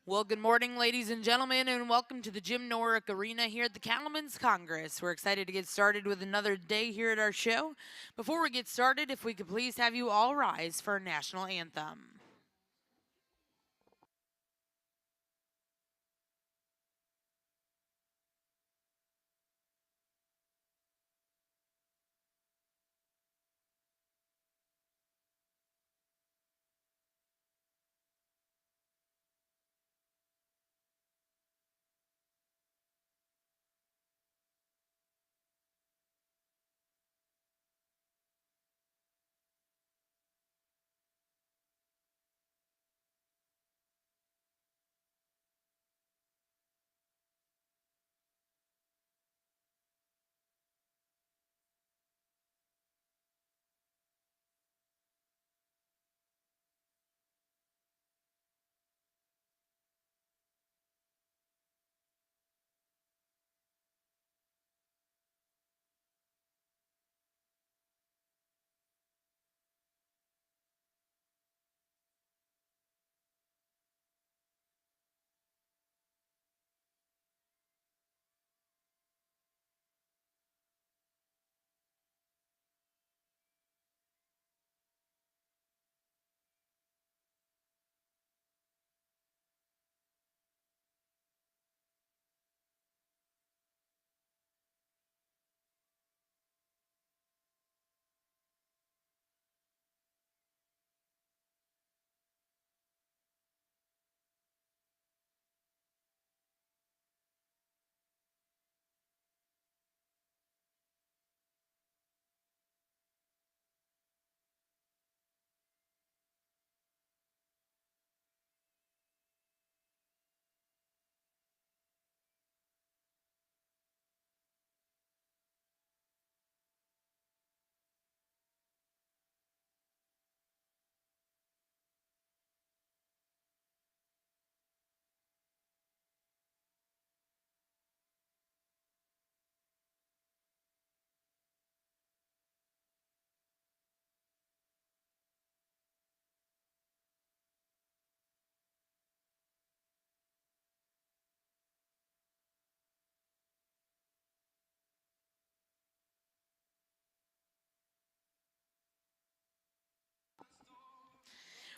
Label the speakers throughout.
Speaker 1: Well, good morning, ladies and gentlemen, and welcome to the Jim Norick Arena here at the Cattlemen's Congress. We're excited to get started with another day here at our show. Before we get started, if we could please have you all rise for our national anthem.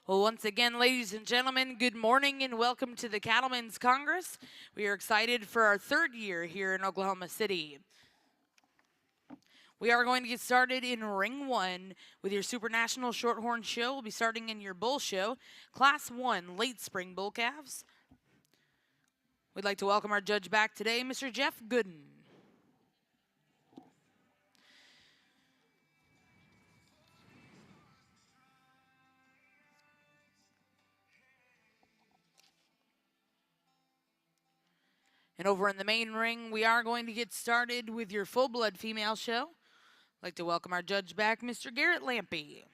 Speaker 1: Well, once again, ladies and gentlemen, good morning and welcome to the Cattlemen's Congress. We are excited for our third year here in Oklahoma City. We are going to get started in Ring 1 with your Super National Shorthorn Show. We'll be starting in your Bull Show, Class 1 Late Spring Bull Calves. We'd like to welcome our judge back today, Mr. Jeff Gooden. And over in the main ring, we are going to get started with your full-blood female show. I'd like to welcome our judge back, Mr. Garrett Lampy.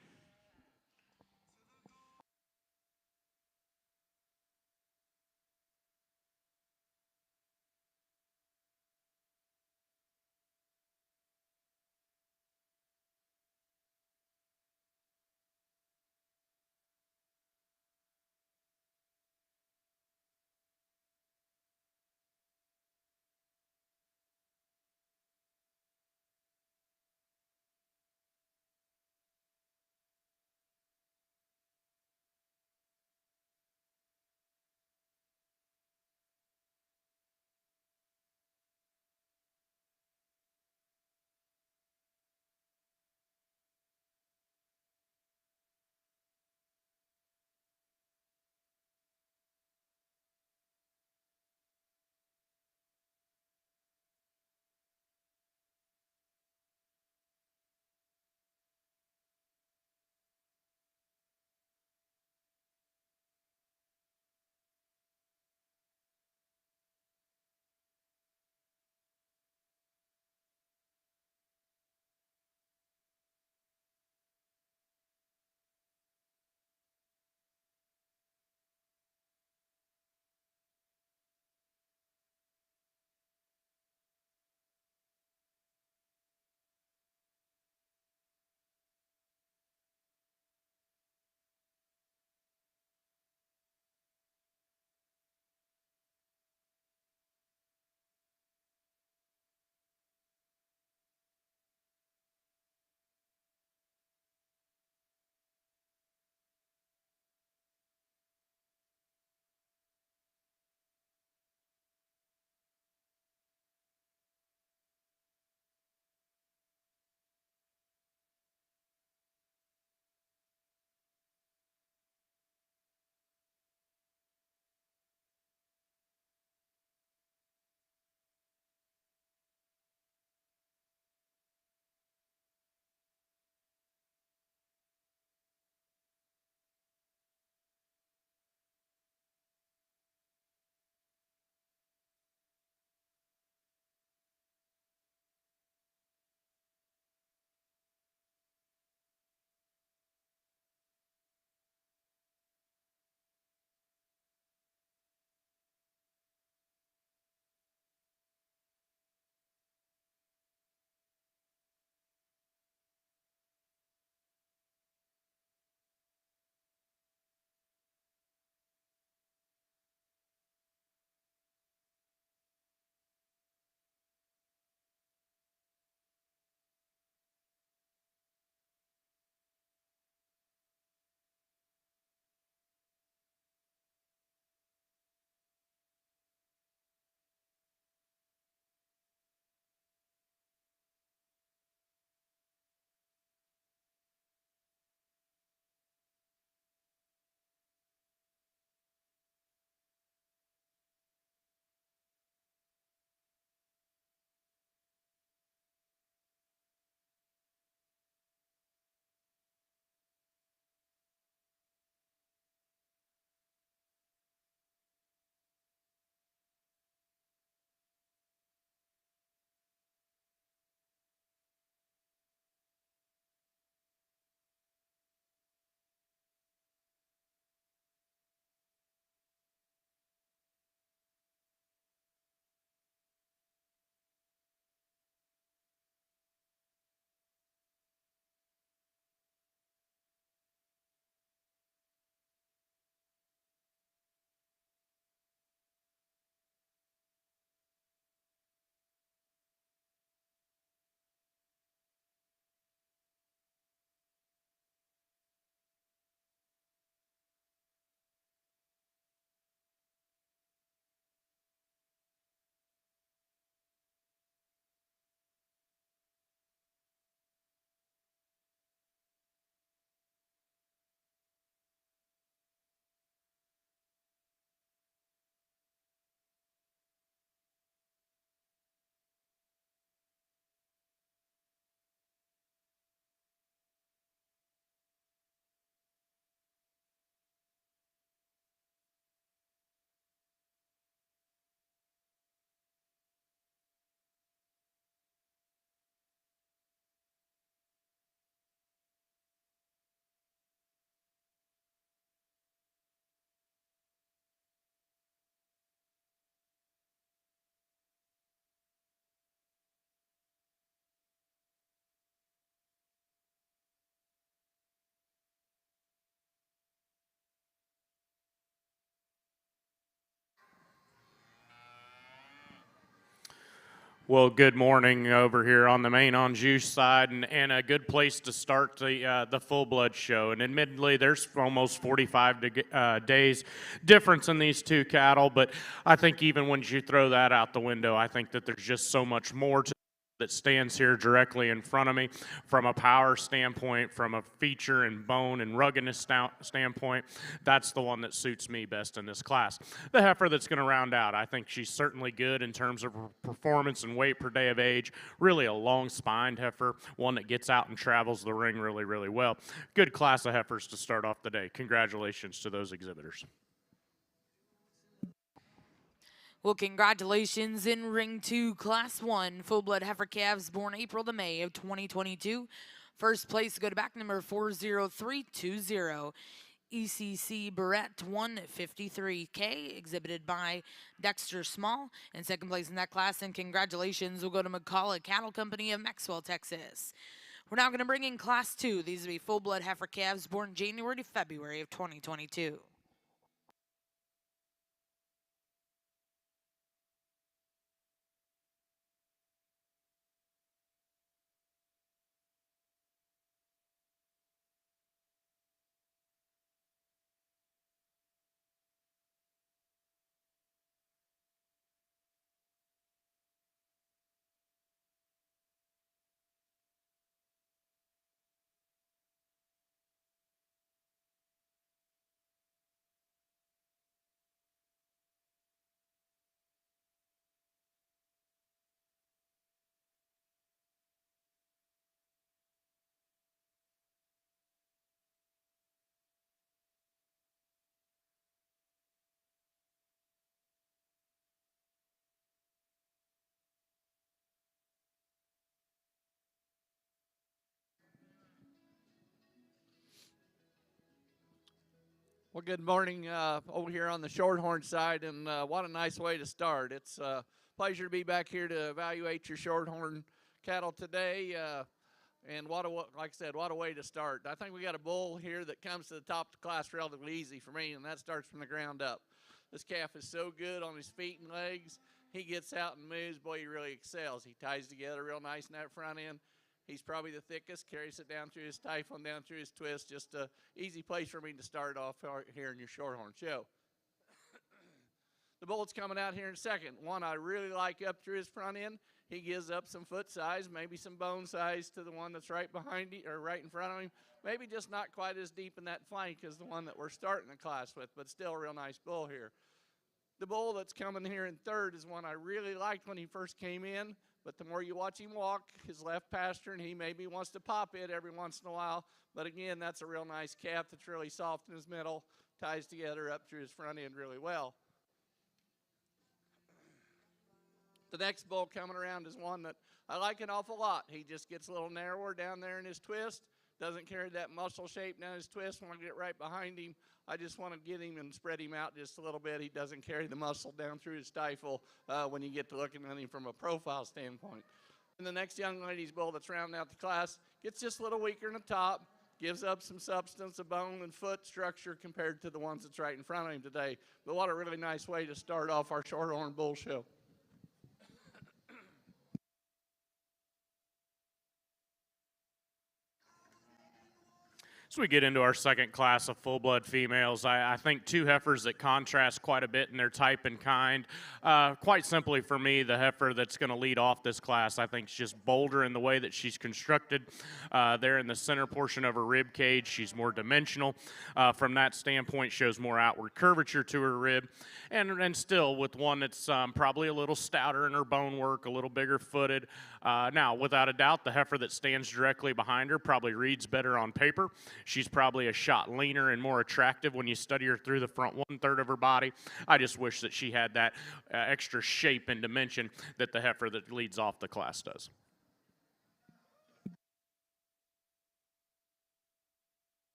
Speaker 2: Well, good morning over here on the Maine Anjou side, and a good place to start the full blood show. And admittedly, there's almost 45 days difference in these two cattle, but I think even when you throw that out the window, I think that there's just so much more to that stands here directly in front of me from a power standpoint, from a feature and bone and ruggedness standpoint. That's the one that suits me best in this class. The heifer that's going to round out, I think she's certainly good in terms of performance and weight per day of age. Really a long spined heifer, one that gets out and travels the ring really, really well. Good class of heifers to start off the day. Congratulations to those exhibitors.
Speaker 1: Well, congratulations in Ring 2, Class 1, full-blood heifer calves born April to May of 2022. First place, go to back number 40320. ECC Barrett 153K, exhibited by Dexter Small. In second place in that class, and congratulations will go to McCullough Cattle Company of Maxwell, Texas. We're now going to bring in Class 2. These will be full-blood heifer calves born January to February of 2022.
Speaker 3: Well, good morning over here on the Shorthorn side, and what a nice way to start. It's a pleasure to be back here to evaluate your Shorthorn cattle today. And like I said, what a way to start. I think we got a bull here that comes to the top of the class relatively easy for me, and that starts from the ground up. This calf is so good on his feet and legs. He gets out and moves. Boy, he really excels. He ties together real nice in that front end. He's probably the thickest, carries it down through his stifle and down through his twist. Just an easy place for me to start off here in your Shorthorn show. The bull's coming out here in second. One I really like up through his front end. He gives up some foot size, maybe some bone size to the one that's right behind him or right in front of him. Maybe just not quite as deep in that flank as the one that we're starting the class with, but still a real nice bull here. The bull that's coming here in third is one I really liked when he first came in, but the more you watch him walk, his left pastern, he maybe wants to pop it every once in a while. But again, that's a real nice calf that's really soft in his middle, ties together up through his front end really well. The next bull coming around is one that I like an awful lot. He just gets a little narrower down there in his twist, doesn't carry that muscle shape down his twist. When I get right behind him, I just want to get him and spread him out just a little bit. He doesn't carry the muscle down through his stifle when you get to looking at him from a profile standpoint. And the next young lady's bull that's rounding out the class gets just a little weaker in the top, gives up some substance of bone and foot structure compared to the ones that's right in front of him today. But what a really nice way to start off our Shorthorn Bull Show.
Speaker 2: As we get into our second class of full-blood females, I think two heifers that contrast quite a bit in their type and kind. Quite simply for me, the heifer that's going to lead off this class, I think is just bolder in the way that she's constructed. There in the center portion of her rib cage, she's more dimensional. From that standpoint, shows more outward curvature to her rib. And still with one that's probably a little stouter in her bone work, a little bigger footed. Now, without a doubt, the heifer that stands directly behind her probably reads better on paper. She's probably a shot leaner and more attractive when you study her through the front 1/3 of her body. I just wish that she had that extra shape and dimension that the heifer that leads off the class does.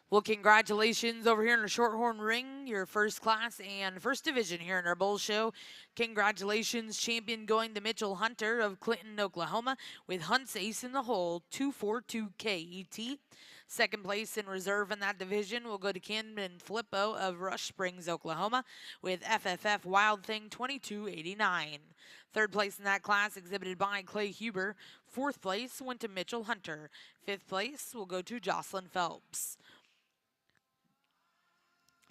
Speaker 1: Well, congratulations over here in the Shorthorn Ring, your first class and first division here in our Bull Show. Congratulations, champion going to Mitchell Hunter of Clinton, Oklahoma, with Hunt's Ace in the Hole, 242 KET. Second place in reserve in that division will go to Camden Flippo of Rush Springs, Oklahoma, with FFF Wild Thing 2289. Third place in that class exhibited by Clay Huber. Fourth place went to Mitchell Hunter. Fifth place will go to Jocelyn Phelps.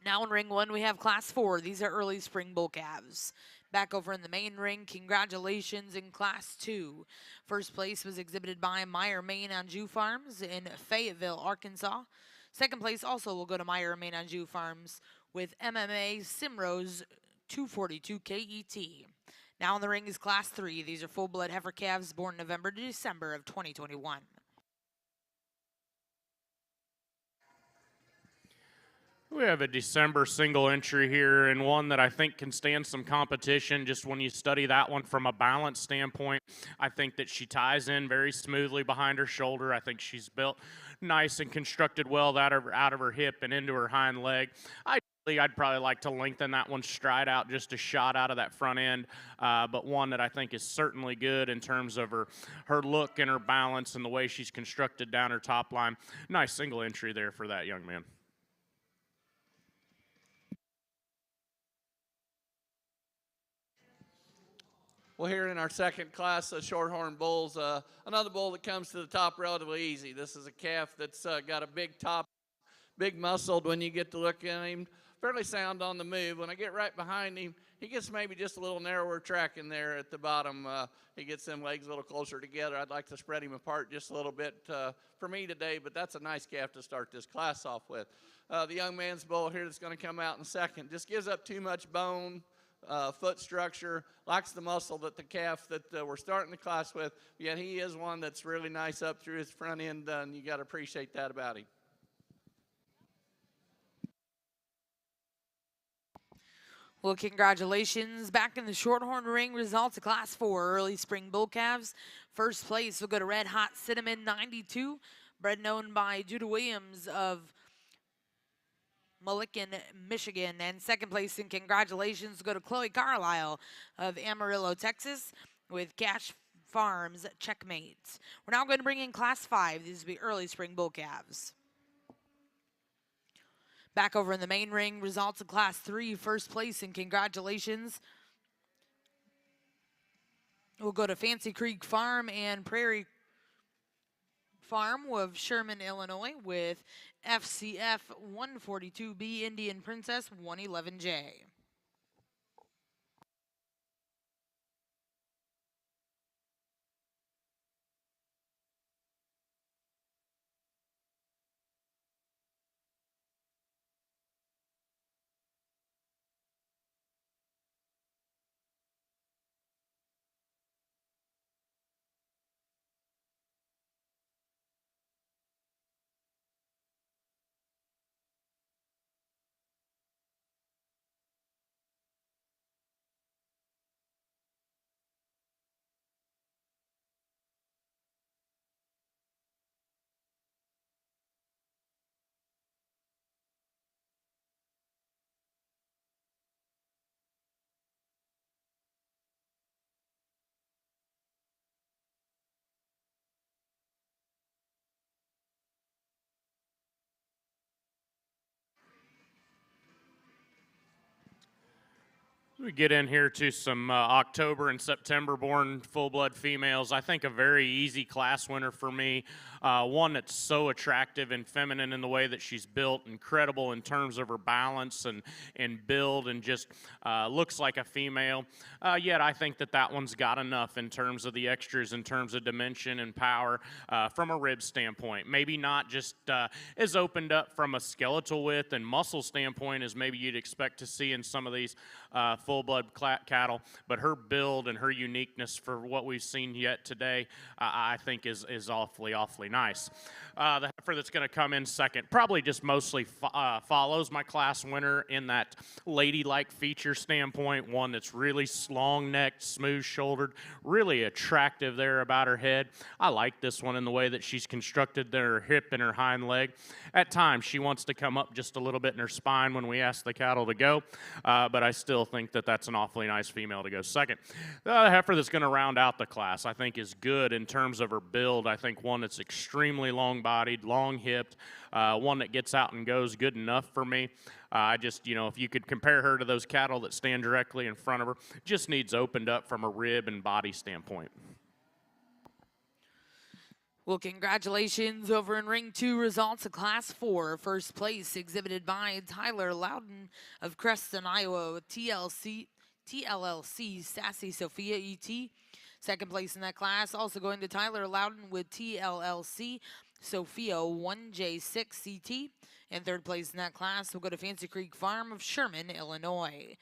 Speaker 1: Now in ring one, we have class 4. These are early spring bull calves. Back over in the main ring, congratulations in class 2. First place was exhibited by Maine, Anjou Farms in Fayetteville, Arkansas. Second place also will go to Maine, Anjou Farms with MMA Simrose 242 KET. Now in the ring is class 3. These are full-blood heifer calves born November to December of 2021.
Speaker 2: We have a December single entry here, and one that I think can stand some competition. Just when you study that one from a balance standpoint, I think that she ties in very smoothly behind her shoulder. I think she's built nice and constructed well out of her hip and into her hind leg. I'd probably like to lengthen that one stride out just a shot out of that front end, but one that I think is certainly good in terms of her look and her balance and the way she's constructed down her top line. Nice single entry there for that young man.
Speaker 3: Well, here in our second class of shorthorn bulls, another bull that comes to the top relatively easy. This is a calf that's got a big top, big muscled when you get to look at him. Fairly sound on the move. When I get right behind him, he gets maybe just a little narrower track in there at the bottom. He gets them legs a little closer together. I'd like to spread him apart just a little bit for me today, but that's a nice calf to start this class off with. The young man's bull here that's going to come out in second just gives up too much bone. Foot structure, lacks the muscle that the calf that we're starting the class with, yet he is one that's really nice up through his front end, and you got to appreciate that about him.
Speaker 1: Well, congratulations. Back in the Shorthorn ring, results of Class 4 early spring bull calves. First place will go to Red Hot Cinnamon 92, bred and owned by Judah Williams of Milliken, Michigan. And second place in congratulations go to Chloe Carlisle of Amarillo, Texas with Cash Farms Checkmate. We're now going to bring in Class 5. These will be early spring bull calves. Back over in the main ring, results of Class 3. First place in congratulations we'll go to Fancy Creek Farm and Prairie Farm of Sherman, Illinois with FCF 142B Indian Princess 111J.
Speaker 2: We get in here to some October and September born full-blood females. I think a very easy class winner for me. One that's so attractive and feminine in the way that she's built, incredible in terms of her balance and build, and just looks like a female. Yet I think that one's got enough in terms of the extras, in terms of dimension and power from a rib standpoint. Maybe not just as opened up from a skeletal width and muscle standpoint as maybe you'd expect to see in some of these full-blood cattle, but her build and her uniqueness for what we've seen yet today, I think is awfully nice. The heifer that's going to come in second probably just mostly follows my class winner in that ladylike feature standpoint, one that's really long-necked, smooth-shouldered, really attractive there about her head. I like this one in the way that she's constructed her hip and her hind leg. At times, she wants to come up just a little bit in her spine when we ask the cattle to go, but I still think that that that's an awfully nice female to go second. The heifer that's going to round out the class, I think, is good in terms of her build. I think one that's extremely long-bodied, long-hipped, one that gets out and goes good enough for me. I just, if you could compare her to those cattle that stand directly in front of her, just needs opened up from a rib and body standpoint.
Speaker 1: Well, congratulations over in Ring 2 results of Class 4. First place exhibited by Tyler Loudon of Creston, Iowa with TLLC Sassy Sophia ET. Second place in that class also going to Tyler Loudon with TLLC Sophia 1J6 CT. And third place in that class will go to Fancy Creek Farm of Sherman, Illinois.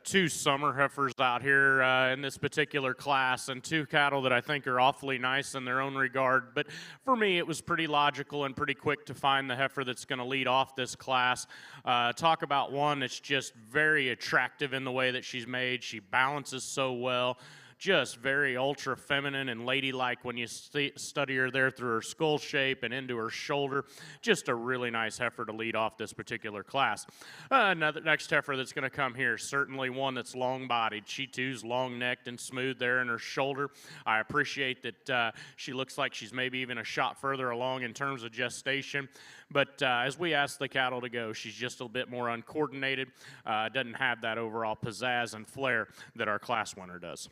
Speaker 2: Two summer heifers out here in this particular class, and two cattle that I think are awfully nice in their own regard. But for me, it was pretty logical and pretty quick to find the heifer that's going to lead off this class. Talk about one that's just very attractive in the way that she's made. She balances so well. Just very ultra feminine and ladylike when you study her there through her skull shape and into her shoulder. Just a really nice heifer to lead off this particular class. Next heifer that's going to come here, certainly one that's long-bodied. She too's long-necked and smooth there in her shoulder. I appreciate that she looks like she's maybe even a shot further along in terms of gestation. But as we ask the cattle to go, she's just a bit more uncoordinated. Doesn't have that overall pizzazz and flair that our class winner does.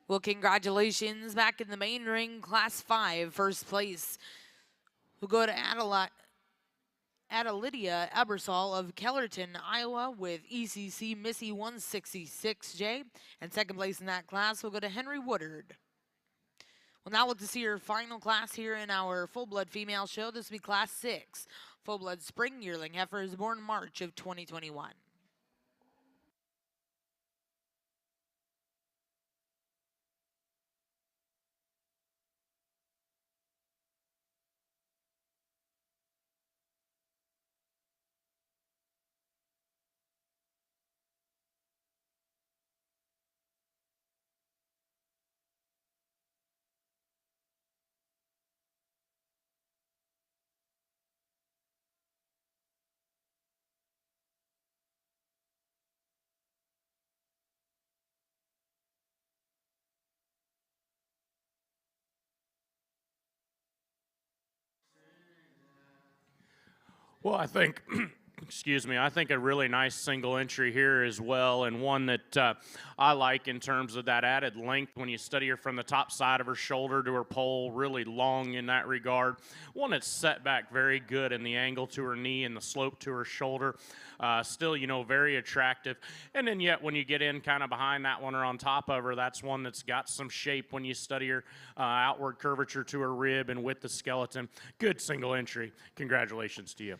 Speaker 1: Well, congratulations back in the main ring, Class 5, first place. We'll go to Adelydia Ebersol of Kellerton, Iowa with ECC Missy 166J. And second place in that class will go to Henry Woodard. We'll now look to see your final class here in our full-blood female show. This will be Class 6, full-blood spring yearling heifers born March of 2021.
Speaker 2: Well, I think, excuse me, I think a really nice single entry here as well, and one that I like in terms of that added length when you study her from the top side of her shoulder to her pole, really long in that regard. One that's set back very good in the angle to her knee and the slope to her shoulder. Still, very attractive. And then yet when you get in kind of behind that one or on top of her, that's one that's got some shape when you study her outward curvature to her rib and with the skeleton. Good single entry. Congratulations to you.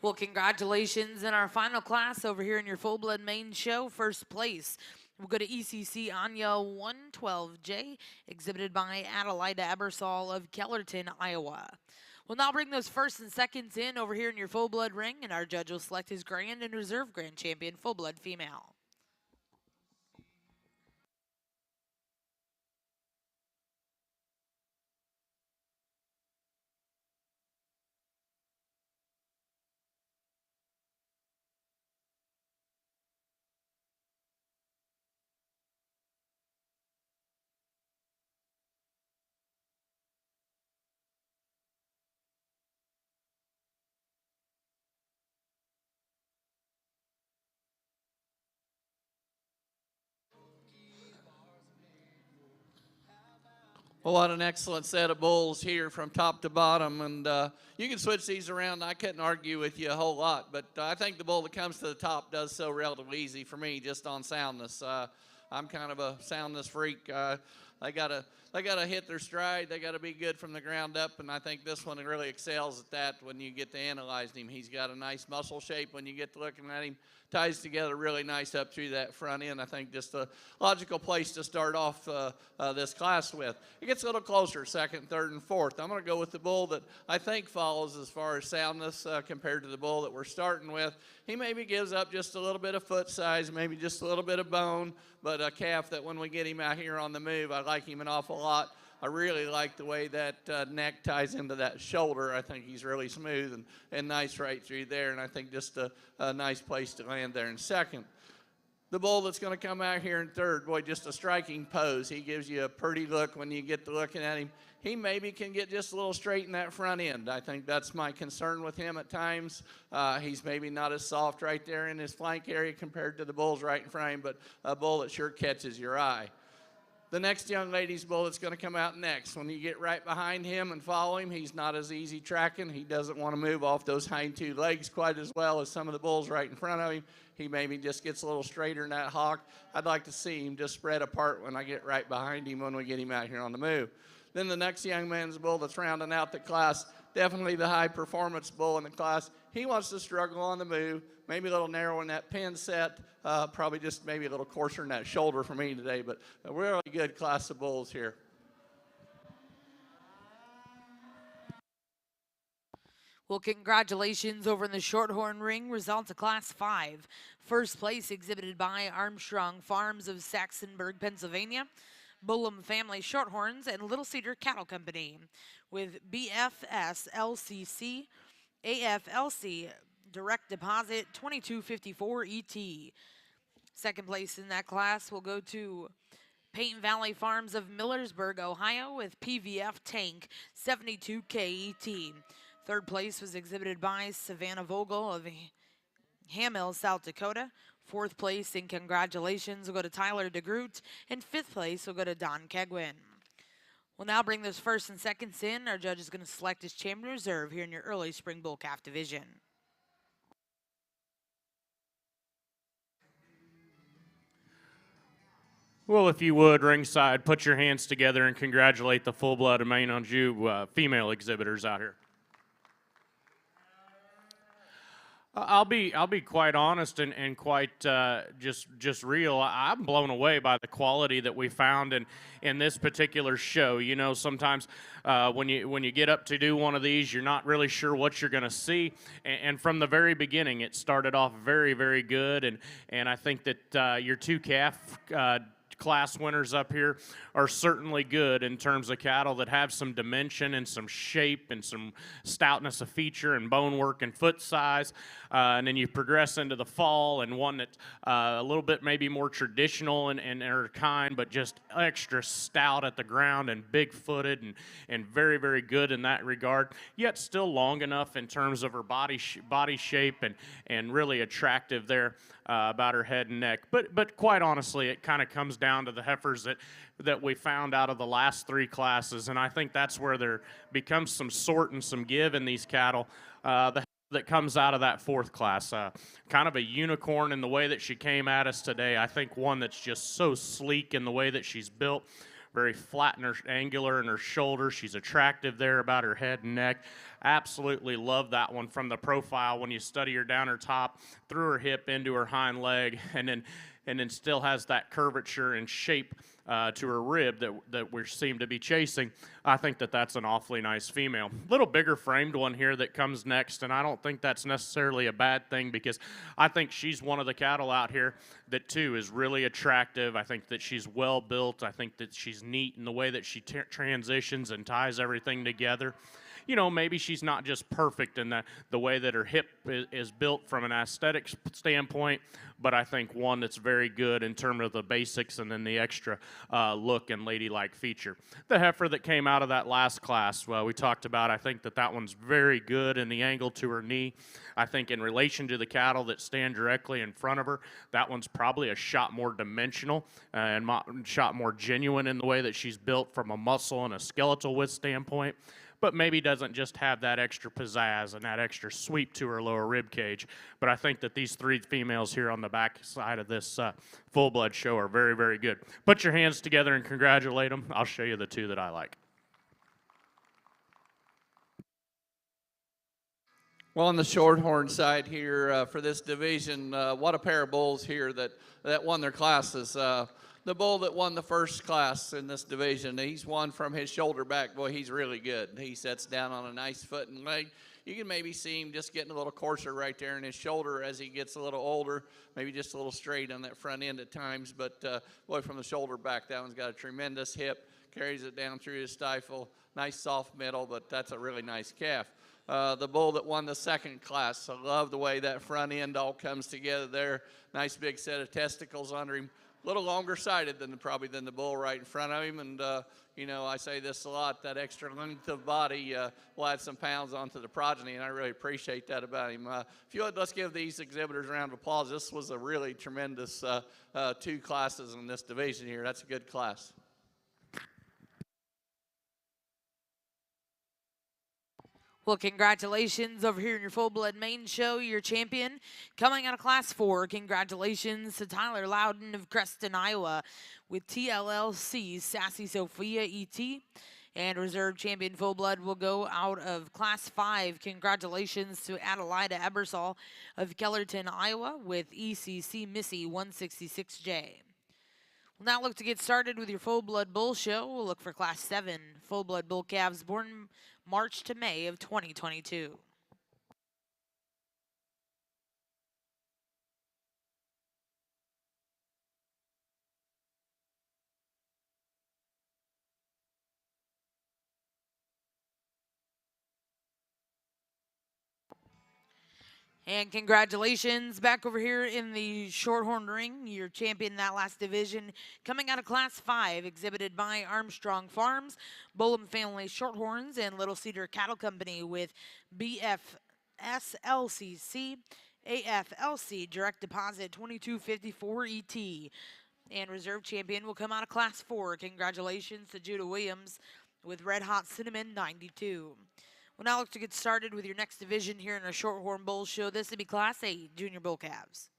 Speaker 1: Well, congratulations in our final class over here in your full blood Maine show. First place, we'll go to ECC Anya 112J, exhibited by Adelaida Ebersol of Kellerton, Iowa. We'll now bring those first and seconds in over here in your full blood ring, and our judge will select his grand and reserve grand champion, full blood female.
Speaker 3: Well, what an excellent set of bulls here from top to bottom. And you can switch these around. I couldn't argue with you a whole lot. But I think the bull that comes to the top does so relatively easy for me just on soundness. I'm kind of a soundness freak. They gotta hit their stride. They gotta be good from the ground up, and I think this one really excels at that. When you get to analyzing him, he's got a nice muscle shape. When you get to looking at him, ties together really nice up through that front end. I think just a logical place to start off this class with. It gets a little closer, second, third, and fourth. I'm going to go with the bull that I think follows as far as soundness compared to the bull that we're starting with. He maybe gives up just a little bit of foot size, maybe just a little bit of bone, but a calf that when we get him out here on the move, I like him an awful lot. I really like the way that neck ties into that shoulder. I think he's really smooth and nice right through there, and I think just a nice place to land there in second. The bull that's going to come out here in third, boy, just a striking pose. He gives you a pretty look when you get to looking at him. He maybe can get just a little straight in that front end. I think that's my concern with him at times. He's maybe not as soft right there in his flank area compared to the bulls right in front of him, but a bull that sure catches your eye. The next young lady's bull that's going to come out next, when you get right behind him and follow him, he's not as easy tracking. He doesn't want to move off those hind two legs quite as well as some of the bulls right in front of him. He maybe just gets a little straighter in that hock. I'd like to see him just spread apart when I get right behind him when we get him out here on the move. Then the next young man's bull that's rounding out the class, definitely the high performance bull in the class. He wants to struggle on the move, maybe a little narrow in that pin set, probably just maybe a little coarser in that shoulder for me today, but a really good class of bulls here.
Speaker 1: Well, congratulations over in the Shorthorn ring. Results of Class 5. First place exhibited by Armstrong Farms of Saxonburg, Pennsylvania, Bullum Family Shorthorns, and Little Cedar Cattle Company, with BFS LCC AFLC Direct Deposit 2254 ET. Second place in that class will go to Paint Valley Farms of Millersburg, Ohio, with PVF Tank 72K ET. Third place was exhibited by Savannah Vogel of Hamill, South Dakota. Fourth place, and congratulations, will go to Tyler DeGroot. And fifth place will go to Don Kegwin. We'll now bring those first and seconds in. Our judge is going to select his champion reserve here in your early spring bull calf division.
Speaker 2: Well, if you would, ringside, put your hands together and congratulate the full-blood Maine Anjou female exhibitors out here. I'll be quite honest and quite just real. I'm blown away by the quality that we found in this particular show. You know, sometimes when you get up to do one of these, you're not really sure what you're going to see. And from the very beginning, it started off very, very good. And I think that your two calf class winners up here are certainly good in terms of cattle that have some dimension and some shape and some stoutness of feature and bone work and foot size. And then you progress into the fall and one that's a little bit maybe more traditional and are kind, but just extra stout at the ground and big-footed and very, very good in that regard, yet still long enough in terms of her body shape and really attractive there about her head and neck. But quite honestly, it kind of comes down to the heifers that we found out of the last three classes, and I think that's where there becomes some sort and some give in these cattle. That comes out of that fourth class. Kind of a unicorn in the way that she came at us today. I think one that's just so sleek in the way that she's built. very flat and angular in her shoulders. She's attractive there about her head and neck. Absolutely love that one from the profile when you study her down her top, through her hip into her hind leg, and then still has that curvature and shape to her rib that we seem to be chasing. I think that that's an awfully nice female. Little bigger framed one here that comes next, and I don't think that's necessarily a bad thing because I think she's one of the cattle out here that too is really attractive. I think that she's well built. I think that she's neat in the way that she transitions and ties everything together. Maybe she's not just perfect in the way that her hip is built from an aesthetic standpoint, but I think one that's very good in terms of the basics and then the extra look and ladylike feature. The heifer that came out of that last class, well, we talked about, I think that one's very good in the angle to her knee. I think in relation to the cattle that stand directly in front of her, that one's probably a shot more dimensional and shot more genuine in the way that she's built from a muscle and a skeletal width standpoint, but maybe doesn't just have that extra pizzazz and that extra sweep to her lower rib cage. But I think that these three females here on the back side of this full-blood show are very, very good. Put your hands together and congratulate them. I'll show you the two that I like.
Speaker 3: Well, on the Shorthorn side here for this division, what a pair of bulls here that won their classes. The bull that won the first class in this division, he's won from his shoulder back. Boy, he's really good. He sets down on a nice foot and leg. You can maybe see him just getting a little coarser right there in his shoulder as he gets a little older, maybe just a little straight on that front end at times. But, boy, from the shoulder back, that one's got a tremendous hip, carries it down through his stifle. Nice soft middle, but that's a really nice calf. The bull that won the second class, I love the way that front end all comes together there. Nice big set of testicles under him. A little longer sided than the bull right in front of him. And, I say this a lot, that extra length of body will add some pounds onto the progeny, and I really appreciate that about him. If you would, let's give these exhibitors a round of applause. This was a really tremendous two classes in this division here. That's a good class.
Speaker 1: Well, congratulations over here in your full-blood Maine show, your champion. Coming out of Class 4, congratulations to Tyler Loudon of Creston, Iowa, with TLLC's Sassy Sophia ET. And reserve champion full-blood will go out of Class 5. Congratulations to Adelaida Ebersol of Kellerton, Iowa, with ECC Missy 166J. We'll now look to get started with your full-blood bull show. We'll look for Class 7 full-blood bull calves born March to May of 2022. And congratulations back over here in the Shorthorn ring, your champion in that last division, coming out of Class 5, exhibited by Armstrong Farms, Bullum Family Shorthorns, and Little Cedar Cattle Company with BFSLCC, AFLC Direct Deposit 2254 ET. And reserve champion will come out of Class 4. Congratulations to Judah Williams with Red Hot Cinnamon 92. We'll now look to get started with your next division here in our Shorthorn Bull Show. This will be Class 8 Junior Bull Calves.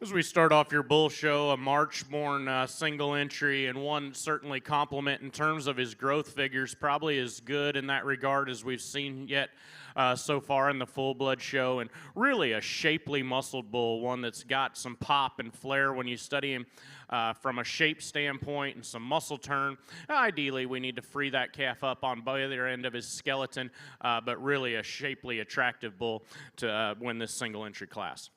Speaker 2: As we start off your bull show, a March-born single entry and one certainly compliment in terms of his growth figures, probably as good in that regard as we've seen yet so far in the full-blood show, and really a shapely muscled bull, one that's got some pop and flair when you study him from a shape standpoint and some muscle turn. Ideally, we need to free that calf up on either end of his skeleton, but really a shapely, attractive bull to win this single entry class.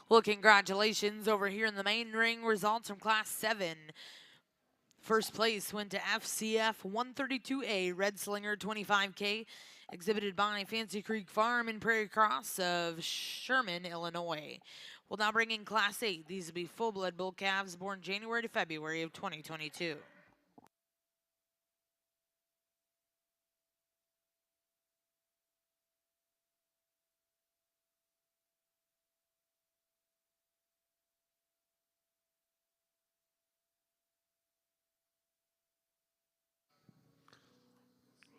Speaker 1: Well, congratulations over here in the main ring. Results from Class 7. First place went to FCF 132A Red Slinger 25K, exhibited by Fancy Creek Farm in Prairie Cross of Sherman, Illinois. We'll now bring in Class 8. These will be full-blood bull calves born January to February of 2022.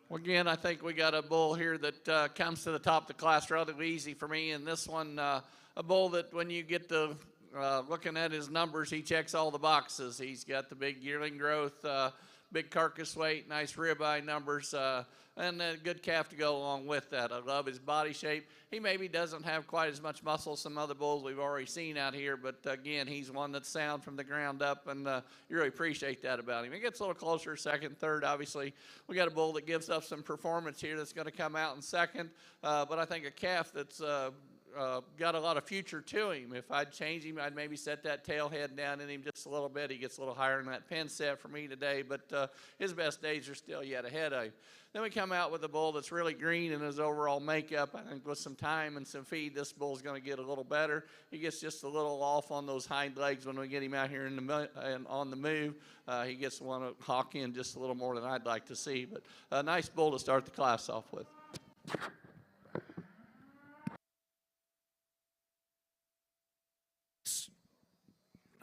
Speaker 3: Well, again, I think we got a bull here that comes to the top of the class relatively easy for me. And this one, a bull that when you get to looking at his numbers, he checks all the boxes. He's got the big yearling growth, big carcass weight, nice ribeye numbers, and a good calf to go along with that. I love his body shape. He maybe doesn't have quite as much muscle as some other bulls we've already seen out here, but again, he's one that's sound from the ground up, and you really appreciate that about him. He gets a little closer, second, third. Obviously, we got a bull that gives up some performance here that's going to come out in second, but I think a calf that's got a lot of future to him. If I'd change him, I'd maybe set that tail head down in him just a little bit. He gets a little higher in that pen set for me today, but his best days are still yet ahead of him. Then we come out with a bull that's really green in his overall makeup. I think with some time and some feed, this bull's going to get a little better. He gets just a little off on those hind legs when we get him out here on the move. He gets to want to hawk in just a little more than I'd like to see. But a nice bull to start the class off with.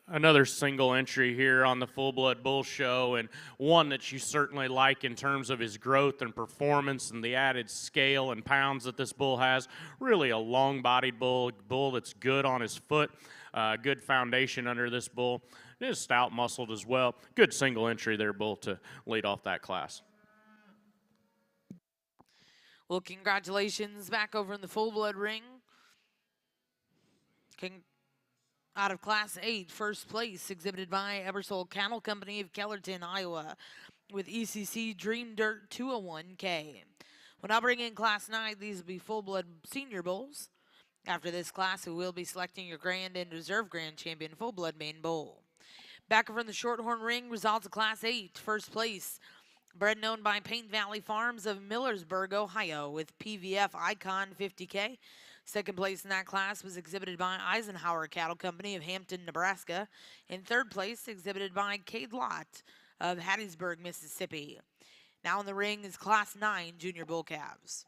Speaker 2: Another single entry here on the full-blood bull show, and one that you certainly like in terms of his growth and performance and the added scale and pounds that this bull has. Really a long-bodied bull that's good on his foot, good foundation under this bull. It is stout-muscled as well. Good single entry there, bull, to lead off that class.
Speaker 1: Well, congratulations back over in the full-blood ring. Out of Class 8, first place, exhibited by Ebersol Cattle Company of Kellerton, Iowa, with ECC Dream Dirt 201K. We'll now bring in Class 9. These will be full-blood senior bulls. After this class, we will be selecting your Grand and Reserve Grand Champion full-blood main bull. Back over in the Shorthorn ring, results of Class 8, first place, bred and owned by Paint Valley Farms of Millersburg, Ohio, with PVF Icon 50K. Second place in that class was exhibited by Eisenhower Cattle Company of Hampton, Nebraska. In third place, exhibited by Cade Lott of Hattiesburg, Mississippi. Now in the ring is Class 9 Junior Bull Calves.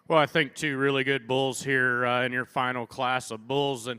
Speaker 2: Well, I think two really good bulls here in your final class of bulls,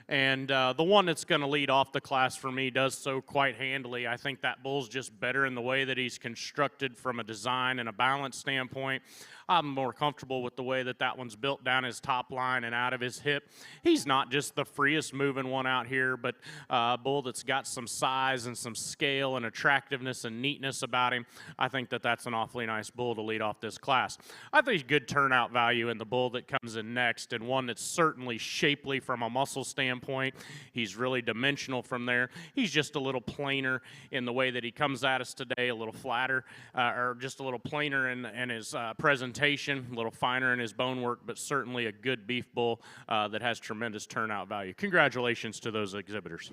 Speaker 2: and the one that's going to lead off the class for me does so quite handily. I think that bull's just better in the way that he's constructed from a design and a balance standpoint. I'm more comfortable with the way that that one's built down his top line and out of his hip. He's not just the freest moving one out here, but a bull that's got some size and some scale and attractiveness and neatness about him. I think that that's an awfully nice bull to lead off this class. I think good turnout value in the bull that comes in next, and one that's certainly shapely from a muscle standpoint. He's really dimensional from there. He's just a little plainer in the way that he comes at us today, a little flatter, or just a little plainer in his presentation, a little finer in his bone work, but certainly a good beef bull that has tremendous turnout value. Congratulations to those exhibitors.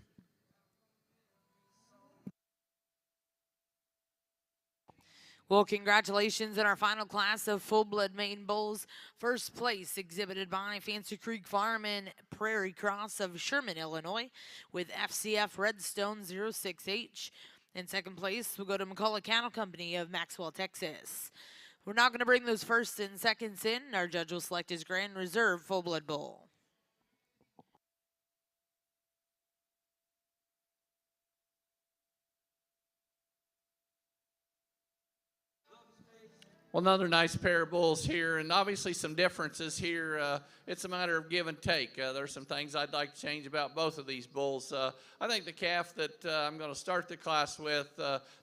Speaker 1: Well, congratulations in our final class of full-blood Maine bulls. First place exhibited by Fancy Creek Farm and Prairie Cross of Sherman, Illinois, with FCF Redstone 06H. In second place, we'll go to McCullough Cattle Company of Maxwell, Texas. We're not going to bring those firsts and seconds in. Our judge will select his Grand Reserve full-blood bull.
Speaker 3: Well, another nice pair of bulls here, and obviously some differences here. It's a matter of give and take. There's some things I'd like to change about both of these bulls. I think the calf that I'm going to start the class with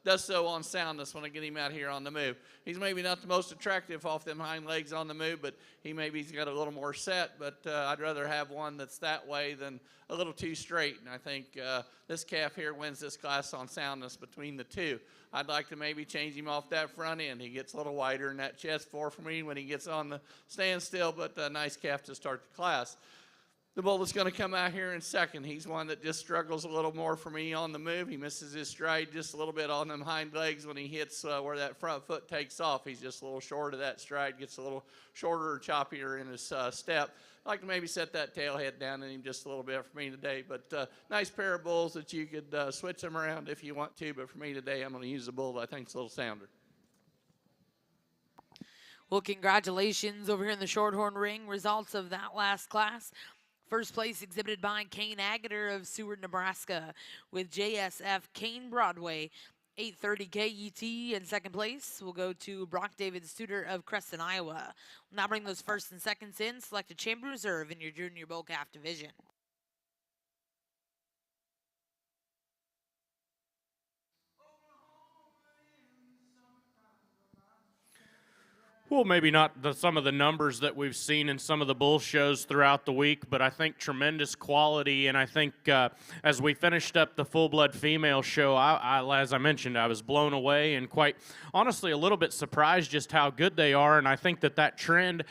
Speaker 3: does so on soundness when I get him out here on the move. He's maybe not the most attractive off them hind legs on the move, but he's got a little more set, but I'd rather have one that's that way than a little too straight, and I think this calf here wins this class on soundness between the two. I'd like to maybe change him off that front end. He gets a little wider in that chest for me when he gets on the standstill, but a nice calf to start the class. The bull that's going to come out here in second, he's one that just struggles a little more for me on the move. He misses his stride just a little bit on them hind legs when he hits where that front foot takes off. He's just a little short of that stride, gets a little shorter or choppier in his step. I'd like to maybe set that tail head down in him just a little bit for me today. But nice pair of bulls that you could switch them around if you want to. But for me today, I'm going to use the bull that I think is a little sounder.
Speaker 1: Well, congratulations over here in the Shorthorn ring. Results of that last class. First place exhibited by Kane Agater of Seward, Nebraska, with JSF Kane Broadway, 830 KET. In second place, we'll go to Brock David Studer of Creston, Iowa. We'll now bring those first and seconds in. Select a chamber reserve in your junior bull calf division.
Speaker 2: Well, maybe not some of the numbers that we've seen in some of the bull shows throughout the week, but I think tremendous quality. And I think as we finished up the full-blood female show, as I mentioned, I was blown away and quite honestly a little bit surprised just how good they are. And I think that trend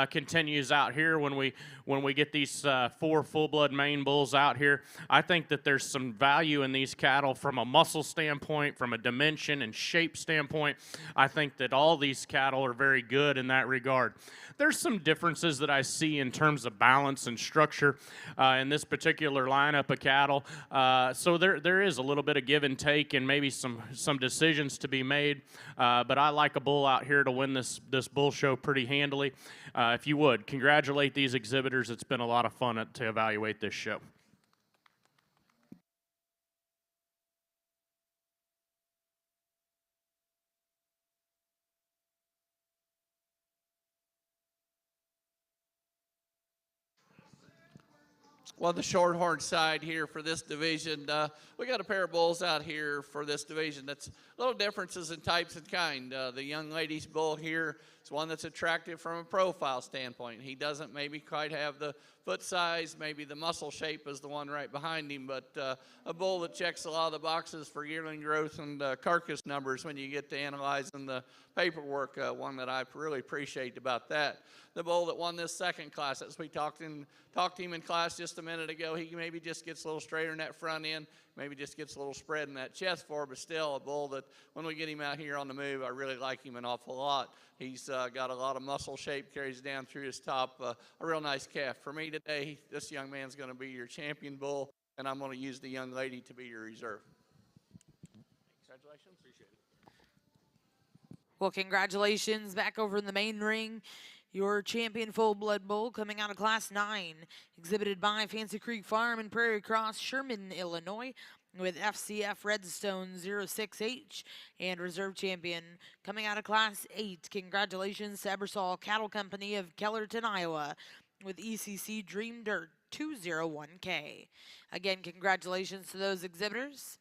Speaker 2: continues out here when we get these 4 full-blood Maine bulls out here. I think that there's some value in these cattle from a muscle standpoint, from a dimension and shape standpoint. I think that all these cattle are very good in that regard. There's some differences that I see in terms of balance and structure in this particular lineup of cattle. So there is a little bit of give and take and maybe some decisions to be made. But I like a bull out here to win this bull show pretty handily. If you would, congratulate these exhibitors. It's been a lot of fun to evaluate this show.
Speaker 3: Well, the Shorthorn side here for this division, we got a pair of bulls out here for this division that's little differences in types and kind. The young lady's bull here is one that's attractive from a profile standpoint. He doesn't maybe quite have the foot size, maybe the muscle shape is the one right behind him, but a bull that checks a lot of the boxes for yearling growth and carcass numbers when you get to analyzing the paperwork, one that I really appreciate about that. The bull that won this second class, as we talked to him in class just a minute ago, he maybe just gets a little straighter in that front end, maybe just gets a little spread in that chest for, but still a bull that when we get him out here on the move, I really like him an awful lot. He's got a lot of muscle shape, carries down through his top, a real nice calf. For me today, this young man's going to be your champion bull, and I'm going to use the young lady to be your reserve. Congratulations. Appreciate it.
Speaker 1: Well, congratulations back over in the main ring. Your champion full blood bull coming out of Class 9, exhibited by Fancy Creek Farm in Prairie Cross, Sherman, Illinois, with FCF Redstone 06H, and reserve champion coming out of Class 8. Congratulations to Ebersol Cattle Company of Kellerton, Iowa, with ECC Dream Dirt 201K. Again, congratulations to those exhibitors.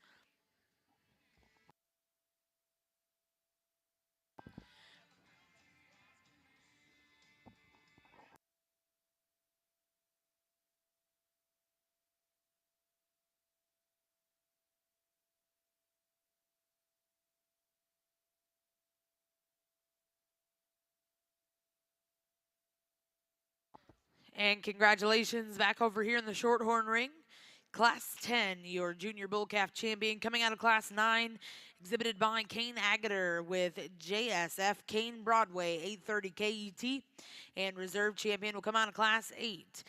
Speaker 1: And congratulations back over here in the Shorthorn ring. Class 10, your junior bull calf champion, coming out of Class 9, exhibited by Kane Agater with JSF Kane Broadway 830 KET, and reserve champion will come out of Class 8.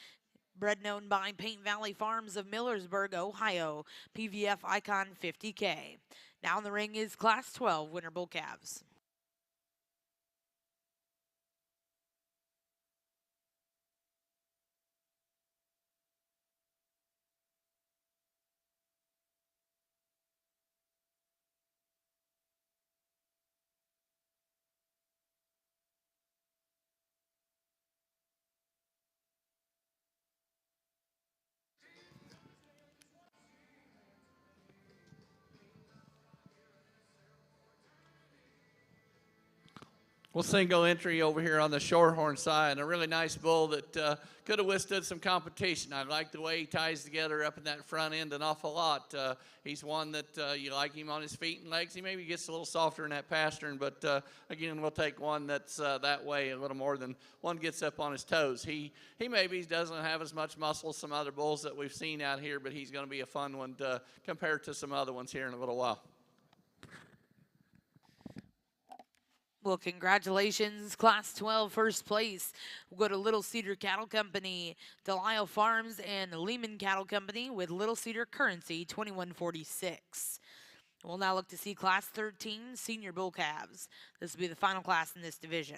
Speaker 1: Bred known by Paint Valley Farms of Millersburg, Ohio, PVF Icon 50K. Now in the ring is Class 12 winner bull calves.
Speaker 3: Well, single entry over here on the Shorthorn side. A really nice bull that could have withstood some competition. I like the way he ties together up in that front end an awful lot. He's one that you like him on his feet and legs. He maybe gets a little softer in that pastern, but again, we'll take one that's that way a little more than one gets up on his toes. He maybe doesn't have as much muscle as some other bulls that we've seen out here, but he's going to be a fun one to compare to some other ones here in a little while.
Speaker 1: Well, congratulations, Class 12 first place. We'll go to Little Cedar Cattle Company, Delisle Farms, and Lehman Cattle Company with Little Cedar Currency 2146. We'll now look to see Class 13 senior bull calves. This will be the final class in this division.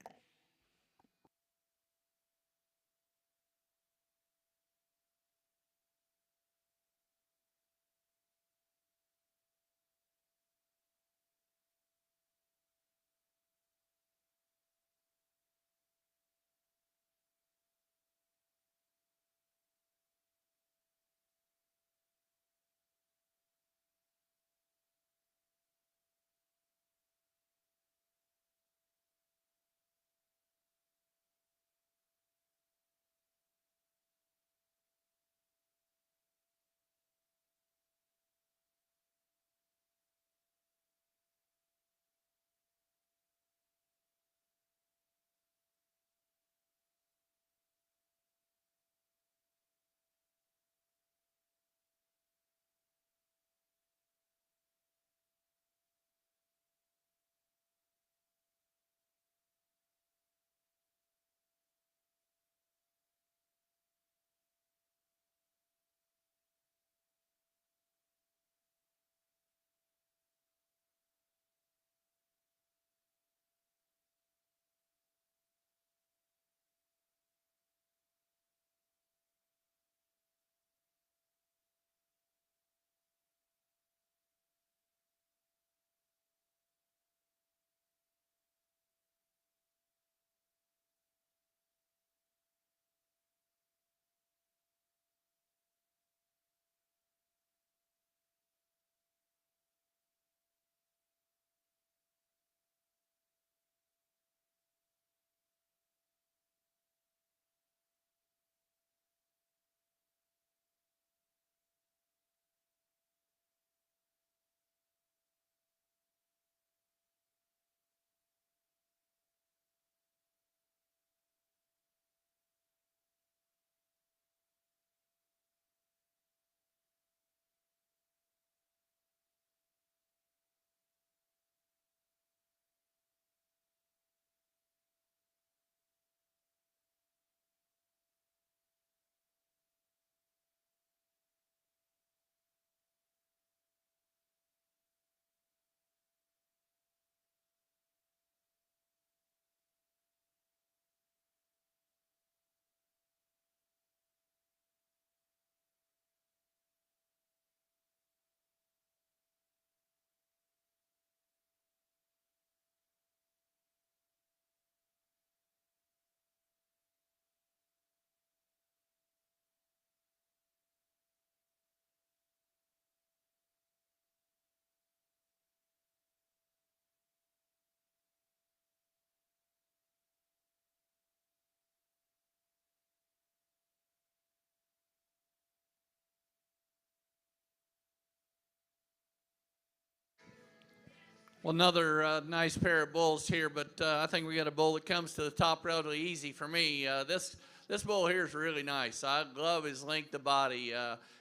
Speaker 3: Well, another nice pair of bulls here, but I think we got a bull that comes to the top relatively easy for me. This bull here is really nice. I love his length of body.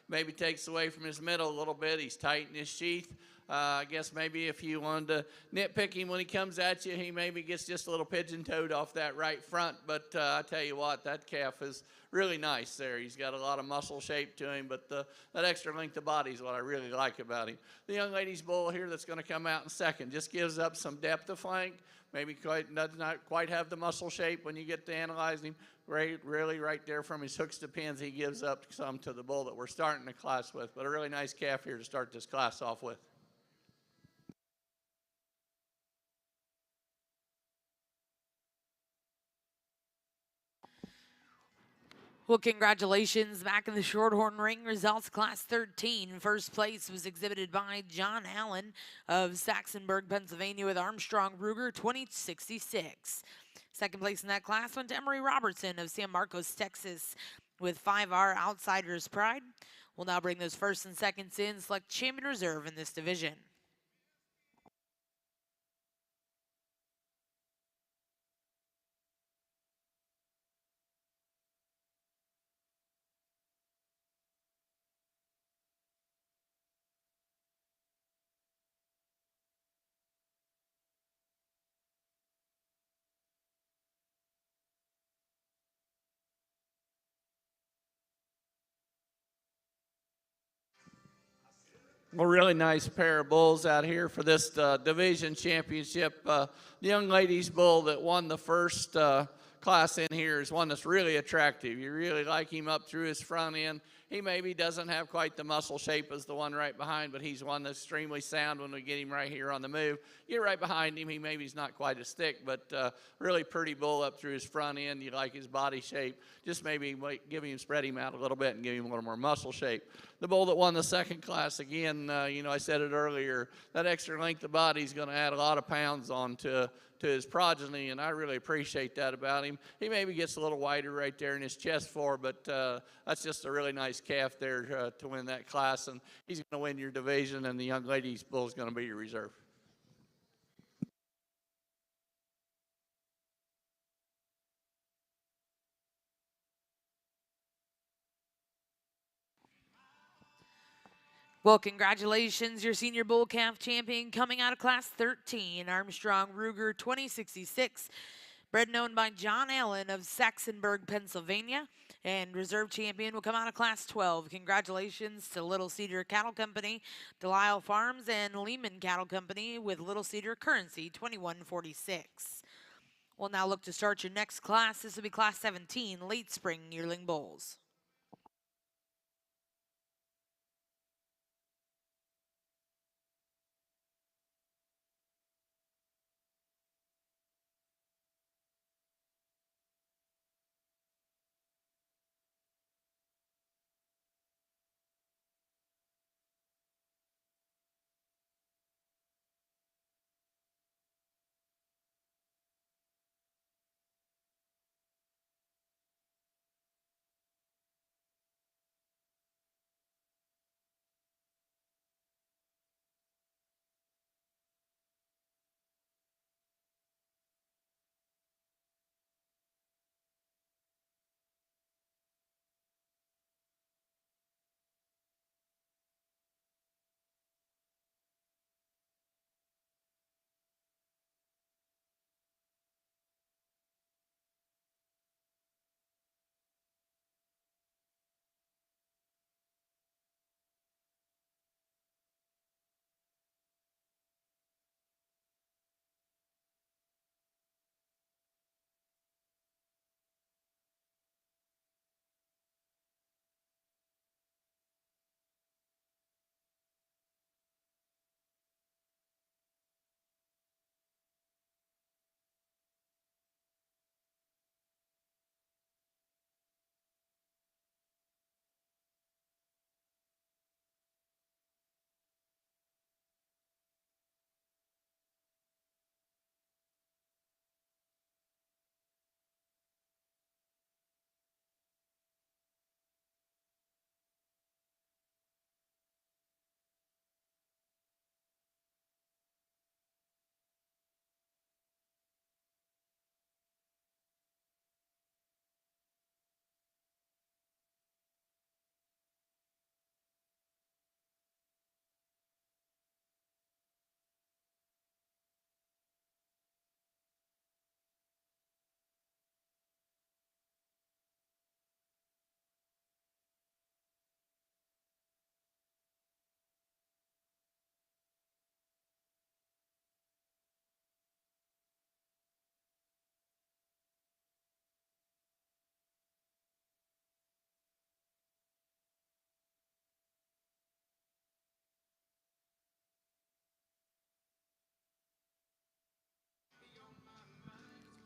Speaker 3: Maybe takes away from his middle a little bit. He's tight in his sheath. I guess maybe if you wanted to nitpick him when he comes at you, he maybe gets just a little pigeon-toed off that right front. But I tell you what, that calf is really nice there. He's got a lot of muscle shape to him, but that extra length of body is what I really like about him. The young lady's bull here that's going to come out in second just gives up some depth of flank. Maybe does not quite have the muscle shape when you get to analyzing him. Really right there from his hooks to pins, he gives up some to the bull that we're starting the class with. But a really nice calf here to start this class off with.
Speaker 1: Well, congratulations. Back in the Shorthorn ring, results class 13. First place was exhibited by John Allen of Saxonburg, Pennsylvania with Armstrong Ruger 2066. Second place in that class went to Emery Robertson of San Marcos, Texas with 5R Outsiders Pride. We'll now bring those first and seconds in, select champion reserve in this division.
Speaker 3: Well, really nice pair of bulls out here for this division championship. The young ladies bull that won the first class in here is one that's really attractive. You really like him up through his front end. He maybe doesn't have quite the muscle shape as the one right behind, but he's one that's extremely sound when we get him right here on the move. Get right behind him, he maybe's not quite as thick, but really pretty bull up through his front end. You like his body shape. Just maybe spread him out a little bit and give him a little more muscle shape. The bull that won the second class, again, I said it earlier, that extra length of body is going to add a lot of pounds on to his progeny, and I really appreciate that about him. He maybe gets a little wider right there in his chest floor, but that's just a really nice calf there to win that class, and he's going to win your division, and the young ladies bull is going to be your reserve.
Speaker 1: Well, congratulations, your senior bull calf champion coming out of class 13, Armstrong Ruger 2066, bred and owned by John Allen of Saxonburg, Pennsylvania, and reserve champion will come out of class 12. Congratulations to Little Cedar Cattle Company, Delisle Farms, and Lehman Cattle Company with Little Cedar Currency 2146. We'll now look to start your next class. This will be class 17, late spring yearling bulls.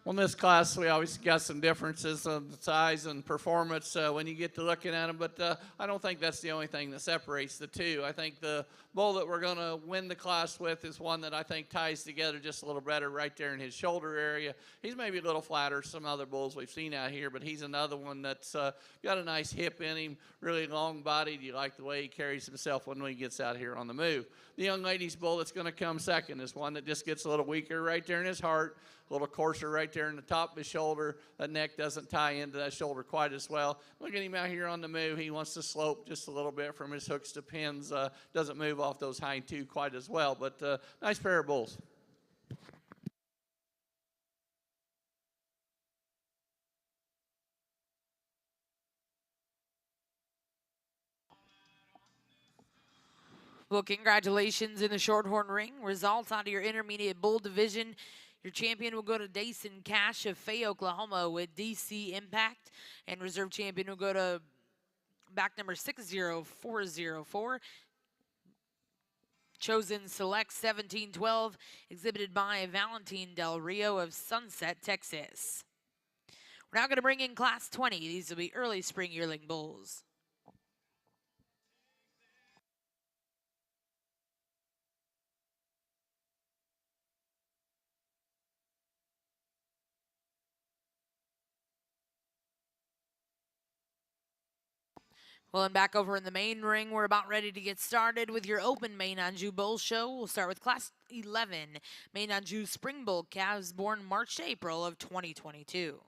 Speaker 3: Well, in this class, we obviously got some differences of size and performance when you get to looking at them, but I don't think that's the only thing that separates the two. I think the bull that we're going to win the class with is one that I think ties together just a little better right there in his shoulder area. He's maybe a little flatter some other bulls we've seen out here, but he's another one that's got a nice hip in him, really long bodied. You like the way he carries himself when he gets out here on the move. The young lady's bull that's going to come second is one that just gets a little weaker right there in his heart, a little coarser right there in the top of his shoulder. That neck doesn't tie into that shoulder quite as well. Look at him out here on the move. He wants to slope just a little bit from his hooks to pins. Doesn't move off those hind two quite as well, but nice pair of bulls.
Speaker 1: Well, congratulations in the Shorthorn ring. Results out of your intermediate bull division. Your champion will go to Dason Cash of Fay, Oklahoma with DC Impact. And reserve champion will go to back number 60404. Chosen Select 1712, exhibited by Valentin Del Rio of Sunset, Texas. We're now going to bring in Class 20. These will be early spring yearling bulls. Well, and back over in the main ring, we're about ready to get started with your open Maine Anjou Bull Show. We'll start with Class 11, Maine Anjou Spring Bull calves born March to April of 2022.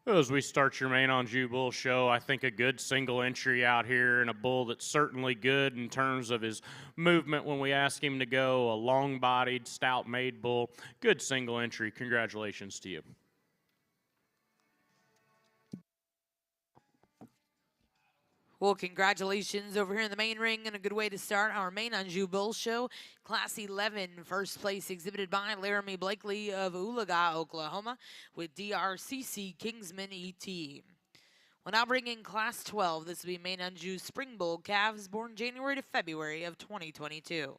Speaker 2: As we start your Maine Anjou Bull Show, I think a good single entry out here and a bull that's certainly good in terms of his movement when we ask him to go, a long-bodied, stout-made bull. Good single entry. Congratulations to you.
Speaker 1: Well, congratulations over here in the main ring, and a good way to start our Maine Anjou Bull Show. Class 11, first place exhibited by Laramie Blakely of Oologah, Oklahoma, with DRCC Kingsman ET. We'll now bring in Class 12. This will be Maine Anjou Spring Bull calves born January to February of 2022.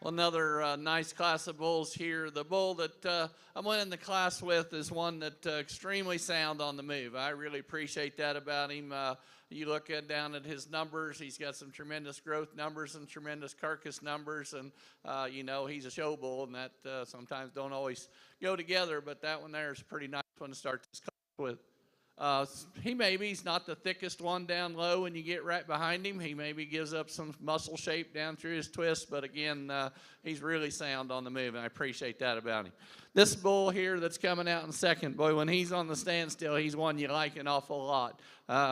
Speaker 3: Well, another nice class of bulls here. The bull that I'm winning the class with is one that extremely sound on the move. I really appreciate that about him. You look down at his numbers, he's got some tremendous growth numbers and tremendous carcass numbers, and you know, he's a show bull, and that sometimes don't always go together, but that one there is a pretty nice one to start this class with. He's not the thickest one down low when you get right behind him. He maybe gives up some muscle shape down through his twist, but again, he's really sound on the move, and I appreciate that about him. This bull here that's coming out in second, boy, when he's on the standstill, he's one you like an awful lot.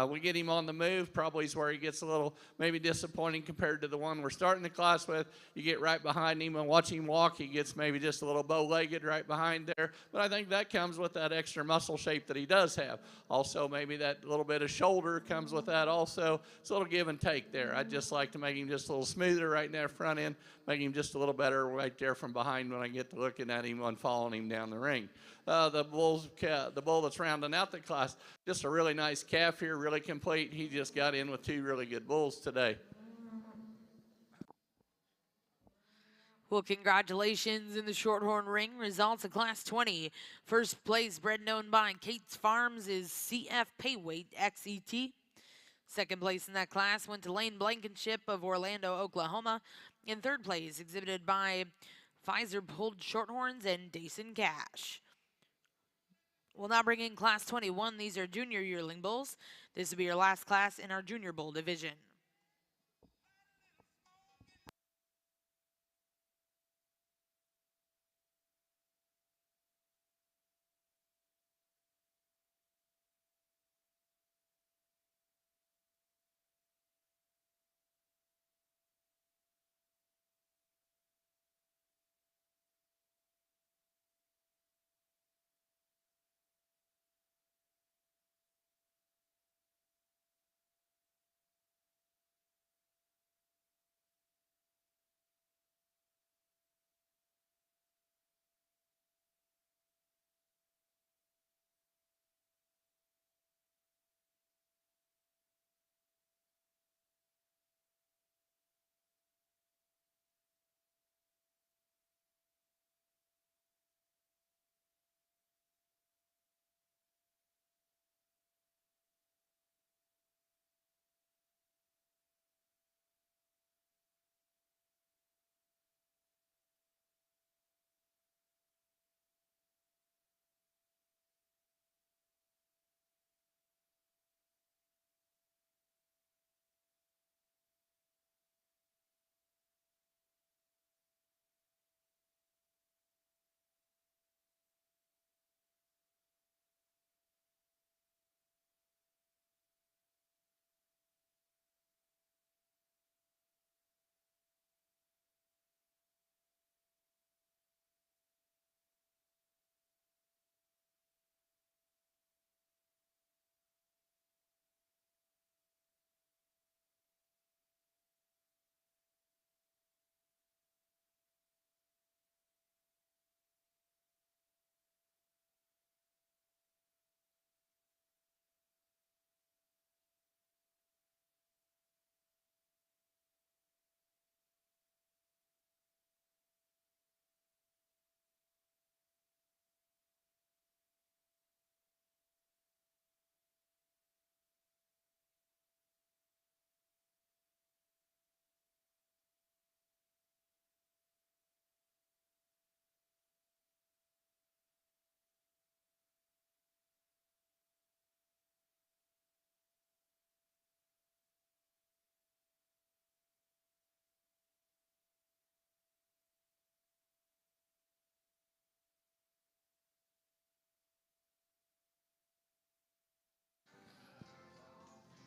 Speaker 3: We get him on the move, probably is where he gets a little maybe disappointing compared to the one we're starting the class with. You get right behind him and watch him walk, he gets maybe just a little bow-legged right behind there, but I think that comes with that extra muscle shape that he does have. Also, maybe that little bit of shoulder comes with that also. It's a little give and take there. I'd just like to make him just a little smoother right in that front end, make him just a little better right there from behind when I get to looking at him and following him down the ring. The bull that's rounding out the class, just a really nice calf here, really complete. He just got in with two really good bulls today.
Speaker 1: Well, congratulations in the Shorthorn ring. Results of Class 20. First place, bred and owned by Kate's Farms, is CF Payweight XET. Second place in that class went to Lane Blankenship of Orlando, Oklahoma. In third place, exhibited by Pfizer Pulled Shorthorns and Dason Cash. We'll now bring in Class 21. These are junior yearling bulls. This will be your last class in our junior bull division.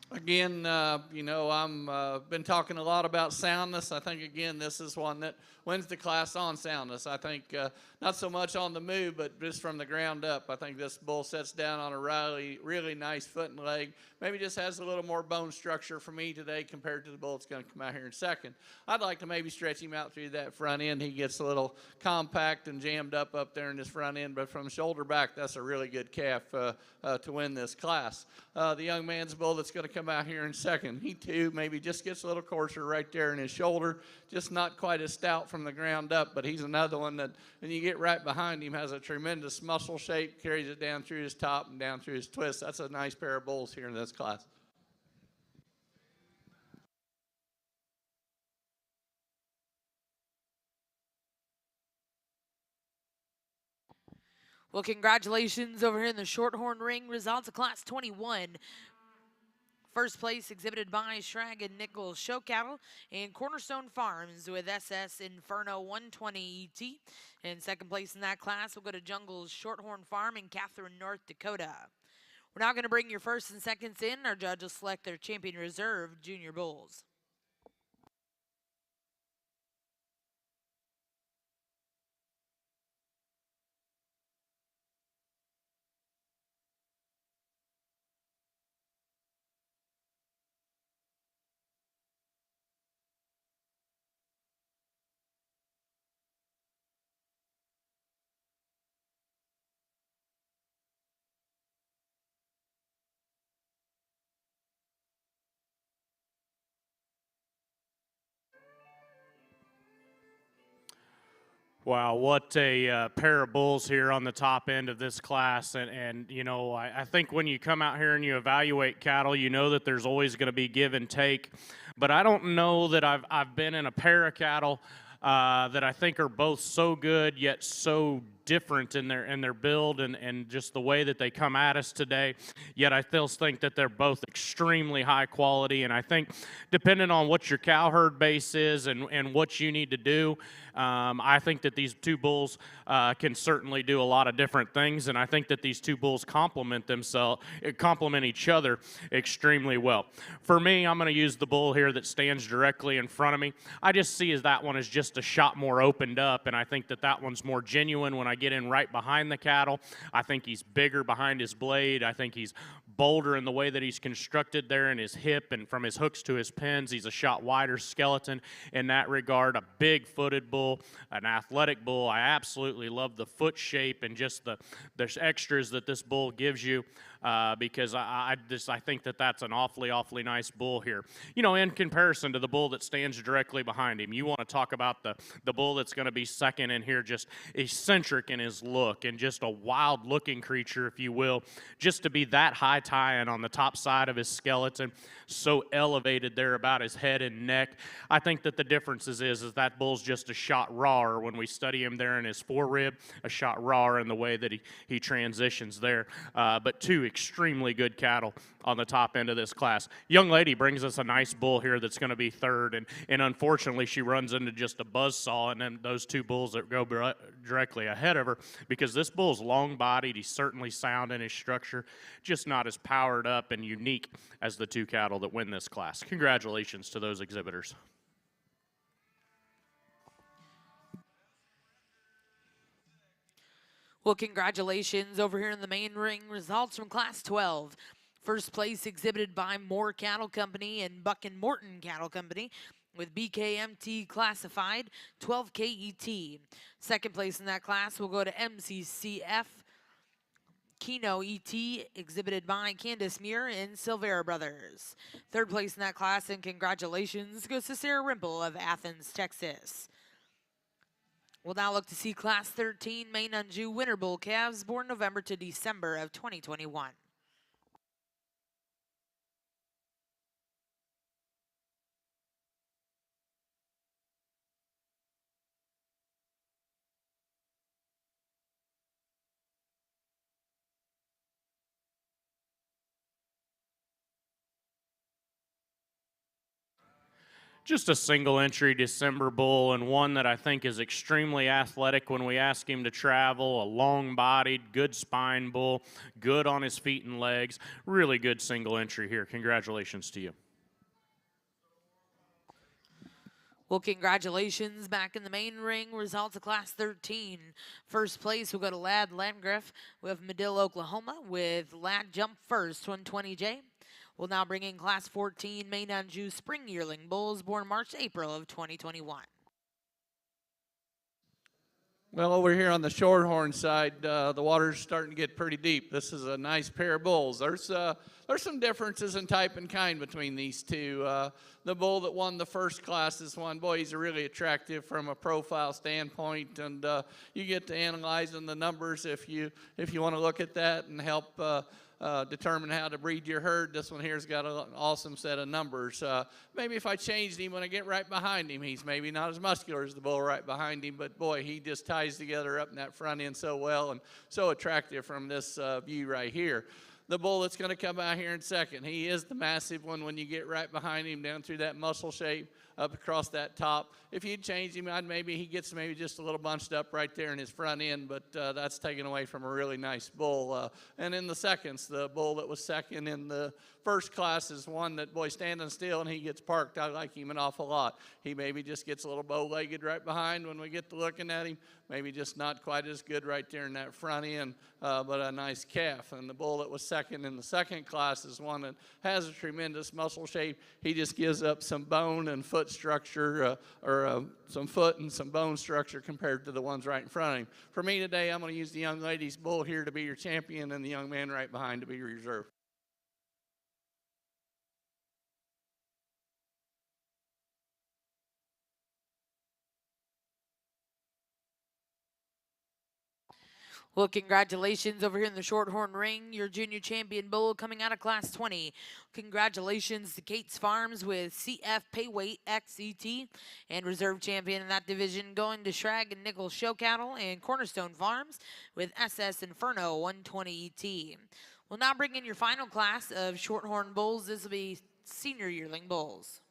Speaker 3: Again, you know, I'm been talking a lot about soundness. I think, again, this is one that wins the class on soundness. I think not so much on the move, but just from the ground up. I think this bull sets down on a really nice foot and leg. Maybe just has a little more bone structure for me today compared to the bull that's going to come out here in second. I'd like to maybe stretch him out through that front end. He gets a little compact and jammed up there in his front end, but from the shoulder back, that's a really good calf to win this class. The young man's bull that's going to come come out here in second. He too maybe just gets a little coarser right there in his shoulder, just not quite as stout from the ground up, but he's another one that, when you get right behind him, has a tremendous muscle shape, carries it down through his top and down through his twist. That's a nice pair of bulls here in this class.
Speaker 1: Well, congratulations over here in the Shorthorn Ring. Results of Class 21. First place exhibited by Schrag and Nichols Show Cattle and Cornerstone Farms with SS Inferno 120 ET. And second place in that class will go to Jungle's Shorthorn Farm in Catherine, North Dakota. We're now going to bring your first and seconds in. Our judge will select their champion reserve junior bulls.
Speaker 2: Wow, what a pair of bulls here on the top end of this class. And you know, I think when you come out here and you evaluate cattle, you know that there's always going to be give and take. But I don't know that I've been in a pair of cattle that I think are both so good yet so different in their build and just the way that they come at us today. Yet I still think that they're both extremely high quality. And I think depending on what your cow herd base is and what you need to do, I think that these two bulls can certainly do a lot of different things, and I think that these two bulls complement each other extremely well. For me, I'm going to use the bull here that stands directly in front of me. I just see as that one is just a shot more opened up, and I think that that one's more genuine when I get in right behind the cattle. I think he's bigger behind his blade. I think he's bolder in the way that he's constructed there in his hip and from his hooks to his pins. He's a shot wider skeleton in that regard. A big-footed bull, an athletic bull. I absolutely love the foot shape and just the extras that this bull gives you because I think that that's an awfully nice bull here. You know, in comparison to the bull that stands directly behind him, you want to talk about the bull that's going to be second in here, just eccentric in his look and just a wild-looking creature, if you will, just to be that high tie-in on the top side of his skeleton, so elevated there about his head and neck. I think that the difference is that bull's just a shot rawer when we study him there in his forerib, a shot rawer in the way that he transitions there. But two extremely good cattle on the top end of this class. Young lady brings us a nice bull here that's going to be third, and unfortunately she runs into just a buzzsaw and then those two bulls that go directly ahead of her, because this bull's long-bodied. He's certainly sound in his structure, just not as powered up and unique as the two cattle that win this class. Congratulations to those exhibitors.
Speaker 1: Well, congratulations over here in the main ring. Results from Class 12. First place exhibited by Moore Cattle Company and Buck and Morton Cattle Company with BKMT classified 12 KET. Second place in that class will go to MCCF Keno ET, exhibited by Candace Muir and Silvera Brothers. Third place in that class, and congratulations, goes to Sarah Rimple of Athens, Texas. We'll now look to see Class 13 Maine Anjou Winter Bull calves born November to December of 2021.
Speaker 2: Just a single entry December bull, and one that I think is extremely athletic when we ask him to travel. A long-bodied, good spine bull, good on his feet and legs. Really good single entry here. Congratulations to you.
Speaker 1: Well, congratulations back in the main ring. Results of Class 13. First place will go to Ladd Landgraf with Medill, Oklahoma, with Ladd jump first, 120J. We'll now bring in Class 14 Maine Anjou Spring Yearling Bulls born March, April of 2021.
Speaker 3: Well, over here on the Shorthorn side, the water's starting to get pretty deep. This is a nice pair of bulls. There's some differences in type and kind between these two. The bull that won the first class is one. Boy, he's really attractive from a profile standpoint, and you get to analyzing the numbers if you want to look at that and help determine how to breed your herd. This one here's got an awesome set of numbers. Maybe if I changed him when I get right behind him, he's maybe not as muscular as the bull right behind him, but boy, he just ties together up in that front end so well and so attractive from this view right here. The bull that's going to come out here in second, he is the massive one when you get right behind him down through that muscle shape up across that top. If you'd change him, he gets maybe just a little bunched up right there in his front end, but that's taken away from a really nice bull. And in the seconds, the bull that was second in the first class is one that, boy, standing still and he gets parked. I like him an awful lot. He maybe just gets a little bow-legged right behind when we get to looking at him. Maybe just not quite as good right there in that front end, but a nice calf. And the bull that was second in the second class is one that has a tremendous muscle shape. He just gives up some bone and foot structure, some foot and some bone structure compared to the ones right in front of him. For me today, I'm going to use the young lady's bull here to be your champion and the young man right behind to be your reserve.
Speaker 1: Well, congratulations over here in the Shorthorn ring, your junior champion bull coming out of Class 20. Congratulations to Kate's Farms with CF Payweight XET, and reserve champion in that division going to Schrag and Nichols Show Cattle, and Cornerstone Farms with SS Inferno 120ET. We'll now bring in your final class of Shorthorn bulls. This will be senior yearling bulls.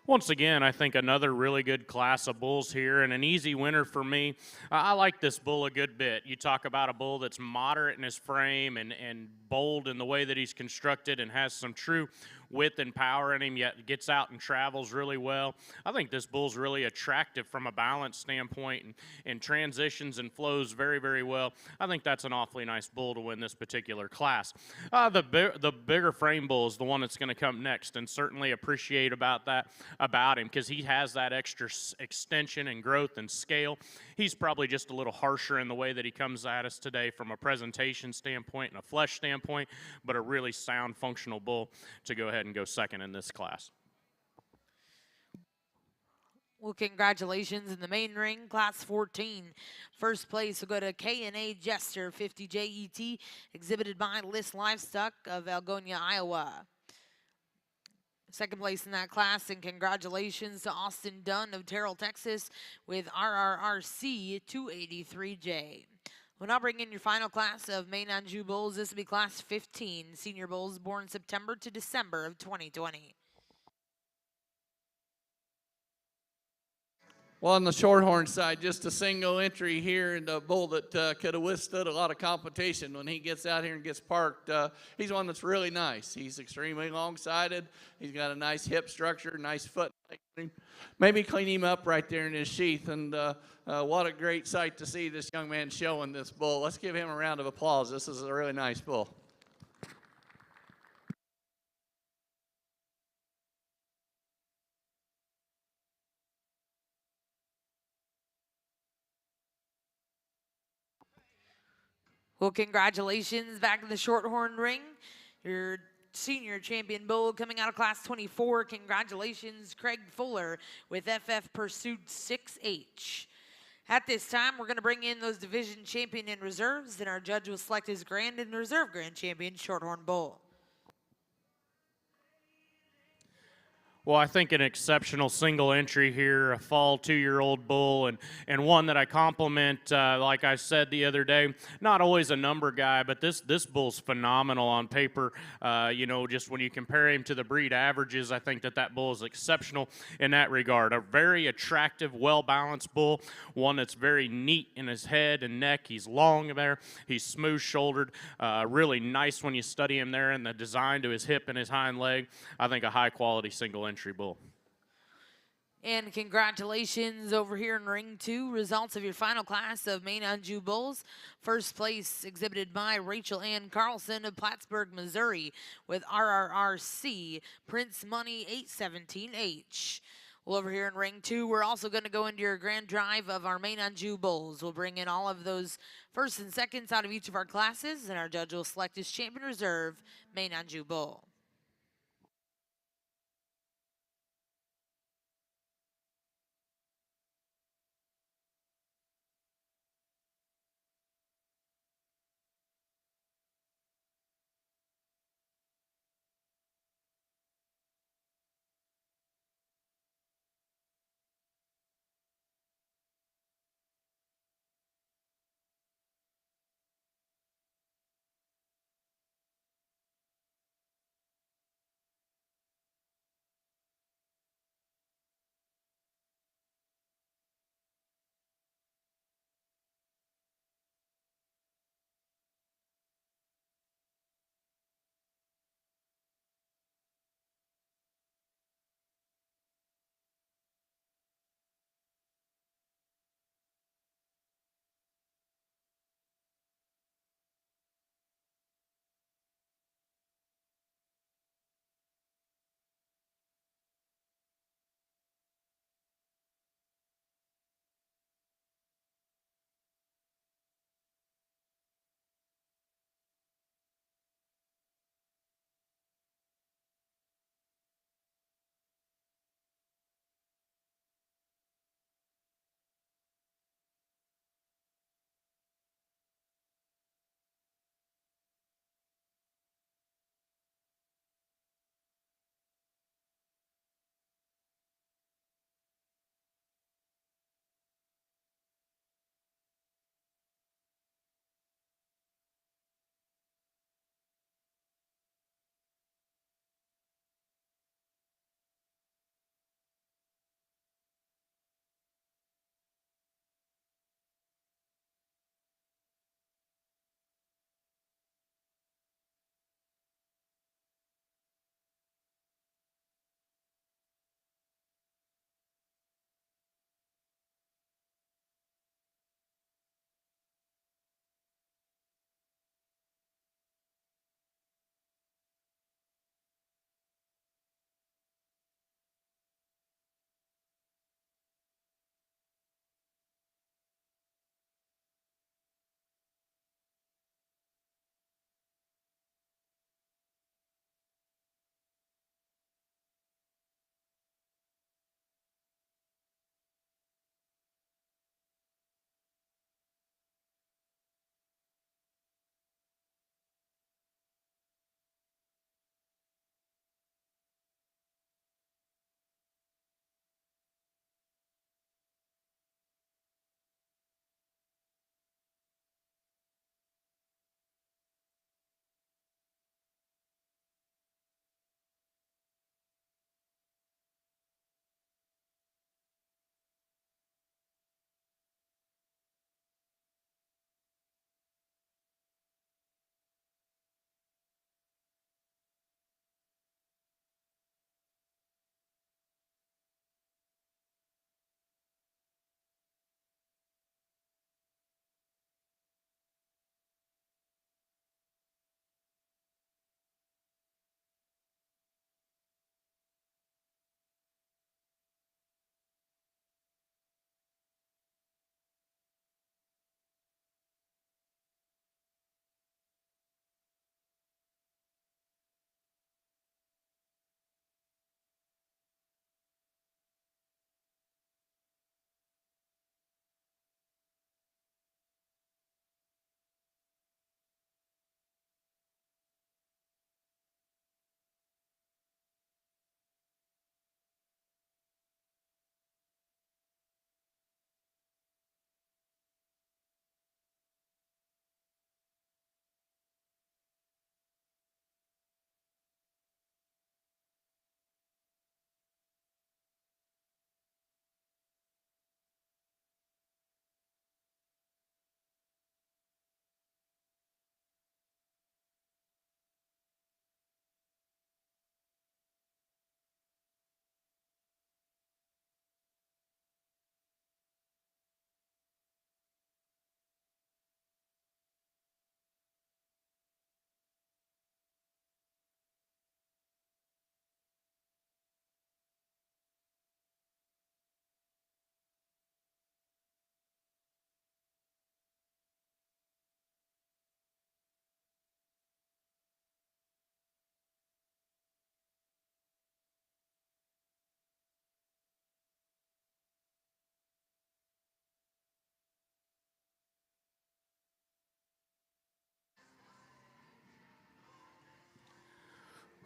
Speaker 2: Once again, I think another really good class of bulls here and an easy winner for me. I like this bull a good bit. You talk about a bull that's moderate in his frame and bold in the way that he's constructed and has some true width and power in him, yet gets out and travels really well. I think this bull's really attractive from a balance standpoint and transitions and flows very, very well. I think that's an awfully nice bull to win this particular class. The bigger frame bull is the one that's going to come next, and certainly appreciate about him because he has that extra extension and growth and scale. He's probably just a little harsher in the way that he comes at us today from a presentation standpoint and a flesh standpoint, but a really sound, functional bull to go ahead and go second in this class.
Speaker 1: Well, congratulations in the main ring, Class 14. First place will go to K&A Jester 50JET, exhibited by List Livestock of Algonia, Iowa. Second place in that class, and congratulations to Austin Dunn of Terrell, Texas, with RRRC 283J. We'll now bring in your final class of Maine Anjou bulls. This will be Class 15, senior bulls born September to December of 2020.
Speaker 3: Well, on the Shorthorn side, just a single entry here, and a bull that could have withstood a lot of competition when he gets out here and gets parked. He's one that's really nice. He's extremely long-sided. He's got a nice hip structure, nice foot. Maybe clean him up right there in his sheath, and what a great sight to see this young man showing this bull. Let's give him a round of applause. This is a really nice bull.
Speaker 1: Well, congratulations back to the Shorthorn ring. Your senior champion bull coming out of Class 24. Congratulations, Craig Fuller with FF Pursuit 6H. At this time, we're going to bring in those division champion and reserves, and our judge will select his grand and reserve grand champion Shorthorn bull.
Speaker 2: Well, I think an exceptional single entry here, a fall 2-year-old bull, and one that I compliment, like I said the other day, not always a number guy, but this bull's phenomenal on paper. Just when you compare him to the breed averages, I think that bull is exceptional in that regard. A very attractive, well-balanced bull, one that's very neat in his head and neck. He's long there. He's smooth-shouldered, really nice when you study him there, and the design to his hip and his hind leg. I think a high-quality single entry bull.
Speaker 1: And congratulations over here in ring 2. Results of your final class of Maine Anjou bulls. First place exhibited by Rachel Ann Carlson of Plattsburgh, Missouri, with RRRC Prince Money 817H. Well, over here in ring 2, we're also going to go into your grand drive of our Maine Anjou bulls. We'll bring in all of those first and seconds out of each of our classes, and our judge will select his champion reserve Maine Anjou bull.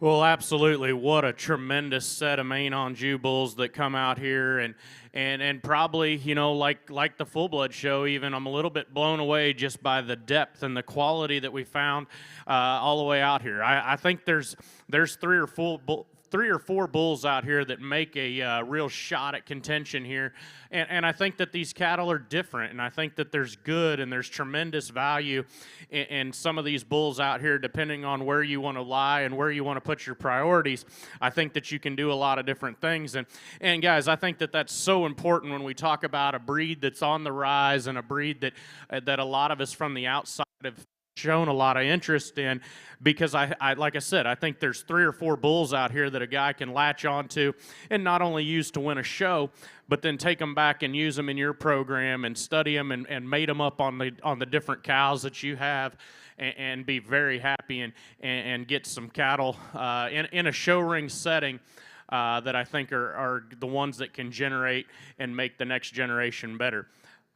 Speaker 2: Well, absolutely. What a tremendous set of Maine Anjou bulls that come out here, and probably, you know, like the full blood show. Even I'm a little bit blown away just by the depth and the quality that we found all the way out here. I think there's three or four bulls out here that make a real shot at contention here. And I think that these cattle are different, and I think that there's good and there's tremendous value in some of these bulls out here, depending on where you want to lie and where you want to put your priorities. I think that you can do a lot of different things. And guys, I think that that's so important when we talk about a breed that's on the rise and a breed that a lot of us from the outside have shown a lot of interest in, because I like I said, I think there's three or four bulls out here that a guy can latch onto and not only use to win a show, but then take them back and use them in your program and study them and mate them up on the different cows that you have, and be very happy and get some cattle in a show ring setting that I think are the ones that can generate and make the next generation better.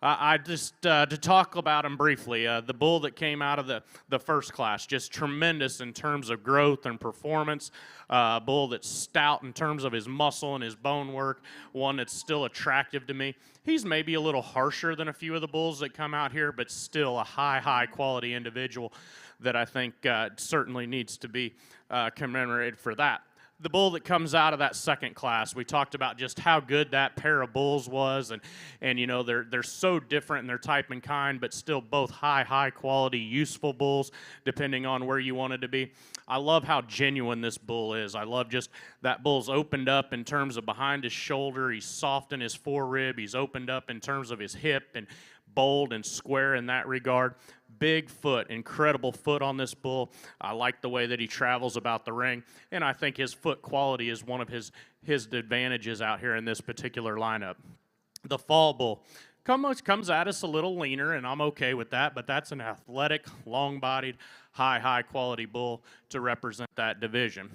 Speaker 2: I just, to talk about him briefly, the bull that came out of the first class, just tremendous in terms of growth and performance. Bull that's stout in terms of his muscle and his bone work, one that's still attractive to me. He's maybe a little harsher than a few of the bulls that come out here, but still a high quality individual that I think certainly needs to be commemorated for that. The bull that comes out of that second class, we talked about just how good that pair of bulls was, and you know, they're so different in their type and kind, but still both high quality, useful bulls, depending on where you wanted to be. I love how genuine this bull is. I love just that bull's opened up in terms of behind his shoulder. He's soft in his forerib. He's opened up in terms of his hip, and bold and square in that regard. Big foot, incredible foot on this bull. I like the way that he travels about the ring, and I think his foot quality is one of his advantages out here in this particular lineup. The fall bull comes at us a little leaner, and I'm okay with that, but that's an athletic, long-bodied, high quality bull to represent that division.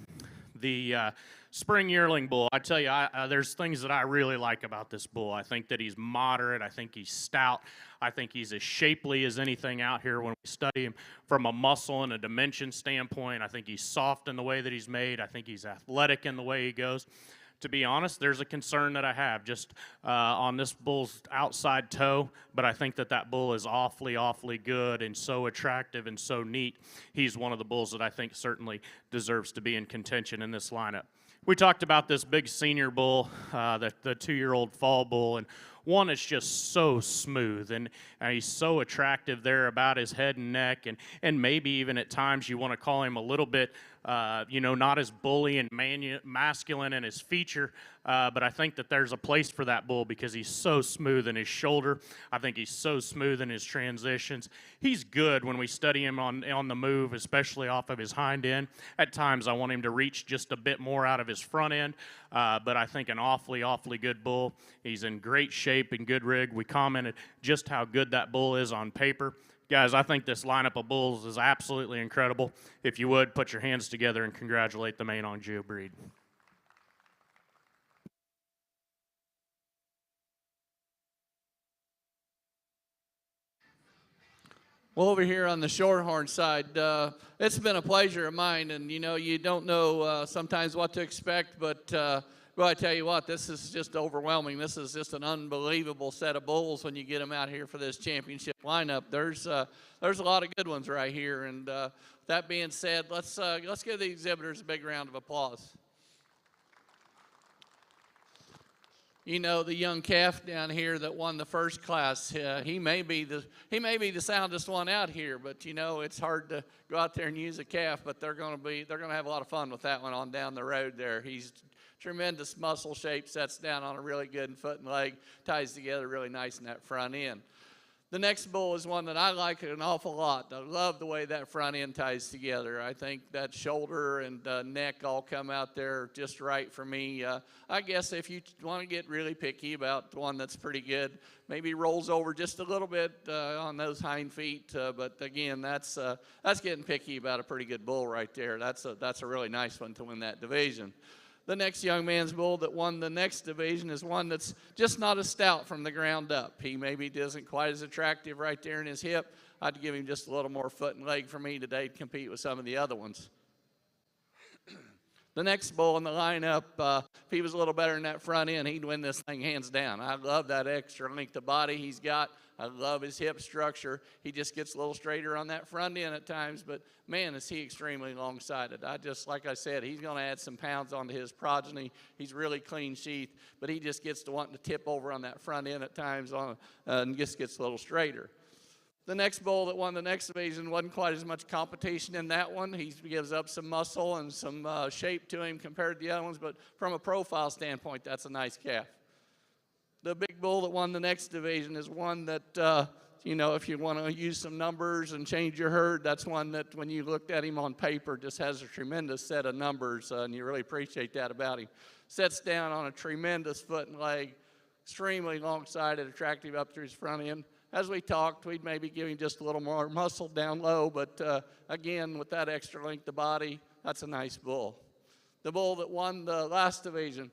Speaker 2: The spring yearling bull, I tell you, there's things that I really like about this bull. I think that he's moderate. I think he's stout. I think he's as shapely as anything out here when we study him from a muscle and a dimension standpoint. I think he's soft in the way that he's made. I think he's athletic in the way he goes. To be honest, there's a concern that I have just on this bull's outside toe, but I think that bull is awfully good and so attractive and so neat. He's one of the bulls that I think certainly deserves to be in contention in this lineup. We talked about this big senior bull, the 2-year-old fall bull, and one is just so smooth, and he's so attractive there about his head and neck, and maybe even at times you want to call him a little bit, not as bully and masculine in his feature, but I think that there's a place for that bull because he's so smooth in his shoulder. I think he's so smooth in his transitions. He's good when we study him on the move, especially off of his hind end. At times I want him to reach just a bit more out of his front end, but I think an awfully good bull. He's in great shape and good rig. We commented just how good that bull is on paper. Guys, I think this lineup of bulls is absolutely incredible. If you would, put your hands together and congratulate the Maine Anjou breed.
Speaker 3: Well, over here on the Shorthorn side, it's been a pleasure of mine, and you don't know sometimes what to expect, but well, I tell you what, this is just overwhelming. This is just an unbelievable set of bulls when you get them out here for this championship lineup. There's a lot of good ones right here, and that being said, let's give the exhibitors a big round of applause. The young calf down here that won the first class, he may be the soundest one out here, but it's hard to go out there and use a calf, but they're going to have a lot of fun with that one on down the road there. He's tremendous muscle shape, sets down on a really good foot and leg, ties together really nice in that front end. The next bull is one that I like an awful lot. I love the way that front end ties together. I think that shoulder and neck all come out there just right for me. I guess if you want to get really picky about one that's pretty good, maybe rolls over just a little bit on those hind feet. But again, that's getting picky about a pretty good bull right there. That's a really nice one to win that division. The next young man's bull that won the next division is one that's just not as stout from the ground up. He maybe isn't quite as attractive right there in his hip. I'd give him just a little more foot and leg for me today to compete with some of the other ones. The next bull in the lineup, if he was a little better in that front end, he'd win this thing hands down. I love that extra length of body he's got. I love his hip structure. He just gets a little straighter on that front end at times, but man, is he extremely long-sided. Like I said, he's going to add some pounds onto his progeny. He's really clean sheath, but he just gets to wanting to tip over on that front end at times and just gets a little straighter. The next bull that won the next division wasn't quite as much competition in that one. He gives up some muscle and some shape to him compared to the other ones, but from a profile standpoint, that's a nice calf. The big bull that won the next division is one that, if you want to use some numbers and change your herd, that's one that when you looked at him on paper just has a tremendous set of numbers, and you really appreciate that about him. Sets down on a tremendous foot and leg, extremely long-sided, attractive up through his front end. As we talked, we'd maybe give him just a little more muscle down low, but again, with that extra length of body, that's a nice bull. The bull that won the last division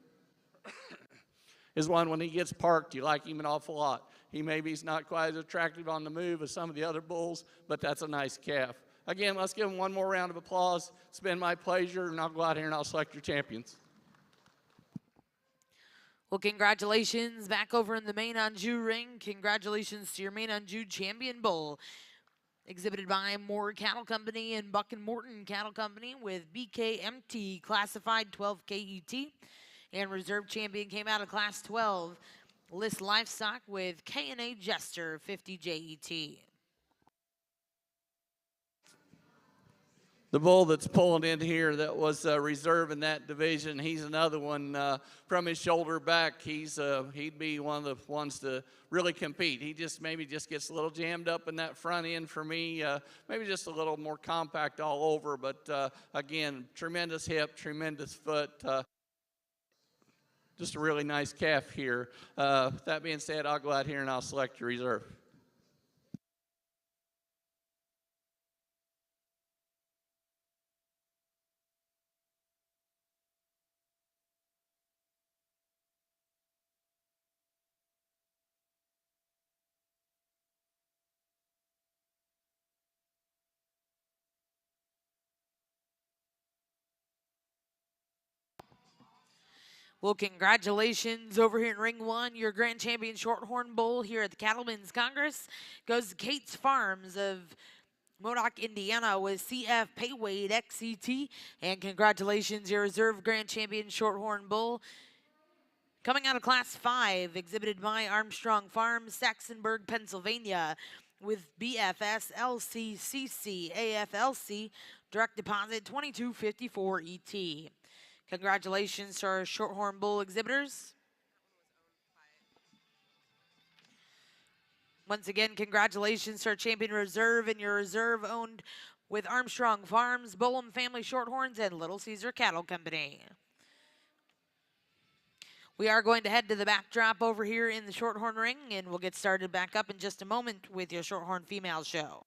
Speaker 3: is one when he gets parked, you like him an awful lot. He's not quite as attractive on the move as some of the other bulls, but that's a nice calf. Again, let's give him one more round of applause. It's been my pleasure, and I'll go out here and I'll select your champions.
Speaker 1: Well, congratulations back over in the Maine Anjou ring. Congratulations to your Maine Anjou champion bull, exhibited by Moore Cattle Company and Buck and Morton Cattle Company with BKMT classified 12 KET. And reserve champion came out of class 12, List Livestock with K&A Jester 50 JET.
Speaker 3: The bull that's pulling in here that was reserve in that division, he's another one from his shoulder back. He'd be one of the ones to really compete. He maybe just gets a little jammed up in that front end for me, maybe just a little more compact all over. But again, tremendous hip, tremendous foot. Just a really nice calf here. That being said, I'll go out here and I'll select your reserve.
Speaker 1: Well, congratulations over here in Ring 1. Your grand champion Shorthorn Bull here at the Cattlemen's Congress goes to Kate's Farms of Modoc, Indiana with CF Paywade XCT. And congratulations, your reserve grand champion Shorthorn Bull. Coming out of class 5, exhibited by Armstrong Farms, Saxonburg, Pennsylvania with BFS LCCC AFLC direct deposit 2254 ET. Congratulations to our Shorthorn Bull exhibitors. Once again, congratulations to our champion reserve and your reserve owned with Armstrong Farms, Bolam Family Shorthorns, and Little Caesar Cattle Company. We are going to head to the backdrop over here in the Shorthorn ring, and we'll get started back up in just a moment with your Shorthorn Female Show.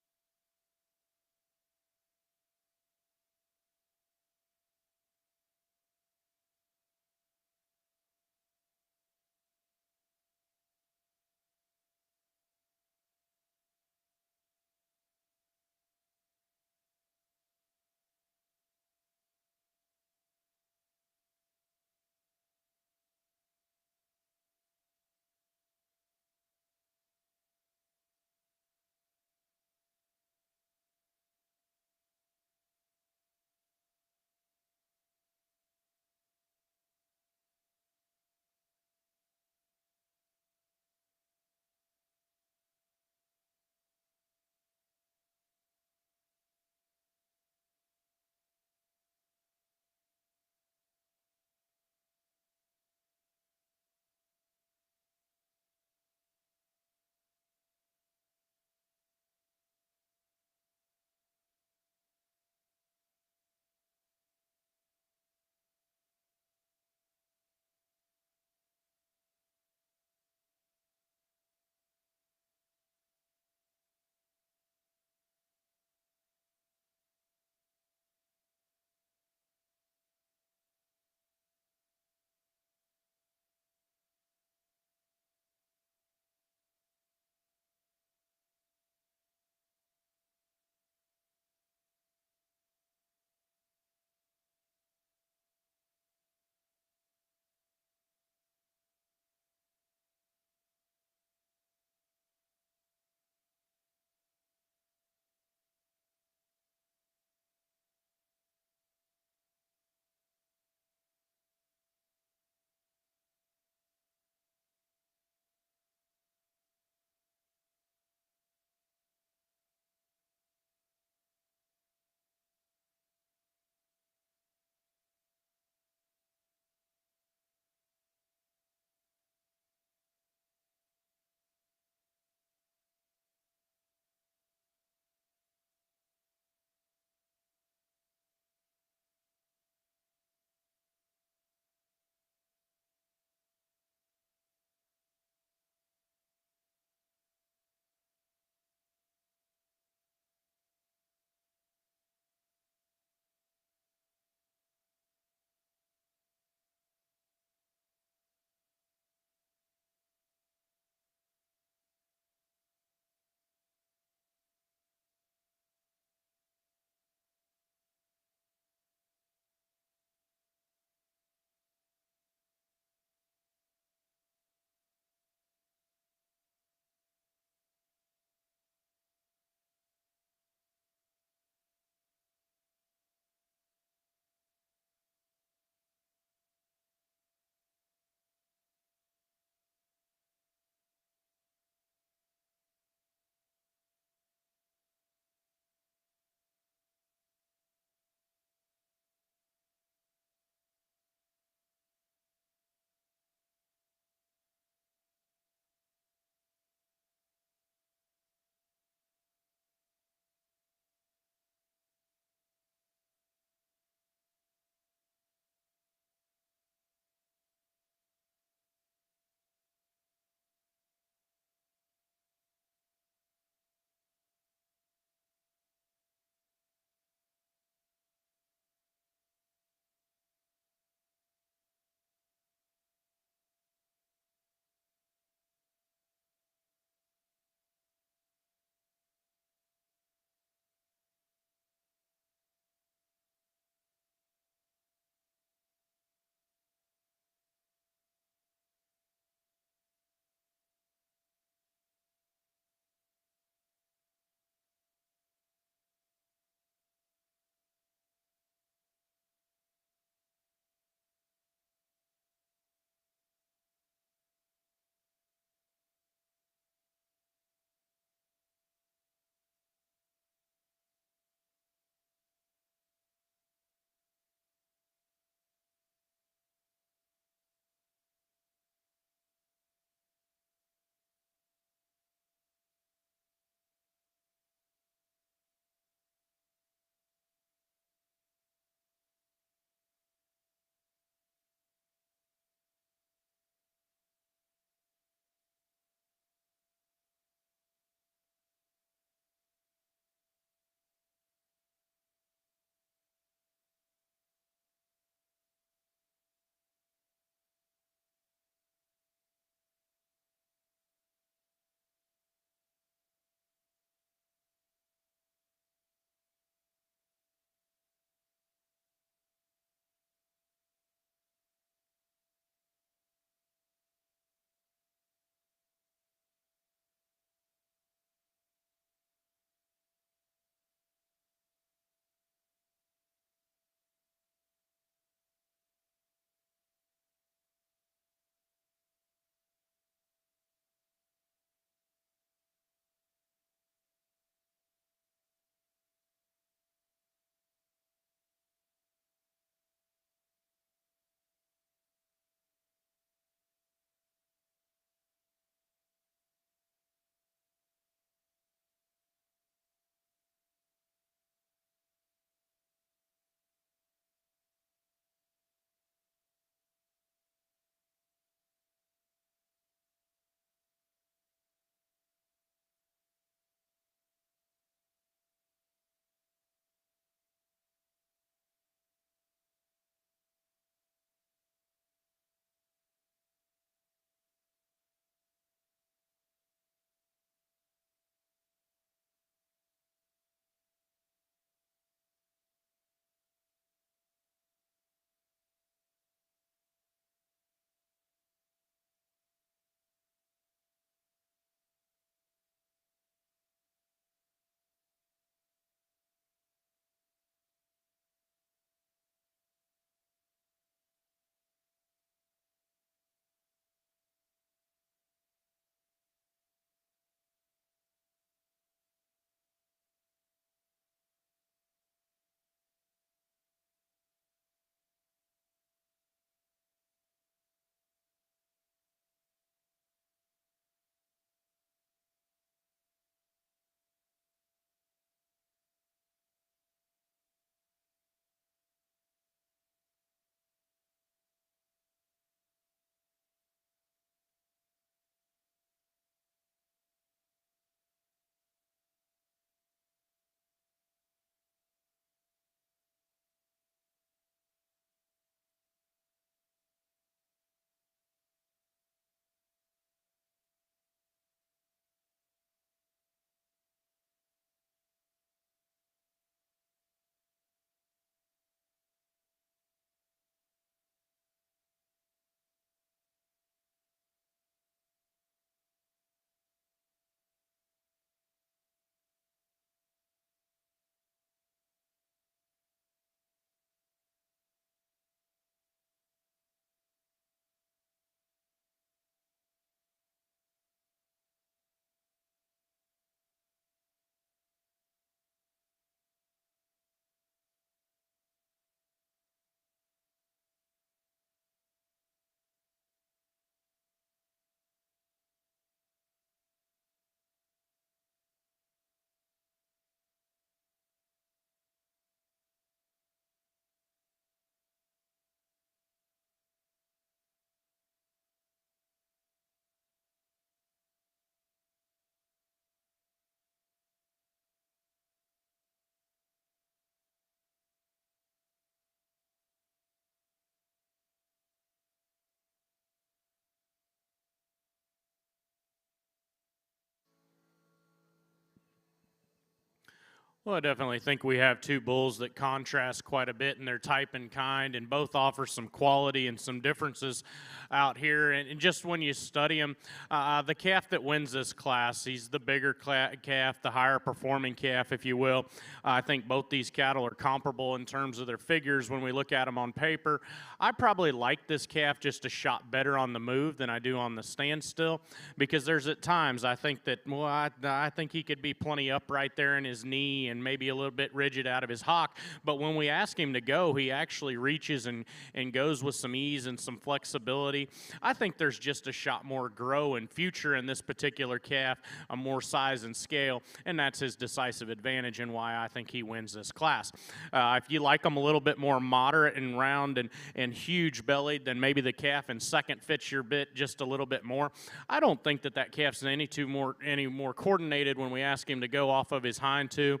Speaker 2: Well, I definitely think we have two bulls that contrast quite a bit in their type and kind, and both offer some quality and some differences out here. And just when you study them, the calf that wins this class, he's the bigger calf, the higher performing calf, if you will. I think both these cattle are comparable in terms of their figures when we look at them on paper. I probably like this calf just a shot better on the move than I do on the standstill, because there's at times I think that, well, I think he could be plenty upright there in his knee and maybe a little bit rigid out of his hock. But when we ask him to go, he actually reaches and goes with some ease and some flexibility. I think there's just a shot more grow and future in this particular calf, a more size and scale, and that's his decisive advantage and why I think he wins this class. If you like him a little bit more moderate and round and huge bellied, then maybe the calf in second fits your bit just a little bit more. I don't think that calf's any more coordinated when we ask him to go off of his hind two.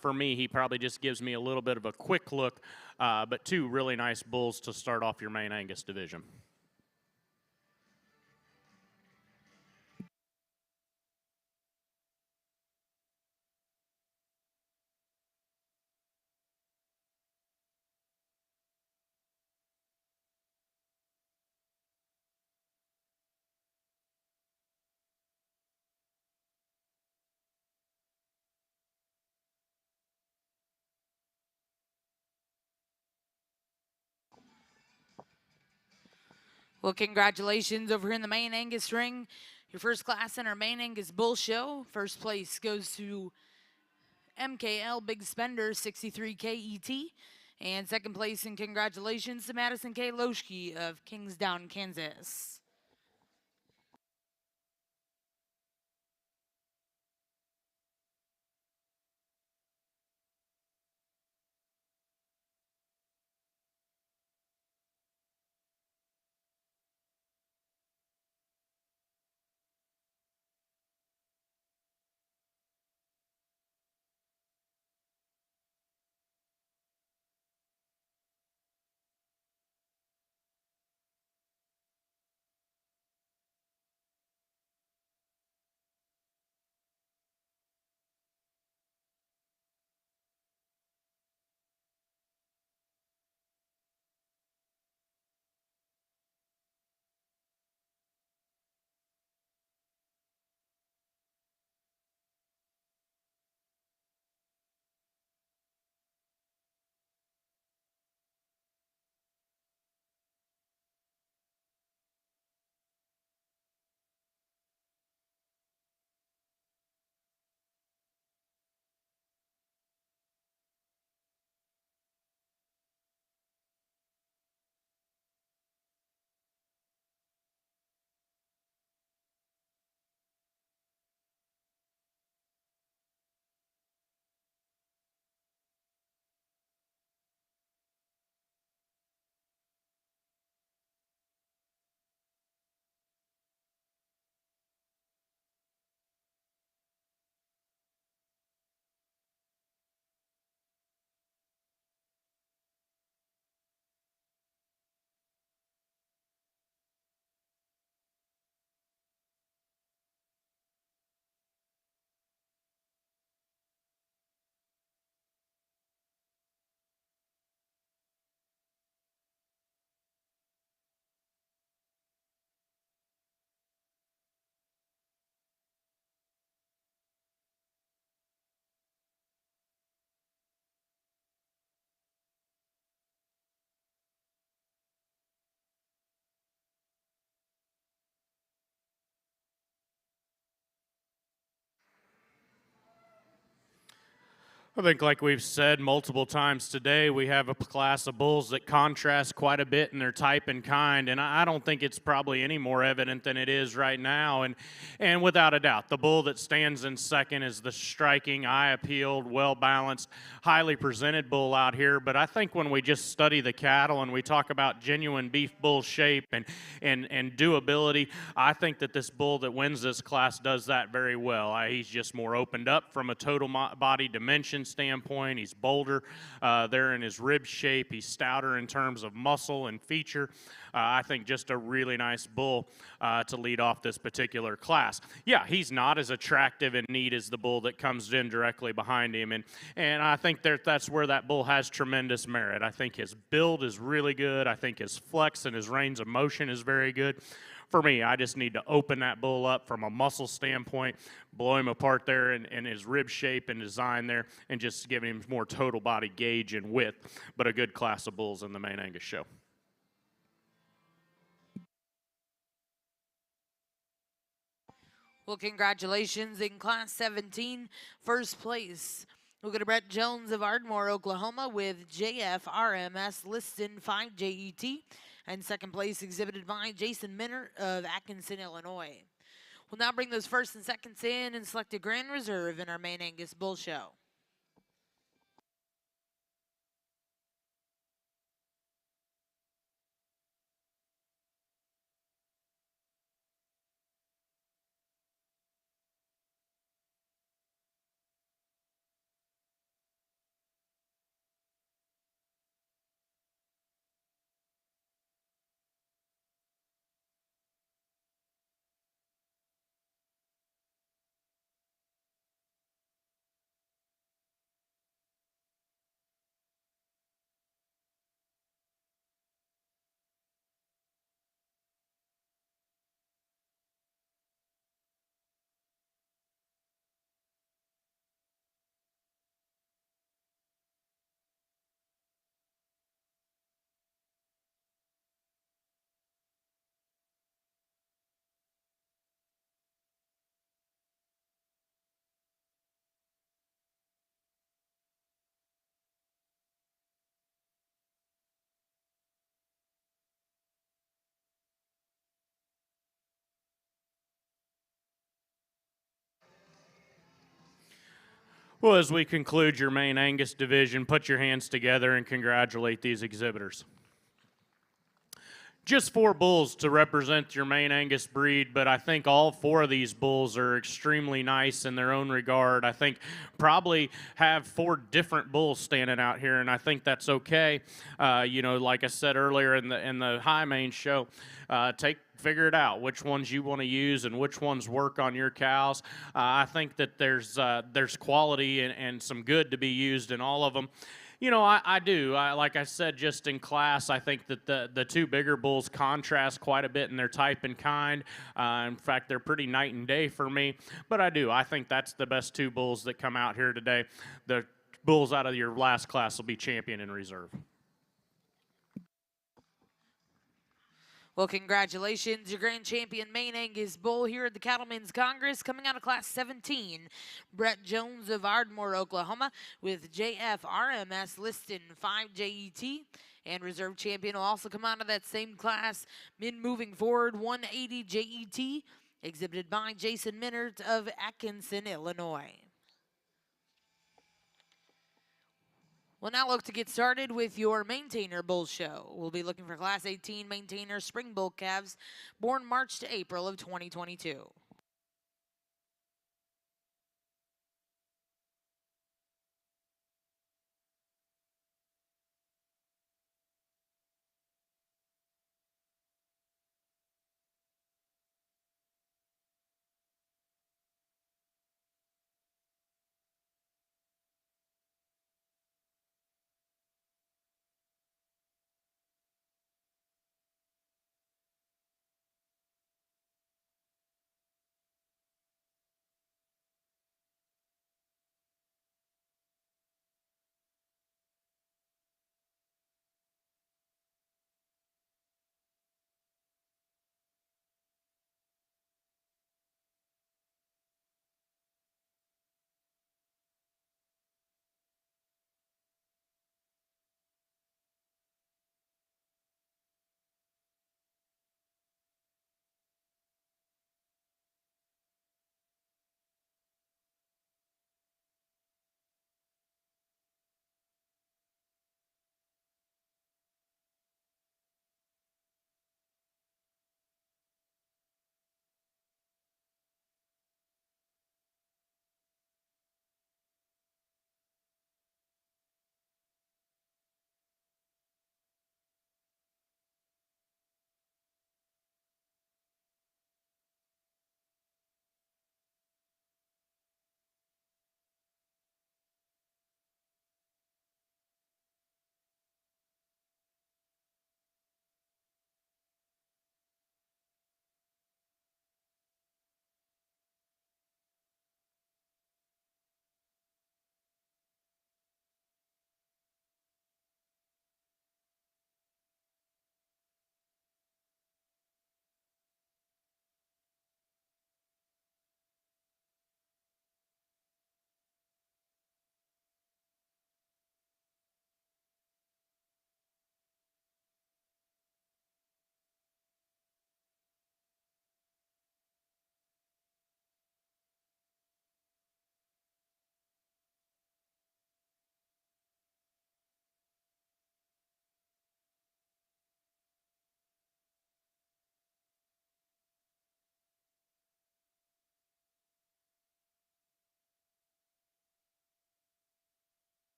Speaker 2: For me, he probably just gives me a little bit of a quick look, but two really nice bulls to start off your Maine Angus division.
Speaker 1: Well, congratulations over here in the Maine Angus ring. Your first class in our Maine Angus Bull Show. First place goes to MKL Big Spender 63K ET. And second place, and congratulations to Madison K. Loschke of Kingsdown, Kansas.
Speaker 2: I think, like we've said multiple times today, we have a class of bulls that contrast quite a bit in their type and kind, and I don't think it's probably any more evident than it is right now. And without a doubt, the bull that stands in second is the striking, eye-appealed, well-balanced, highly presented bull out here. But I think when we just study the cattle and we talk about genuine beef bull shape and doability, I think that this bull that wins this class does that very well. He's just more opened up from a total body dimension dimension standpoint. He's bolder there in his rib shape. He's stouter in terms of muscle and feature. I think just a really nice bull to lead off this particular class. Yeah, he's not as attractive and neat as the bull that comes in directly behind him, and I think that's where that bull has tremendous merit. I think his build is really good. I think his flex and his range of motion is very good. For me, I just need to open that bull up from a muscle standpoint, blow him apart there in his rib shape and design there, and just give him more total body gauge and width, but a good class of bulls in the Maine Angus show.
Speaker 1: Well, congratulations in Class 17, first place. We'll go to Brett Jones of Ardmore, Oklahoma with JFRMS Liston 5JET. And second place exhibited by Jason Minner of Atkinson, Illinois. We'll now bring those first and seconds in and select a grand reserve in our Maine Angus Bull Show.
Speaker 2: Well, as we conclude your Maine Angus division, put your hands together and congratulate these exhibitors. Just 4 bulls to represent your Maine Angus breed, but I think all 4 of these bulls are extremely nice in their own regard. I think probably have 4 different bulls standing out here, and I think that's okay. Like I said earlier in the High Maine show, figure it out which ones you want to use and which ones work on your cows. I think that there's quality and some good to be used in all of them. I do. Like I said, just in class, I think that the 2 bigger bulls contrast quite a bit in their type and kind. In fact, they're pretty night and day for me. But I think that's the best 2 bulls that come out here today. The bulls out of your last class will be champion in reserve.
Speaker 1: Well, congratulations, your grand champion Maine Angus bull here at the Cattlemen's Congress, coming out of Class 17, Brett Jones of Ardmore, Oklahoma, with JFRMS Liston 5JET. And reserve champion will also come out of that same class, Min Moving Forward 180 JET, exhibited by Jason Minert of Atkinson, Illinois. We'll now look to get started with your Maintainer Bull Show. We'll be looking for Class 18 Maintainer Spring Bull calves born March to April of 2022.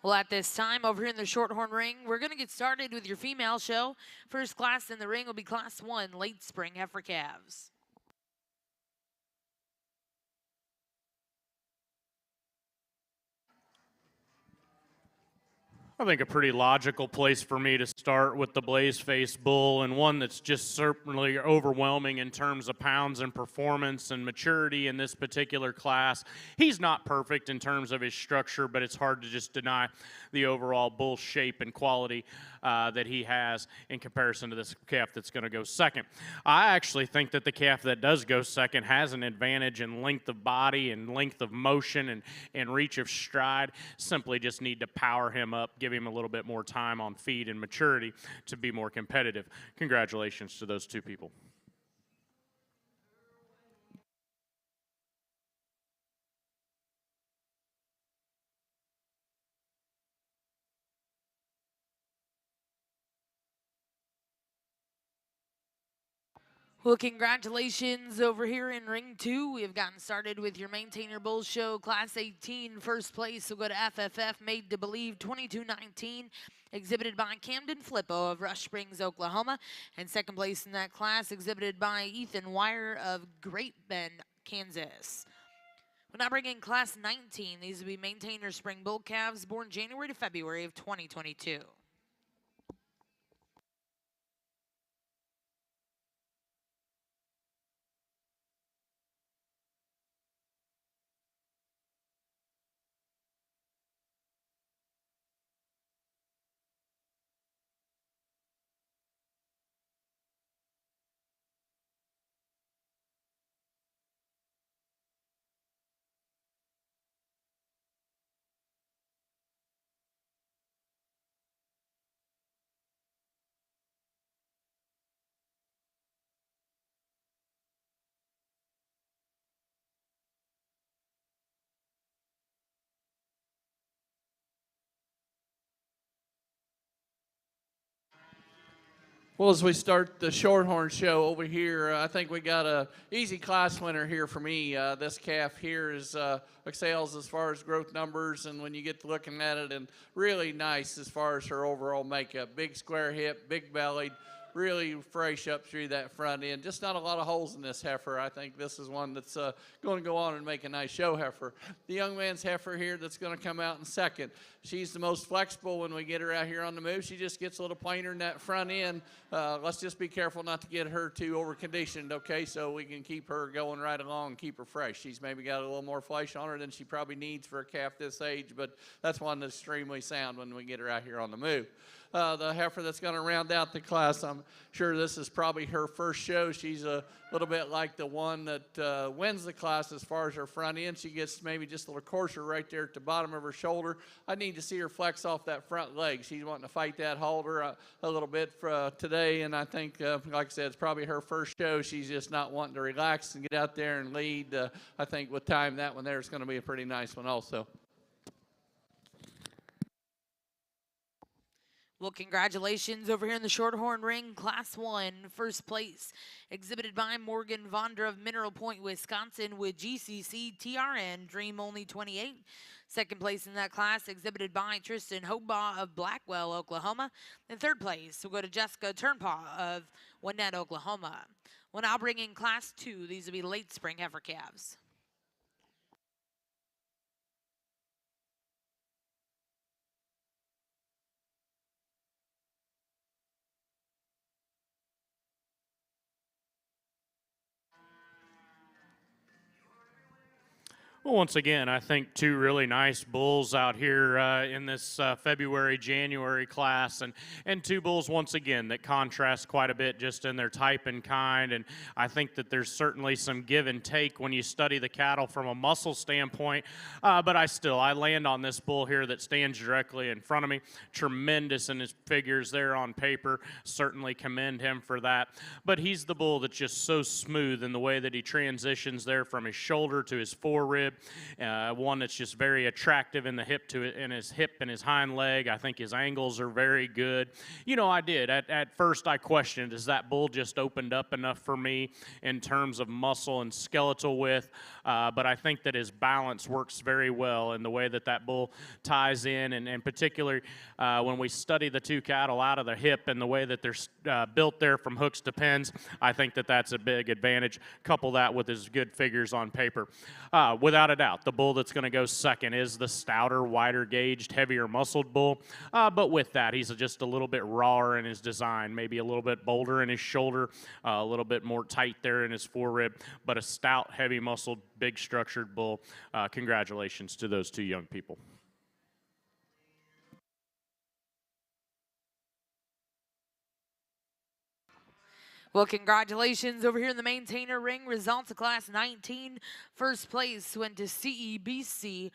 Speaker 1: Well, at this time, over here in the Shorthorn Ring, we're going to get started with your female show. First class in the ring will be Class 1 Late Spring Heifer Calves.
Speaker 2: I think a pretty logical place for me to start with the Blaze Face Bull, and one that's just certainly overwhelming in terms of pounds and performance and maturity in this particular class. He's not perfect in terms of his structure, but it's hard to just deny the overall bull shape and quality that he has in comparison to this calf that's going to go second. I actually think that the calf that does go second has an advantage in length of body and length of motion and reach of stride. Simply just need to power him up, give him a little bit more time on feed and maturity to be more competitive. Congratulations to those two people.
Speaker 1: Well, congratulations over here in Ring 2. We have gotten started with your Maintainer Bulls Show Class 18. First place will go to FFF Made to Believe 2219, exhibited by Camden Flippo of Rush Springs, Oklahoma. And second place in that class, exhibited by Ethan Wire of Great Bend, Kansas. We're now bringing Class 19. These will be Maintainer Spring Bull Calves born January to February of 2022.
Speaker 3: Well, as we start the Shorthorn show over here, I think we got a easy class winner here for me. This calf here is excels as far as growth numbers, and when you get to looking at it, and really nice as far as her overall makeup. Big square hip, big bellied, really fresh up through that front end. Just not a lot of holes in this heifer. I think this is one that's going to go on and make a nice show heifer. The young man's heifer here that's going to come out in second. She's the most flexible when we get her out here on the move. She just gets a little plainer in that front end. Let's just be careful not to get her too over-conditioned, okay, so we can keep her going right along and keep her fresh. She's maybe got a little more flesh on her than she probably needs for a calf this age, but that's one that's extremely sound when we get her out here on the move. The heifer that's going to round out the class, I'm sure this is probably her first show. She's a little bit like the one that wins the class as far as her front end. She gets maybe just a little coarser right there at the bottom of her shoulder. I need to see her flex off that front leg. She's wanting to fight that halter a little bit for, today, and I think, like I said, it's probably her first show. She's just not wanting to relax and get out there and lead. I think with time, that one there is going to be a pretty nice one also.
Speaker 1: Well, congratulations over here in the Shorthorn Ring, Class 1, first place, exhibited by Morgan Vonder of Mineral Point, Wisconsin, with GCC TRN Dream Only 28. Second place in that class, exhibited by Tristan Hobaugh of Blackwell, Oklahoma. And third place will go to Jessica Turnpaw of Winnett, Oklahoma. We'll now bring in Class 2. These will be late spring heifer calves.
Speaker 2: Well, once again, I think two really nice bulls out here in this February-January class, and two bulls, once again, that contrast quite a bit just in their type and kind, and I think that there's certainly some give and take when you study the cattle from a muscle standpoint, but I land on this bull here that stands directly in front of me. Tremendous in his figures there on paper. Certainly commend him for that, but he's the bull that's just so smooth in the way that he transitions there from his shoulder to his forerib. one that's just very attractive in the his hip and his hind leg. I think his angles are very good. You know, I did. At first, I questioned, is that bull just opened up enough for me in terms of muscle and skeletal width? But I think that his balance works very well in the way that that bull ties in, and particularly when we study the two cattle out of the hip and the way that they're built there from hooks to pins, I think that that's a big advantage. Couple that with his good figures on paper. Without a doubt, the bull that's going to go second is the stouter, wider gauged, heavier muscled bull. But with that, he's just a little bit rawer in his design, maybe a little bit bolder in his shoulder, a little bit more tight there in his forerib, but a stout, heavy muscled, big structured bull. Congratulations to those two young people.
Speaker 1: Well, congratulations over here in the maintainer ring. Results of Class 19. First place went to CEBC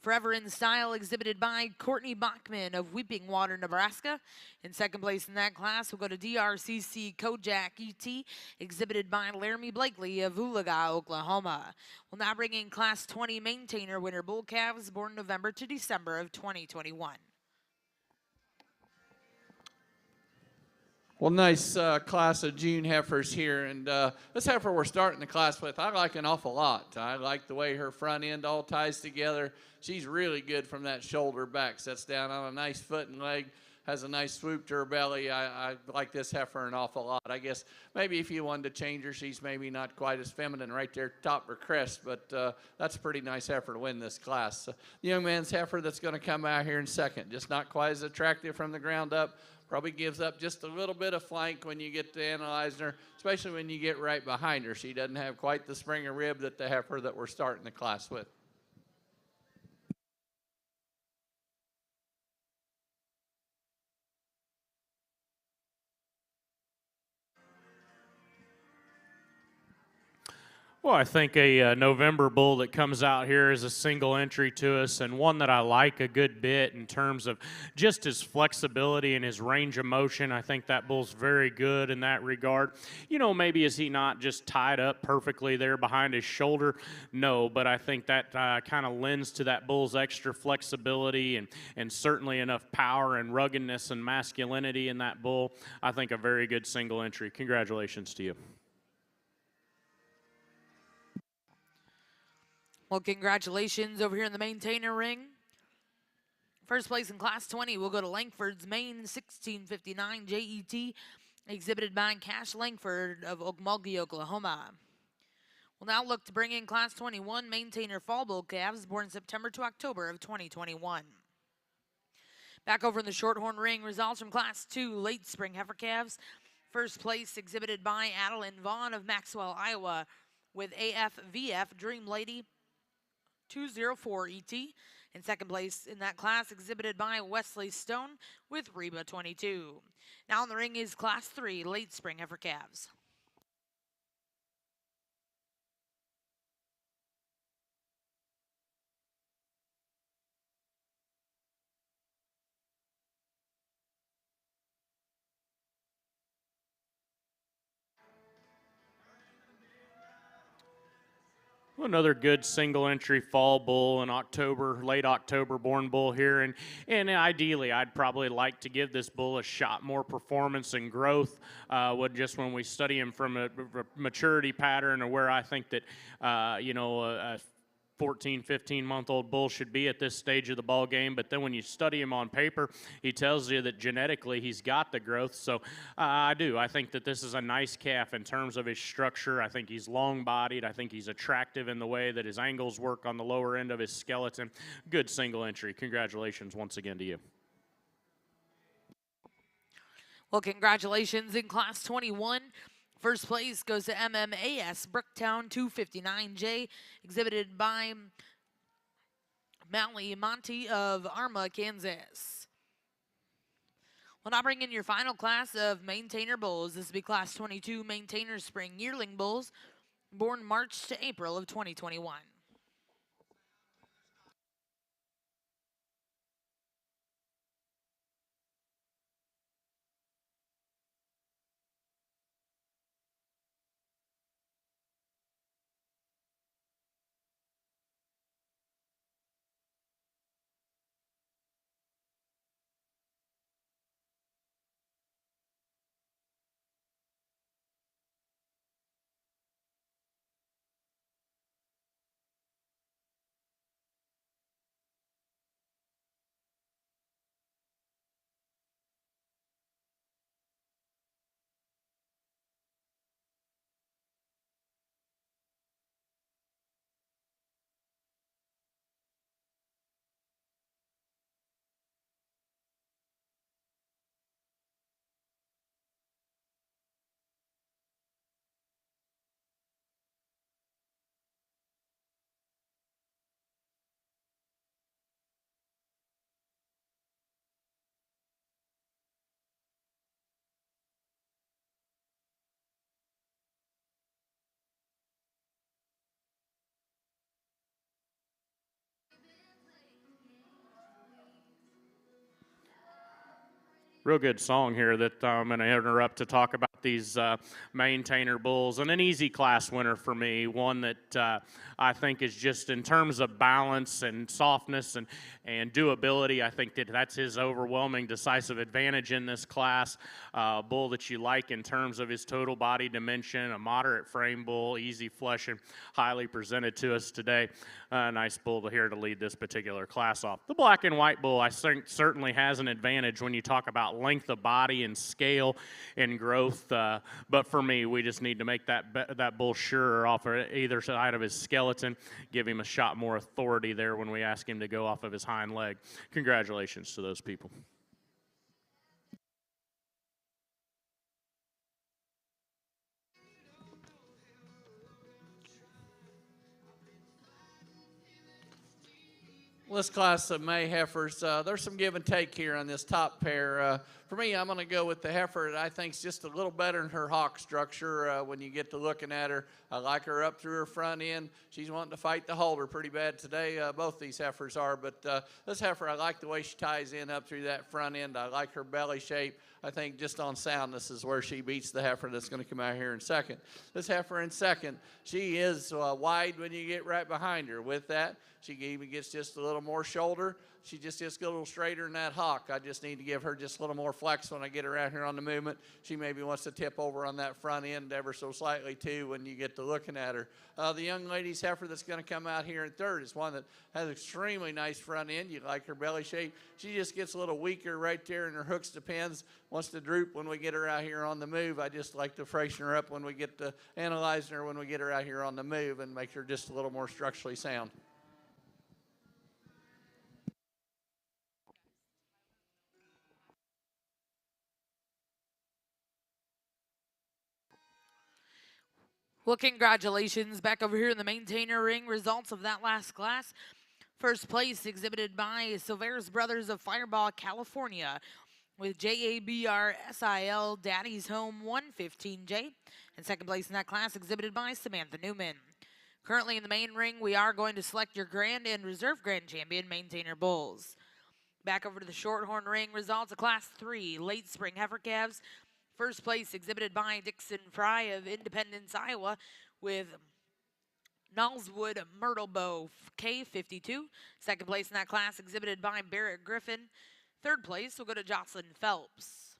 Speaker 1: Forever in Style, exhibited by Courtney Bachman of Weeping Water, Nebraska. In second place in that class, we'll go to DRCC Kojak ET, exhibited by Laramie Blakely of Oolaga, Oklahoma. We'll now bring in Class 20 maintainer winner bull calves born November to December of 2021.
Speaker 3: Well, nice class of June heifers here, and this heifer we're starting the class with, I like an awful lot. I like the way her front end all ties together. She's really good from that shoulder back, sets down on a nice foot and leg, has a nice swoop to her belly. I like this heifer an awful lot. I guess maybe if you wanted to change her, she's maybe not quite as feminine right there top of her crest, but that's a pretty nice heifer to win this class. The young man's heifer that's going to come out here in second, just not quite as attractive from the ground up. Probably gives up just a little bit of flank when you get to analyzing her, especially when you get right behind her. She doesn't have quite the spring of rib that the heifer that we're starting the class with.
Speaker 2: Well, I think a November bull that comes out here is a single entry to us, and one that I like a good bit in terms of just his flexibility and his range of motion. I think that bull's very good in that regard. You know, maybe is he not just tied up perfectly there behind his shoulder? No, but I think that kind of lends to that bull's extra flexibility and certainly enough power and ruggedness and masculinity in that bull. I think a very good single entry. Congratulations to you.
Speaker 1: Well, congratulations over here in the maintainer ring. First place in Class 20 will go to Langford's Maine 1659 JET, exhibited by Cash Langford of Okmulgee, Oklahoma. We'll now look to bring in Class 21 maintainer fall bull calves born September to October of 2021. Back over in the Shorthorn ring, results from Class 2 late spring heifer calves. First place exhibited by Adeline Vaughn of Maxwell, Iowa, with AFVF Dream Lady 204 ET. In second place in that class, exhibited by Wesley Stone with Reba 22. Now in the ring is Class 3 late spring heifer calves.
Speaker 2: Another good single entry fall bull in October, late October born bull here. And ideally, I'd probably like to give this bull a shot more performance and growth just when we study him from a maturity pattern, or where I think that, a 14, 15-month-old bull should be at this stage of the ball game. But then when you study him on paper, he tells you that genetically he's got the growth. So I do. I think that this is a nice calf in terms of his structure. I think he's long-bodied. I think he's attractive in the way that his angles work on the lower end of his skeleton. Good single entry. Congratulations once again to you.
Speaker 1: Well, congratulations in Class 21. First place goes to MMAS Brooktown 259J, exhibited by Mally Monty of Arma, Kansas. We'll now bring in your final class of maintainer bulls. This will be Class 22 maintainer spring yearling bulls, born March to April of 2021.
Speaker 2: Real good song here that I'm going to interrupt to talk about these maintainer bulls, and an easy class winner for me. One that I think is just in terms of balance and softness and doability. I think that that's his overwhelming decisive advantage in this class. Bull that you like in terms of his total body dimension, a moderate frame bull, easy flush, and highly presented to us today. Nice bull here to lead this particular class off. The black and white bull, I think, certainly has an advantage when you talk about length of body and scale and growth. But for me, we just need to make that bull surer off of either side of his skeleton, give him a shot more authority there when we ask him to go off of his hind leg. Congratulations to those people.
Speaker 3: Well, this class of May heifers, there's some give and take here on this top pair. For me, I'm going to go with the heifer that I think is just a little better in her hock structure when you get to looking at her. I like her up through her front end. She's wanting to fight the halter pretty bad today. Both these heifers are, but this heifer, I like the way she ties in up through that front end. I like her belly shape. I think just on soundness is where she beats the heifer that's going to come out here in second. This heifer in second, she is wide when you get right behind her. With that, she even gets just a little more shoulder. She just gets a little straighter in that hock. I just need to give her just a little more flex when I get her out here on the movement. She maybe wants to tip over on that front end ever so slightly too when you get to looking at her. The young lady's heifer that's going to come out here in third is one that has an extremely nice front end. You like her belly shape. She just gets a little weaker right there in her hooks depends. Wants to droop when we get her out here on the move. I just like to freshen her up when we get to analyzing her when we get her out here on the move and make her just a little more structurally sound.
Speaker 1: Well, congratulations back over here in the maintainer ring. Results of that last class. First place exhibited by Silveris Brothers of Fireball, California, with JABRSIL Daddy's Home 115J. And second place in that class exhibited by Samantha Newman. Currently in the main ring, we are going to select your grand and reserve grand champion maintainer bulls. Back over to the Shorthorn ring, results of Class 3 late spring heifer calves. First place exhibited by Dixon Fry of Independence, Iowa, with Nallswood Myrtlebow K52. Second place in that class exhibited by Barrett Griffin. Third place will go to Jocelyn Phelps.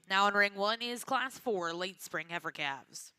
Speaker 1: Now in ring 1 is Class 4 late spring heifer calves.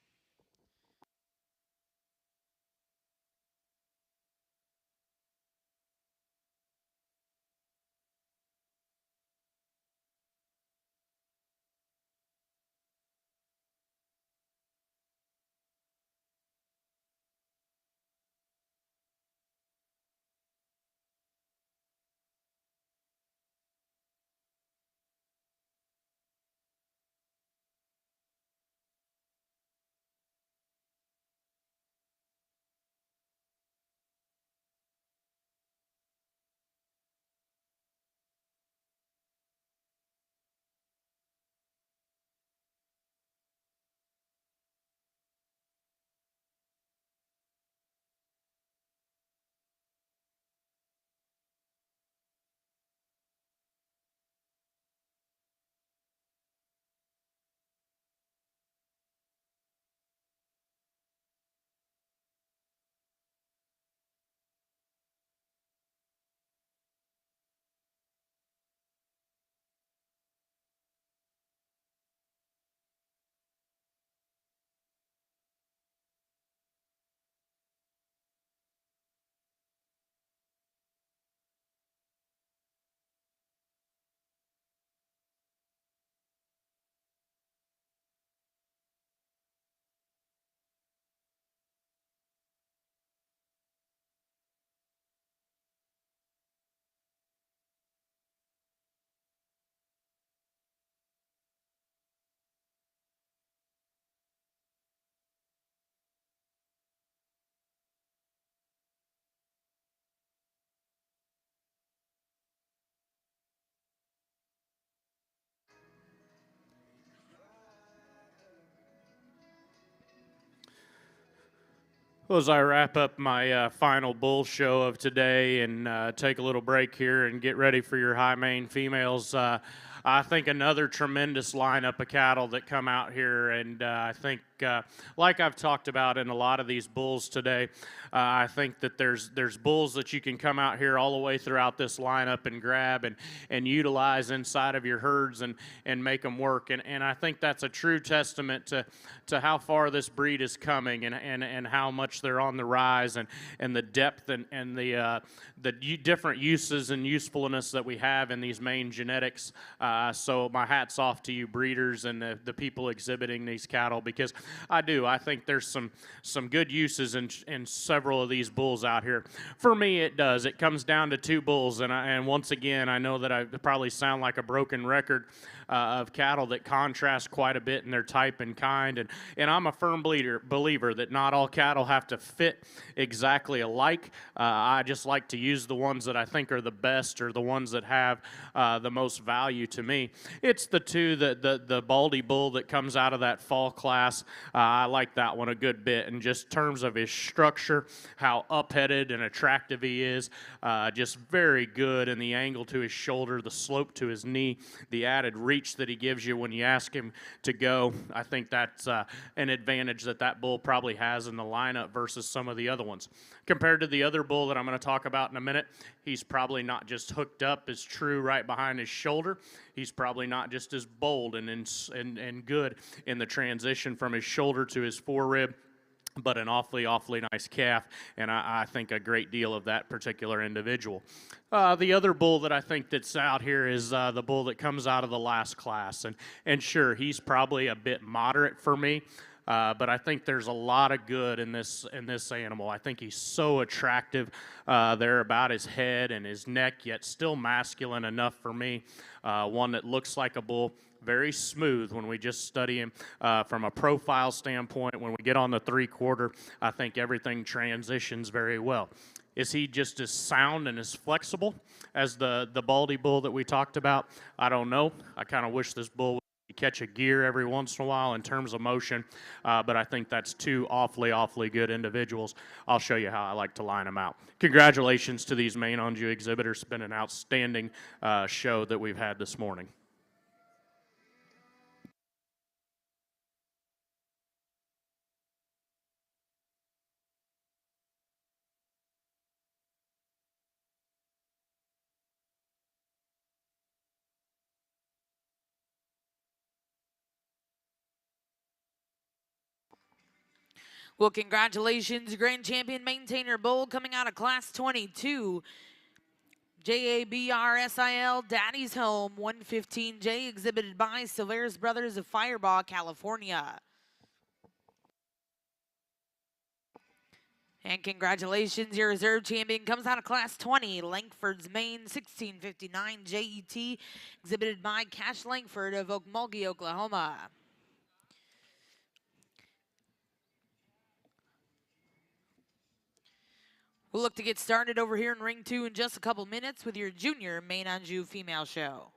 Speaker 2: Well, as I wrap up my final bull show of today and take a little break here and get ready for your high Maine females, I think another tremendous lineup of cattle that come out here. And I think, like I've talked about in a lot of these bulls today, I think that there's bulls that you can come out here all the way throughout this lineup and grab and utilize inside of your herds and make them work. And I think that's a true testament to how far this breed is coming and how much they're on the rise and the depth and the different uses and usefulness that we have in these Maine genetics. So my hat's off to you breeders and the people exhibiting these cattle, because I think there's some good uses in several of these bulls out here. For me, it does. It comes down to two bulls, and once again, I know that I probably sound like a broken record of cattle that contrast quite a bit in their type and kind, and I'm a firm believer that not all cattle have to fit exactly alike. I just like to use the ones that I think are the best, or the ones that have the most value to me. It's the two that the Baldy bull that comes out of that fall class. I like that one a good bit, in just terms of his structure, how up-headed and attractive he is, just very good in the angle to his shoulder, the slope to his knee, the added reach that he gives you when you ask him to go. I think that's an advantage that bull probably has in the lineup versus some of the other ones. Compared to the other bull that I'm going to talk about in a minute, he's probably not just hooked up as true right behind his shoulder. He's probably not just as bold and good in the transition from his shoulder to his forerib, but an awfully nice calf, and I think a great deal of that particular individual. The other bull that I think that's out here is the bull that comes out of the last class, and sure, he's probably a bit moderate for me. But I think there's a lot of good in this animal. I think he's so attractive there about his head and his neck, yet still masculine enough for me. One that looks like a bull, very smooth when we just study him from a profile standpoint. When we get on the 3/4, I think everything transitions very well. Is he just as sound and as flexible as the Baldy bull that we talked about? I don't know. I kind of wish this bull would catch a gear every once in a while in terms of motion, but I think that's two awfully good individuals. I'll show you how I like to line them out. Congratulations to these Maine Anjou exhibitors. It's been an outstanding show that we've had this morning.
Speaker 1: Well, congratulations, Grand Champion Maintainer Bull coming out of Class 22. JABRSIL Daddy's Home 115J, exhibited by Silveris Brothers of Firebaugh, California. And congratulations, your reserve champion comes out of Class 20, Langford's Maine 1659 JET, exhibited by Cash Langford of Okmulgee, Oklahoma. We'll look to get started over here in Ring 2 in just a couple minutes with your junior Maine Anjou female show.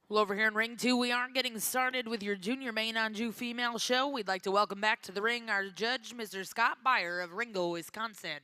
Speaker 1: Well, over here in ring 2, we are getting started with your junior Maine Anjou female show. We'd like to welcome back to the ring our judge, Mr. Scott Byer of Ringo, Wisconsin.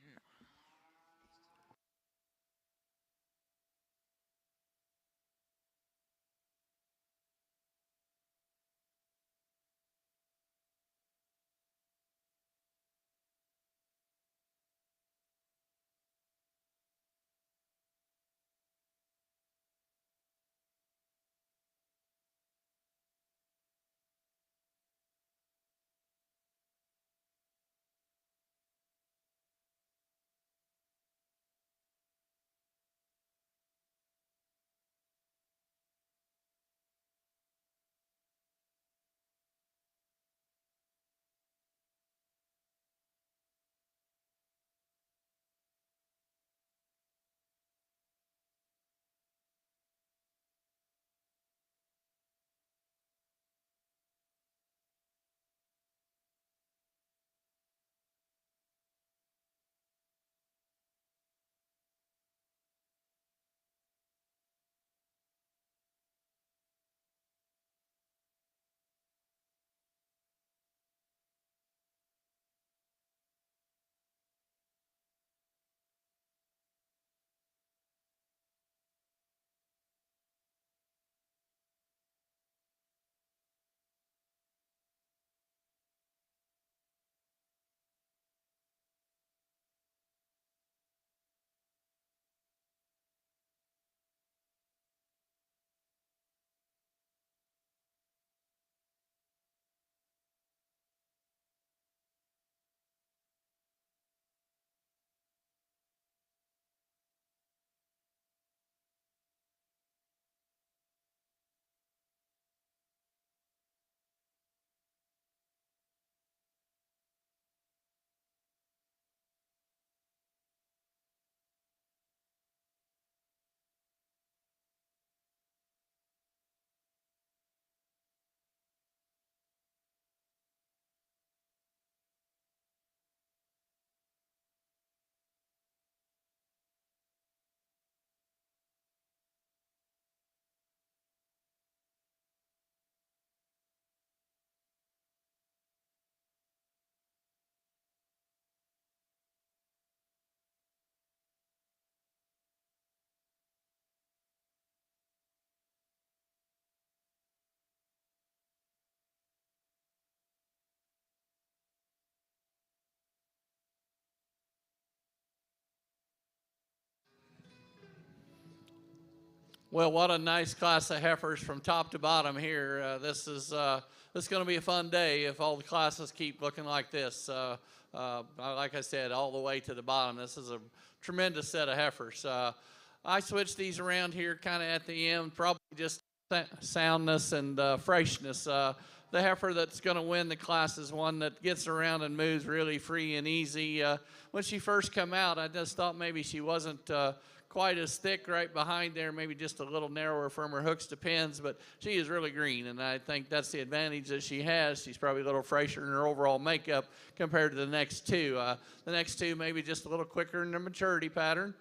Speaker 3: Well, what a nice class of heifers from top to bottom here. This is going to be a fun day if all the classes keep looking like this. Like I said, all the way to the bottom. This is a tremendous set of heifers. I switched these around here kind of at the end, probably just soundness and freshness. The heifer that's going to win the class is one that gets around and moves really free and easy. When she first come out, I just thought maybe she wasn't quite as thick right behind there, maybe just a little narrower from her hooks to pins, but she is really green, and I think that's the advantage that she has. She's probably a little fresher in her overall makeup compared to the next two. The next two maybe just a little quicker in their maturity pattern,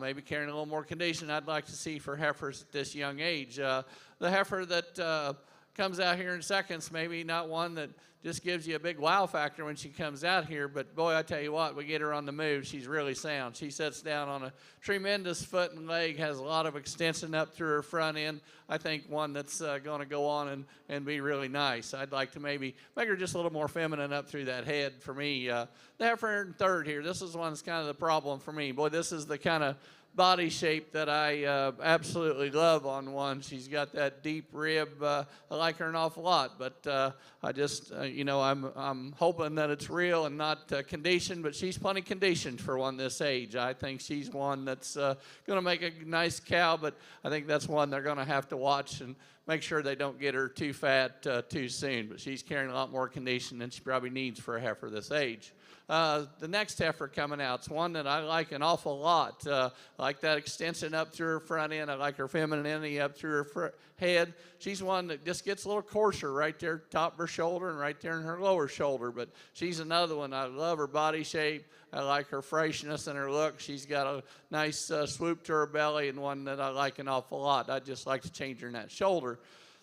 Speaker 3: maybe carrying a little more condition I'd like to see for heifers at this young age. The heifer that comes out here in seconds, maybe not one that just gives you a big wow factor when she comes out here, but boy, I tell you what, we get her on the move, she's really sound. She sits down on a tremendous foot and leg, has a lot of extension up through her front end. I think one that's going to go on and be really nice. I'd like to maybe make her just a little more feminine up through that head for me. The heifer in third here, this is one that's kind of the problem for me. Boy, this is the kind of body shape that I absolutely love on one. She's got that deep rib. I like her an awful lot, but I just, I'm hoping that it's real and not conditioned, but she's plenty conditioned for one this age. I think she's one that's going to make a nice cow, but I think that's one they're going to have to watch and make sure they don't get her too fat too soon. But she's carrying a lot more condition than she probably needs for a heifer this age. The next heifer coming out is one that I like an awful lot. I like that extension up through her front end. I like her femininity up through her head. She's one that just gets a little coarser right there, top of her shoulder and right there in her lower shoulder. But she's another one. I love her body shape. I like her freshness and her look. She's got a nice swoop to her belly, and one that I like an awful lot. I just like to change her in that shoulder.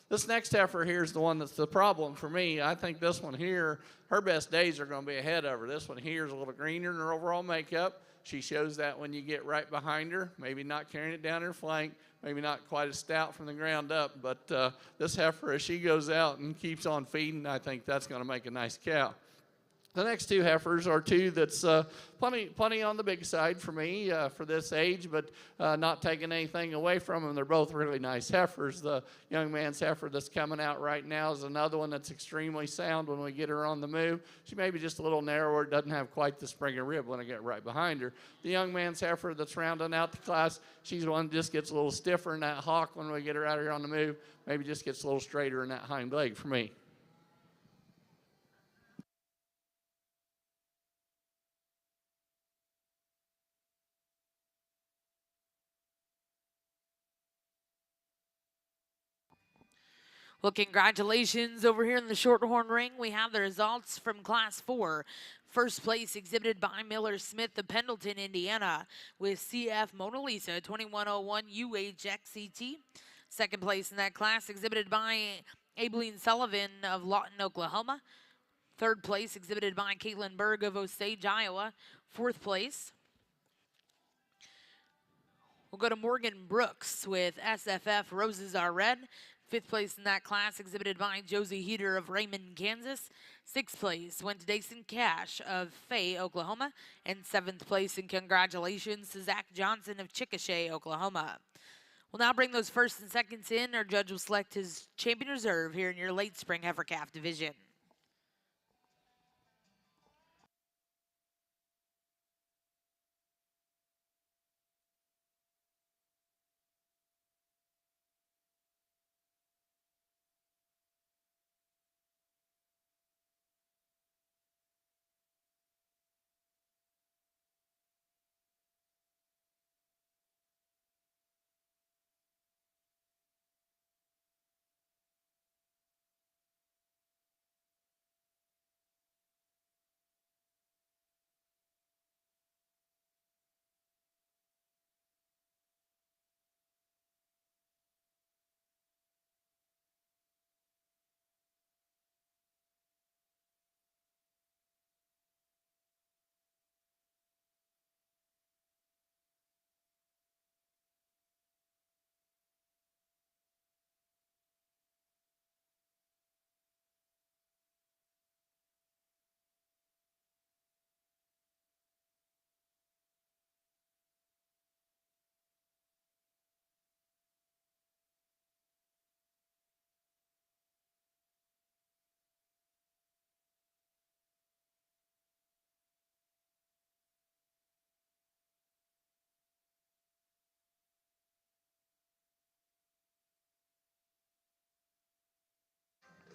Speaker 3: This next heifer here is the one that's the problem for me. I think this one here, her best days are going to be ahead of her. This one here is a little greener in her overall makeup. She shows that when you get right behind her, maybe not carrying it down her flank, maybe not quite as stout from the ground up, but this heifer, as she goes out and keeps on feeding, I think that's going to make a nice cow. The next two heifers are two that's plenty on the big side for me for this age, but not taking anything away from them. They're both really nice heifers. The young man's heifer that's coming out right now is another one that's extremely sound when we get her on the move. She may be just a little narrower, doesn't have quite the spring of rib when I get right behind her. The young man's heifer that's rounding out the class, she's one that just gets a little stiffer in that hock when we get her out here on the move. Maybe just gets a little straighter in that hind leg for me.
Speaker 1: Well, congratulations over here in the Shorthorn ring. We have the results from Class 4. First place exhibited by Miller Smith of Pendleton, Indiana, with CF Mona Lisa 2101 UHXCT. Second place in that class exhibited by Abilene Sullivan of Lawton, Oklahoma. Third place exhibited by Caitlin Berg of Osage, Iowa. Fourth place, we'll go to Morgan Brooks with SFF Roses Are Red. Fifth place in that class exhibited by Josie Heater of Raymond, Kansas. Sixth place went to Dason Cash of Fay, Oklahoma. And seventh place, and congratulations to Zach Johnson of Chickasha, Oklahoma. We'll now bring those first and seconds in. Our judge will select his champion reserve here in your late spring heifer calf division.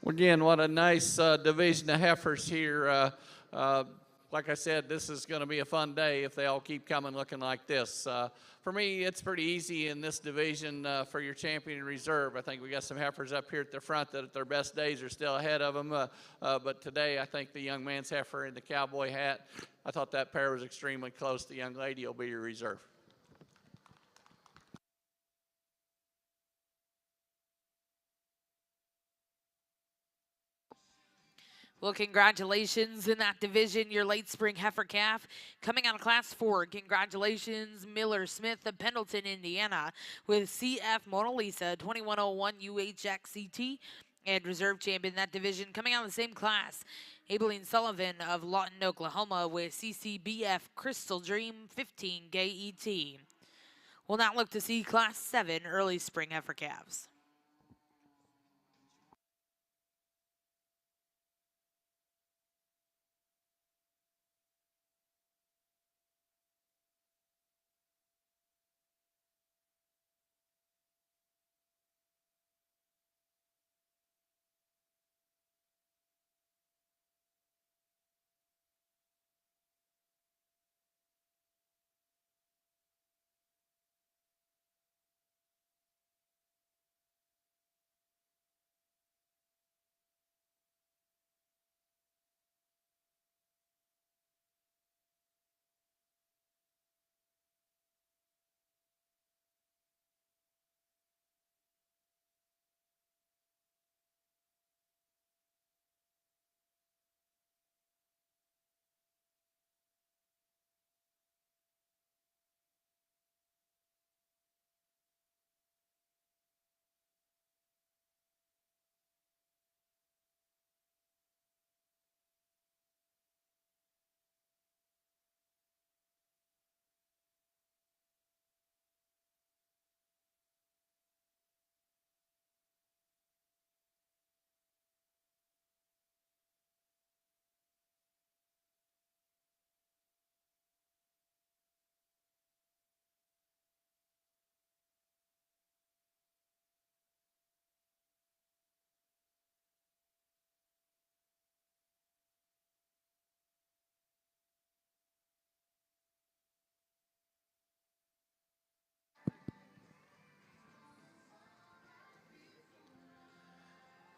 Speaker 3: Again, what a nice division of heifers here. Like I said, this is going to be a fun day if they all keep coming looking like this. For me, it's pretty easy in this division for your champion reserve. I think we got some heifers up here at the front that at their best days are still ahead of them. But today, I think the young man's heifer in the cowboy hat, I thought that pair was extremely close. The young lady will be your reserve.
Speaker 1: Well, congratulations in that division, your late spring heifer calf. Coming out of Class 4, congratulations, Miller Smith of Pendleton, Indiana, with CF Mona Lisa 2101 UHXCT and reserve champion in that division. Coming out of the same class, Abilene Sullivan of Lawton, Oklahoma, with CCBF Crystal Dream 15 GET. We'll now look to see Class 7 early spring heifer calves.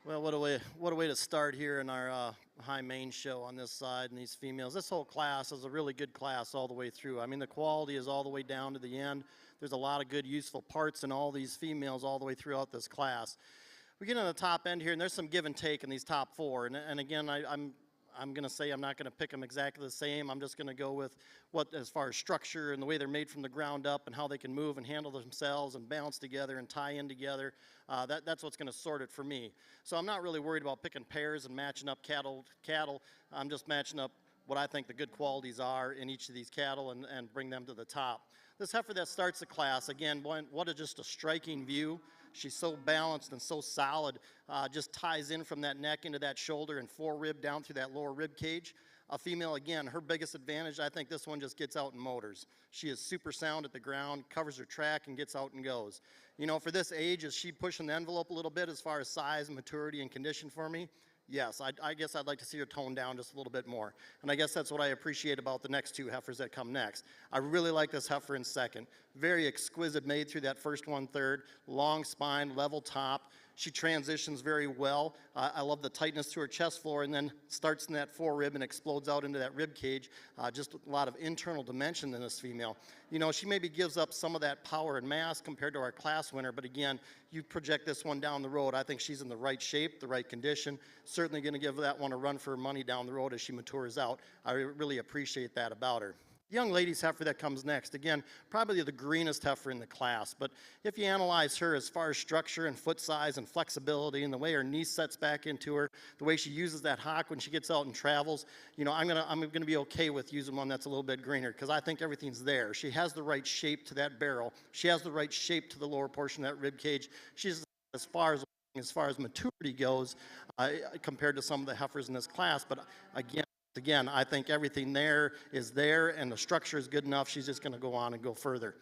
Speaker 4: Well, what a way to start here in our high Maine show on this side and these females. This whole class is a really good class all the way through. I mean, the quality is all the way down to the end. There's a lot of good, useful parts in all these females all the way throughout this class. We get on the top end here, and there's some give and take in these top four. And again, I'm going to say I'm not going to pick them exactly the same. I'm just going to go with what, as far as structure and the way they're made from the ground up and how they can move and handle themselves and balance together and tie in together. That's what's going to sort it for me. So I'm not really worried about picking pairs and matching up cattle. I'm just matching up what I think the good qualities are in each of these cattle and bring them to the top. This heifer that starts the class, again, what a just a striking view. She's so balanced and so solid, just ties in from that neck into that shoulder and forerib down through that lower rib cage. A female, again, her biggest advantage, I think this one just gets out and motors. She is super sound at the ground, covers her track, and gets out and goes. You know, for this age, is she pushing the envelope a little bit as far as size, maturity, and condition for me? Yes, I guess I'd like to see her tone down just a little bit more. And I guess that's what I appreciate about the next two heifers that come next. I really like this heifer in second. Very exquisite made through that first 1/3, long spine, level top. She transitions very well. I love the tightness to her chest floor and then starts in that forerib and explodes out into that rib cage. Just a lot of internal dimension in this female. You know, she maybe gives up some of that power and mass compared to our class winner, but again, you project this one down the road. I think she's in the right shape, the right condition. Certainly going to give that one a run for her money down the road as she matures out. I really appreciate that about her. Young lady's heifer that comes next, again, probably the greenest heifer in the class, but if you analyze her as far as structure and foot size and flexibility and the way her knee sets back into her, the way she uses that hock when she gets out and travels, you know, I'm gonna be okay with using one that's a little bit greener because I think everything's there. She has the right shape to that barrel. She has the right shape to the lower portion of that rib cage. She's as far as maturity goes compared to some of the heifers in this class, but again, I think everything there is there, and the structure is good enough. She's just going to go on and go further.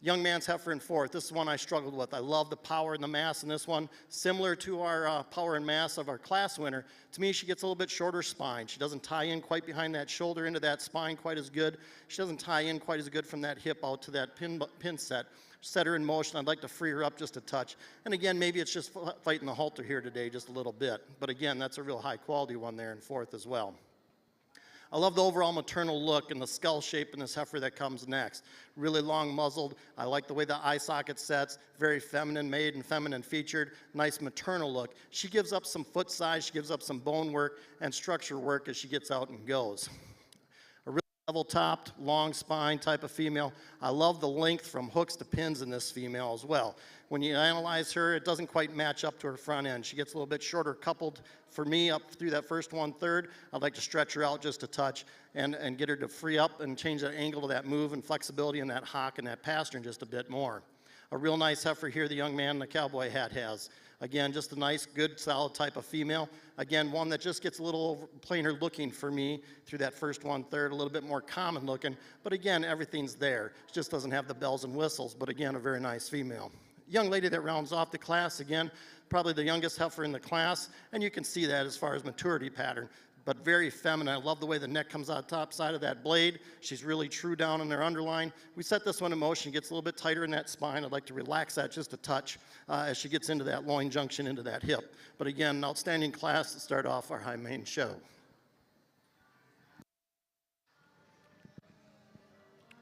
Speaker 4: Young man's heifer in fourth. This is one I struggled with. I love the power and the mass in this one. Similar to our power and mass of our class winner. To me, she gets a little bit shorter spine. She doesn't tie in quite behind that shoulder into that spine quite as good. She doesn't tie in quite as good from that hip out to that pin set. Set her in motion. I'd like to free her up just a touch. And again, maybe it's just fighting the halter here today just a little bit. But again, that's a real high quality one there in fourth as well. I love the overall maternal look and the skull shape in this heifer that comes next. Really long muzzled. I like the way the eye socket sets. Very feminine made and feminine featured. Nice maternal look. She gives up some foot size. She gives up some bone work and structure work as she gets out and goes. A really level-topped, long spine type of female. I love the length from hooks to pins in this female as well. When you analyze her, it doesn't quite match up to her front end. She gets a little bit shorter coupled for me up through that first 1/3. I'd like to stretch her out just a touch and get her to free up and change that angle to that move and flexibility in that hock and that pastern just a bit more. A real nice heifer here the young man in the cowboy hat has. Again, just a nice, good, solid type of female. Again, one that just gets a little plainer looking for me through that first 1/3, a little bit more common looking. But again, everything's there. It just doesn't have the bells and whistles, but again, a very nice female. Young lady that rounds off the class, again, probably the youngest heifer in the class, and you can see that as far as maturity pattern, but very feminine. I love the way the neck comes out top side of that blade. She's really true down in her underline. We set this one in motion, gets a little bit tighter in that spine. I'd like to relax that just a touch as she gets into that loin junction, into that hip. But again, an outstanding class to start off our high Maine show.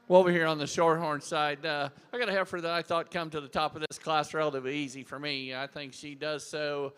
Speaker 3: Well, over here on the Shorthorn side, I got a heifer that I thought come to the top of this class relatively easy for me. I think she does so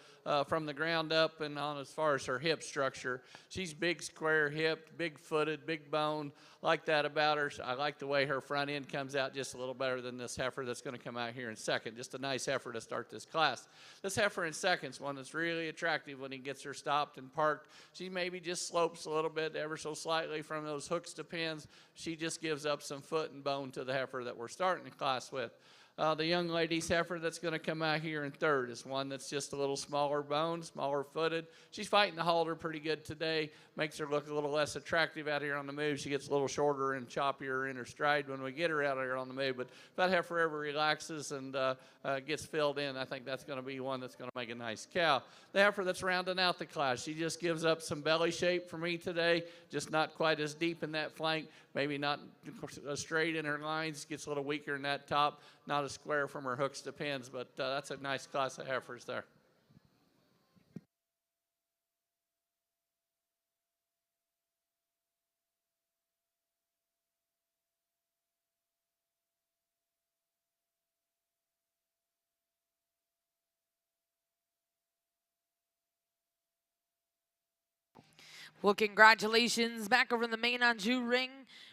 Speaker 3: from the ground up and on as far as her hip structure. She's big, square hipped, big footed, big bone. Like that about her. I like the way her front end comes out just a little better than this heifer that's going to come out here in second. Just a nice heifer to start this class. This heifer in second is one that's really attractive when he gets her stopped and parked. She maybe just slopes a little bit ever so slightly from those hooks to pins. She just gives up some foot and bone to the heifer that we're starting the class with. The young lady's heifer that's going to come out here in third is one that's just a little smaller bone, smaller footed. She's fighting the halter pretty good today. Makes her look a little less attractive out here on the move. She gets a little shorter and choppier in her stride when we get her out here on the move. But if that heifer ever relaxes and gets filled in, I think that's going to be one that's going to make a nice cow. The heifer that's rounding out the class, she just gives up some belly shape for me today. Just not quite as deep in that flank. Maybe not straight in her lines. Gets a little weaker in that top. Not as square from her hooks to pins, but that's a nice class of heifers there.
Speaker 1: Well, congratulations back over in the Maine Anjou ring.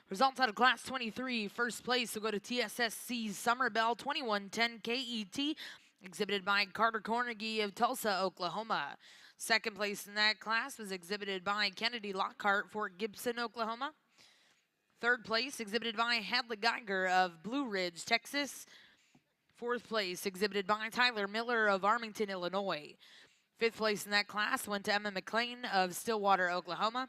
Speaker 1: Results out of Class 23. First place will go to TSSC's Summer Bell 2110 KET, exhibited by Carter Carnegie of Tulsa, Oklahoma. Second place in that class was exhibited by Kennedy Lockhart, Fort Gibson, Oklahoma. Third place exhibited by Hadley Geiger of Blue Ridge, Texas. Fourth place exhibited by Tyler Miller of Armington, Illinois. Fifth place in that class went to Emma McLean of Stillwater, Oklahoma.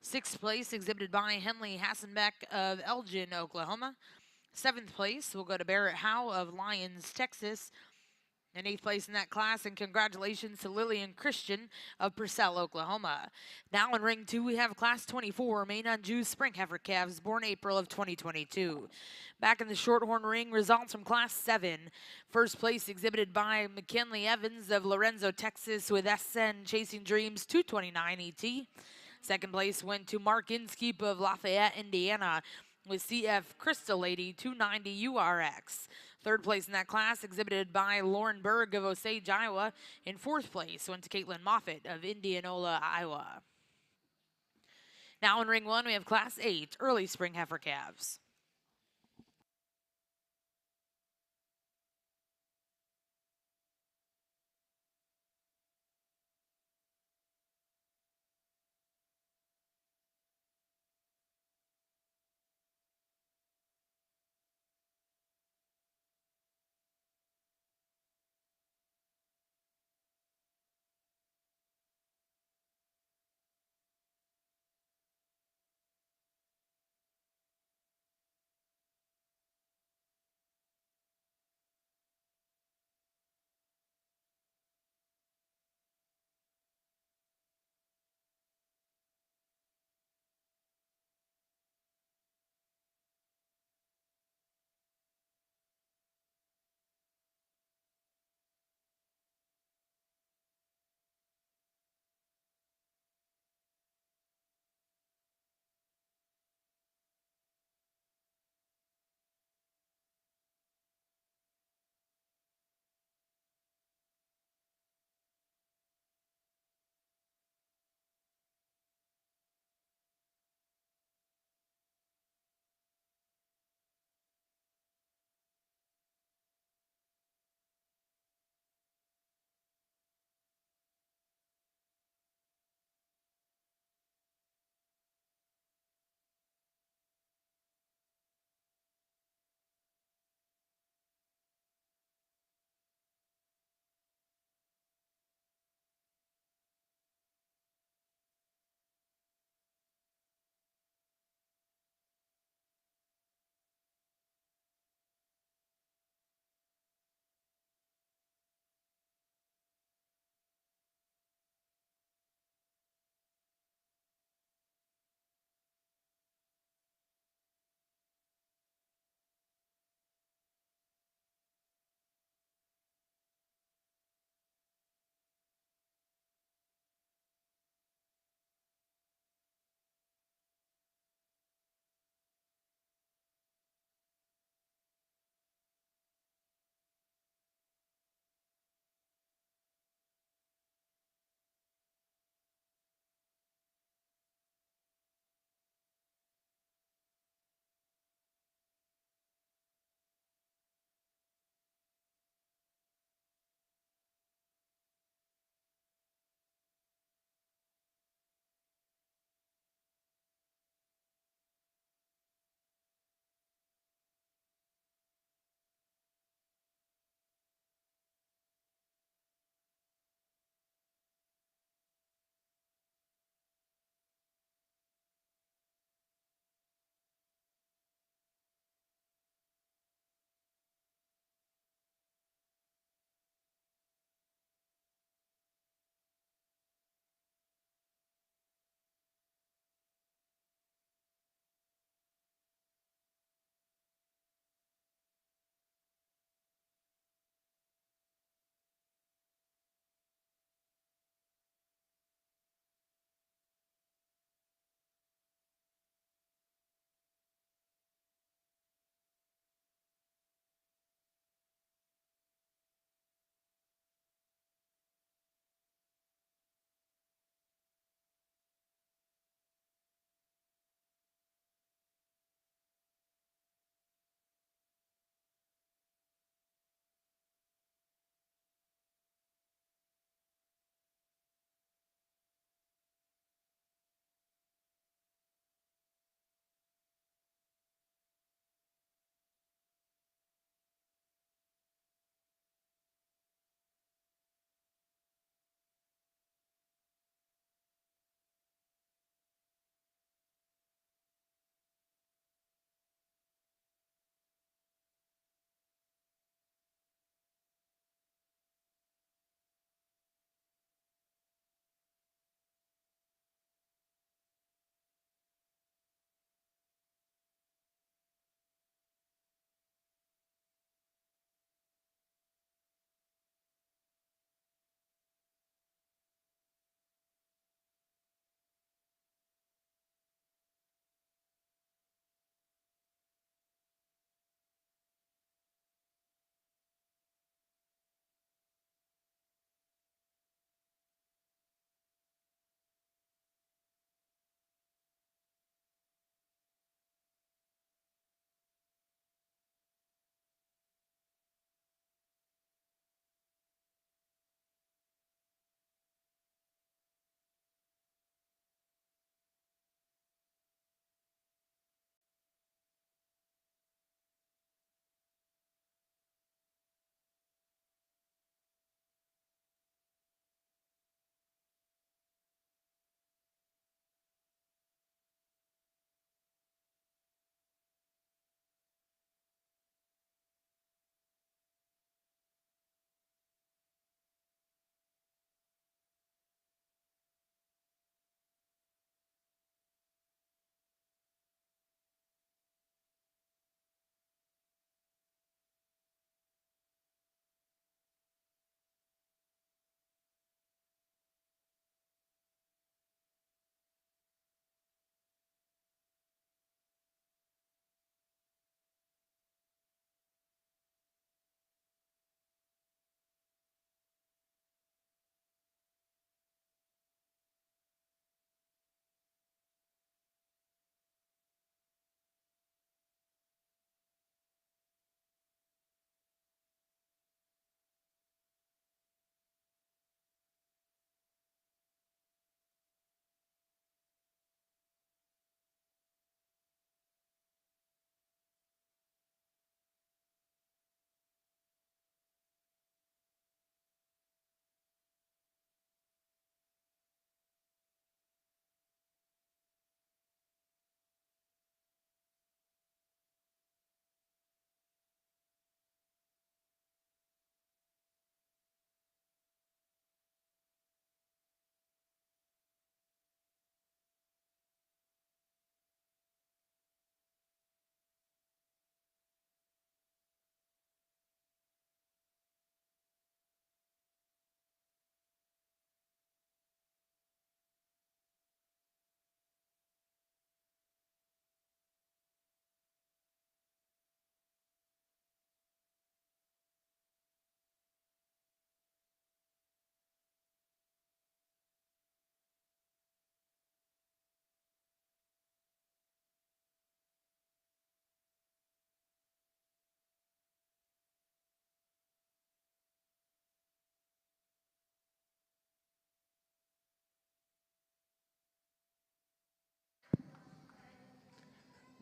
Speaker 1: Sixth place exhibited by Henley Hassenbeck of Elgin, Oklahoma. Seventh place will go to Barrett Howe of Lyons, Texas. And eighth place in that class, and congratulations to Lillian Christian of Purcell, Oklahoma. Now in ring 2, we have Class 24, Maine Anjou Spring Heifer Calves, born April of 2022. Back in the Shorthorn ring, results from Class 7. First place exhibited by McKinley Evans of Lorenzo, Texas, with SN Chasing Dreams 229 ET. Second place went to Mark Inskeep of Lafayette, Indiana, with CF Crystal Lady 290 URX. Third place in that class exhibited by Lauren Berg of Osage, Iowa. In fourth place went to Caitlin Moffitt of Indianola, Iowa. Now in ring 1, we have Class 8, Early Spring Heifer Calves.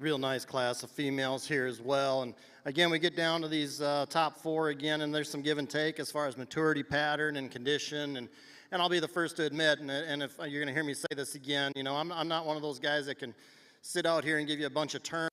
Speaker 4: Real nice class of females here as well. And again, we get down to these top four again, and there's some give and take as far as maturity pattern and condition. And I'll be the first to admit, and if you're going to hear me say this again, you know, I'm not one of those guys that can sit out here and give you a bunch of terms.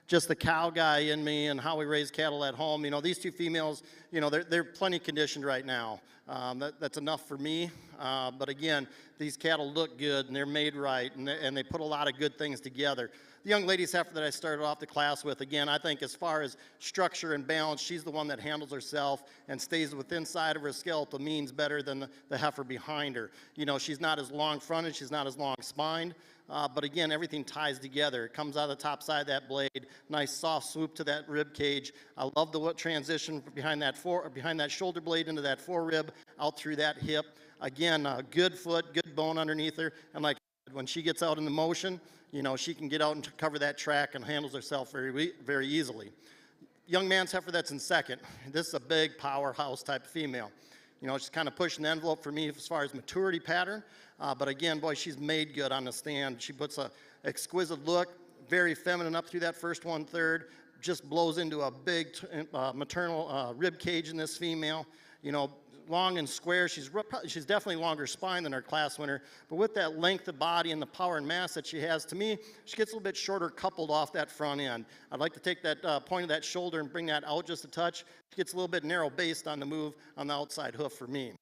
Speaker 4: Just the cow guy in me and how we raise cattle at home. You know, these two females, you know, they're plenty conditioned right now. That's enough for me. But again, these cattle look good and they're made right, and they put a lot of good things together. The young lady's heifer that I started off the class with, again, I think as far as structure and balance, she's the one that handles herself and stays within side of her skeletal means better than the heifer behind her. You know, she's not as long fronted, she's not as long spined. But again, everything ties together. It comes out of the top side of that blade, nice soft swoop to that rib cage. I love the transition behind that shoulder blade into that forerib, out through that hip. Again, good foot, good bone underneath her, and like when she gets out in the motion, you know, she can get out and cover that track and handles herself very, very easily. Young man's heifer that's in second. This is a big powerhouse type of female. You know, she's kind of pushing the envelope for me as far as maturity pattern. But again, boy, she's made good on the stand. She puts a exquisite look, very feminine up through that first 1/3, just blows into a big maternal rib cage in this female. You know, long and square. She's definitely longer spine than our class winner. But with that length of body and the power and mass that she has, to me, she gets a little bit shorter coupled off that front end. I'd like to take that point of that shoulder and bring that out just a touch. She gets a little bit narrow based on the move on the outside hoof for me.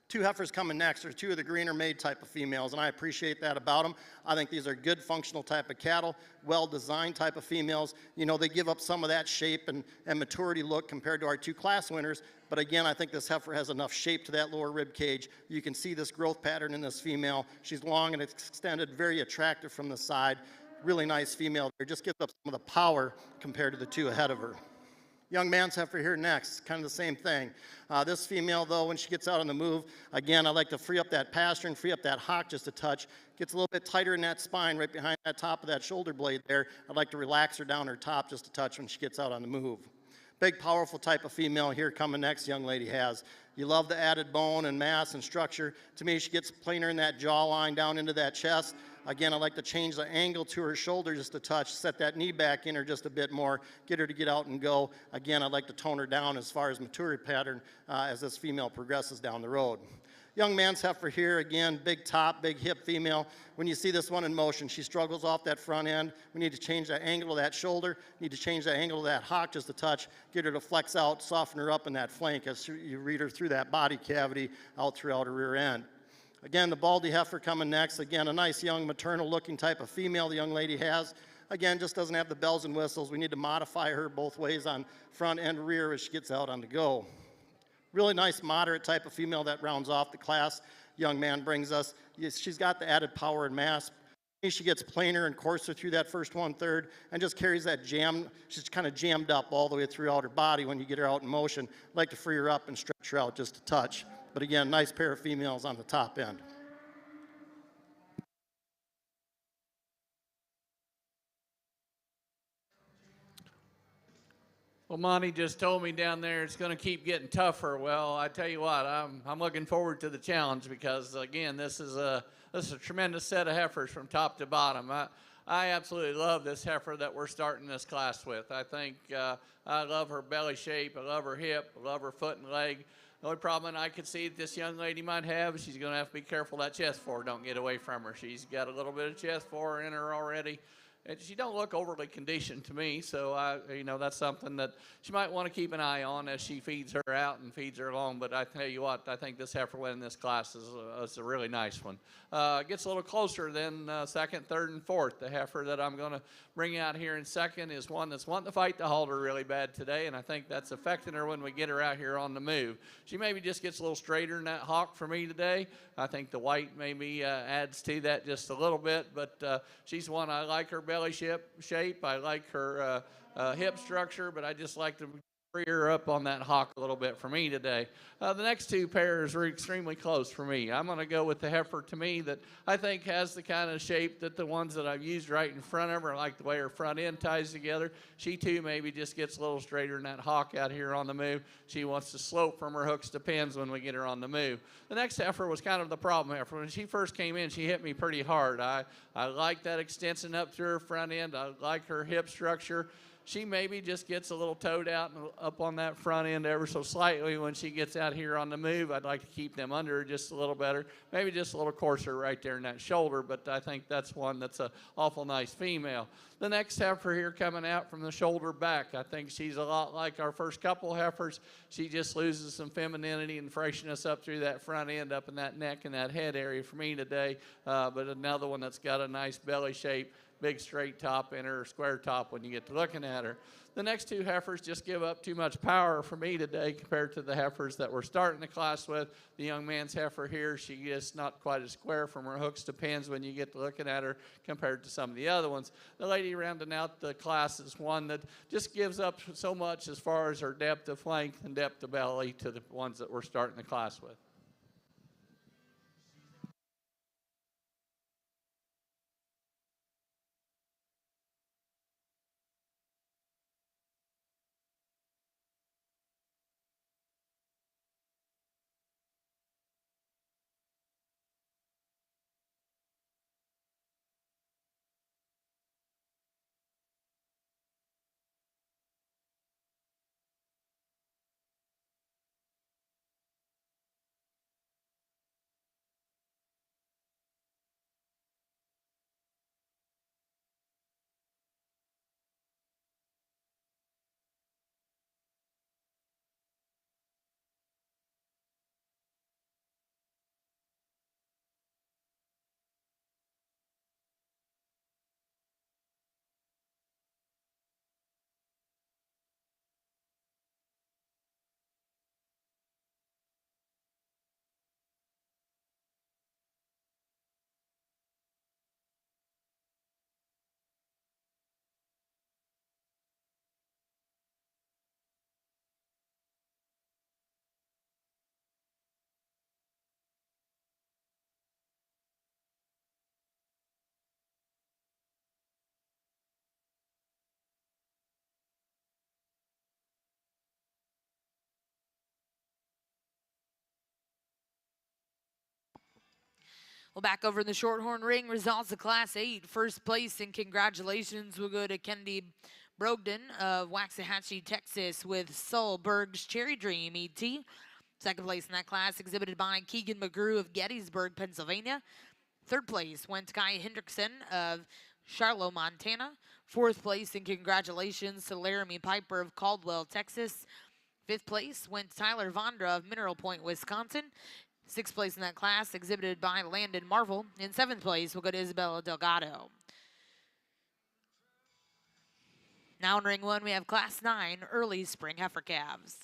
Speaker 4: Two heifers coming next are two of the greener made type of females, and I appreciate that about them. I think these are good functional type of cattle, well-designed type of females. You know, they give up some of that shape and maturity look compared to our two class winners, but again, I think this heifer has enough shape to that lower rib cage. You can see this growth pattern in this female. She's long and extended, very attractive from the side. Really nice female there, just gives up some of the power compared to the two ahead of her. Young man's heifer here next, kind of the same thing. This female, though, when she gets out on the move, again, I like to free up that pasture and free up that hock just a touch. Gets a little bit tighter in that spine right behind that top of that shoulder blade there. I'd like to relax her down her top just a touch when she gets out on the move. Big, powerful type of female here coming next, young lady has. You love the added bone and mass and structure. To me, she gets plainer in that jawline down into that chest. Again, I like to change the angle to her shoulder just a touch, set that knee back in her just a bit more, get her to get out and go. Again, I'd like to tone her down as far as maturity pattern as this female progresses down the road. Young man's heifer here, again, big top, big hip female. When you see this one in motion, she struggles off that front end. We need to change the angle of that shoulder, need to change the angle of that hock just a touch, get her to flex out, soften her up in that flank as you read her through that body cavity out throughout her rear end. Again, the baldy heifer coming next. Again, a nice young maternal looking type of female the young lady has. Again, just doesn't have the bells and whistles. We need to modify her both ways on front and rear as she gets out on the go. Really nice moderate type of female that rounds off the class. Young man brings us. She's got the added power and mass. She gets plainer and coarser through that first 1/3 and just carries that jam. She's kind of jammed up all the way throughout her body when you get her out in motion. I'd like to free her up and stretch her out just a touch. But again, nice pair of females on the top end.
Speaker 3: Well, Monty just told me down there it's going to keep getting tougher. Well, I tell you what, I'm looking forward to the challenge because again, this is a tremendous set of heifers from top to bottom. I absolutely love this heifer that we're starting this class with. I think I love her belly shape, I love her hip, I love her foot and leg. The only problem I could see that this young lady might have is she's going to have to be careful that chest for don't get away from her. She's got a little bit of chest for in her already. And she don't look overly conditioned to me, so you know, that's something that she might want to keep an eye on as she feeds her out and feeds her along. But I tell you what, I think this heifer winning this class is a really nice one. Gets a little closer than second, third, and fourth. The heifer that I'm going to bring out here in second is one that's wanting to fight the halter really bad today, and I think that's affecting her when we get her out here on the move. She maybe just gets a little straighter in that hock for me today. I think the white maybe adds to that just a little bit, but she's one I like her belly shape. I like her hip structure, but I just like to free her up on that hock a little bit for me today. The next two pairs are extremely close for me. I'm going to go with the heifer to me that I think has the kind of shape that the ones that I've used right in front of her. I like the way her front end ties together. She too maybe just gets a little straighter than that hock out here on the move. She wants to slope from her hooks to pins when we get her on the move. The next heifer was kind of the problem heifer. When she first came in, she hit me pretty hard. I like that extension up through her front end. I like her hip structure. She maybe just gets a little toed out and up on that front end ever so slightly when she gets out here on the move. I'd like to keep them under her just a little better, maybe just a little coarser right there in that shoulder, but I think that's one that's an awful nice female. The next heifer here coming out from the shoulder back, I think she's a lot like our first couple heifers. She just loses some femininity and freshness up through that front end, up in that neck and that head area for me today, but another one that's got a nice belly shape, big straight top in her, square top when you get to looking at her. The next two heifers just give up too much power for me today compared to the heifers that we're starting the class with. The young man's heifer here, she is not quite as square from her hooks to pins when you get to looking at her compared to some of the other ones. The lady rounding out the class is one that just gives up so much as far as her depth of flank and depth of belly to the ones that we're starting the class with.
Speaker 1: Well, back over in the Shorthorn ring, results of Class 8. First place and congratulations will go to Kennedy Brogdon of Waxahachie, Texas with Sulberg's Cherry Dream ET. Second place in that class exhibited by Keegan McGrew of Gettysburg, Pennsylvania. Third place went to Guy Hendrickson of Charlotte, Montana. Fourth place and congratulations to Laramie Piper of Caldwell, Texas. Fifth place went to Tyler Vondra of Mineral Point, Wisconsin. Sixth place in that class exhibited by Landon Marvel. In seventh place will go to Isabella Delgado. Now in ring one, we have Class 9 early spring heifer calves.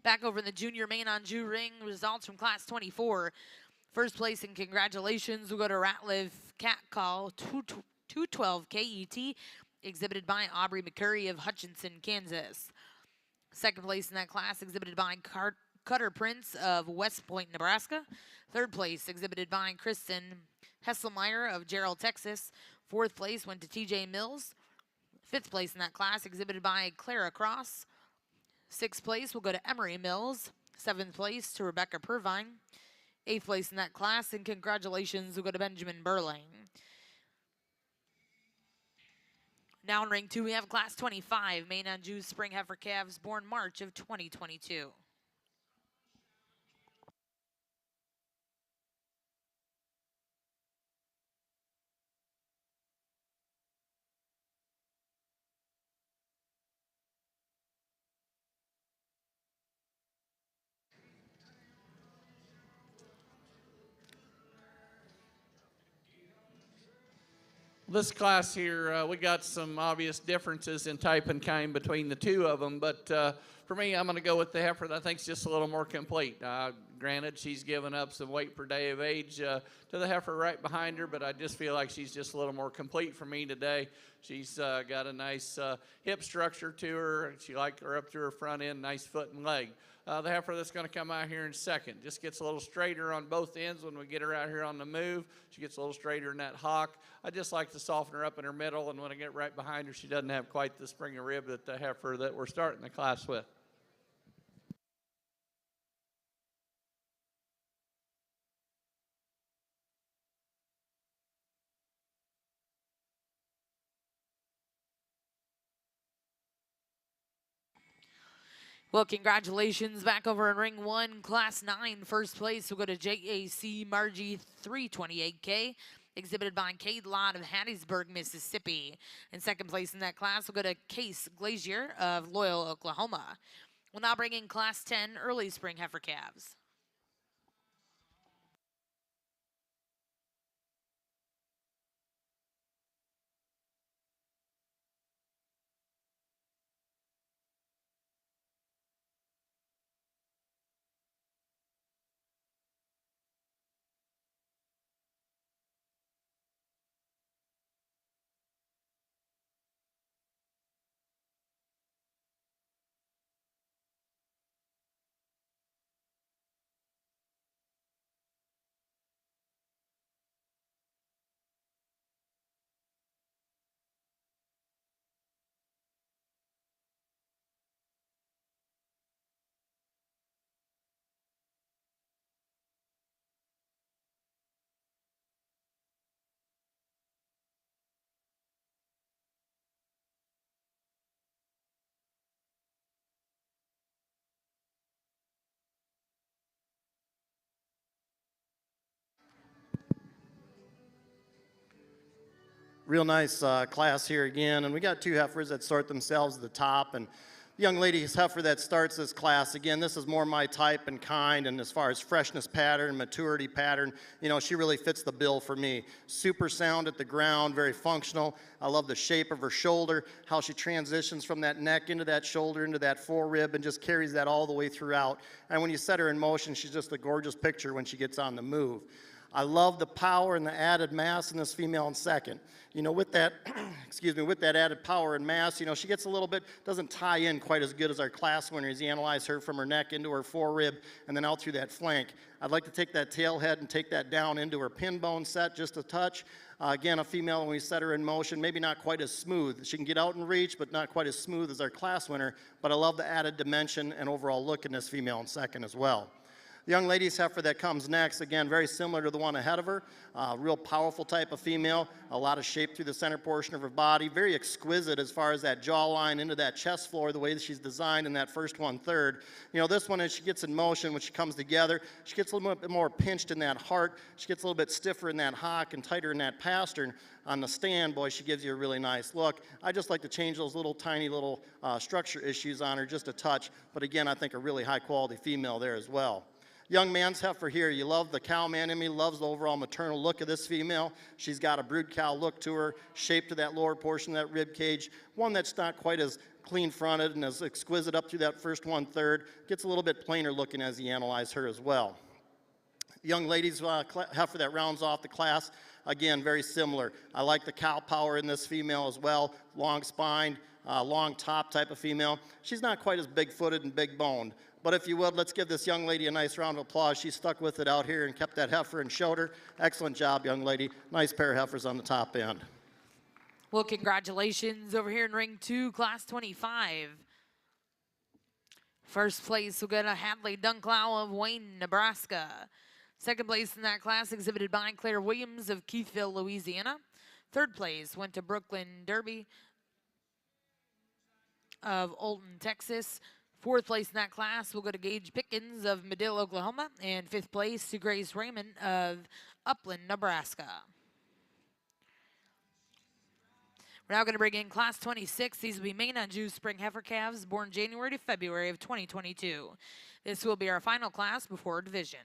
Speaker 1: Back over in the junior Maine Anjou ring, results from Class 24. First place and congratulations will go to Ratliff Cat Call 212 KET, exhibited by Aubrey McCurry of Hutchinson, Kansas. Second place in that class exhibited by Cutter Prince of West Point, Nebraska. Third place exhibited by Kristen Hesselmeyer of Gerald, Texas. Fourth place went to TJ Mills. Fifth place in that class exhibited by Clara Cross. Sixth place will go to Emery Mills. Seventh place to Rebecca Purvine. Eighth place in that class, and congratulations will go to Benjamin Burling. Now in ring two, we have Class 25, Maine Anjou Spring Heifer Calves, born March of 2022.
Speaker 3: This class here, we got some obvious differences in type and kind between the two of them, but for me, I'm going to go with the heifer that I think is just a little more complete. Granted, she's given up some weight per day of age to the heifer right behind her, but I just feel like she's just a little more complete for me today. She's got a nice hip structure to her. She like her up to her front end, nice foot and leg. The heifer that's going to come out here in second just gets a little straighter on both ends when we get her out here on the move. She gets a little straighter in that hock. I just like to soften her up in her middle, and when I get right behind her, she doesn't have quite the spring of rib that the heifer that we're starting the class with.
Speaker 1: Well, congratulations back over in ring one, class 9, first place. We'll go to JAC Margie 328K, exhibited by Kate Lott of Hattiesburg, Mississippi. In second place in that class, we'll go to Case Glazier of Loyal, Oklahoma. We'll now bring in class 10, early spring heifer calves.
Speaker 4: Real nice class here again, and we got two heifers that sort themselves at the top, and the young lady's heifer that starts this class, again, this is more my type and kind, and as far as freshness pattern, maturity pattern, you know, she really fits the bill for me. Super sound at the ground, very functional. I love the shape of her shoulder, how she transitions from that neck into that shoulder, into that forerib, and just carries that all the way throughout. And when you set her in motion, she's just a gorgeous picture when she gets on the move. I love the power and the added mass in this female in second. You know, with that, excuse me, with that added power and mass, you know, she gets a little bit, doesn't tie in quite as good as our class winner as you analyze her from her neck into her forerib and then out through that flank. I'd like to take that tail head and take that down into her pin bone set just a touch. Again, a female, when we set her in motion, maybe not quite as smooth. She can get out and reach, but not quite as smooth as our class winner. But I love the added dimension and overall look in this female in second as well. The young lady's heifer that comes next, again, very similar to the one ahead of her. Real powerful type of female, a lot of shape through the center portion of her body, very exquisite as far as that jawline into that chest floor, the way that she's designed in that first 1/3. You know, this one, as she gets in motion, when she comes together, she gets a little bit more pinched in that heart. She gets a little bit stiffer in that hock and tighter in that pastern. On the stand, boy, she gives you a really nice look. I just like to change those little tiny little structure issues on her just a touch. But again, I think a really high quality female there as well. Young man's heifer here, you love the cow man in me, loves the overall maternal look of this female. She's got a brood cow look to her, shaped to that lower portion of that rib cage, one that's not quite as clean fronted and as exquisite up through that first 1/3, gets a little bit plainer looking as you analyze her as well. Young ladies heifer that rounds off the class, again, very similar. I like the cow power in this female as well, long spine, long top type of female. She's not quite as big-footed and big-boned. But if you would, let's give this young lady a nice round of applause. She stuck with it out here and kept that heifer and showed her. Excellent job, young lady. Nice pair of heifers on the top end.
Speaker 1: Well, congratulations over here in ring 2, class 25. First place, we'll go to Hadley Dunklow of Wayne, Nebraska. Second place in that class, exhibited by Claire Williams of Keithville, Louisiana. Third place went to Brooklyn Derby of Olton, Texas. Fourth place in that class will go to Gage Pickens of Medill, Oklahoma. And fifth place to Grace Raymond of Upland, Nebraska. We're now going to bring in class 26. These will be Maine Anjou spring heifer calves born January to February of 2022. This will be our final class before division.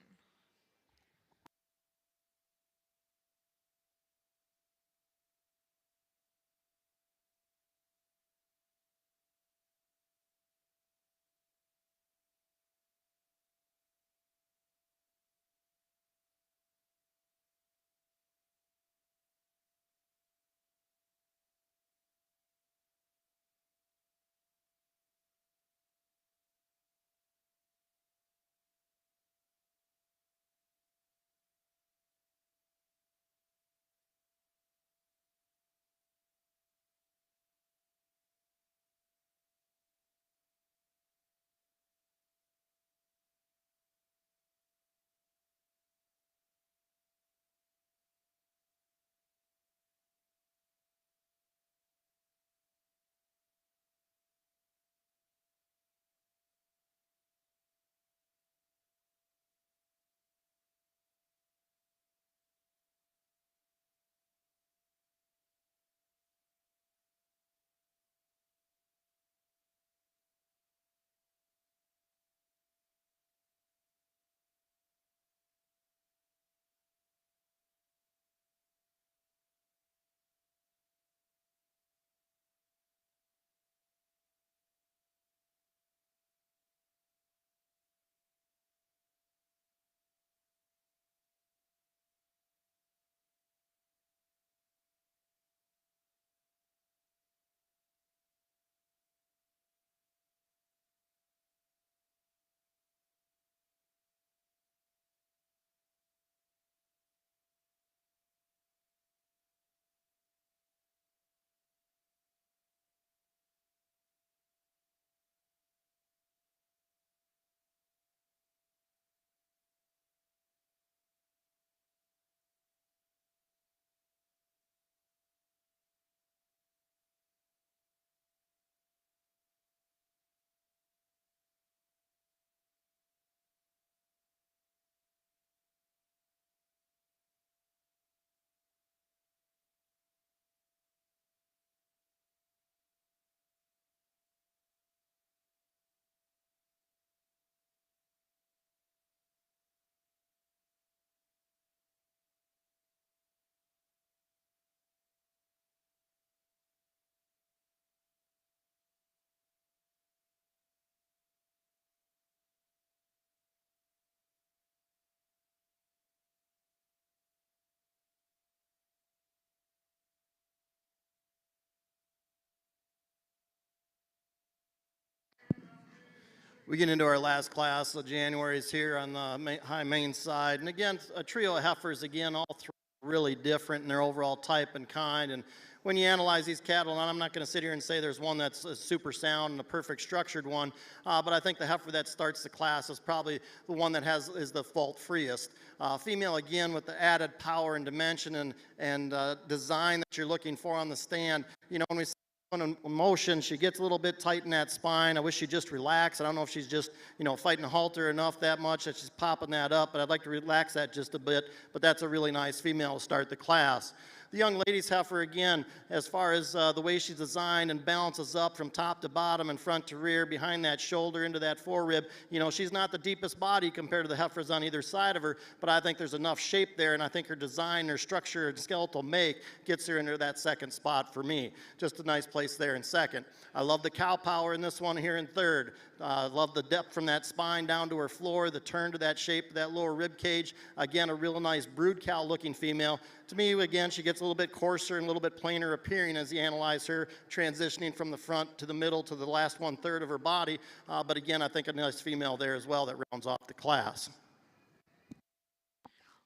Speaker 4: We get into our last class of January's here on the high Maine side. And again, a trio of heifers, again, all three really different in their overall type and kind. And when you analyze these cattle, and I'm not going to sit here and say there's one that's a super sound and a perfect structured one, but I think the heifer that starts the class is probably the one that is the fault-freest. Female, again, with the added power and dimension and design that you're looking for on the stand. You know, when we in motion, she gets a little bit tight in that spine. I wish she'd just relax. I don't know if she's just, you know, fighting a halter enough that much that she's popping that up, but I'd like to relax that just a bit. But that's a really nice female to start the class. The young lady's heifer, again, as far as the way she's designed and balances up from top to bottom and front to rear, behind that shoulder into that forerib, you know, she's not the deepest body compared to the heifers on either side of her, but I think there's enough shape there, and I think her design, her structure, and skeletal make gets her into that second spot for me. Just a nice place there in second. I love the cow power in this one here in third. Love the depth from that spine down to her floor, the turn to that shape of that lower rib cage. Again, a real nice brood cow looking female. To me, again, she gets a little bit coarser and a little bit plainer appearing as you analyze her, transitioning from the front to the middle to the last 1/3 of her body. But again, I think a nice female there as well that rounds off the class.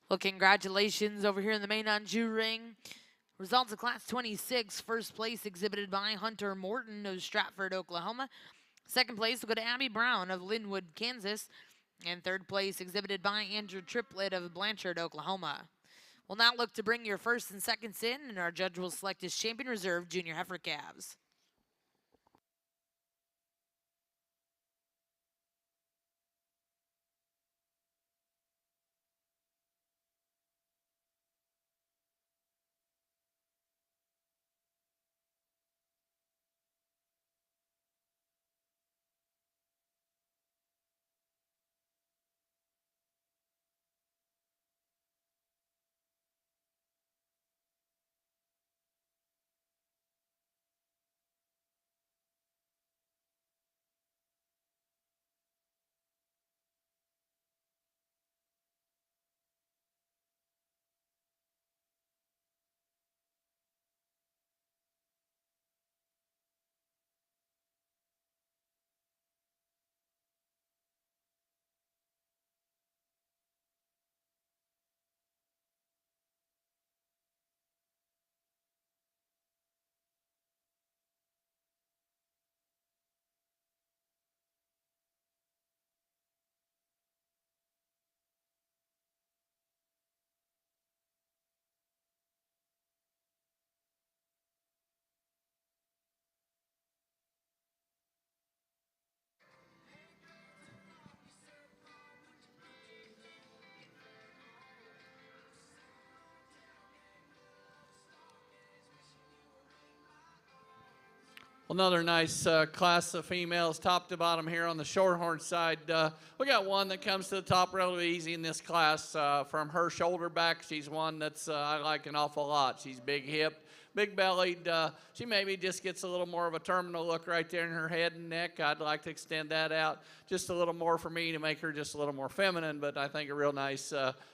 Speaker 1: Well, congratulations over here in the Maine Anjou ring. Results of Class 26, first place exhibited by Hunter Morton of Stratford, Oklahoma. Second place will go to Abby Brown of Linwood, Kansas. And third place exhibited by Andrew Triplett of Blanchard, Oklahoma. We'll now look to bring your first and seconds in, and our judge will select his champion reserve junior heifer calves.
Speaker 3: Another nice class of females, top to bottom here on the Shorthorn side. We got one that comes to the top relatively easy in this class. From her shoulder back, she's one that's I like an awful lot. She's big hipped, big bellied. She maybe just gets a little more of a terminal look right there in her head and neck. I'd like to extend that out just a little more for me to make her just a little more feminine, but I think a real nice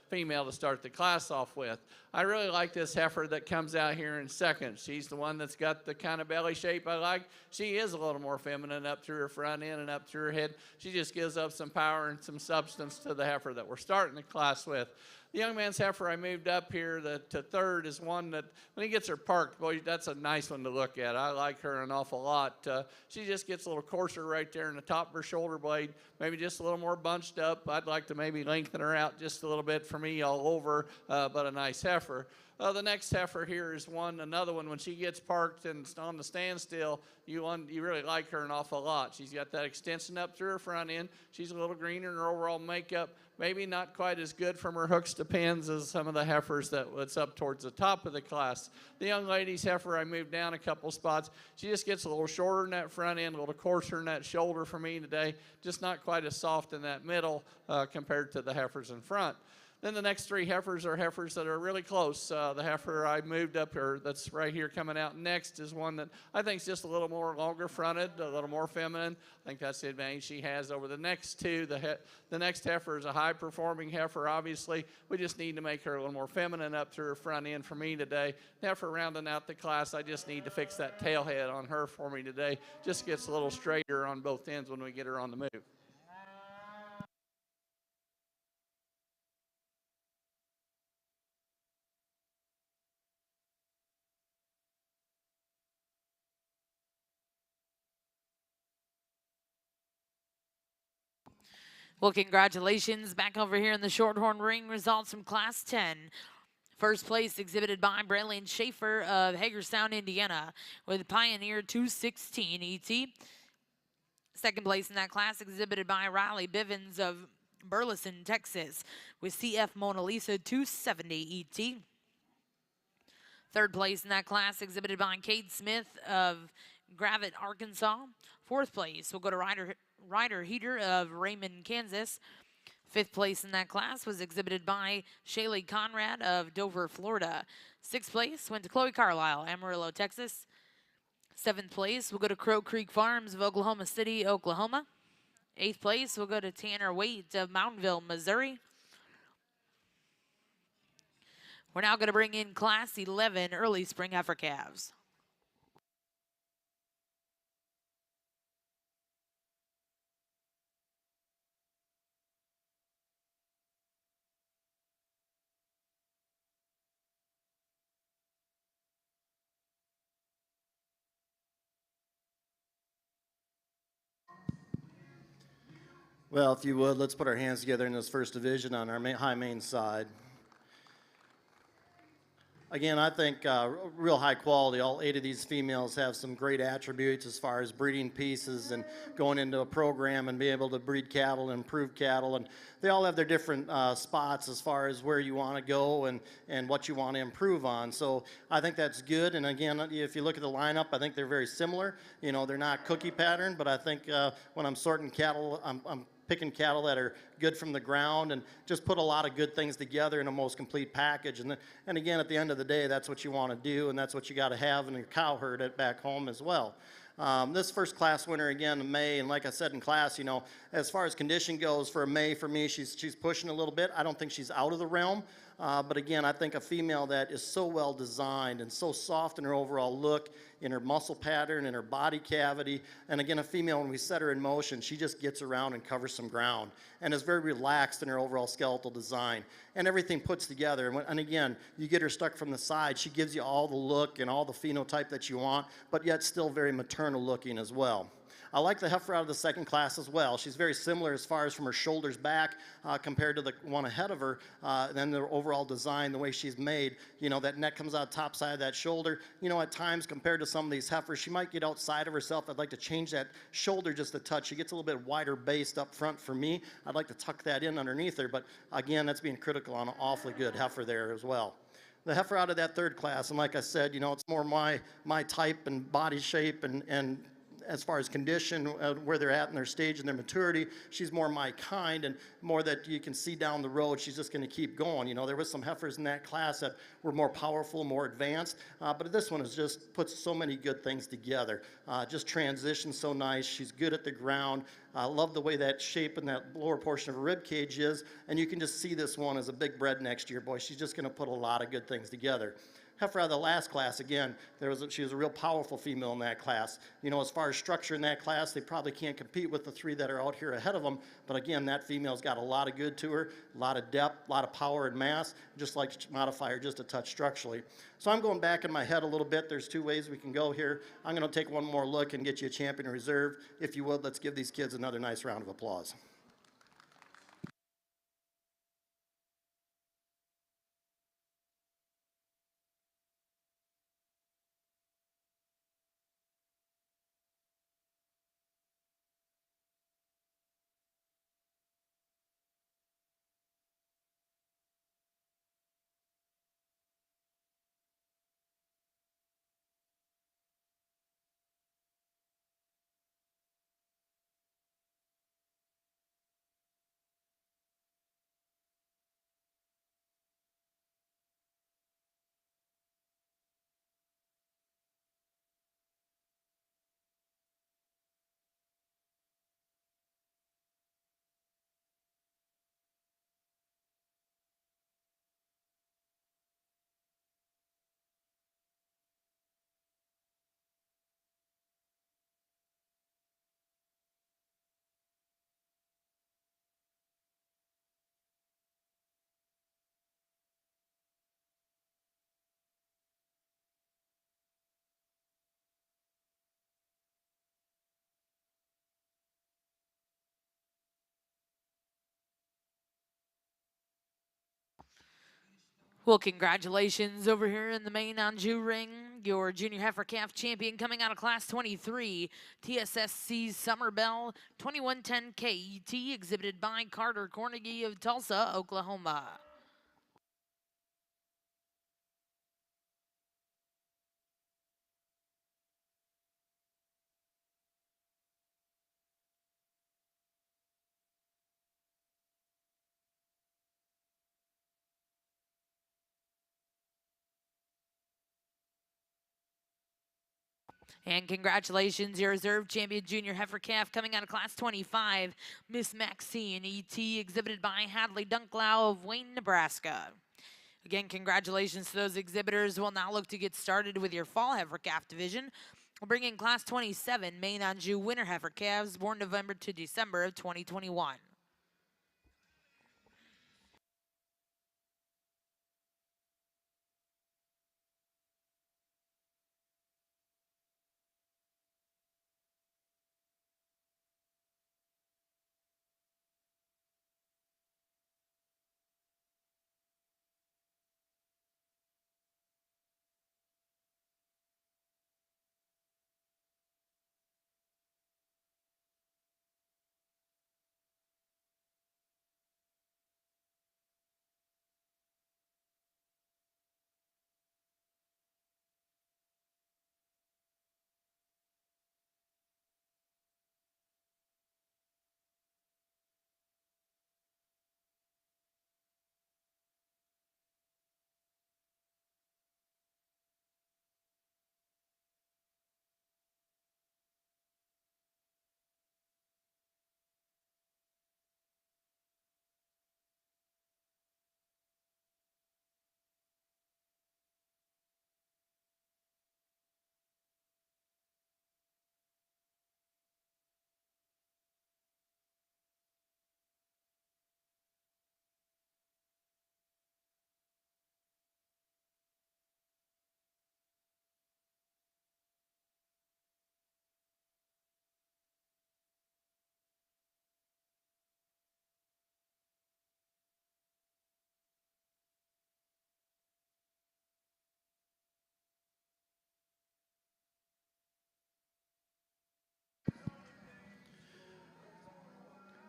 Speaker 3: female to start the class off with. I really like this heifer that comes out here in second. She's the one that's got the kind of belly shape I like. She is a little more feminine up through her front end and up through her head. She just gives up some power and some substance to the heifer that we're starting the class with. The young man's heifer I moved up here to third is one that when he gets her parked, boy, that's a nice one to look at. I like her an awful lot. She just gets a little coarser right there in the top of her shoulder blade, maybe just a little more bunched up. I'd like to maybe lengthen her out just a little bit for me all over, but a nice heifer. The next heifer here is another one. When she gets parked and on the standstill, you really like her an awful lot. She's got that extension up through her front end. She's a little greener in her overall makeup. Maybe not quite as good from her hooks to pins as some of the heifers that's up towards the top of the class. The young lady's heifer, I moved down a couple spots. She just gets a little shorter in that front end, a little coarser in that shoulder for me today. Just not quite as soft in that middle compared to the heifers in front. Then the next three heifers are heifers that are really close. The heifer I moved up here that's right here coming out next is one that I think is just a little more longer fronted, a little more feminine. I think that's the advantage she has over the next two. The next heifer is a high performing heifer, obviously. We just need to make her a little more feminine up through her front end for me today. The heifer rounding out the class, I just need to fix that tail head on her for me today. Just gets a little straighter on both ends when we get her on the move.
Speaker 1: Well, congratulations back over here in the Shorthorn ring. Results from Class 10. First place exhibited by Braylon Schaefer of Hagerstown, Indiana, with Pioneer 216 ET. Second place in that class exhibited by Riley Bivens of Burleson, Texas, with CF Mona Lisa 270 ET. Third place in that class exhibited by Cade Smith of Gravette, Arkansas. Fourth place will go to Ryder Heater of Raymond, Kansas. Fifth place in that class was exhibited by Shaylee Conrad of Dover, Florida. Sixth place went to Chloe Carlisle, Amarillo, Texas. Seventh place will go to Crow Creek Farms of Oklahoma City, Oklahoma. Eighth place will go to Tanner Waite of Mountainville, Missouri. We're now going to bring in Class 11 early spring heifer calves.
Speaker 4: Well, if you would, let's put our hands together in this first division on our high Maine side. Again, I think real high quality. All 8 of these females have some great attributes as far as breeding pieces and going into a program and being able to breed cattle and improve cattle. And they all have their different spots as far as where you want to go and what you want to improve on. So I think that's good. And again, if you look at the lineup, I think they're very similar. You know, they're not cookie pattern, but I think when I'm sorting cattle, I'm picking cattle that are good from the ground and just put a lot of good things together in a most complete package. And again, at the end of the day, that's what you want to do, and that's what you got to have in your cow herd at back home as well. This first class winner again in May, and like I said in class, you know, as far as condition goes for May, for me, she's pushing a little bit. I don't think she's out of the realm. But again, I think a female that is so well designed and so soft in her overall look, in her muscle pattern, in her body cavity, and again, a female, when we set her in motion, she just gets around and covers some ground and is very relaxed in her overall skeletal design. And everything puts together. And again, you get her stuck from the side, she gives you all the look and all the phenotype that you want, but yet still very maternal looking as well. I like the heifer out of the second class as well. She's very similar as far as from her shoulders back compared to the one ahead of her. Then the overall design, the way she's made, you know, that neck comes out top side of that shoulder. You know, at times compared to some of these heifers, she might get outside of herself. I'd like to change that shoulder just a touch. She gets a little bit wider based up front for me. I'd like to tuck that in underneath her, but again, that's being critical on an awfully good heifer there as well. The heifer out of that third class, and like I said, you know, it's more my type and body shape and as far as condition, where they're at in their stage and their maturity. She's more my kind and more that you can see down the road. She's just going to keep going. You know, there was some heifers in that class that were more powerful, more advanced, but this one is just puts so many good things together. Just transitions so nice. She's good at the ground. I love the way that shape and that lower portion of her rib cage is, and you can just see this one as a big bred next year. Boy, she's just going to put a lot of good things together. Heifer out of the last class, again, she was a real powerful female in that class. You know, as far as structure in that class, they probably can't compete with the 3 that are out here ahead of them. But again, that female's got a lot of good to her, a lot of depth, a lot of power and mass, just like to modify her just a touch structurally. So I'm going back in my head a little bit. There's 2 ways we can go here. I'm going to take one more look and get you a champion reserve. If you would, let's give these kids another nice round of applause.
Speaker 1: Well, congratulations over here in the Maine Anjou ring. Your junior heifer calf champion coming out of class 23, TSSC's Summer Bell 2110 KET, exhibited by Carter Cornegie of Tulsa, Oklahoma. And congratulations, your reserve champion junior heifer calf coming out of class 25, Miss Maxine ET, exhibited by Hadley Dunklau of Wayne, Nebraska. Again, congratulations to those exhibitors. We'll now look to get started with your fall heifer calf division. We'll bring in class 27, Maine Anjou winter heifer calves, born November to December of 2021.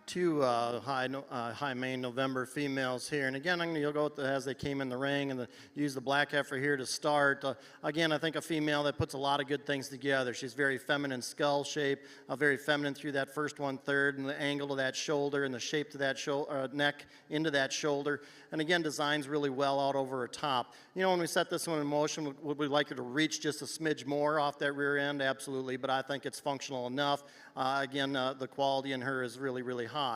Speaker 4: Two high Maine November females here. And again, you'll go with as they came in the ring and use the black heifer here to start. Again, I think a female that puts a lot of good things together. She's very feminine skull shape, very feminine through that first 1/3 and the angle of that shoulder and the shape to that neck into that shoulder. And again, designs really well out over her top. You know, when we set this one in motion, would we like her to reach just a smidge more off that rear end? Absolutely, but I think it's functional enough. Again, the quality in her is really, really high.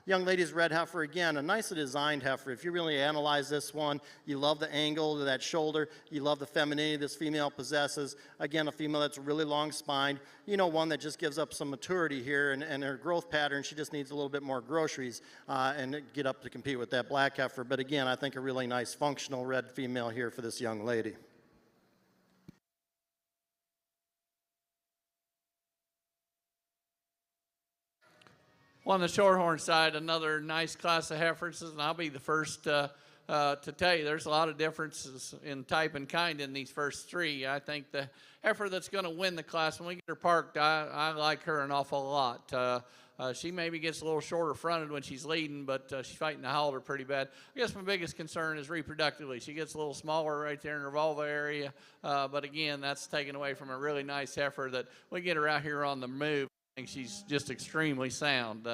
Speaker 4: Young lady's red heifer, again, a nicely designed heifer. If you really analyze this one, you love the angle of that shoulder. You love the femininity this female possesses. Again, a female that's really long spined. You know, one that just gives up some maturity here, and her growth pattern, she just needs a little bit more groceries and get up to compete with that black heifer. But again, I think a really nice functional red female here for this young lady.
Speaker 3: Well, on the Shorthorn side, another nice class of heifers, and I'll be the first to tell you there's a lot of differences in type and kind in these first three. I think the heifer that's going to win the class, when we get her parked, I like her an awful lot. She maybe gets a little shorter fronted when she's leading, but she's fighting the halter pretty bad. I guess my biggest concern is reproductively. She gets a little smaller right there in her vulva area, but again, that's taken away from a really nice heifer that we get her out here on the move. I think she's just extremely sound,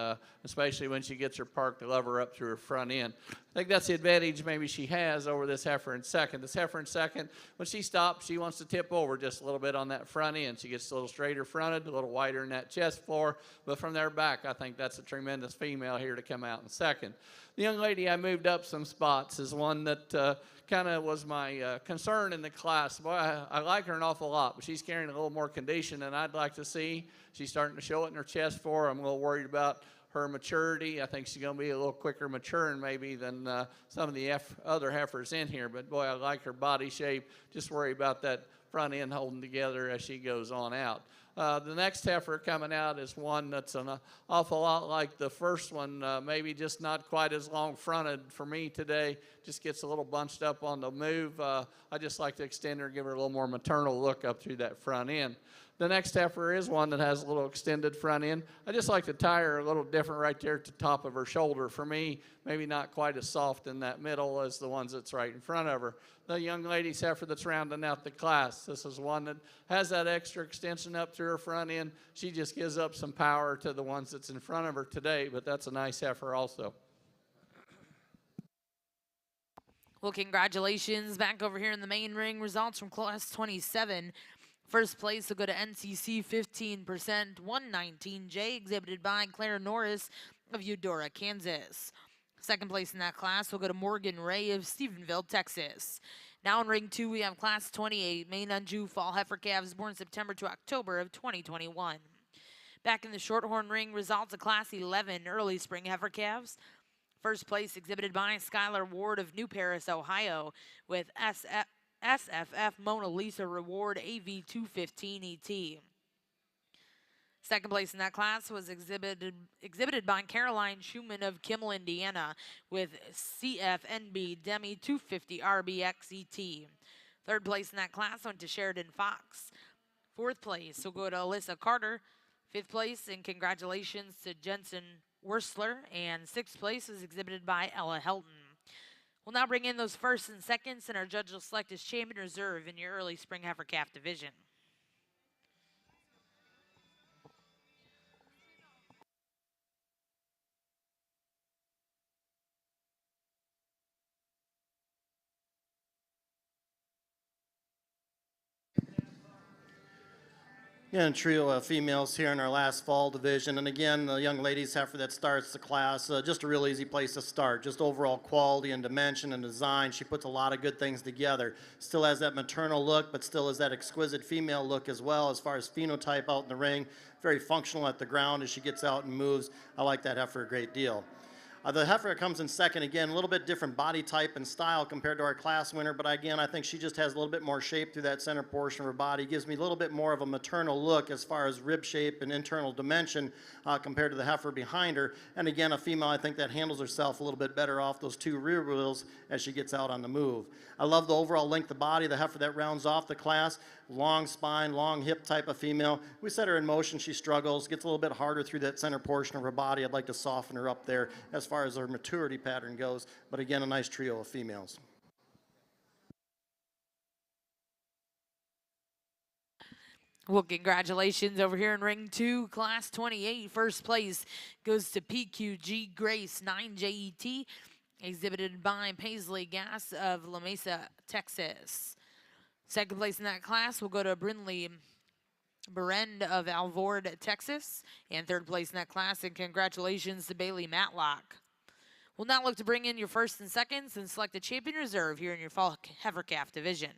Speaker 3: especially when she gets her parked to love her up through her front end. I think that's the advantage maybe she has over this heifer in second. This heifer in second, when she stops, she wants to tip over just a little bit on that front end. She gets a little straighter fronted, a little wider in that chest floor, but from there back, I think that's a tremendous female here to come out in second. The young lady I moved up some spots is one that kind of was my concern in the class. Boy, I like her an awful lot, but she's carrying a little more condition than I'd like to see. She's starting to show it in her chest floor. I'm a little worried about her maturity. I think she's going to be a little quicker maturing maybe than some of the other heifers in here. But boy, I like her body shape. Just worry about that front end holding together as she goes on out. The next heifer coming out is one that's an awful lot like the first one, maybe just not quite as long fronted for me today. Just gets a little bunched up on the move. I just like to extend her and give her a little more maternal look up through that front end. The next heifer is one that has a little extended front end. I just like to tie her a little different right there at the top of her shoulder. For me, maybe not quite as soft in that middle as the ones that's right in front of her. The young lady's heifer that's rounding out the class. This is one that has that extra extension up through her front end. She just gives up some power to the ones that's in front of her today, but that's a nice heifer also.
Speaker 1: Well, congratulations back over here in the main ring. Results from class 27. First place will go to NCC 15% 119J, exhibited by Claire Norris of Eudora, Kansas. Second place in that class will go to Morgan Ray of Stephenville, Texas. Now in ring 2, we have class 28, Maine Anjou fall heifer calves born September to October of 2021. Back in the Shorthorn ring, results of class 11 early spring heifer calves. First place exhibited by Skylar Ward of New Paris, Ohio, with SFF Mona Lisa Reward AV215ET. Second place in that class was exhibited by Caroline Schumann of Kimmel, Indiana, with CFNB Demi 250 RBXET. Third place in that class went to Sheridan Fox. Fourth place will go to Alyssa Carter. Fifth place, and congratulations to Jensen Wurstler. And sixth place was exhibited by Ella Helton. We'll now bring in those firsts and seconds, and our judge will select his champion reserve in your early spring heifer calf division.
Speaker 4: Yeah, and a trio of females here in our last fall division. And again, the young ladies heifer that starts the class, just a real easy place to start. Just overall quality and dimension and design. She puts a lot of good things together. Still has that maternal look, but still has that exquisite female look as well as far as phenotype out in the ring. Very functional at the ground as she gets out and moves. I like that heifer a great deal. The heifer comes in second, again, a little bit different body type and style compared to our class winner, but again, I think she just has a little bit more shape through that center portion of her body. Gives me a little bit more of a maternal look as far as rib shape and internal dimension compared to the heifer behind her. And again, a female, I think, that handles herself a little bit better off those two rear wheels as she gets out on the move. I love the overall length of body, the heifer that rounds off the class. Long spine, long hip type of female. We set her in motion, she struggles, gets a little bit harder through that center portion of her body. I'd like to soften her up there as far as her maturity pattern goes, but again, a nice trio of females.
Speaker 1: Well, congratulations over here in ring 2, class 28. First place goes to PQG Grace 9JET, exhibited by Paisley Gass of La Mesa, Texas. Second place in that class will go to Brinley Berend of Alvord, Texas. And third place in that class, and congratulations to Bailey Matlock. We'll now look to bring in your first and seconds and select a champion reserve here in your fall heifer calf division.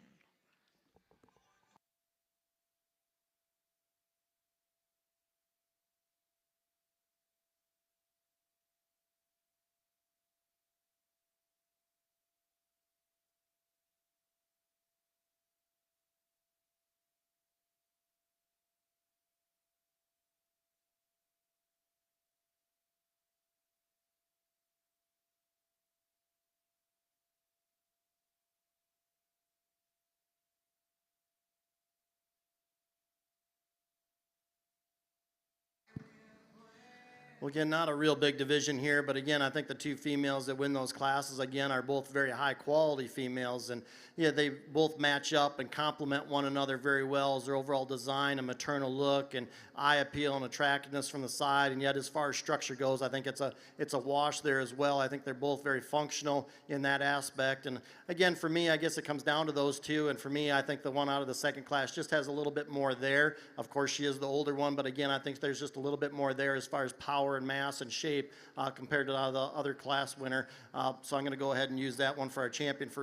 Speaker 4: Well, again, not a real big division here, but again, I think the two females that win those classes, again, are both very high quality females. And yeah, they both match up and complement one another very well as their overall design and maternal look and eye appeal and attractiveness from the side. And yet, as far as structure goes, I think it's a wash there as well. I think they're both very functional in that aspect. And again, for me, I guess it comes down to those two. And for me, I think the one out of the second class just has a little bit more there. Of course, she is the older one, but again, I think there's just a little bit more there as far as power and mass and shape compared to the other class winner. So I'm going to go ahead and use that one for our champion for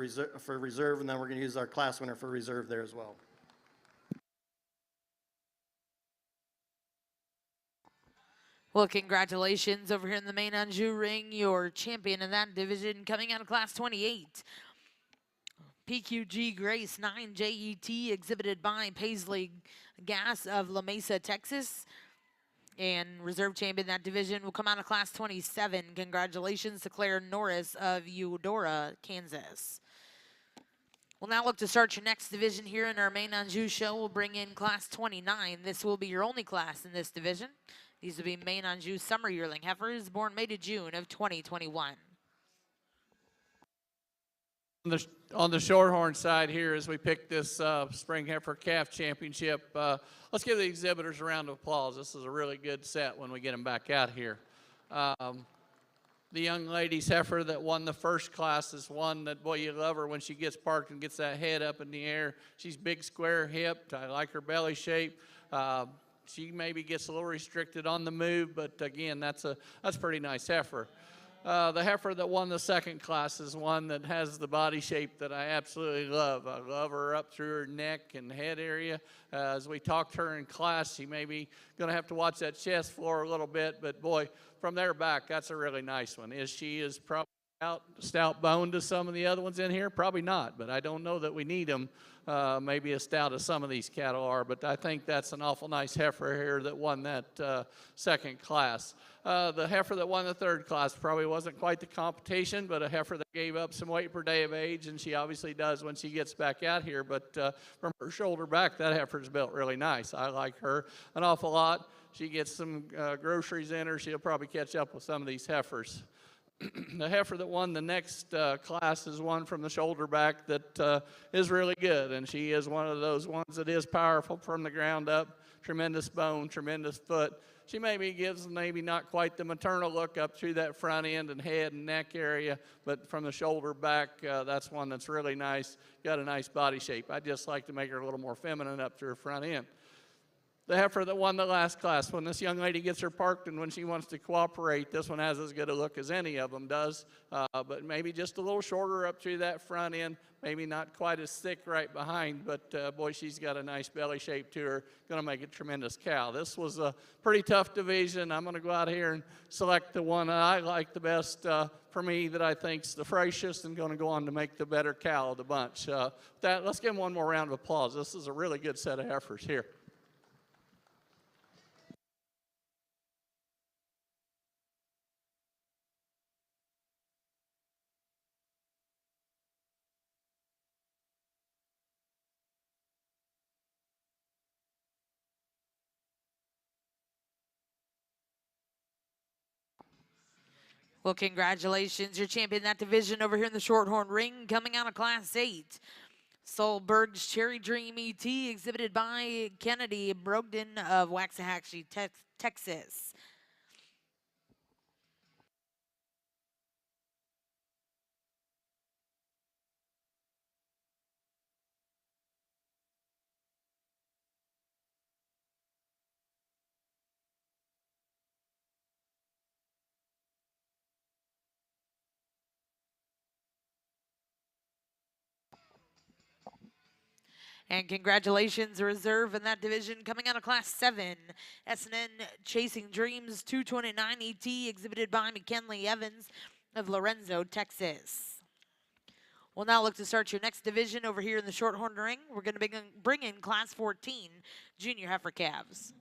Speaker 4: reserve, and then we're going to use our class winner for reserve there as well.
Speaker 1: Well, congratulations over here in the Maine Anjou ring, your champion in that division coming out of class 28. PQG Grace 9JET, exhibited by Paisley Gas of La Mesa, Texas. And reserve champion in that division will come out of class 27. Congratulations to Claire Norris of Eudora, Kansas. We'll now look to start your next division here in our Maine Anjou show. We'll bring in class 29. This will be your only class in this division. These will be Maine Anjou summer yearling heifers born May to June of 2021.
Speaker 3: On the Shorthorn side here, as we pick this Spring Heifer Calf Championship, let's give the exhibitors a round of applause. This is a really good set when we get them back out here. The young lady's heifer that won the first class is one that, boy, you love her when she gets parked and gets that head up in the air. She's big, square hipped. I like her belly shape. She maybe gets a little restricted on the move, but again, that's a pretty nice heifer. The heifer that won the second class is one that has the body shape that I absolutely love. I love her up through her neck and head area. As we talked to her in class, she may be going to have to watch that chest floor a little bit, but boy, from there back, that's a really nice one. She is probably stout bone to some of the other ones in here? Probably not, but I don't know that we need them. Maybe as stout as some of these cattle are, but I think that's an awful nice heifer here that won that second class. The heifer that won the third class probably wasn't quite the competition, but a heifer that gave up some weight per day of age, and she obviously does when she gets back out here. But from her shoulder back, that heifer's built really nice. I like her an awful lot. She gets some groceries in her. She'll probably catch up with some of these heifers. The heifer that won the next class is one from the shoulder back that is really good, and she is one of those ones that is powerful from the ground up. Tremendous bone, tremendous foot. She maybe gives maybe not quite the maternal look up through that front end and head and neck area, but from the shoulder back, that's one that's really nice. Got a nice body shape. I just like to make her a little more feminine up through her front end. The heifer that won the last class, when this young lady gets her parked and when she wants to cooperate, this one has as good a look as any of them does, but maybe just a little shorter up through that front end, maybe not quite as thick right behind, but boy, she's got a nice belly shape to her, going to make a tremendous cow. This was a pretty tough division. I'm going to go out here and select the one I like the best for me that I think's the freshest and going to go on to make the better cow of the bunch. With that, let's give them one more round of applause. This is a really good set of heifers here.
Speaker 1: Well, congratulations. Your champion in that division over here in the Shorthorn ring, coming out of Class 8. Solberg's Cherry Dream ET, exhibited by Kennedy Brogdon of Waxahachie, Texas. And congratulations, reserve in that division coming out of Class 7. S&N Chasing Dreams 229 ET, exhibited by McKinley Evans of Lorenzo, Texas. We'll now look to start your next division over here in the Shorthorn ring. We're going to bring in Class 14 Junior Heifer Calves.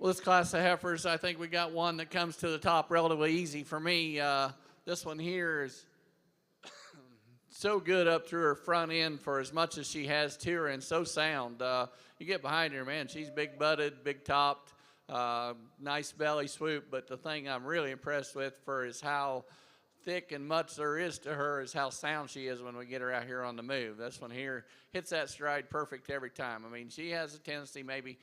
Speaker 3: Well, this class of heifers, I think we got one that comes to the top relatively easy for me. This one here is so good up through her front end for as much as she has to her, and so sound. You get behind her, man, she's big butted, big topped, nice belly swoop. But the thing I'm really impressed with for is how thick and much there is to her is how sound she is when we get her out here on the move. This one here hits that stride perfect every time. I mean, she has a tendency maybe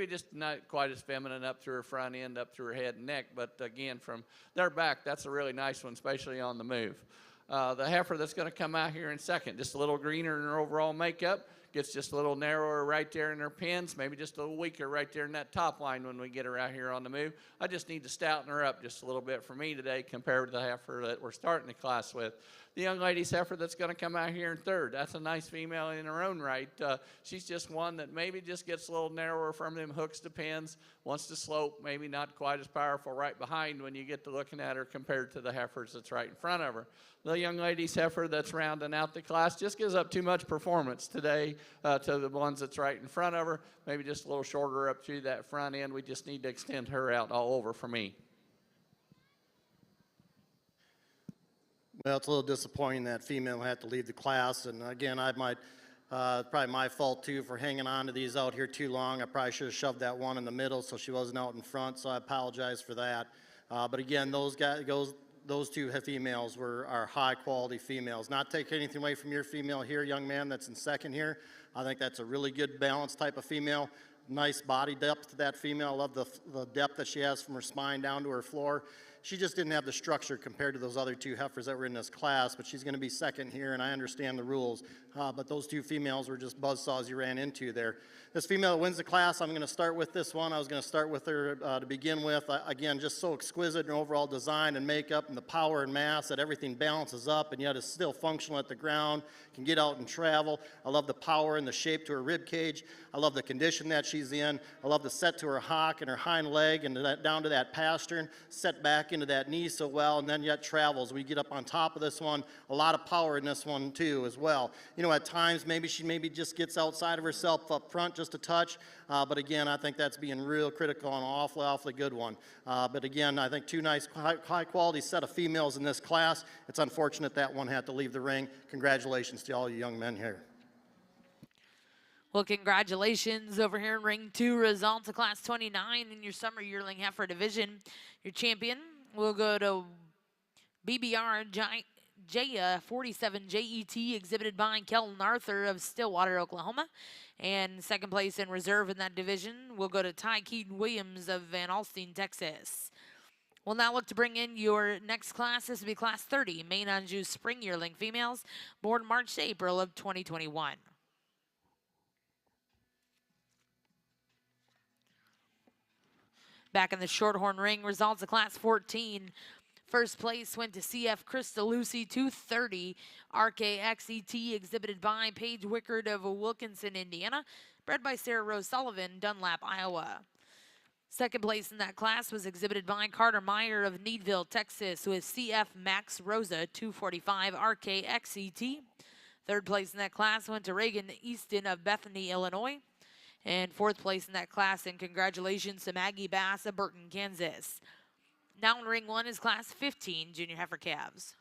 Speaker 3: just not quite as feminine up through her front end, up through her head and neck. But again, from their back, that's a really nice one, especially on the move. The heifer that's going to come out here in second, just a little greener in her overall makeup, gets just a little narrower right there in her pins, maybe just a little weaker right there in that top line when we get her out here on the move. I just need to stouten her up just a little bit for me today compared to the heifer that we're starting the class with. The young lady's heifer that's going to come out here in third, that's a nice female in her own right. She's just one that maybe just gets a little narrower from them hooks to pins, wants to slope, maybe not quite as powerful right behind when you get to looking at her compared to the heifers that's right in front of her. The young lady's heifer that's rounding out the class just gives up too much performance today to the ones that's right in front of her. Maybe just a little shorter up through that front end. We just need to extend her out all over for me.
Speaker 4: Well, it's a little disappointing that female had to leave the class, and again, I might, probably my fault too for hanging on to these out here too long. I probably should have shoved that one in the middle so she wasn't out in front, so I apologize for that. But again, those two females are high quality females. Not take anything away from your female here, young man, that's in second here. I think that's a really good balanced type of female. Nice body depth to that female. I love the depth that she has from her spine down to her floor. She just didn't have the structure compared to those other two heifers that were in this class, but she's going to be second here, and I understand the rules. But those two females were just buzzsaws you ran into there. This female that wins the class, I'm going to start with this one. I was going to start with her to begin with. Again, just so exquisite in overall design and makeup and the power and mass that everything balances up and yet is still functional at the ground, can get out and travel. I love the power and the shape to her rib cage. I love the condition that she's in. I love the set to her hock and her hind leg and down to that pastern, set back into that knee so well, and then yet travels. We get up on top of this one, a lot of power in this one too as well. You know, at times maybe she just gets outside of herself up front just a touch, but again, I think that's being real critical and an awfully good one. But again, I think two nice high quality set of females in this class. It's unfortunate that one had to leave the ring. Congratulations to all you young men here.
Speaker 1: Well, congratulations over here in ring 2, results of class 29 in your summer yearling heifer division. Your champion will go to BBR J47 JET, exhibited by Kelton Arthur of Stillwater, Oklahoma. And second place in reserve in that division will go to Ty Keaton Williams of Van Alstyne, Texas. We'll now look to bring in your next class. This will be class 30, Maine Anjou spring yearling females, born March to April of 2021. Back in the Shorthorn ring, results of class 14. First place went to CF Cristalucci 230 RKXET, exhibited by Paige Wickard of Wilkinson, Indiana, bred by Sarah Rose Sullivan, Dunlap, Iowa. Second place in that class was exhibited by Carter Meyer of Needville, Texas, with CF Max Rosa 245 RKXET. Third place in that class went to Reagan Easton of Bethany, Illinois. And fourth place in that class, and congratulations to Maggie Bass of Burton, Kansas. Now in ring 1 is class 15, junior heifer calves.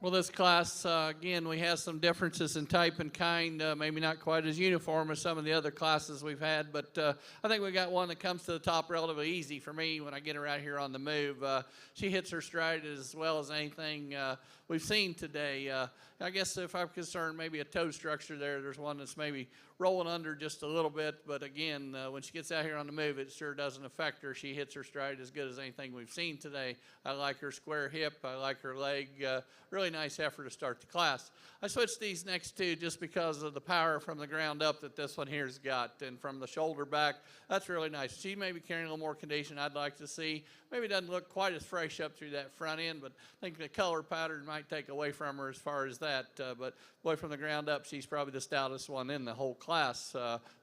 Speaker 3: Well, this class, again, we have some differences in type and kind, maybe not quite as uniform as some of the other classes we've had, but I think we got one that comes to the top relatively easy for me when I get her out here on the move. She hits her stride as well as anything we've seen today. I guess if I'm concerned, maybe a toe structure there's one that's maybe rolling under just a little bit, but again, when she gets out here on the move, it sure doesn't affect her. She hits her stride as good as anything we've seen today. I like her square hip. I like her leg. Really nice effort to start the class. I switched these next two just because of the power from the ground up that this one here's got, and from the shoulder back, that's really nice. She may be carrying a little more condition I'd like to see. Maybe doesn't look quite as fresh up through that front end, but I think the color pattern might take away from her as far as that. But boy, from the ground up, she's probably the stoutest one in the whole class,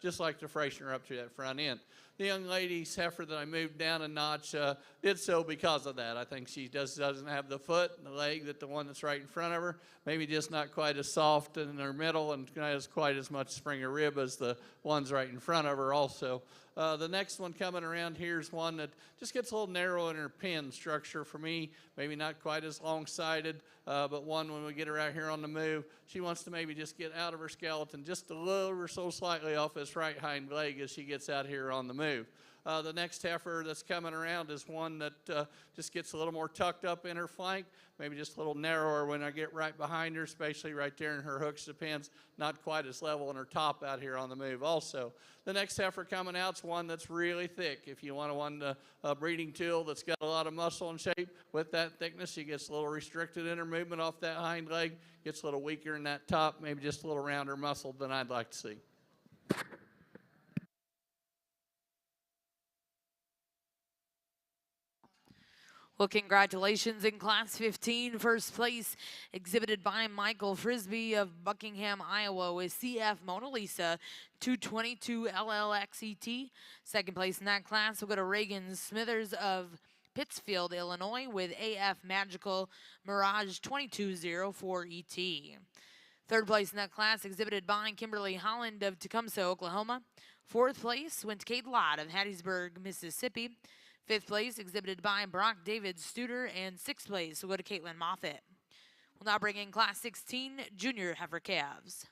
Speaker 3: just like the freshener up through that front end. The young lady's heifer that I moved down a notch did so because of that. I think she doesn't have the foot and the leg that the one that's right in front of her. Maybe just not quite as soft in her middle and not as quite as much spring of rib as the ones right in front of her also. The next one coming around here is one that just gets a little narrow in her pin structure for me. Maybe not quite as long-sided, but one when we get her out here on the move, she wants to maybe just get out of her skeleton just a little or so slightly off this right hind leg as she gets out here on the move. The next heifer that's coming around is one that just gets a little more tucked up in her flank, maybe just a little narrower when I get right behind her, especially right there in her hooks of pins, not quite as level in her top out here on the move also. The next heifer coming out is one that's really thick. If you want a breeding tool that's got a lot of muscle and shape, with that thickness, she gets a little restricted in her movement off that hind leg, gets a little weaker in that top, maybe just a little rounder muscle than I'd like to see.
Speaker 1: Well, congratulations in Class 15. First place exhibited by Michael Frisbee of Buckingham, Iowa with CF Mona Lisa 222 LLXET. Second place in that class will go to Reagan Smithers of Pittsfield, Illinois with AF Magical Mirage 2204ET. Third place in that class exhibited by Kimberly Holland of Tecumseh, Oklahoma. Fourth place went to Kate Lott of Hattiesburg, Mississippi. Fifth place exhibited by Brock David Studer, and sixth place will go to Caitlin Moffitt. We'll now bring in Class 16 Junior Heifer Calves.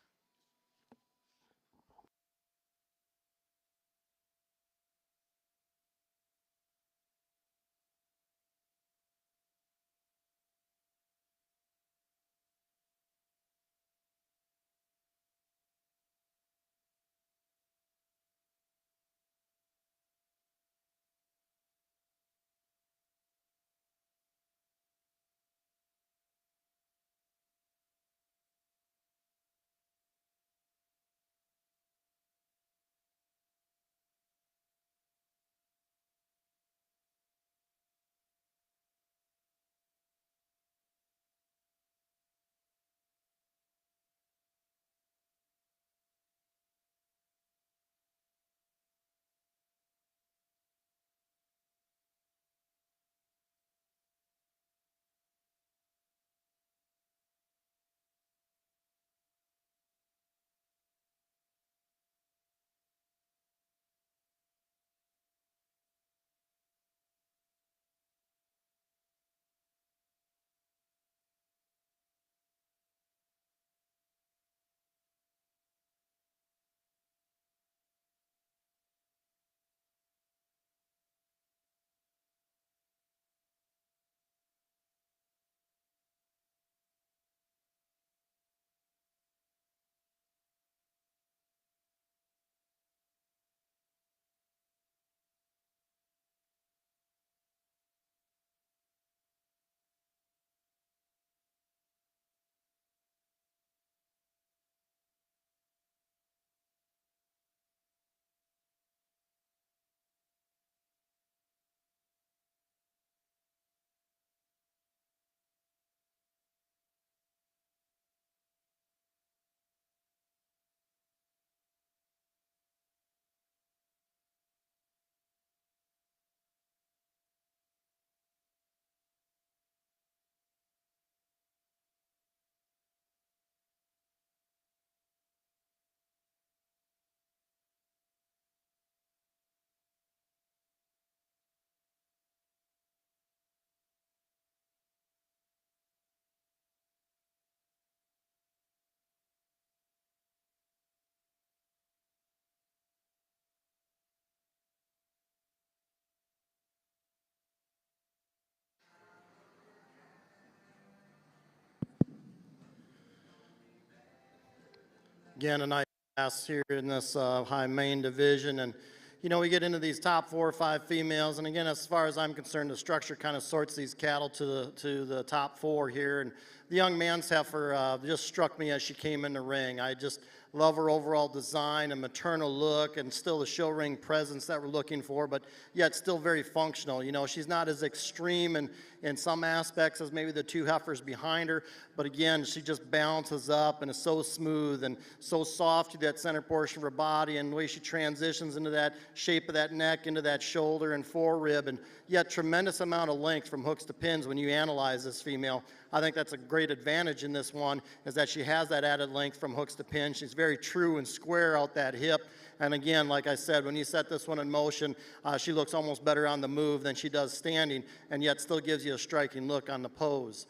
Speaker 4: Again, a nice class here in this high Maine division. And, you know, we get into these top 4 or 5 females. And again, as far as I'm concerned, the structure kind of sorts these cattle to the top 4 here. And the young man's heifer just struck me as she came in the ring. I just love her overall design and maternal look and still the show ring presence that we're looking for, but yet still very functional. You know, she's not as extreme in some aspects as maybe the 2 heifers behind her, but again, she just bounces up and is so smooth and so soft to that center portion of her body, and the way she transitions into that shape of that neck, into that shoulder and forerib, and yet tremendous amount of length from hooks to pins when you analyze this female. I think that's a great advantage in this one, is that she has that added length from hooks to pins. She's very true and square out that hip. And again, like I said, when you set this one in motion, she looks almost better on the move than she does standing, and yet still gives you a striking look on the pose.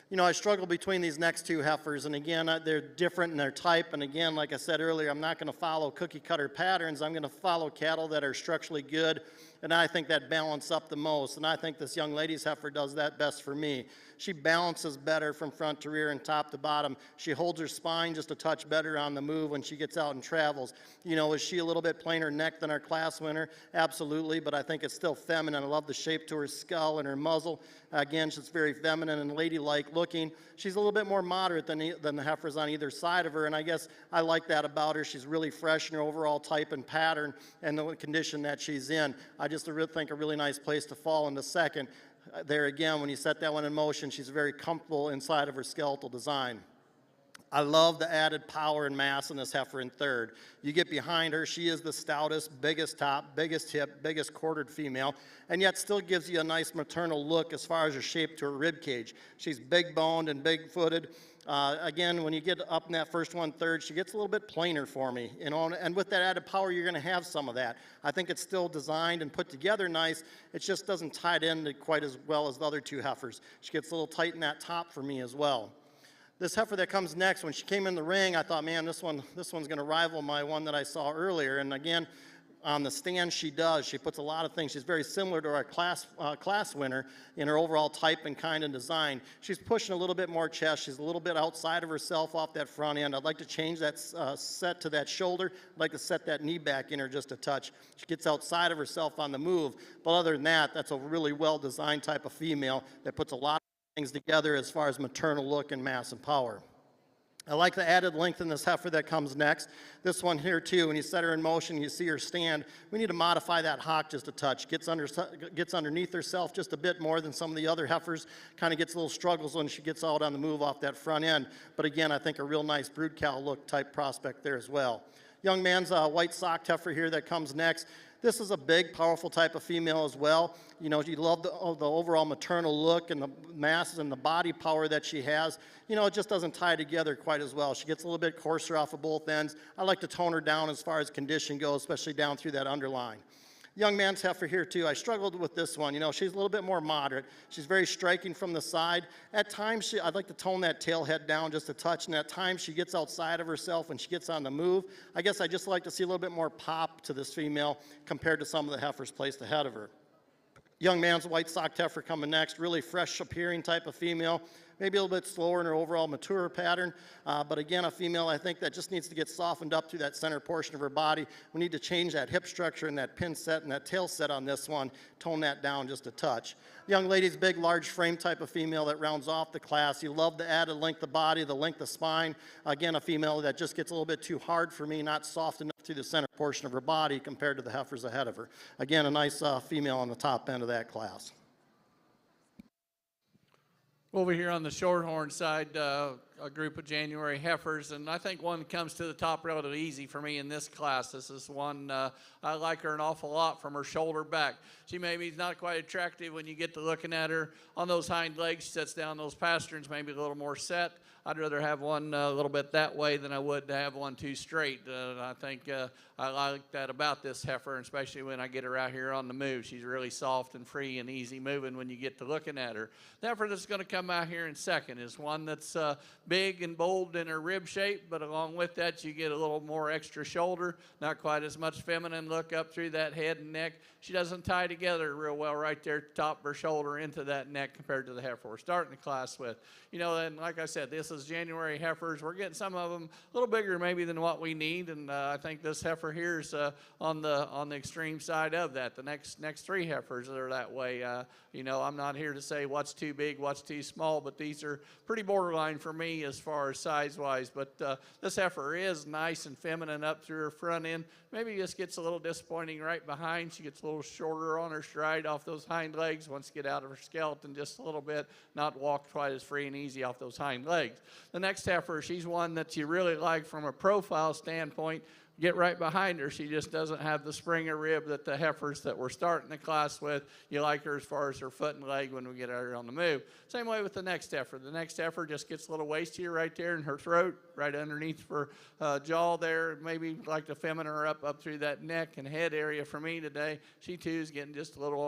Speaker 4: You know, I struggle between these next 2 heifers, and again, they're different in their type, and again, like I said earlier, I'm not going to follow cookie cutter patterns. I'm going to follow cattle that are structurally good, and I think that balance up the most, and I think this young lady's heifer does that best for me. She balances better from front to rear and top to bottom. She holds her spine just a touch better on the move when she gets out and travels. You know, is she a little bit plainer neck than our class winner? Absolutely, but I think it's still feminine. I love the shape to her skull and her muzzle. Again, she's very feminine and ladylike looking. She's a little bit more moderate than the heifers on either side of her, and I guess I like that about her. She's really fresh in her overall type and pattern and the condition that she's in. I just think a really nice place to fall into second. There again, when you set that one in motion, she's very comfortable inside of her skeletal design. I love the added power and mass in this heifer in third. You get behind her, she is the stoutest, biggest top, biggest hip, biggest quartered female, and yet still gives you a nice maternal look as far as her shape to her rib cage. She's big boned and big footed. Again, when you get up in that first one third, she gets a little bit plainer for me, you know, and with that added power, you're going to have some of that. I think it's still designed and put together nice. It just doesn't tie it in quite as well as the other 2 heifers. She gets a little tight in that top for me as well. This heifer that comes next, when she came in the ring, I thought, man, this one's going to rival my one that I saw earlier. And again, on the stand, she does. She puts a lot of things. She's very similar to our class winner in her overall type and kind and design. She's pushing a little bit more chest. She's a little bit outside of herself off that front end. I'd like to change that set to that shoulder. I'd like to set that knee back in her just a touch. She gets outside of herself on the move. But other than that, that's a really well-designed type of female that puts a lot of things together as far as maternal look and mass and power. I like the added length in this heifer that comes next. This one here too, when you set her in motion, you see her stand. We need to modify that hock just a touch. Gets underneath herself just a bit more than some of the other heifers. Kind of gets a little struggles when she gets out on the move off that front end. But again, I think a real nice brood cow look type prospect there as well. Young man's white socked heifer here that comes next. This is a big, powerful type of female as well. You know, you love the overall maternal look and the mass and the body power that she has. You know, it just doesn't tie together quite as well. She gets a little bit coarser off of both ends. I like to tone her down as far as condition goes, especially down through that underline. Young man's heifer here too. I struggled with this one. You know, she's a little bit more moderate. She's very striking from the side. At times, I'd like to tone that tail head down just a touch, and at times she gets outside of herself when she gets on the move. I guess I just like to see a little bit more pop to this female compared to some of the heifers placed ahead of her. Young man's white socked heifer coming next. Really fresh appearing type of female. Maybe a little bit slower in her overall mature pattern, but again, a female I think that just needs to get softened up through that center portion of her body. We need to change that hip structure and that pin set and that tail set on this one, tone that down just a touch. Young lady's big, large frame type of female that rounds off the class. You love the added length of body, the length of spine. Again, a female that just gets a little bit too hard for me, not soft enough through the center portion of her body compared to the heifers ahead of her. Again, a nice female on the top end of that class.
Speaker 3: Over here on the shorthorn side, a group of January heifers, and I think one comes to the top relatively easy for me in this class. This is one, I like her an awful lot from her shoulder back. She maybe is not quite attractive when you get to looking at her on those hind legs. She sets down those pasterns maybe a little more set. I'd rather have one a little bit that way than I would to have one too straight. I think I like that about this heifer, especially when I get her out here on the move. She's really soft and free and easy moving when you get to looking at her. The heifer that's going to come out here in second is one that's big and bold in her rib shape, but along with that, you get a little more extra shoulder, not quite as much feminine look up through that head and neck. She doesn't tie together real well right there, top of her shoulder into that neck compared to the heifer we're starting the class with. You know, and like I said, this is January heifers. We're getting some of them a little bigger maybe than what we need, and I think this heifer here is on the extreme side of that. The next three heifers are that way. You know, I'm not here to say what's too big, what's too small, but these are pretty borderline for me as far as size-wise. But this heifer is nice and feminine up through her front end. Maybe just gets a little disappointing right behind. She gets a little shorter on her stride off those hind legs. Wants to get out of her skeleton just a little bit, not walk quite as free and easy off those hind legs. The next heifer, she's one that you really like from a profile standpoint. Get right behind her. She just doesn't have the springer rib that the heifers that we're starting the class with. You like her as far as her foot and leg when we get her on the move. Same way with the next heifer. The next heifer just gets a little wastier right there in her throat, right underneath her jaw there. Maybe like to feminine her up through that neck and head area for me today. She too is getting just a little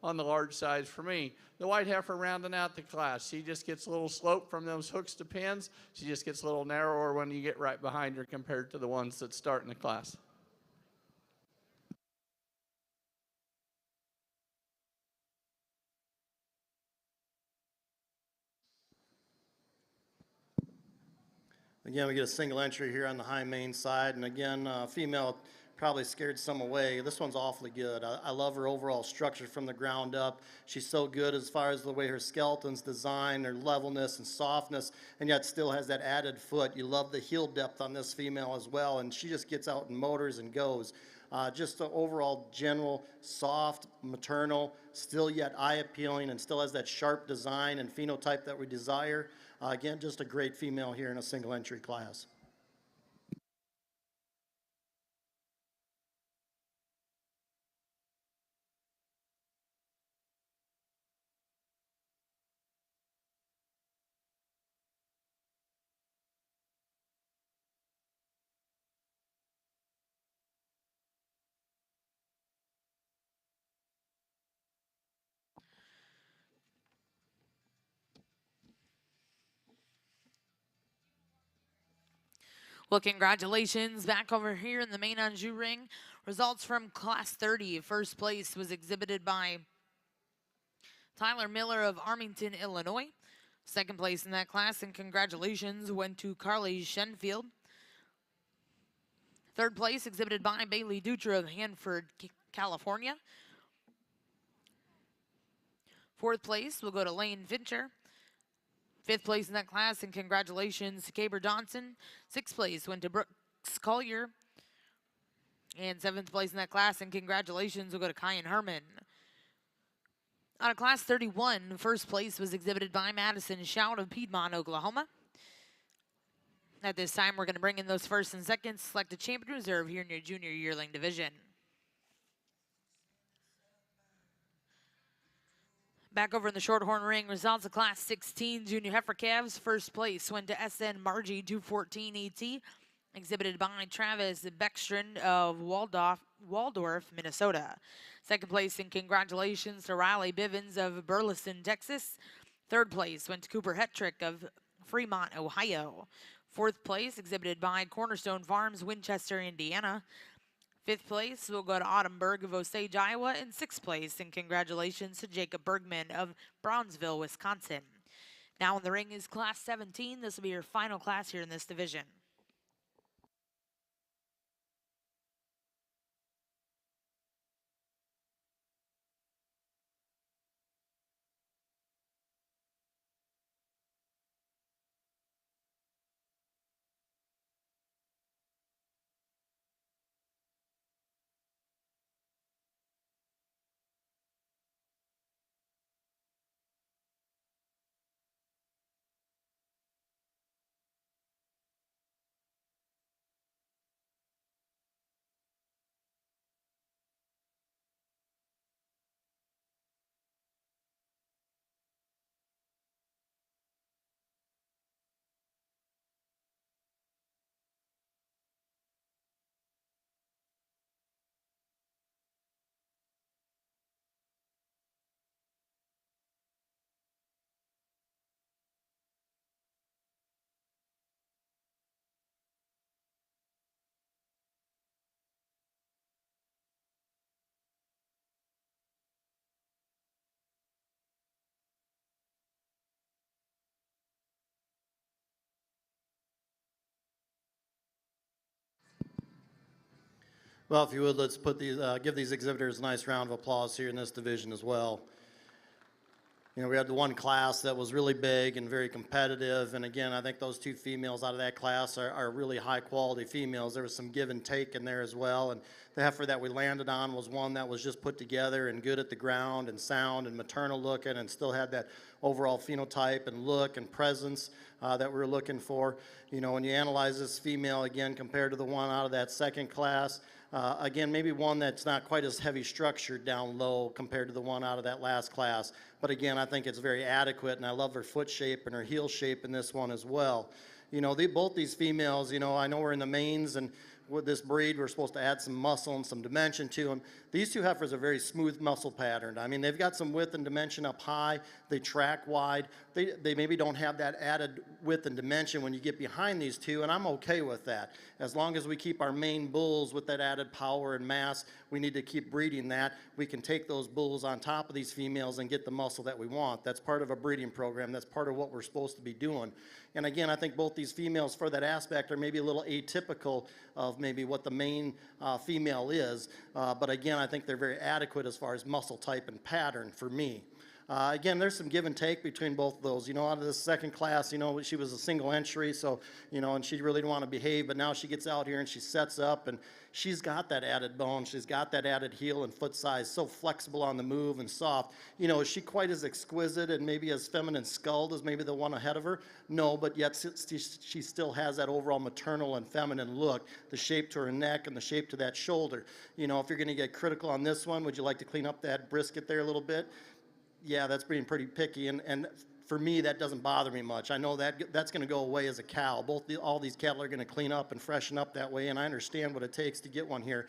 Speaker 3: on the large size for me. The white heifer rounding out the class. She just gets a little slope from those hooks to pins. She just gets a little narrower when you get right behind her compared to the ones that start in the class.
Speaker 4: Again, we get a single entry here on the high Maine side, and again, female probably scared some away. This one's awfully good. I love her overall structure from the ground up. She's so good as far as the way her skeleton's designed, her levelness and softness, and yet still has that added foot. You love the heel depth on this female as well, and she just gets out and motors and goes. Just the overall general, soft, maternal, still yet eye appealing, and still has that sharp design and phenotype that we desire. Again, just a great female here in a single entry class.
Speaker 1: Well, congratulations back over here in the main Anjou ring. Results from Class 30. First place was exhibited by Tyler Miller of Armington, Illinois. Second place in that class, and congratulations went to Carly Shenfield. Third place exhibited by Bailey Dutra of Hanford, California. Fourth place will go to Lane Fincher. Fifth place in that class, and congratulations to Caber Johnson. Sixth place went to Brooks Collier. And seventh place in that class, and congratulations will go to Kyan Herman. Out of Class 31, first place was exhibited by Madison Shout of Piedmont, Oklahoma. At this time, we're going to bring in those first and seconds, select a champion reserve here in your junior yearling division. Back over in the Shorthorn ring, results of Class 16 Junior Heifer Calves. First place went to SN Margie 214 ET, exhibited by Travis Beckstrand of Waldorf, Minnesota. Second place, and congratulations to Riley Bivens of Burleson, Texas. Third place went to Cooper Hetrick of Fremont, Ohio. Fourth place, exhibited by Cornerstone Farms, Winchester, Indiana. Fifth place will go to Autumn Berg of Osage, Iowa. And sixth place, and congratulations to Jacob Bergman of Brownsville, Wisconsin. Now in the ring is Class 17. This will be your final class here in this division.
Speaker 4: Well, if you would, let's put these, give these exhibitors a nice round of applause here in this division as well. You know, we had the one class that was really big and very competitive, and again, I think those two females out of that class are really high quality females. There was some give and take in there as well, and the heifer that we landed on was one that was just put together and good at the ground and sound and maternal looking and still had that overall phenotype and look and presence that we were looking for. You know, when you analyze this female again compared to the one out of that second class, again, maybe one that's not quite as heavy structured down low compared to the one out of that last class. But again, I think it's very adequate, and I love her foot shape and her heel shape in this one as well. You know, both these females, you know, I know we're in the Maines, and with this breed, we're supposed to add some muscle and some dimension to them. These two heifers are very smooth muscle patterned. I mean, they've got some width and dimension up high. They track wide. They maybe don't have that added width and dimension when you get behind these two, and I'm okay with that. As long as we keep our Maine bulls with that added power and mass, we need to keep breeding that. We can take those bulls on top of these females and get the muscle that we want. That's part of a breeding program. That's part of what we're supposed to be doing. And again, I think both these females for that aspect are maybe a little atypical of maybe what the Maine female is. But again, I think they're very adequate as far as muscle type and pattern for me. Again, there's some give and take between both of those. You know, out of the second class, you know, she was a single entry, so, you know, and she really didn't want to behave, but now she gets out here and she sets up, and she's got that added bone. She's got that added heel and foot size, so flexible on the move and soft. You know, is she quite as exquisite and maybe as feminine skulled as maybe the one ahead of her? No, but yet she still has that overall maternal and feminine look, the shape to her neck and the shape to that shoulder. You know, if you're going to get critical on this one, would you like to clean up that brisket there a little bit? Yeah, that's being pretty picky, and for me, that doesn't bother me much. I know that that's going to go away as a cow. All these cattle are going to clean up and freshen up that way, and I understand what it takes to get one here.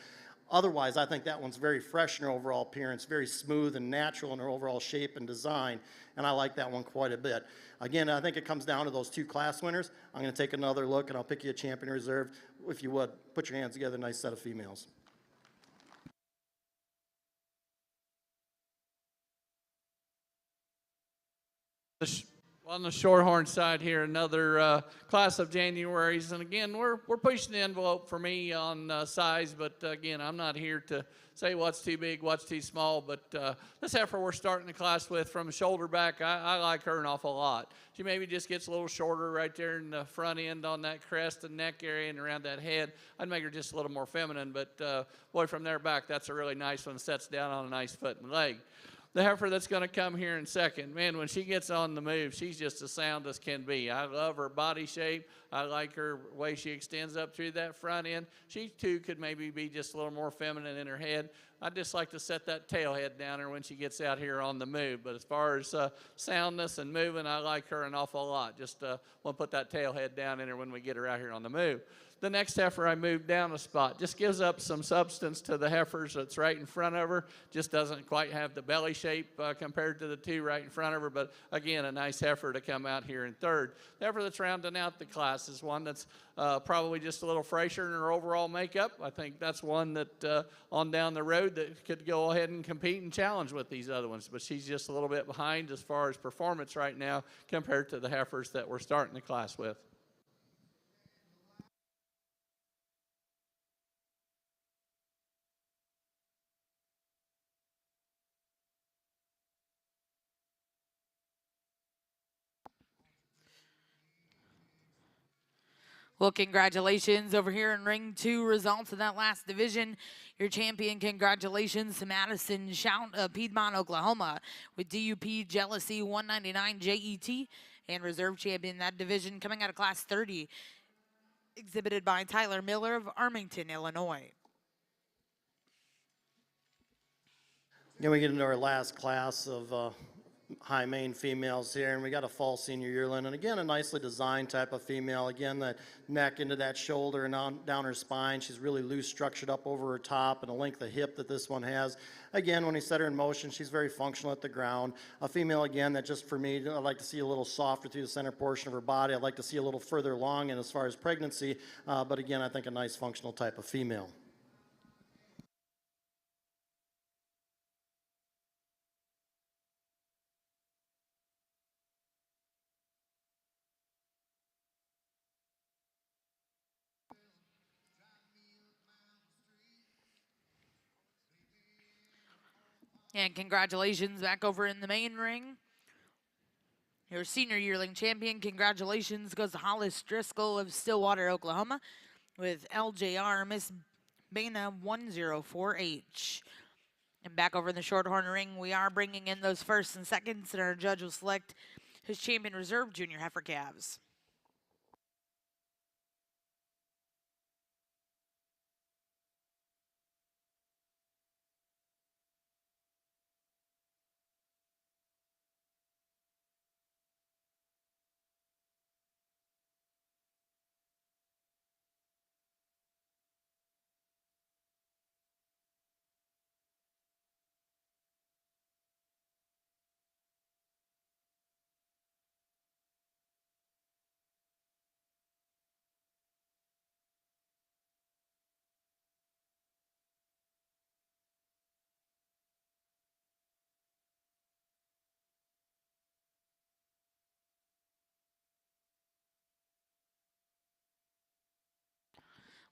Speaker 4: Otherwise, I think that one's very fresh in her overall appearance, very smooth and natural in her overall shape and design, and I like that one quite a bit. Again, I think it comes down to those two class winners. I'm going to take another look, and I'll pick you a champion reserve. If you would, put your hands together, nice set of females.
Speaker 3: On the Shorthorn side here, another class of Januaries, and again, we're pushing the envelope for me on size, but again, I'm not here to say what's too big, what's too small, but this heifer we're starting the class with from shoulder back, I like her an awful lot. She maybe just gets a little shorter right there in the front end on that crest and neck area and around that head. I'd make her just a little more feminine, but boy, from there back, that's a really nice one, sets down on a nice foot and leg. The heifer that's going to come here in second, man, when she gets on the move, she's just as sound as can be. I love her body shape. I like her way she extends up through that front end. She, too, could maybe be just a little more feminine in her head. I'd just like to set that tail head down her when she gets out here on the move. But as far as soundness and moving, I like her an awful lot. Just want to put that tail head down in her when we get her out here on the move. The next heifer I moved down a spot just gives up some substance to the heifers that's right in front of her. Just doesn't quite have the belly shape compared to the two right in front of her, but again, a nice heifer to come out here in third. The heifer that's rounding out the class is one that's probably just a little fresher in her overall makeup. I think that's one that on down the road that could go ahead and compete and challenge with these other ones, but she's just a little bit behind as far as performance right now compared to the heifers that we're starting the class with.
Speaker 1: Well, congratulations over here in Ring 2 results in that last division. Your champion, congratulations to Madison Piedmont, Oklahoma with DUP Jealousy 199 JET, and reserve champion in that division coming out of Class 30, exhibited by Tyler Miller of Armington, Illinois.
Speaker 4: Then we get into our last class of high Maine females here, and we got a fall senior yearling, and again, a nicely designed type of female. Again, that neck into that shoulder and down her spine. She's really loose, structured up over her top, and a length of hip that this one has. Again, when we set her in motion, she's very functional at the ground. A female, again, that just for me, I'd like to see a little softer through the center portion of her body. I'd like to see a little further along in as far as pregnancy, but again, I think a nice functional type of female.
Speaker 1: And congratulations back over in the main ring. Your senior yearling champion, congratulations, goes to Hollis Driscoll of Stillwater, Oklahoma, with LJR Miss Bana 104H. And back over in the Shorthorn ring, we are bringing in those firsts and seconds, and our judge will select his champion reserve junior heifer calves.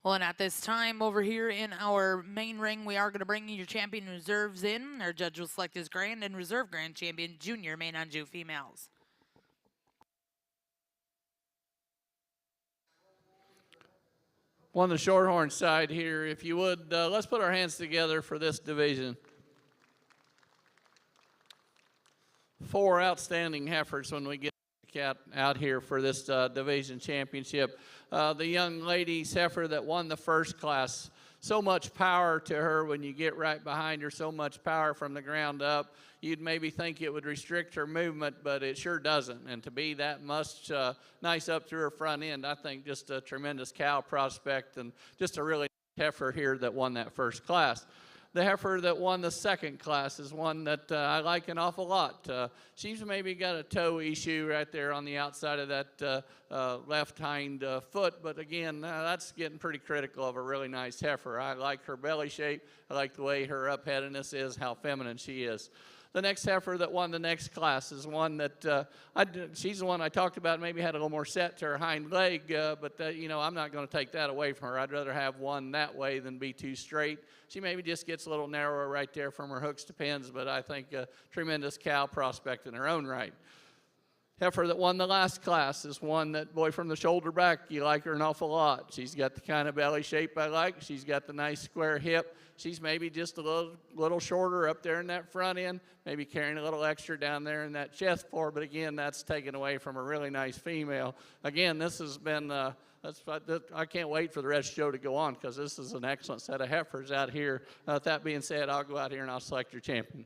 Speaker 1: Well, and at this time over here in our main ring, we are going to bring your champion reserves in. Our judge will select his grand and reserve grand champion, junior Maine Anjou females.
Speaker 3: On the Shorthorn side here, if you would, let's put our hands together for this division. 4 outstanding heifers when we get out here for this division championship. The young lady's heifer that won the first class, so much power to her when you get right behind her, so much power from the ground up. You'd maybe think it would restrict her movement, but it sure doesn't. And to be that much nice up through her front end, I think just a tremendous cow prospect and just a really heifer here that won that first class. The heifer that won the second class is one that I like an awful lot. She's maybe got a toe issue right there on the outside of that left hind foot, but again, that's getting pretty critical of a really nice heifer. I like her belly shape. I like the way her upheadedness is, how feminine she is. The next heifer that won the next class is one that she's the one I talked about, maybe had a little more set to her hind leg, but you know, I'm not going to take that away from her. I'd rather have one that way than be too straight. She maybe just gets a little narrower right there from her hooks to pins, but I think a tremendous cow prospect in her own right. Heifer that won the last class is one that, boy, from the shoulder back, you like her an awful lot. She's got the kind of belly shape I like. She's got the nice square hip. She's maybe just a little shorter up there in that front end, maybe carrying a little extra down there in that chest floor, but again, that's taken away from a really nice female. Again, this has been, I can't wait for the rest of the show to go on because this is an excellent set of heifers out here. With that being said, I'll go out here and I'll select your champion.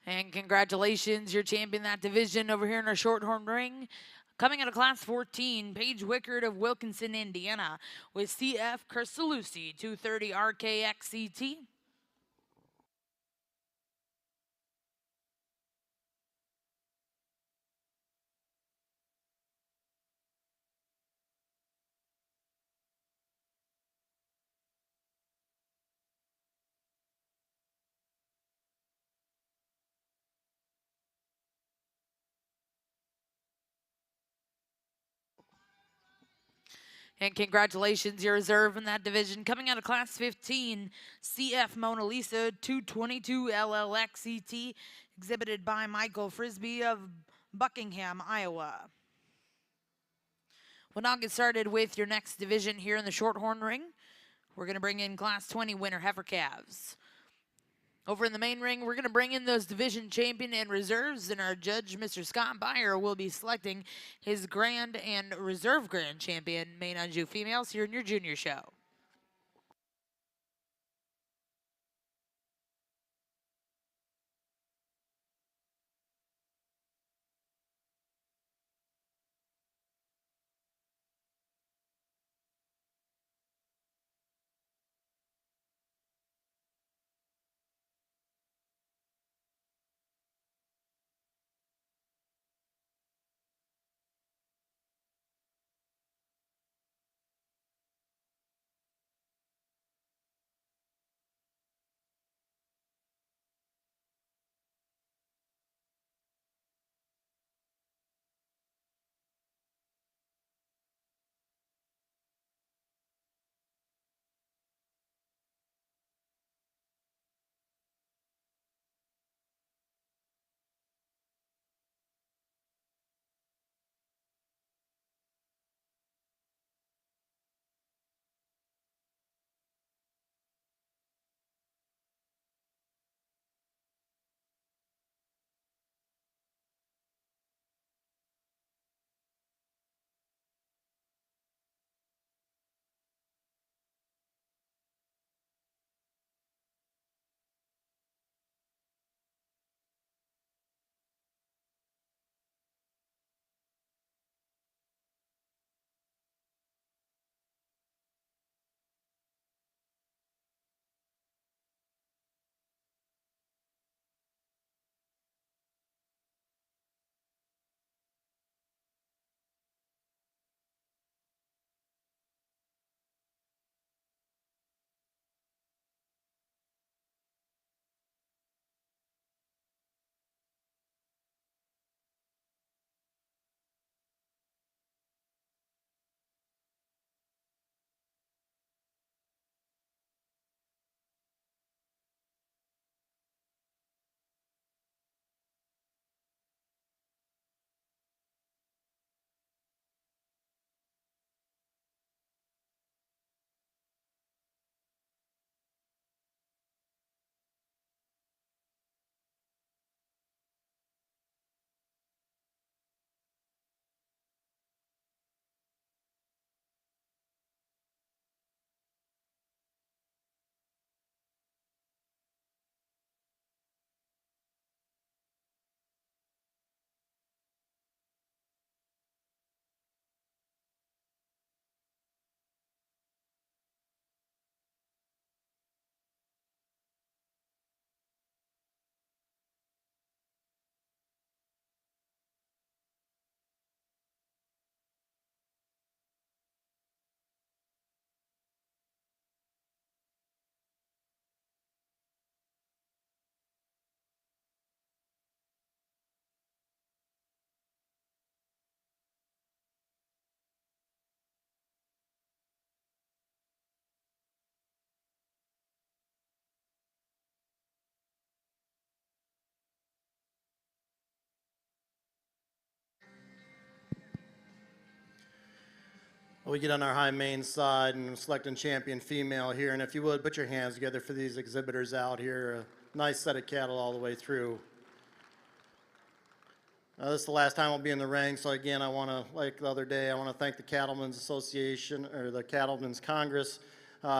Speaker 1: And congratulations, your champion that division over here in our Shorthorn ring. Coming out of class 14, Paige Wickard of Wilkinson, Indiana, with CF Cristalucci 230 RKXCT. And congratulations, your reserve in that division. Coming out of class 15, CF Mona Lisa 222 LLXCT, exhibited by Michael Frisbee of Buckingham, Iowa. We'll now get started with your next division here in the Shorthorn ring. We're going to bring in class 20 winner heifer calves. Over in the main ring, we're going to bring in those division champion and reserves, and our judge, Mr. Scott Byer, will be selecting his grand and reserve grand champion, Maine Anjou females, here in your junior show.
Speaker 4: We get on our high Maine side and selecting champion female here. And if you would, put your hands together for these exhibitors out here. A nice set of cattle all the way through. This is the last time I'll be in the ring, so again, I want to, like the other day, I want to thank the Cattlemen's Association, or the Cattlemen's Congress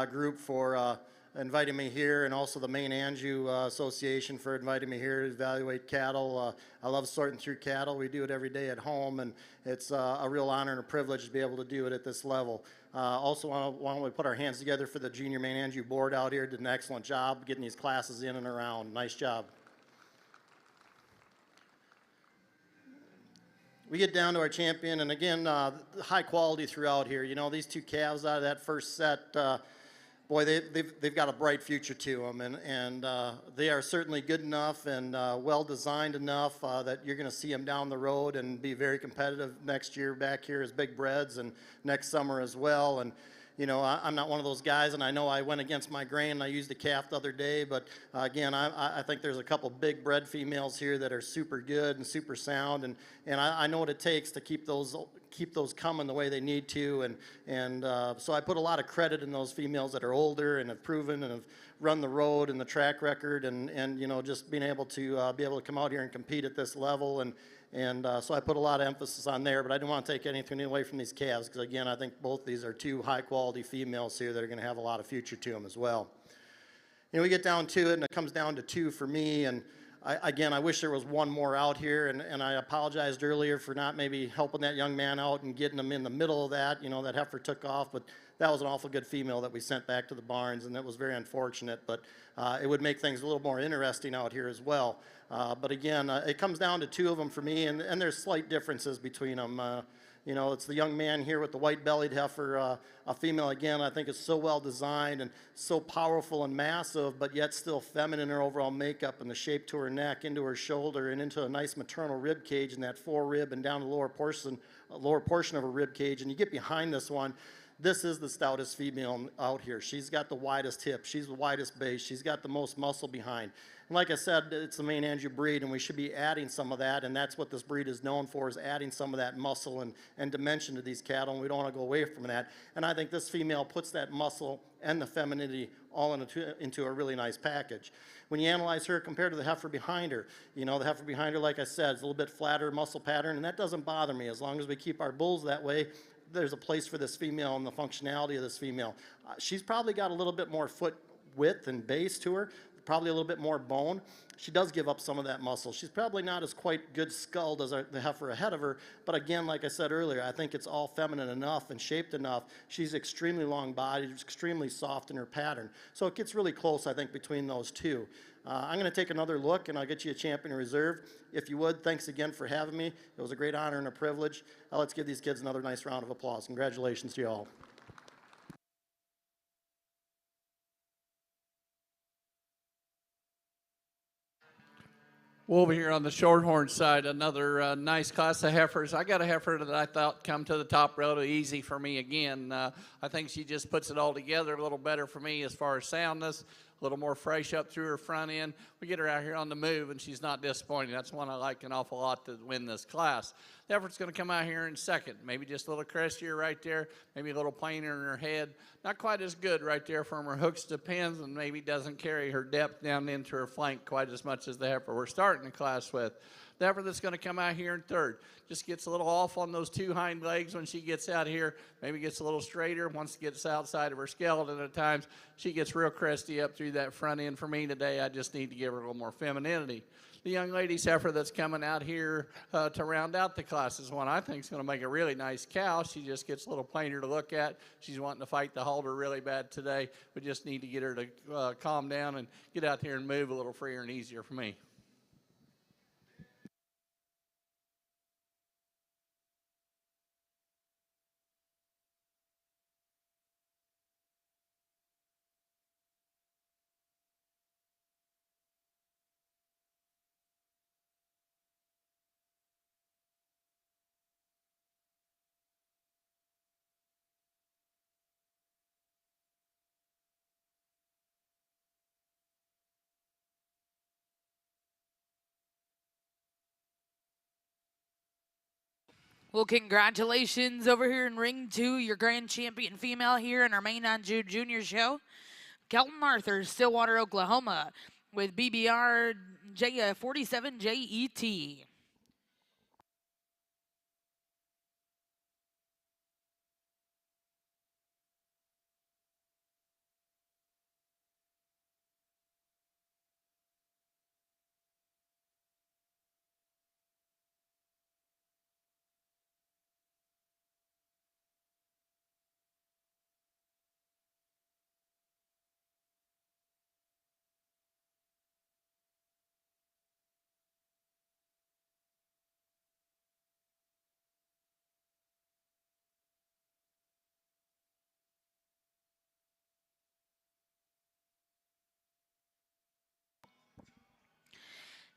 Speaker 4: group for inviting me here, and also the Maine Anjou Association for inviting me here to evaluate cattle. I love sorting through cattle. We do it every day at home, and it's a real honor and a privilege to be able to do it at this level. Also, why don't we put our hands together for the Junior Maine Anjou board out here. Did an excellent job getting these classes in and around. Nice job. We get down to our champion, and again, high quality throughout here. You know, these two calves out of that first set, boy, they've got a bright future to them, and they are certainly good enough and well designed enough that you're going to see them down the road and be very competitive next year back here as big breds, and next summer as well. And you know, I'm not one of those guys, and I know I went against my grain and I used a calf the other day, but again, I think there's a couple big bred females here that are super good and super sound, and I know what it takes to keep those coming the way they need to, and so I put a lot of credit in those females that are older and have proven and have run the road and the track record, and you know, just being able to come out here and compete at this level, and so I put a lot of emphasis on there, but I didn't want to take anything away from these calves, because again, I think both these are two high quality females here that are going to have a lot of future to them as well. You know, we get down to it, and it comes down to two for me, and again, I wish there was one more out here, and I apologized earlier for not maybe helping that young man out and getting him in the middle of that. You know, that heifer took off, but that was an awful good female that we sent back to the barns, and that was very unfortunate, but it would make things a little more interesting out here as well. But again, it comes down to two of them for me, and there's slight differences between them. You know, it's the young man here with the white-bellied heifer, a female, again, I think is so well designed and so powerful and massive, but yet still feminine in her overall makeup and the shape to her neck, into her shoulder, and into a nice maternal rib cage in that forerib and down the lower portion of her rib cage. And you get behind this one, this is the stoutest female out here. She's got the widest hip, she's the widest base, she's got the most muscle behind. And like I said, it's the Maine Anjou breed, and we should be adding some of that, and that's what this breed is known for, is adding some of that muscle and dimension to these cattle, and we don't want to go away from that. And I think this female puts that muscle and the femininity all into a really nice package. When you analyze her compared to the heifer behind her, you know, the heifer behind her, like I said, is a little bit flatter muscle pattern, and that doesn't bother me as long as we keep our bulls that way. There's a place for this female and the functionality of this female. She's probably got a little bit more foot width and base to her, probably a little bit more bone. She does give up some of that muscle. She's probably not as quite good skulled as the heifer ahead of her, but again, like I said earlier, I think it's all feminine enough and shaped enough. She's extremely long-bodied, extremely soft in her pattern. So it gets really close, I think, between those two. I'm going to take another look, and I'll get you a champion reserve. If you would, thanks again for having me. It was a great honor and a privilege. Let's give these kids another nice round of applause. Congratulations to you all.
Speaker 3: Over here on the Shorthorn side, another nice class of heifers. I got a heifer that I thought come to the top relatively easy for me again. I think she just puts it all together a little better for me as far as soundness, a little more fresh up through her front end. We get her out here on the move, and she's not disappointing. That's one I like an awful lot to win this class. The heifer's going to come out here in second, maybe just a little crestier right there, maybe a little plainer in her head. Not quite as good right there from her hooks to pins, and maybe doesn't carry her depth down into her flank quite as much as the heifer we're starting the class with. The heifer that's going to come out here in third just gets a little off on those two hind legs when she gets out here, maybe gets a little straighter. Once it gets outside of her skeleton at times, she gets real cresty up through that front end for me today. I just need to give her a little more femininity. The young lady's heifer that's coming out here to round out the class is one I think is going to make a really nice cow. She just gets a little plainer to look at. She's wanting to fight the halter really bad today. We just need to get her to calm down and get out there and move a little freer and easier for me.
Speaker 1: Well, congratulations over here in ring 2, your grand champion female here in our Maine Anjou Junior show. Kelton Arthur, Stillwater, Oklahoma, with BBR J 47 JET.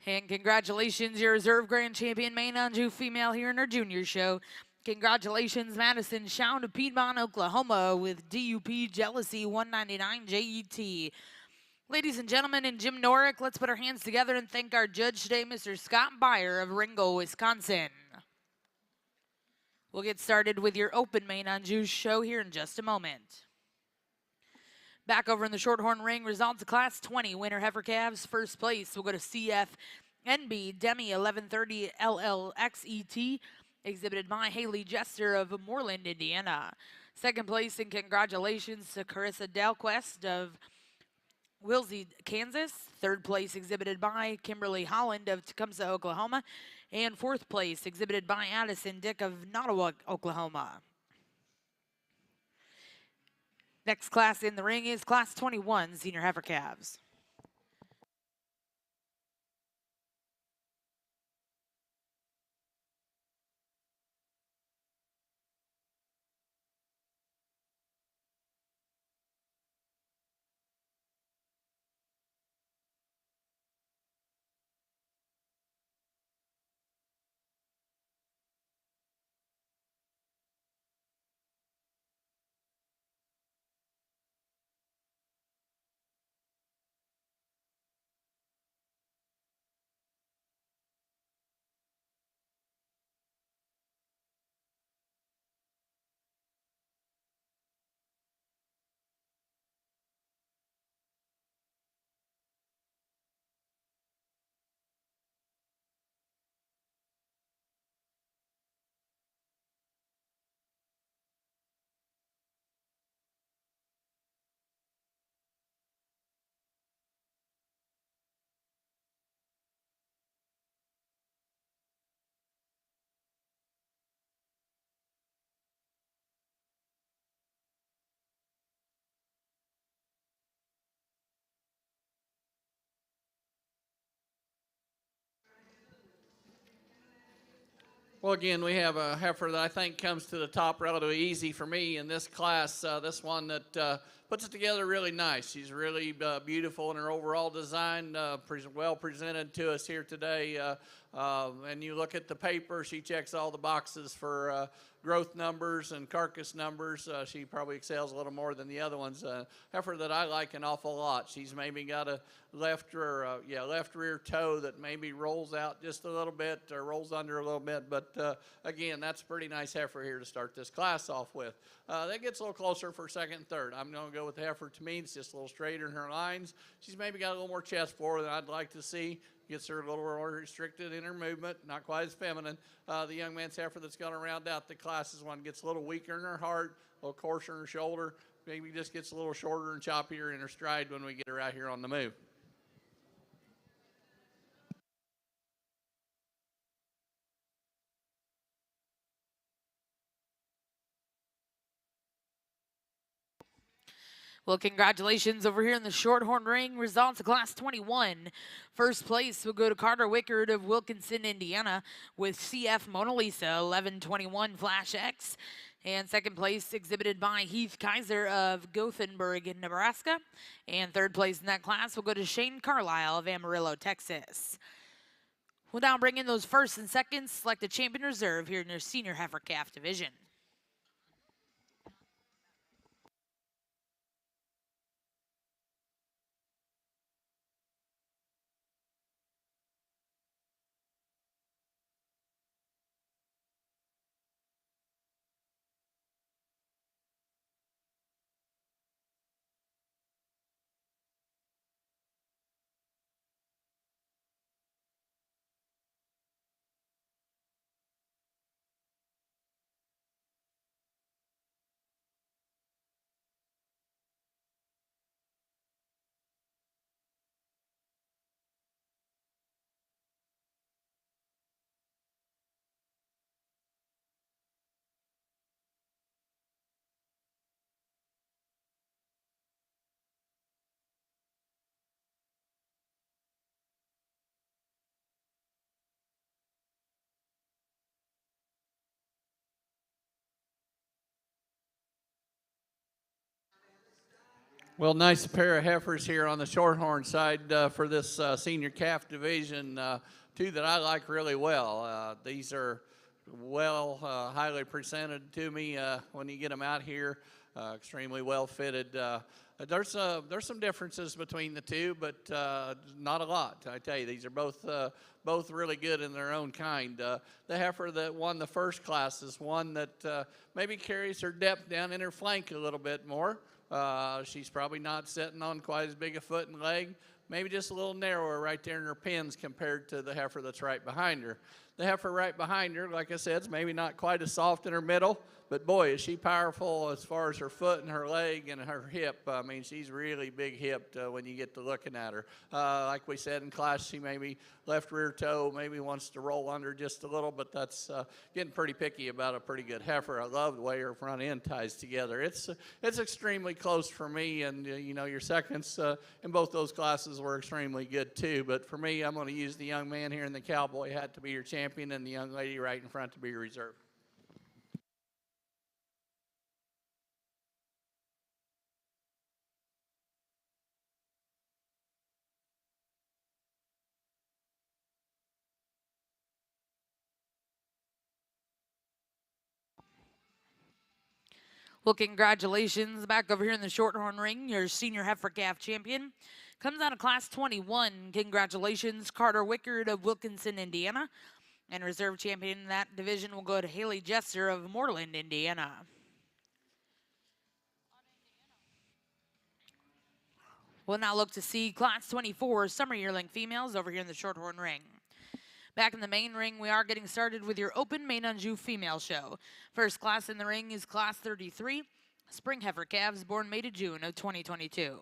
Speaker 1: And congratulations, your reserve grand champion, Maine Anjou female here in our junior show. Congratulations, Madison Shound of Piedmont, Oklahoma, with DUP Jealousy 199 JET. Ladies and gentlemen, and Jim Norick, let's put our hands together and thank our judge today, Mr. Scott Beyer of Ringo, Wisconsin. We'll get started with your open Maine Anjou show here in just a moment. Back over in the Shorthorn ring, results of Class 20 winner heifer calves. First place will go to CF NB Demi 1130 LLXET, exhibited by Haley Jester of Moreland, Indiana. Second place, and congratulations to Carissa Dalquest of Wilsey, Kansas. Third place, exhibited by Kimberly Holland of Tecumseh, Oklahoma. And fourth place, exhibited by Addison Dick of Nottawa, Oklahoma. Next class in the ring is Class 21 Senior Heifer Calves.
Speaker 3: Well, again, we have a heifer that I think comes to the top relatively easy for me in this class. This one that puts it together really nice. She's really beautiful in her overall design, well presented to us here today. And you look at the paper, she checks all the boxes for growth numbers and carcass numbers. She probably excels a little more than the other ones. Heifer that I like an awful lot. She's maybe got a left rear toe that maybe rolls out just a little bit or rolls under a little bit. But again, that's a pretty nice heifer here to start this class off with. That gets a little closer for second and third. I'm going to go with the heifer. To me, it's just a little straighter in her lines. She's maybe got a little more chest forward than I'd like to see. Gets her a little more restricted in her movement, not quite as feminine. The young man's heifer that's going to round out the class is one that gets a little weaker in her heart, a little coarser in her shoulder, maybe just gets a little shorter and choppier in her stride when we get her out here on the move.
Speaker 1: Well, congratulations over here in the Shorthorn ring. Results of Class 21. First place will go to Carter Wickard of Wilkinson, Indiana, with CF Mona Lisa 1121 Flash X. And second place exhibited by Heath Kaiser of Gothenburg in Nebraska. And third place in that class will go to Shane Carlisle of Amarillo, Texas. We'll now bring in those first and seconds, select the champion reserve here in their senior heifer calf division.
Speaker 3: Well, nice pair of heifers here on the Shorthorn side for this senior calf division. Two that I like really well. These are highly presented to me when you get them out here. Extremely well fitted. There's some differences between the two, but not a lot. I tell you, these are both really good in their own kind. The heifer that won the first class is one that maybe carries her depth down in her flank a little bit more. She's probably not sitting on quite as big a foot and leg, maybe just a little narrower right there in her pins compared to the heifer that's right behind her. The heifer right behind her, like I said, is maybe not quite as soft in her middle, but boy, is she powerful as far as her foot and her leg and her hip. I mean, she's really big hipped when you get to looking at her. Like we said in class, she maybe left rear toe, maybe wants to roll under just a little, but that's getting pretty picky about a pretty good heifer. I love the way her front end ties together. It's extremely close for me, and you know, your seconds in both those classes were extremely good too. But for me, I'm going to use the young man here in the cowboy hat to be your champion, and the young lady right in front to be your reserve.
Speaker 1: Well, congratulations. Back over here in the Shorthorn ring, your senior heifer calf champion comes out of class 21. Congratulations, Carter Wickard of Wilkinson, Indiana. And reserve champion in that division will go to Haley Jesser of Moreland, Indiana. We'll now look to see class 24 summer yearling females over here in the Shorthorn ring. Back in the main ring, we are getting started with your open Maine Anjou female show. First class in the ring is class 33, spring heifer calves born May to June of 2022.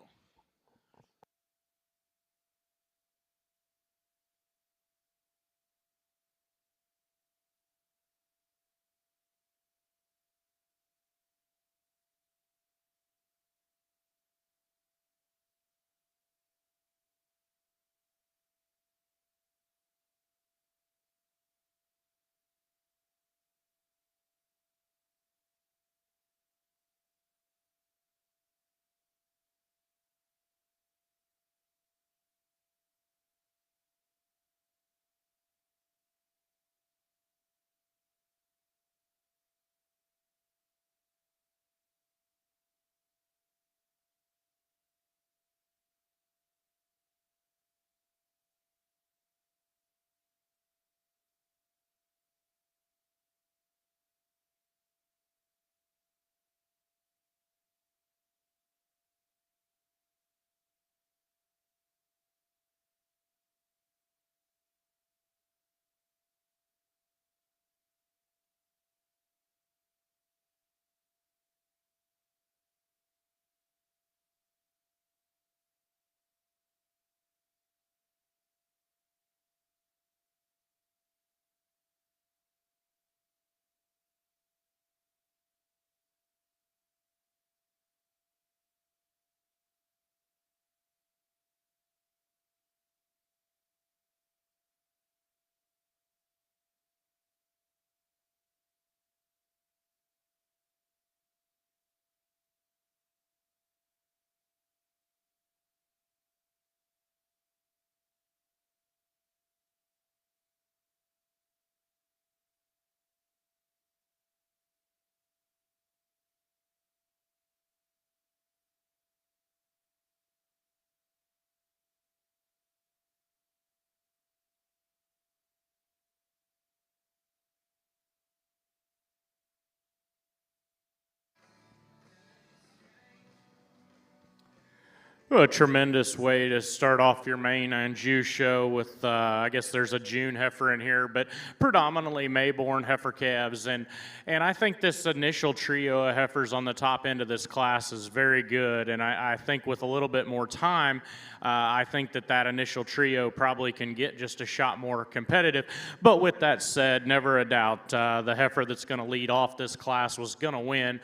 Speaker 2: A tremendous way to start off your Maine Anjou show with, I guess there's a June heifer in here, but predominantly May-born heifer calves. And I think this initial trio of heifers on the top end of this class is very good. And I think with a little bit more time, I think that initial trio probably can get just a shot more competitive. But with that said, never a doubt, the heifer that's going to lead off this class was going to win.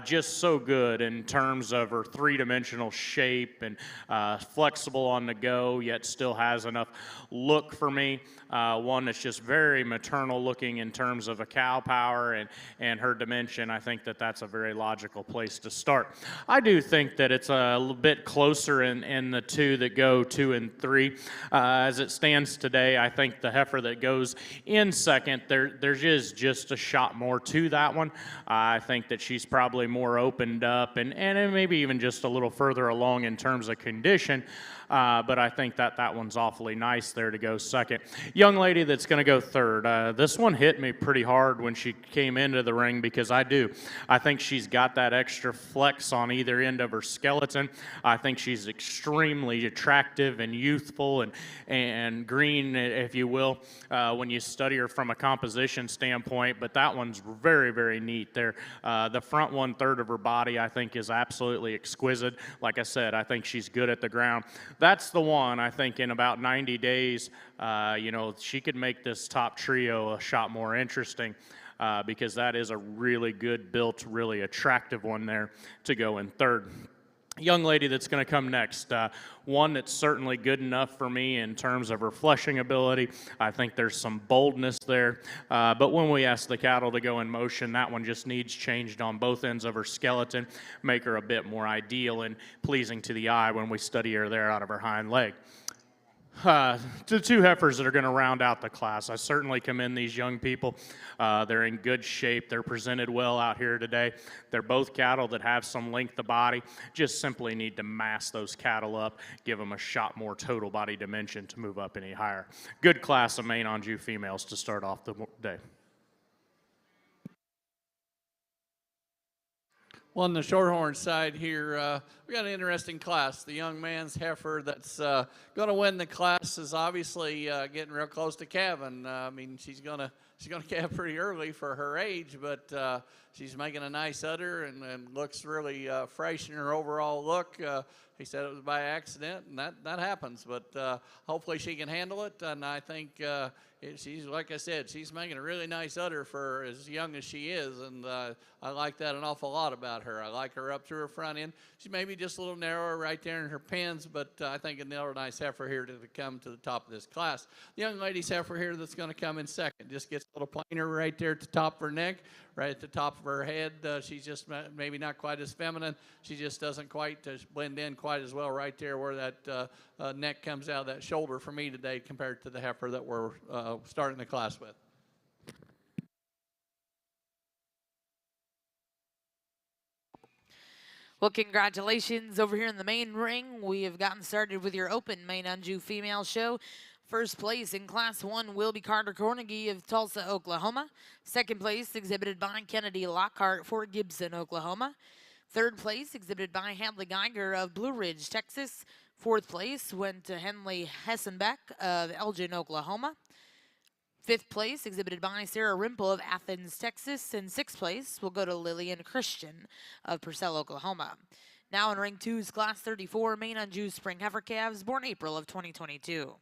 Speaker 2: Just so good in terms of her three-dimensional shape, shape and flexible on the go, yet still has enough look for me. One that's just very maternal looking in terms of a cow power and her dimension. I think that that's a very logical place to start. I do think that it's a little bit closer in the two that go 2 and 3. As it stands today, I think the heifer that goes in second, there's just a shot more to that one. I think that she's probably more opened up and maybe even just a little further along in terms of condition. But I think that one's awfully nice there to go second. Young lady that's going to go third. This one hit me pretty hard when she came into the ring because I think she's got that extra flex on either end of her skeleton. I think she's extremely attractive and youthful and green, if you will, when you study her from a composition standpoint. But that one's very, very neat there. The front 1/3 of her body, I think, is absolutely exquisite. Like I said, I think she's good at the ground. That's the one, I think, in about 90 days, she could make this top trio a shot more interesting because that is a really good built, really attractive one there to go in third. Young lady that's going to come next, one that's certainly good enough for me in terms of her fleshing ability. I think there's some boldness there, but when we ask the cattle to go in motion, that one just needs changed on both ends of her skeleton, make her a bit more ideal and pleasing to the eye when we study her there out of her hind leg. The two heifers that are going to round out the class. I certainly commend these young people. They're in good shape. They're presented well out here today. They're both cattle that have some length of body. Just simply need to mass those cattle up, give them a shot more total body dimension to move up any higher. Good class of Maine Anjou females to start off the day.
Speaker 3: Well, on the Shorthorn side here, we got an interesting class. The young man's heifer that's going to win the class is obviously getting real close to calving. I mean, she's gonna calve pretty early for her age, but she's making a nice udder and looks really fresh in her overall look. He said it was by accident, and that happens. But hopefully she can handle it, and I think. She's, like I said, she's making a really nice udder for as young as she is, and I like that an awful lot about her. I like her up through her front end. She's maybe just a little narrower right there in her pins, but I think another nice heifer here to come to the top of this class. The young lady's heifer here that's going to come in second just gets a little plainer right there at the top of her neck, right at the top of her head. She's just maybe not quite as feminine. She just doesn't quite blend in quite as well right there where that neck comes out of that shoulder for me today compared to the heifer that we're starting the class with.
Speaker 1: Well, congratulations over here in the main ring. We have gotten started with your open Maine Anjou female show. First place in Class 1 will be Carter Cornegie of Tulsa, Oklahoma. Second place exhibited by Kennedy Lockhart, Fort Gibson, Oklahoma. Third place exhibited by Hadley Geiger of Blue Ridge, Texas. Fourth place went to Henley Hessenbeck of Elgin, Oklahoma. Fifth place exhibited by Sarah Rimple of Athens, Texas. And sixth place will go to Lillian Christian of Purcell, Oklahoma. Now in ring 2's Class 34 Maine Anjou Spring Heifer Calves, born April of 2022.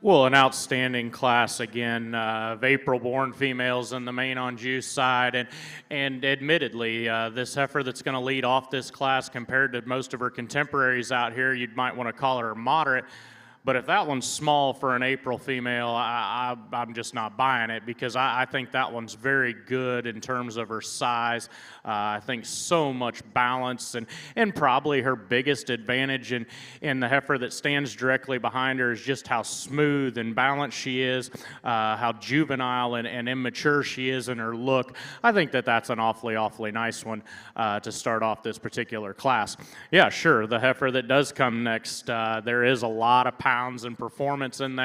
Speaker 2: Well, an outstanding class again of April-born females in the Maine Anjou side, and admittedly, this heifer that's going to lead off this class compared to most of her contemporaries out here, you might want to call her moderate. But if that one's small for an April female, I'm just not buying it, because I think that one's very good in terms of her size. I think so much balance, and probably her biggest advantage in the heifer that stands directly behind her is just how smooth and balanced she is, how juvenile and immature she is in her look. I think that that's an awfully, awfully nice one to start off this particular class. Yeah, sure, the heifer that does come next, there is a lot of pounds and performance in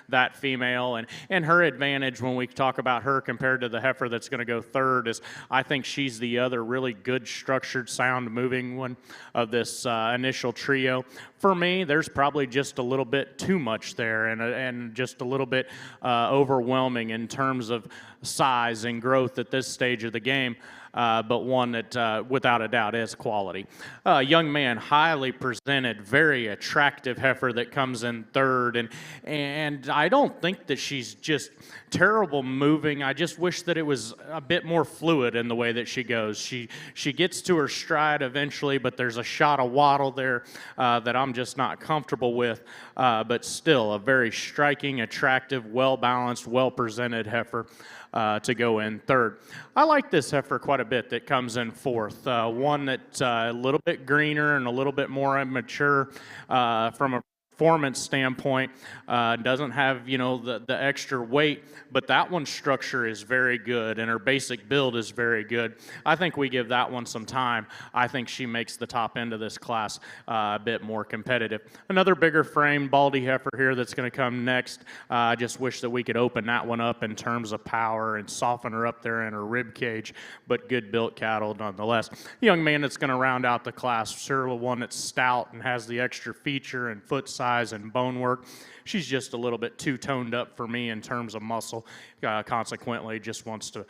Speaker 2: that female, and her advantage when we talk about her compared to the heifer that's going to go third is I think she's the other really good structured, sound moving one of this initial trio. For me, there's probably just a little bit too much there, and just a little bit overwhelming in terms of size and growth at this stage of the game. But one that, without a doubt, is quality. Young man, highly presented, very attractive heifer that comes in third, and I don't think that she's just terrible moving. I just wish that it was a bit more fluid in the way that she goes. She gets to her stride eventually, but there's a shot of waddle there that I'm just not comfortable with. But still, a very striking, attractive, well-balanced, well-presented heifer to go in third. I like this heifer quite a bit that comes in fourth. One that's a little bit greener and a little bit more immature from a performance standpoint, doesn't have, you know, the extra weight, but that one's structure is very good and her basic build is very good. I think we give that one some time. I think she makes the top end of this class a bit more competitive. Another bigger frame baldy heifer here that's going to come next. I just wish that we could open that one up in terms of power and soften her up there in her rib cage, but good built cattle nonetheless. Young man that's going to round out the class, sure, one that's stout and has the extra feature and foot size and bone work. She's just a little bit too toned up for me in terms of muscle. Consequently, just wants to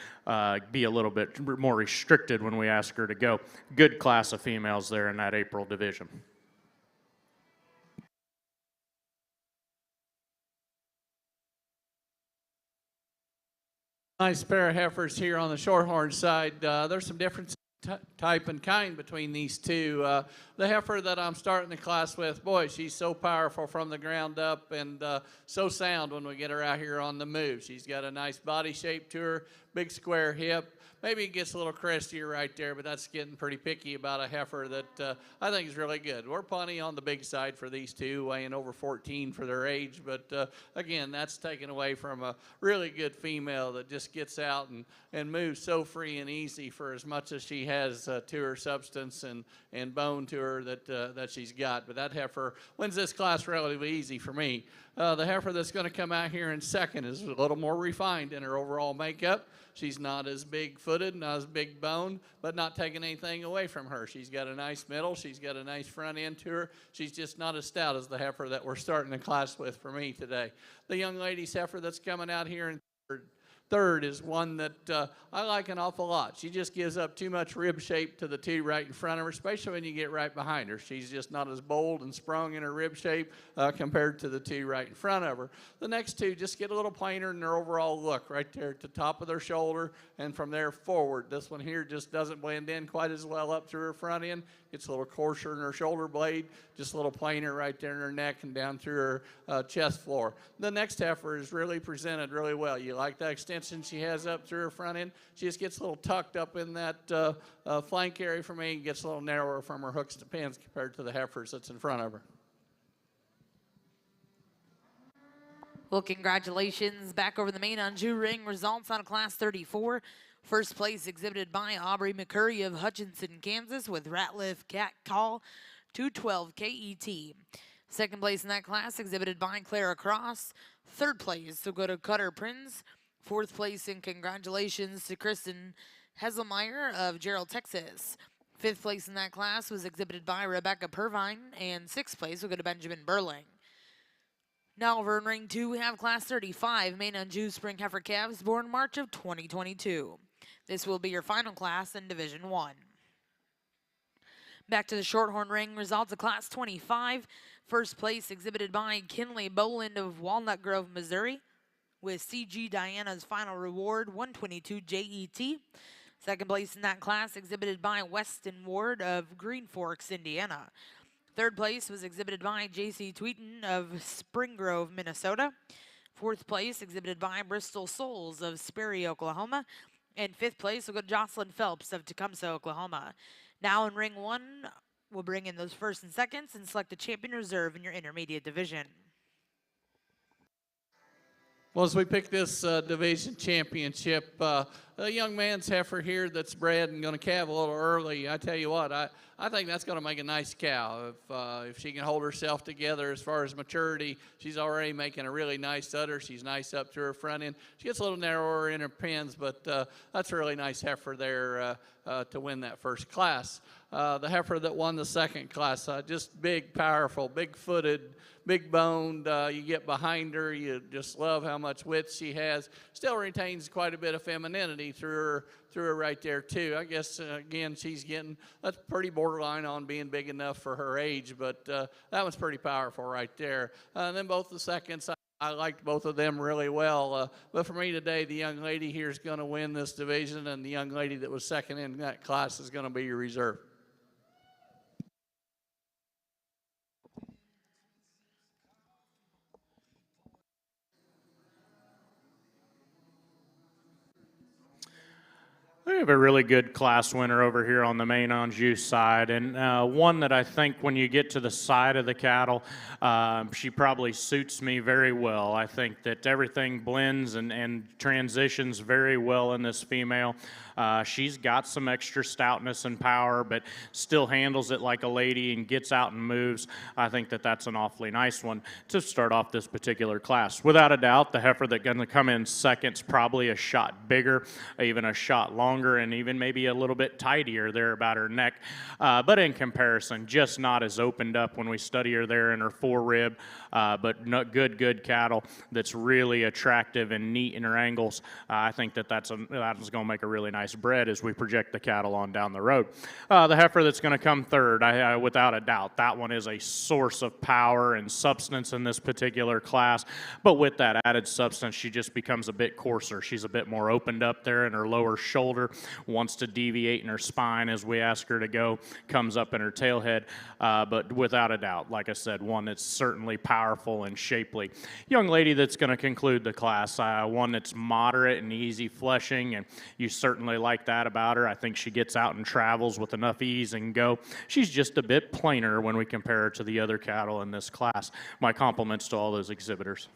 Speaker 2: be a little bit more restricted when we ask her to go. Good class of females there in that April division.
Speaker 3: Nice pair of heifers here on the Shorthorn side. There's some differences type and kind between these two. The heifer that I'm starting the class with, boy, she's so powerful from the ground up and so sound when we get her out here on the move. She's got a nice body shape to her, big square hip. Maybe it gets a little crestier right there, but that's getting pretty picky about a heifer that I think is really good. We're plenty on the big side for these two, weighing over 14 for their age, but again, that's taken away from a really good female that just gets out and moves so free and easy for as much as she has to her substance and bone to her that she's got. But that heifer wins this class relatively easy for me. The heifer that's going to come out here in second is a little more refined in her overall makeup. She's not as big-footed, not as big-boned, but not taking anything away from her. She's got a nice middle. She's got a nice front end to her. She's just not as stout as the heifer that we're starting the class with for me today. The young lady's heifer that's coming out here in third is one that I like an awful lot. She just gives up too much rib shape to the two right in front of her, especially when you get right behind her. She's just not as bold and sprung in her rib shape compared to the two right in front of her. The next two just get a little plainer in their overall look right there at the top of their shoulder and from there forward. This one here just doesn't blend in quite as well up to her front end. It's a little coarser in her shoulder blade, just a little plainer right there in her neck and down through her chest floor. The next heifer is really presented really well. You like that extension she has up through her front end? She just gets a little tucked up in that flank area for me and gets a little narrower from her hooks to pins compared to the heifers that's in front of her.
Speaker 1: Well, congratulations back over the Maine Anjou ring. Results on Class 34. First place exhibited by Aubrey McCurry of Hutchinson, Kansas with Ratliff Cat Call 212 KET. Second place in that class exhibited by Clara Cross. Third place will go to Cutter Prince. Fourth place and congratulations to Kristen Heselmeyer of Gerald, Texas. Fifth place in that class was exhibited by Rebecca Purvine, and sixth place will go to Benjamin Burling. Now over in ring 2, we have Class 35, Maine Anjou Spring Heifer Calves, born March of 2022. This will be your final class in Division 1. Back to the Shorthorn ring, results of Class 25. First place exhibited by Kinley Boland of Walnut Grove, Missouri, with CG Diana's final reward, 122 JET. Second place in that class exhibited by Weston Ward of Green Forks, Indiana. Third place was exhibited by JC Tweeton of Spring Grove, Minnesota. Fourth place exhibited by Bristol Souls of Sperry, Oklahoma. And fifth place will go to Jocelyn Phelps of Tecumseh, Oklahoma. Now in ring one, we'll bring in those first and seconds and select a champion reserve in your intermediate division.
Speaker 3: Well, as we pick this division championship, a young man's heifer here that's bred and going to calve a little early, I tell you what, I think that's going to make a nice cow. If she can hold herself together as far as maturity, she's already making a really nice udder. She's nice up to her front end. She gets a little narrower in her pins, but that's a really nice heifer there to win that first class. The heifer that won the second class, just big, powerful, big-footed, big boned. You get behind her, you just love how much width she has. Still retains quite a bit of femininity through her right there too. I guess again that's pretty borderline on being big enough for her age, but that one's pretty powerful right there. And then both the seconds, I liked both of them really well. But for me today, the young lady here is going to win this division, and the young lady that was second in that class is going to be your reserve.
Speaker 2: We have a really good class winner over here on the Maine Anjou side, and one that I think when you get to the side of the cattle, she probably suits me very well. I think that everything blends and transitions very well in this female. She's got some extra stoutness and power, but still handles it like a lady and gets out and moves. I think that that's an awfully nice one to start off this particular class. Without a doubt, the heifer that's going to come in second's probably a shot bigger, even a shot longer, and even maybe a little bit tidier there about her neck. But in comparison, just not as opened up when we study her there in her forerib, but good cattle that's really attractive and neat in her angles. I think that that's going to make a really nice bred as we project the cattle on down the road. The heifer that's going to come third, without a doubt, that one is a source of power and substance in this particular class. But with that added substance, she just becomes a bit coarser. She's a bit more opened up there in her lower shoulder, wants to deviate in her spine as we ask her to go, comes up in her tailhead. But without a doubt, like I said, one that's certainly powerful and shapely. Young lady that's going to conclude the class, one that's moderate and easy fleshing, and you certainly like that about her. I think she gets out and travels with enough ease and go. She's just a bit plainer when we compare her to the other cattle in this class. My compliments to all those exhibitors.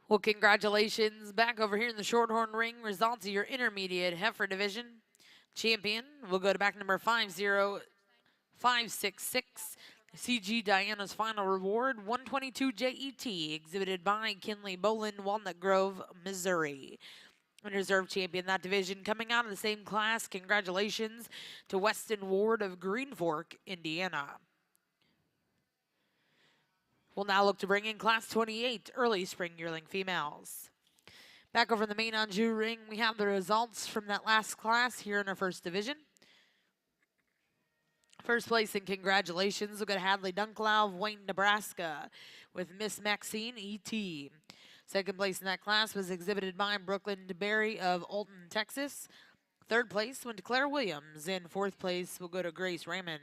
Speaker 1: Well, congratulations. Back over here in the Shorthorn ring, results of your intermediate heifer division. Champion will go to back number 50566. CG Diana's final reward, 122 JET, exhibited by Kinley Boland, Walnut Grove, Missouri. And reserve champion that division coming out of the same class. Congratulations to Weston Ward of Green Fork, Indiana. We'll now look to bring in Class 28 early spring yearling females. Back over in the Maine Anjou ring, we have the results from that last class here in our first division. First place and congratulations, we'll go to Hadley Dunklau of Wayne, Nebraska with Miss Maxine E.T. Second place in that class was exhibited by Brooklyn DeBerry of Alton, Texas. Third place went to Claire Williams, and fourth place will go to Grace Raymond.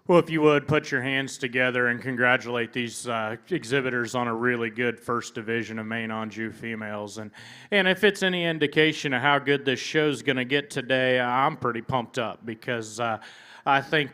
Speaker 2: Well, if you would, put your hands together and congratulate these exhibitors on a really good first division of Maine Anjou females. And if it's any indication of how good this show's going to get today, I'm pretty pumped up because I think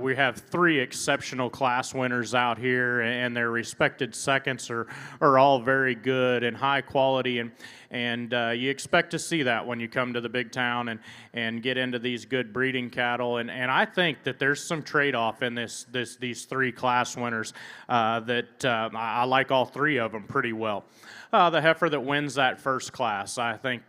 Speaker 2: we have three exceptional class winners out here, and their respected seconds are all very good and high quality. And you expect to see that when you come to the big town and get into these good breeding cattle. And I think that there's some trade-off in these three class winners that I like all three of them pretty well. The heifer that wins that first class, I think,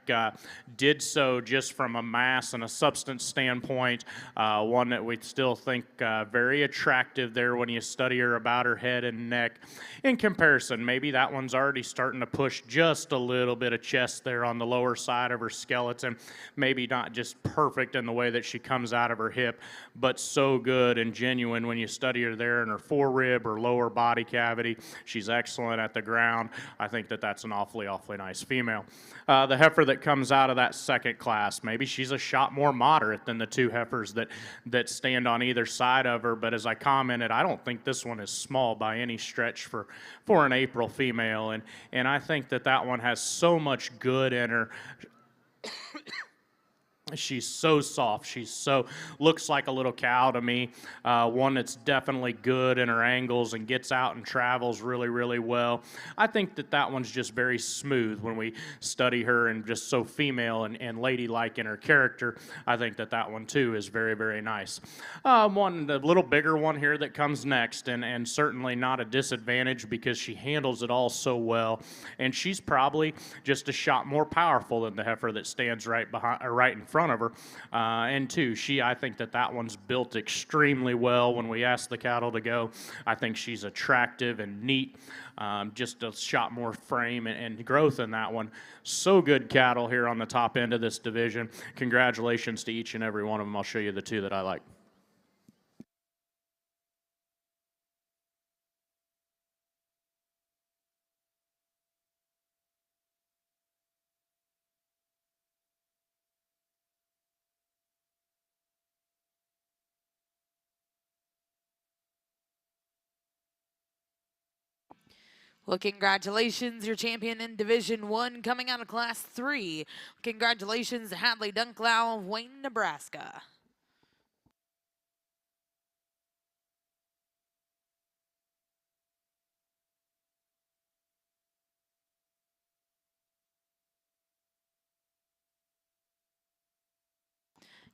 Speaker 2: did so just from a mass and a substance standpoint. One that we still think very attractive there when you study her about her head and neck. In comparison, maybe that one's already starting to push just a little bit of chest there on the lower side of her skeleton. Maybe not just perfect in the way that she comes out of her hip, but so good and genuine when you study her there in her forerib or lower body cavity. She's excellent at the ground. I think that's an awfully nice female. The heifer that comes out of that second class, maybe she's a shot more moderate than the two heifers that stand on either side of her, but as I commented, I don't think this one is small by any stretch for an April female, and I think that one has so much good in her. She's so soft. Looks like a little cow to me. One that's definitely good in her angles and gets out and travels really well. I think that one's just very smooth when we study her and just so female and ladylike in her character. I think that one too is very nice. The little bigger one here that comes next, and certainly not a disadvantage because she handles it all so well, and she's probably just a shot more powerful than the heifer that stands right in front of her. And two, I think that one's built extremely well. When we ask the cattle to go, I think she's attractive and neat. Just a shot more frame and growth in that one. So good cattle here on the top end of this division. Congratulations to each and every one of them. I'll show you the two that I like.
Speaker 1: Well, congratulations, your champion in Division 1 coming out of Class 3. Congratulations to Hadley Dunklow of Wayne, Nebraska.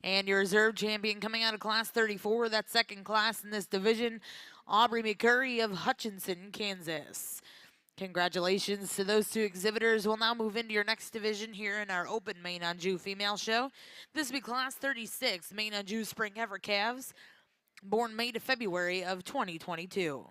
Speaker 1: And your reserve champion coming out of Class 34, that's second class in this division, Aubrey McCurry of Hutchinson, Kansas. Congratulations to those two exhibitors. We'll now move into your next division here in our open Maine Anjou female show. This will be Class 36, Maine Anjou Spring Heifer Calves, born May to February of 2022.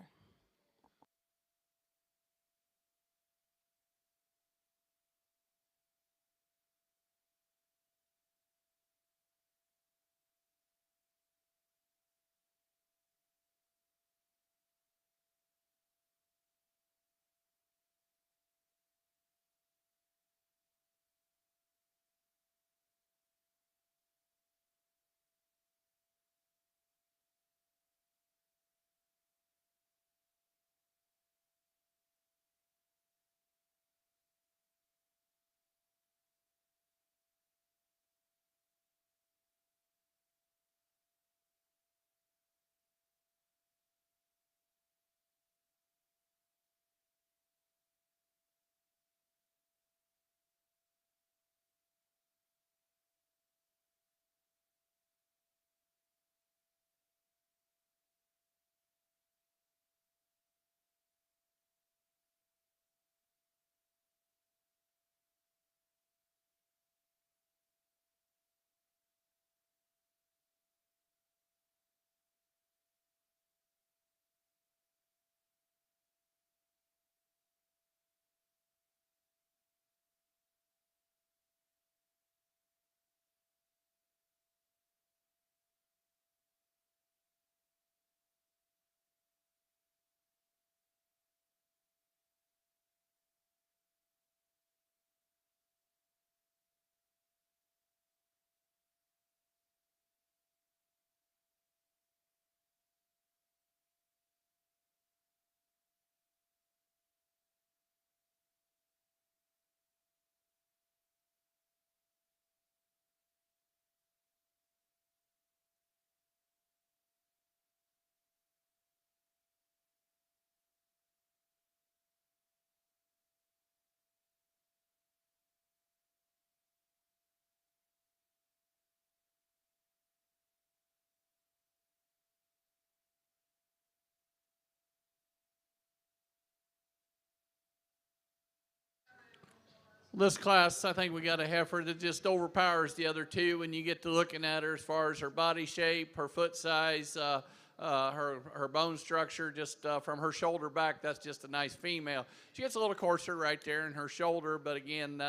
Speaker 3: This class, I think we got a heifer that just overpowers the other two when you get to looking at her as far as her body shape, her foot size, her bone structure, just from her shoulder back. That's just a nice female. She gets a little coarser right there in her shoulder, but again,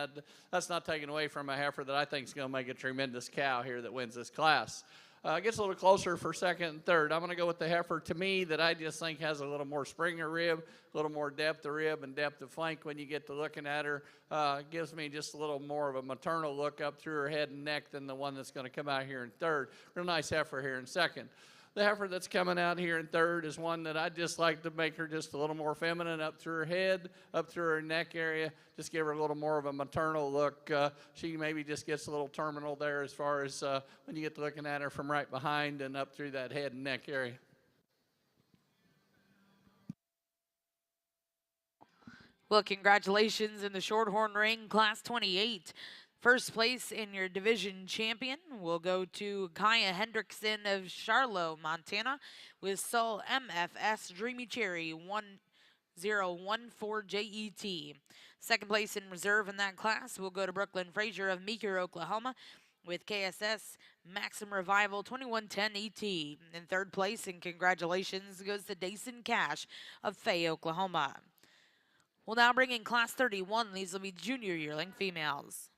Speaker 3: that's not taken away from a heifer that I think is going to make a tremendous cow here that wins this class. Gets a little closer for second and third. I'm going to go with the heifer, to me, that I just think has a little more springer rib, a little more depth of rib and depth of flank when you get to looking at her. Gives me just a little more of a maternal look up through her head and neck than the one that's going to come out here in third. Real nice heifer here in second. The heifer that's coming out here in third is one that I just like to make her just a little more feminine up through her head, up through her neck area, just give her a little more of a maternal look. She maybe just gets a little terminal there as far as when you get to looking at her from right behind and up through that head and neck area.
Speaker 1: Well, congratulations in the Shorthorn Ring, Class 28. First place in your division champion will go to Kaya Hendrickson of Charlotte, Montana, with Sol MFS Dreamy Cherry 1014JET. Second place in reserve in that class will go to Brooklyn Frazier of Meeker, Oklahoma, with KSS Maxim Revival 2110ET. In third place, and congratulations, goes to Dason Cash of Fay, Oklahoma. We'll now bring in Class 31. These will be junior yearling females.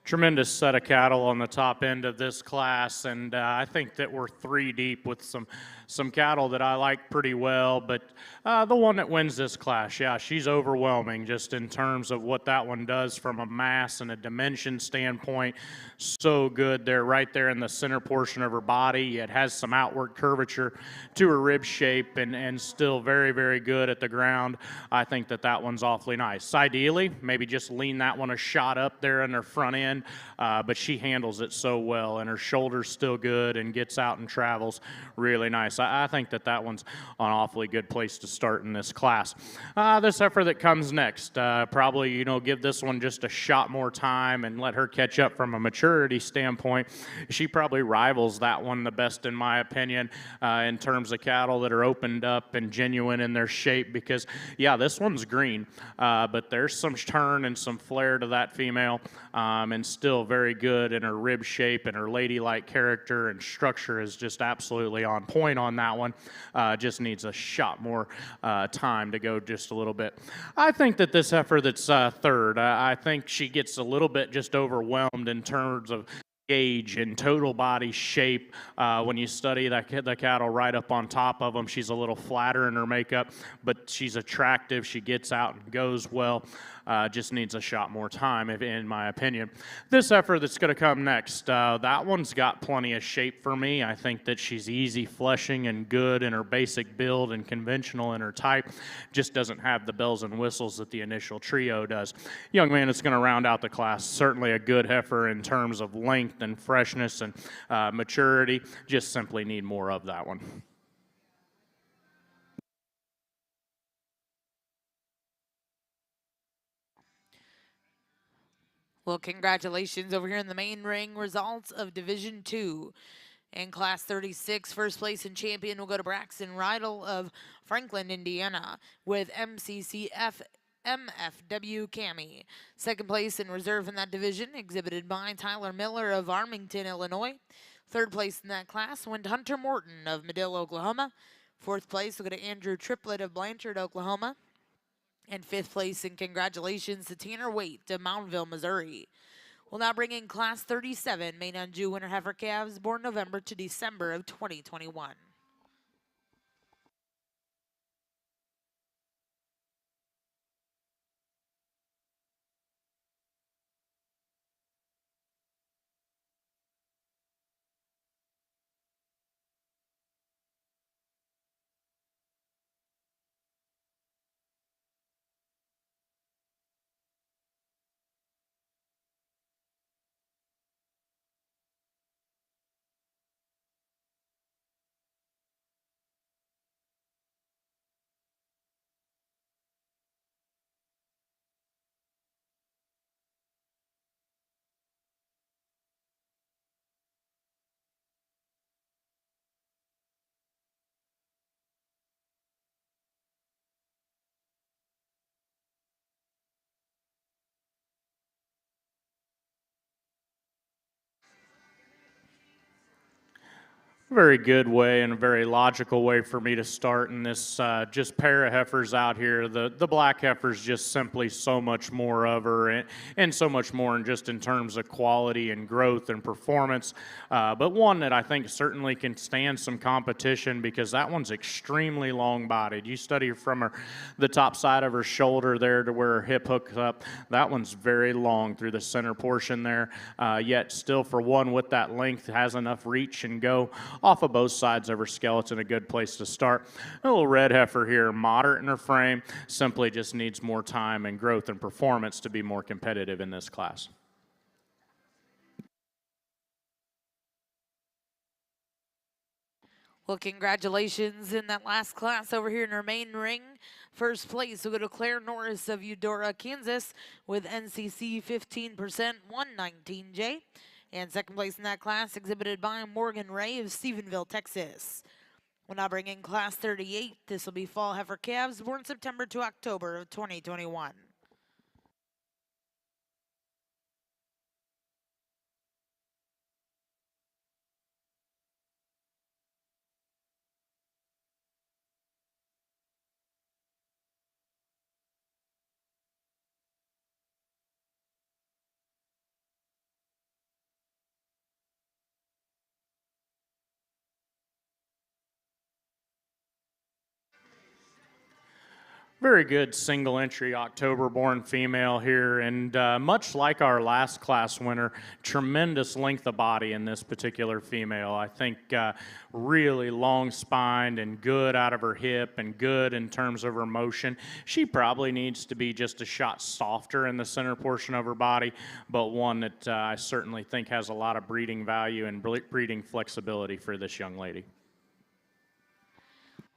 Speaker 2: Tremendous set of cattle on the top end of this class, and I think that we're three deep with some cattle that I like pretty well, but the one that wins this class, yeah, she's overwhelming just in terms of what that one does from a mass and a dimension standpoint. So good there, right there in the center portion of her body. It has some outward curvature to her rib shape and still very, very good at the ground. I think that one's awfully nice. Ideally, maybe just lean that one a shot up there in her front end, but she handles it so well, and her shoulder's still good and gets out and travels really nice. I think that one's an awfully good place to start in this class. This heifer that comes next, probably, give this one just a shot more time and let her catch up from a maturity standpoint. She probably rivals that one the best, in my opinion, in terms of cattle that are opened up and genuine in their shape, because, yeah, this one's green, but there's some turn and some flair to that female, and still very good in her rib shape, and her ladylike character and structure is just absolutely on point on that one. Just needs a shot more time to go just a little bit. I think that this heifer that's third, I think she gets a little bit just overwhelmed in terms of gauge and total body shape. When you study the cattle right up on top of them, she's a little flatter in her makeup, but she's attractive. She gets out and goes well. Just needs a shot more time, in my opinion. This heifer that's going to come next, that one's got plenty of shape for me. I think that she's easy fleshing and good in her basic build and conventional in her type. Just doesn't have the bells and whistles that the initial trio does. Young man that's going to round out the class, certainly a good heifer in terms of length and freshness and maturity. Just simply need more of that one.
Speaker 1: Well, congratulations over here in the main ring. Results of Division 2. In Class 36, first place and champion will go to Braxton Rydell of Franklin, Indiana, with MCCF MFW Cami. Second place in reserve in that division, exhibited by Tyler Miller of Armington, Illinois. Third place in that class went Hunter Morton of Medill, Oklahoma. Fourth place will go to Andrew Triplett of Blanchard, Oklahoma. And fifth place, and congratulations to Tanner Waite of Mountville, Missouri. We'll now bring in Class 37 Maine Anjou winter heifer calves born November to December of 2021.
Speaker 2: Very good way and a very logical way for me to start in this just pair of heifers out here. The black heifer's just simply so much more of her and so much more in just in terms of quality and growth and performance. But one that I think certainly can stand some competition because that one's extremely long bodied. You study from the top side of her shoulder there to where her hip hooks up. That one's very long through the center portion there, yet still for one with that length has enough reach and go off of both sides of her skeleton, a good place to start. A little red heifer here, moderate in her frame, simply just needs more time and growth and performance to be more competitive in this class.
Speaker 1: Well, congratulations in that last class over here in our main ring. First place will go to Claire Norris of Eudora, Kansas with NCC 15%, 119J. And second place in that class exhibited by Morgan Ray of Stephenville, Texas. We'll now bring in class 38. This will be fall heifer calves born September to October of 2021.
Speaker 2: Very good single entry October born female here, and much like our last class winner, tremendous length of body in this particular female. I think really long spined and good out of her hip and good in terms of her motion. She probably needs to be just a shot softer in the center portion of her body, but one that I certainly think has a lot of breeding value and breeding flexibility for this young lady.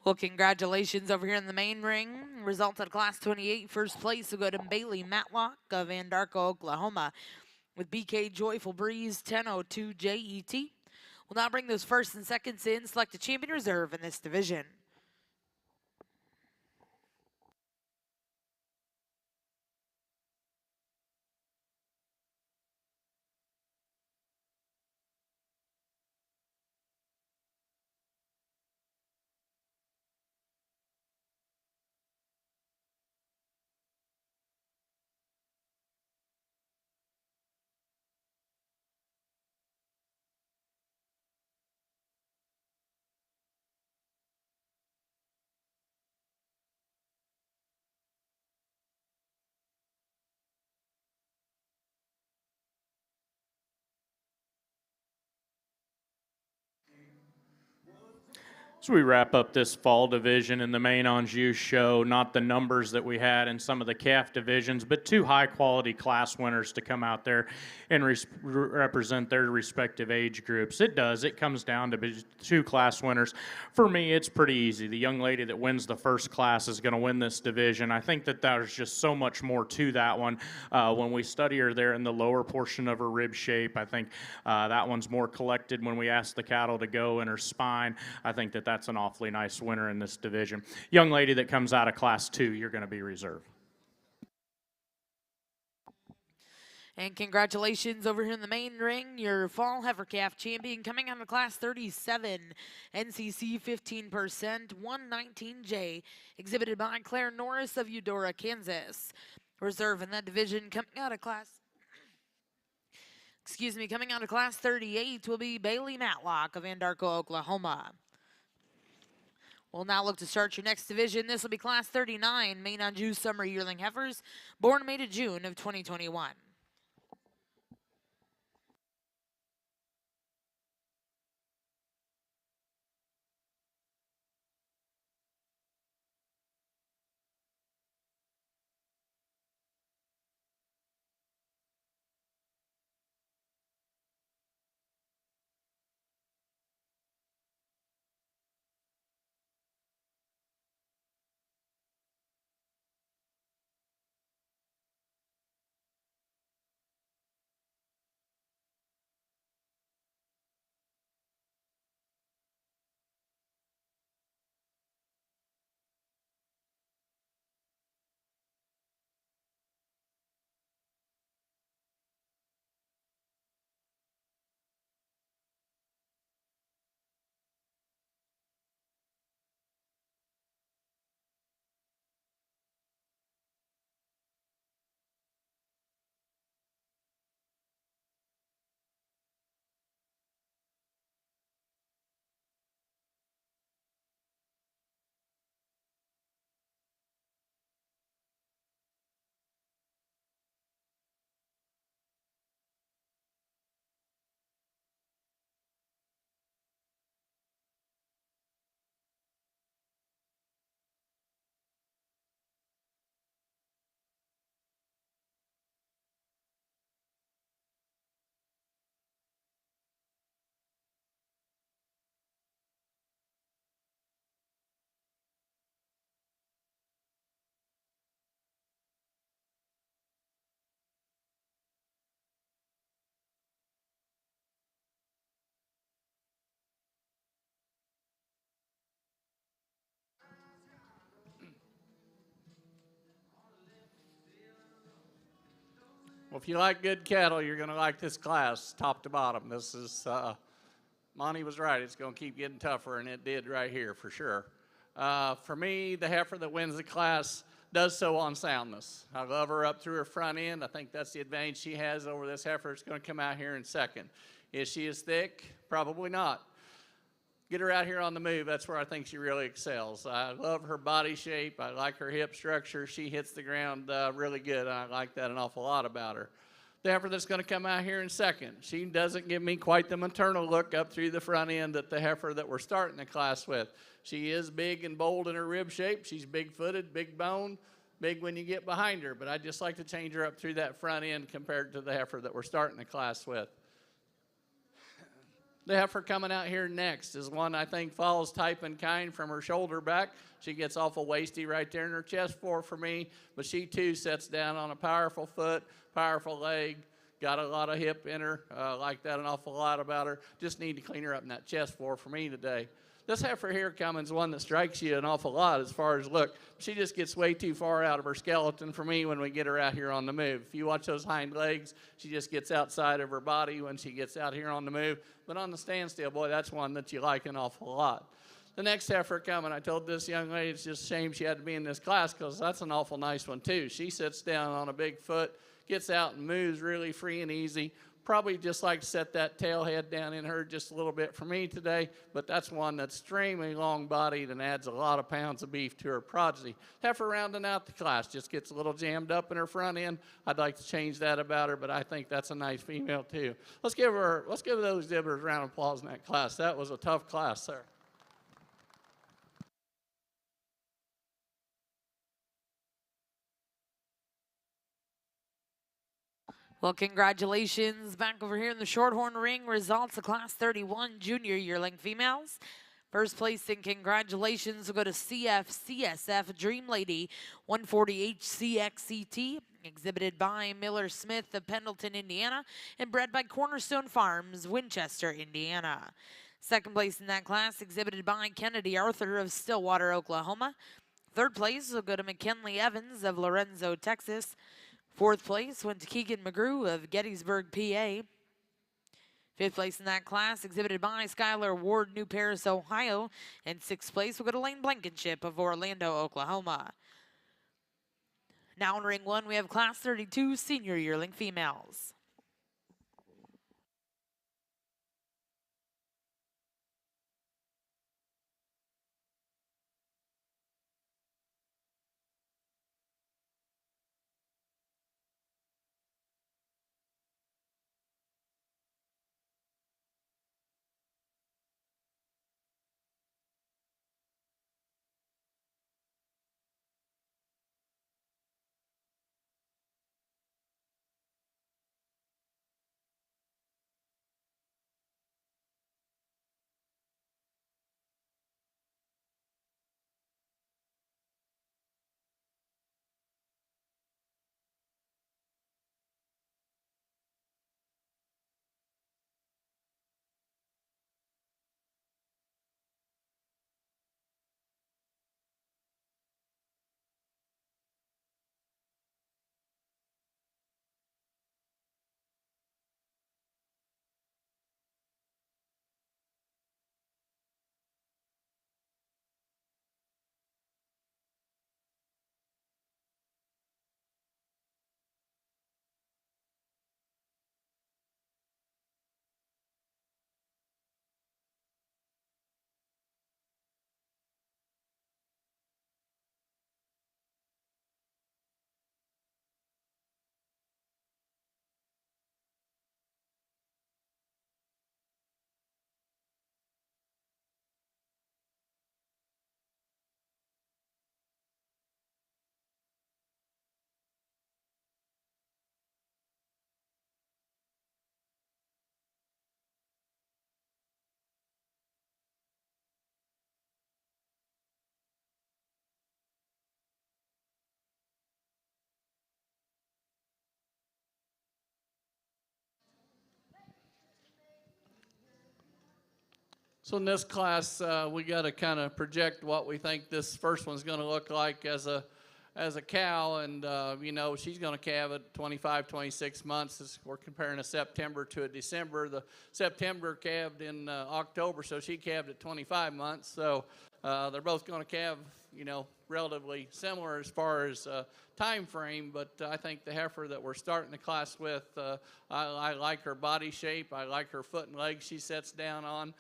Speaker 1: Well, congratulations over here in the main ring. Results at Class 28. First place will go to Bailey Matlock of Andarko, Oklahoma with BK Joyful Breeze 1002 JET. We'll now bring those first and seconds in, select a champion reserve in this division.
Speaker 2: So we wrap up this fall division in the Maine Anjou show, not the numbers that we had in some of the calf divisions, but two high-quality class winners to come out there and represent their respective age groups. It comes down to two class winners. For me, it's pretty easy. The young lady that wins the first class is going to win this division. I think that there's just so much more to that one. When we study her there in the lower portion of her rib shape, I think that one's more collected when we ask the cattle to go in her spine. I think that that's an awfully nice winner in this division. Young lady that comes out of class 2, you're going to be reserved.
Speaker 1: And congratulations over here in the main ring, your fall heifer calf champion coming out of class 37, NCC 15%, 119J, exhibited by Claire Norris of Eudora, Kansas. Reserve in that division coming out of class 38 will be Bailey Matlock of Andarko, Oklahoma. We'll now look to start your next division. This will be class 39, Maine Anjou Summer Yearling Heifers, born May to June of 2021.
Speaker 3: Well, if you like good cattle, you're going to like this class, top to bottom. This is, Monty was right. It's going to keep getting tougher, and it did right here for sure. For me, the heifer that wins the class does so on soundness. I love her up through her front end. I think that's the advantage she has over this heifer that's going to come out here in second. Is she as thick? Probably not. Get her out here on the move. That's where I think she really excels. I love her body shape. I like her hip structure. She hits the ground really good. I like that an awful lot about her. The heifer that's going to come out here in second, she doesn't give me quite the maternal look up through the front end that the heifer that we're starting the class with. She is big and bold in her rib shape. She's big-footed, big bone, big when you get behind her. But I just like to change her up through that front end compared to the heifer that we're starting the class with. The heifer coming out here next is one I think follows type and kind from her shoulder back. She gets awful waisty right there in her chest for me, but she too sets down on a powerful foot, powerful leg, got a lot of hip in her. Like that an awful lot about her. Just need to clean her up in that chest for me today. This heifer here coming is one that strikes you an awful lot as far as look. She just gets way too far out of her skeleton for me when we get her out here on the move. If you watch those hind legs, she just gets outside of her body when she gets out here on the move. But on the standstill, boy, that's one that you like an awful lot. The next heifer coming, I told this young lady it's just a shame she had to be in this class because that's an awful nice one too. She sits down on a big foot, gets out and moves really free and easy. Probably just like to set that tail head down in her just a little bit for me today, but that's one that's extremely long-bodied and adds a lot of pounds of beef to her progeny. Heifer rounding out the class, just gets a little jammed up in her front end. I'd like to change that about her, but I think that's a nice female too. Let's give those exhibitors a round of applause in that class. That was a tough class, sir.
Speaker 1: Well, congratulations back over here in the Shorthorn ring. Results of Class 31 junior yearling females. First place and congratulations will go to CFCSF Dream Lady 140 HCXCT, exhibited by Miller Smith of Pendleton, Indiana, and bred by Cornerstone Farms, Winchester, Indiana. Second place in that class, exhibited by Kennedy Arthur of Stillwater, Oklahoma. Third place will go to McKinley Evans of Lorenzo, Texas. Fourth place went to Keegan McGrew of Gettysburg, PA. Fifth place in that class, exhibited by Skylar Ward, New Paris, Ohio. And sixth place will go to Lane Blankenship of Orlando, Oklahoma. Now in ring one, we have Class 32 senior yearling females.
Speaker 3: So in this class, we got to kind of project what we think this first one's going to look like as a as a cow, and you know, she's going to calve at 25, 26 months. We're comparing a September to a December. The September calved in October, so she calved at 25 months. So they're both going to calve, you know, relatively similar as far as time frame, but I think the heifer that we're starting the class with, I like her body shape. I like her foot and legs she sets down on.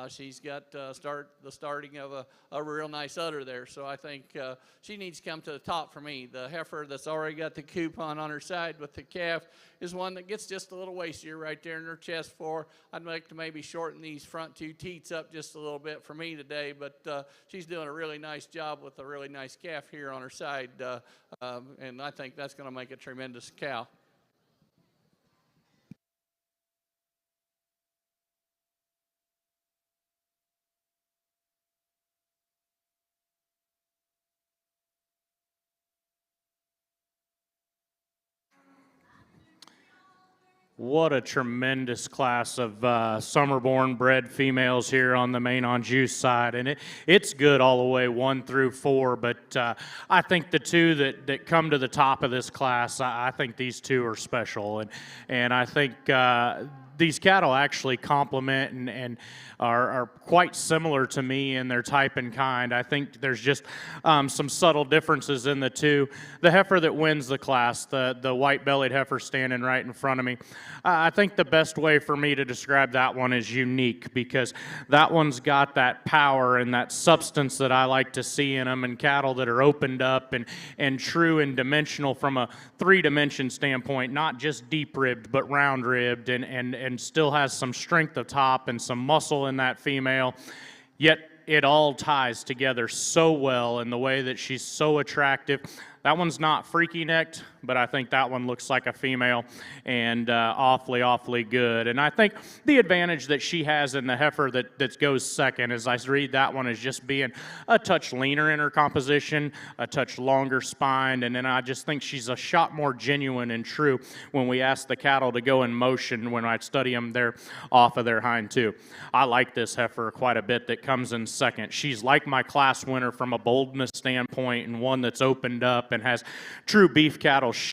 Speaker 3: She's got the starting of a real nice udder there, so I think she needs to come to the top for me. The heifer that's already got the coupon on her side with the calf is one that gets just a little wastier right there in her chest floor. I'd like to maybe shorten these front two teats up just a little bit for me today, but she's doing a really nice job with a really nice calf here on her side, and I think that's going to make a tremendous cow.
Speaker 2: What a tremendous class of summer-born bred females here on the Maine Anjou side, and it's good all the way 1 through 4. But I think the two that come to the top of this class, I think these two are special, and I think these cattle actually complement and are quite similar to me in their type and kind. I think there's just some subtle differences in the two. The heifer that wins the class, the white-bellied heifer standing right in front of me, I think the best way for me to describe that one is unique, because that one's got that power and that substance that I like to see in them, and cattle that are opened up and true and dimensional from a 3-dimension standpoint, not just deep-ribbed but round-ribbed, and still has some strength of top and some muscle in that female, yet it all ties together so well in the way that she's so attractive. That one's not freaky necked, but I think that one looks like a female, and awfully, awfully good. And I think the advantage that she has in the heifer that goes second, as I read that one, is just being a touch leaner in her composition, a touch longer spined, and then I just think she's a shot more genuine and true when we ask the cattle to go in motion when I study them there off of their hind too. I like this heifer quite a bit that comes in second. She's like my class winner from a boldness standpoint, and one that's opened up and has true beef cattle shape,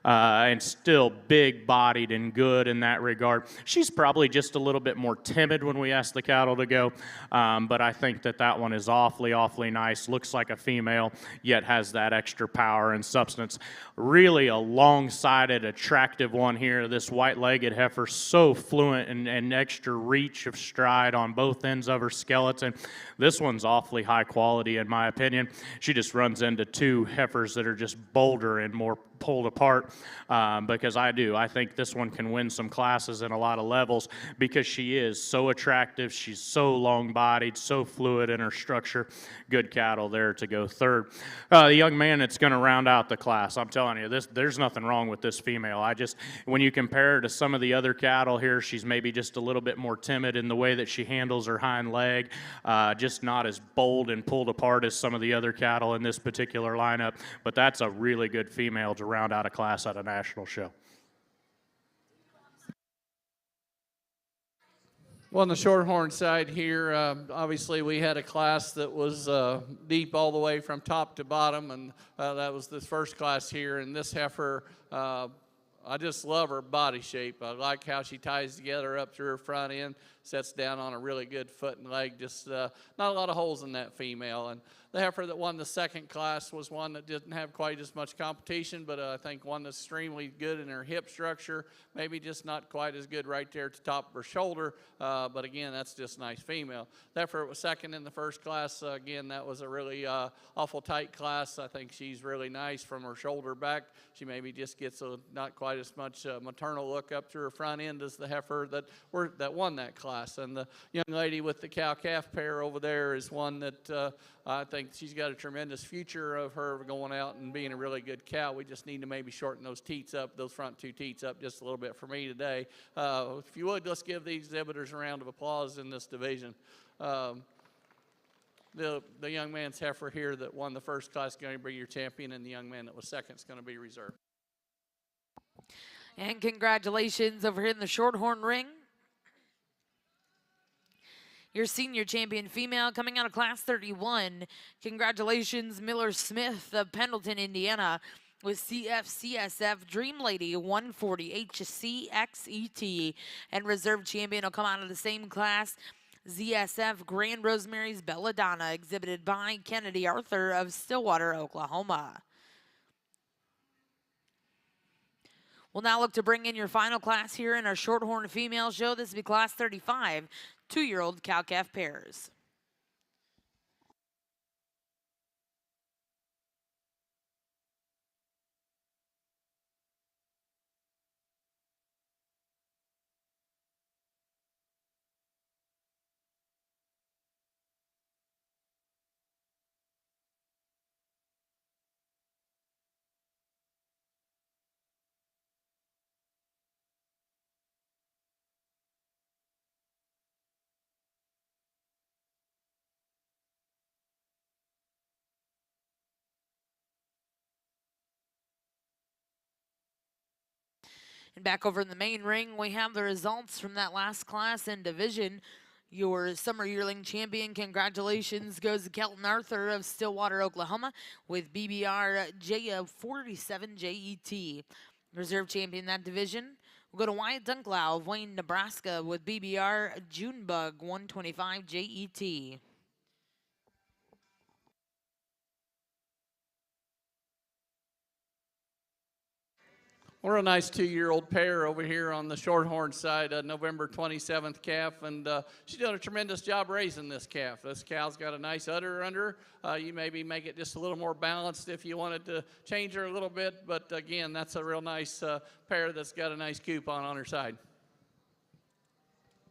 Speaker 2: and still big-bodied and good in that regard. She's probably just a little bit more timid when we ask the cattle to go, but I think that one is awfully, awfully nice. Looks like a female, yet has that extra power and substance. Really a long-sided, attractive one here. This white-legged heifer, so fluent and extra reach of stride on both ends of her skeleton. This one's awfully high quality in my opinion. She just runs into two heifers that are just bolder and more pulled apart, because I think this one can win some classes in a lot of levels, because she is so attractive. She's so long-bodied, so fluid in her structure. Good cattle there to go third. The young man that's going to round out the class, I'm telling you, there's nothing wrong with this female. When you compare her to some of the other cattle here, she's maybe just a little bit more timid in the way that she handles her hind leg, just not as bold and pulled apart as some of the other cattle in this particular lineup, but that's a really good female to round out a class at a national show.
Speaker 3: Well, on the shorthorn side here, obviously we had a class that was deep all the way from top to bottom, and that was the first class here. And this heifer, I just love her body shape. I like how she ties together up through her front end, sets down on a really good foot and leg. Just not a lot of holes in that female. And the heifer that won the second class was one that didn't have quite as much competition, but I think one that's extremely good in her hip structure, maybe just not quite as good right there at the top of her shoulder, but again, that's just a nice female. The heifer was second in the first class. Again, that was a really awful tight class. I think she's really nice from her shoulder back. She maybe just gets not quite as much maternal look up through her front end as the heifer that won that class. And the young lady with the cow-calf pair over there is one that I think she's got a tremendous future of her going out and being a really good cow. We just need to maybe shorten those teats up, those front two teats up just a little bit for me today. If you would, let's give the exhibitors a round of applause in this division. The young man's heifer here that won the first class is going to be your champion, and the young man that was second is going to be reserved.
Speaker 1: And congratulations over here in the shorthorn ring. Your senior champion female coming out of class 31. Congratulations, Miller Smith of Pendleton, Indiana, with CFCSF Dream Lady 140 HCXET. And reserve champion will come out of the same class, ZSF Grand Rosemary's Belladonna, exhibited by Kennedy Arthur of Stillwater, Oklahoma. We'll now look to bring in your final class here in our Shorthorn Female Show. This will be class 35, 2-year-old cow-calf pairs. And back over in the main ring, we have the results from that last class and division. Your summer yearling champion, congratulations, goes to Kelton Arthur of Stillwater, Oklahoma, with BBR J47 JET. Reserve champion in that division. We'll go to Wyatt Dunklau of Wayne, Nebraska, with BBR Junebug 125 JET.
Speaker 3: We're a nice 2-year-old pair over here on the Shorthorn side, November 27th calf, and she's done a tremendous job raising this calf. This cow's got a nice udder under her. You maybe make it just a little more balanced if you wanted to change her a little bit, but again, that's a real nice pair that's got a nice coop on her side.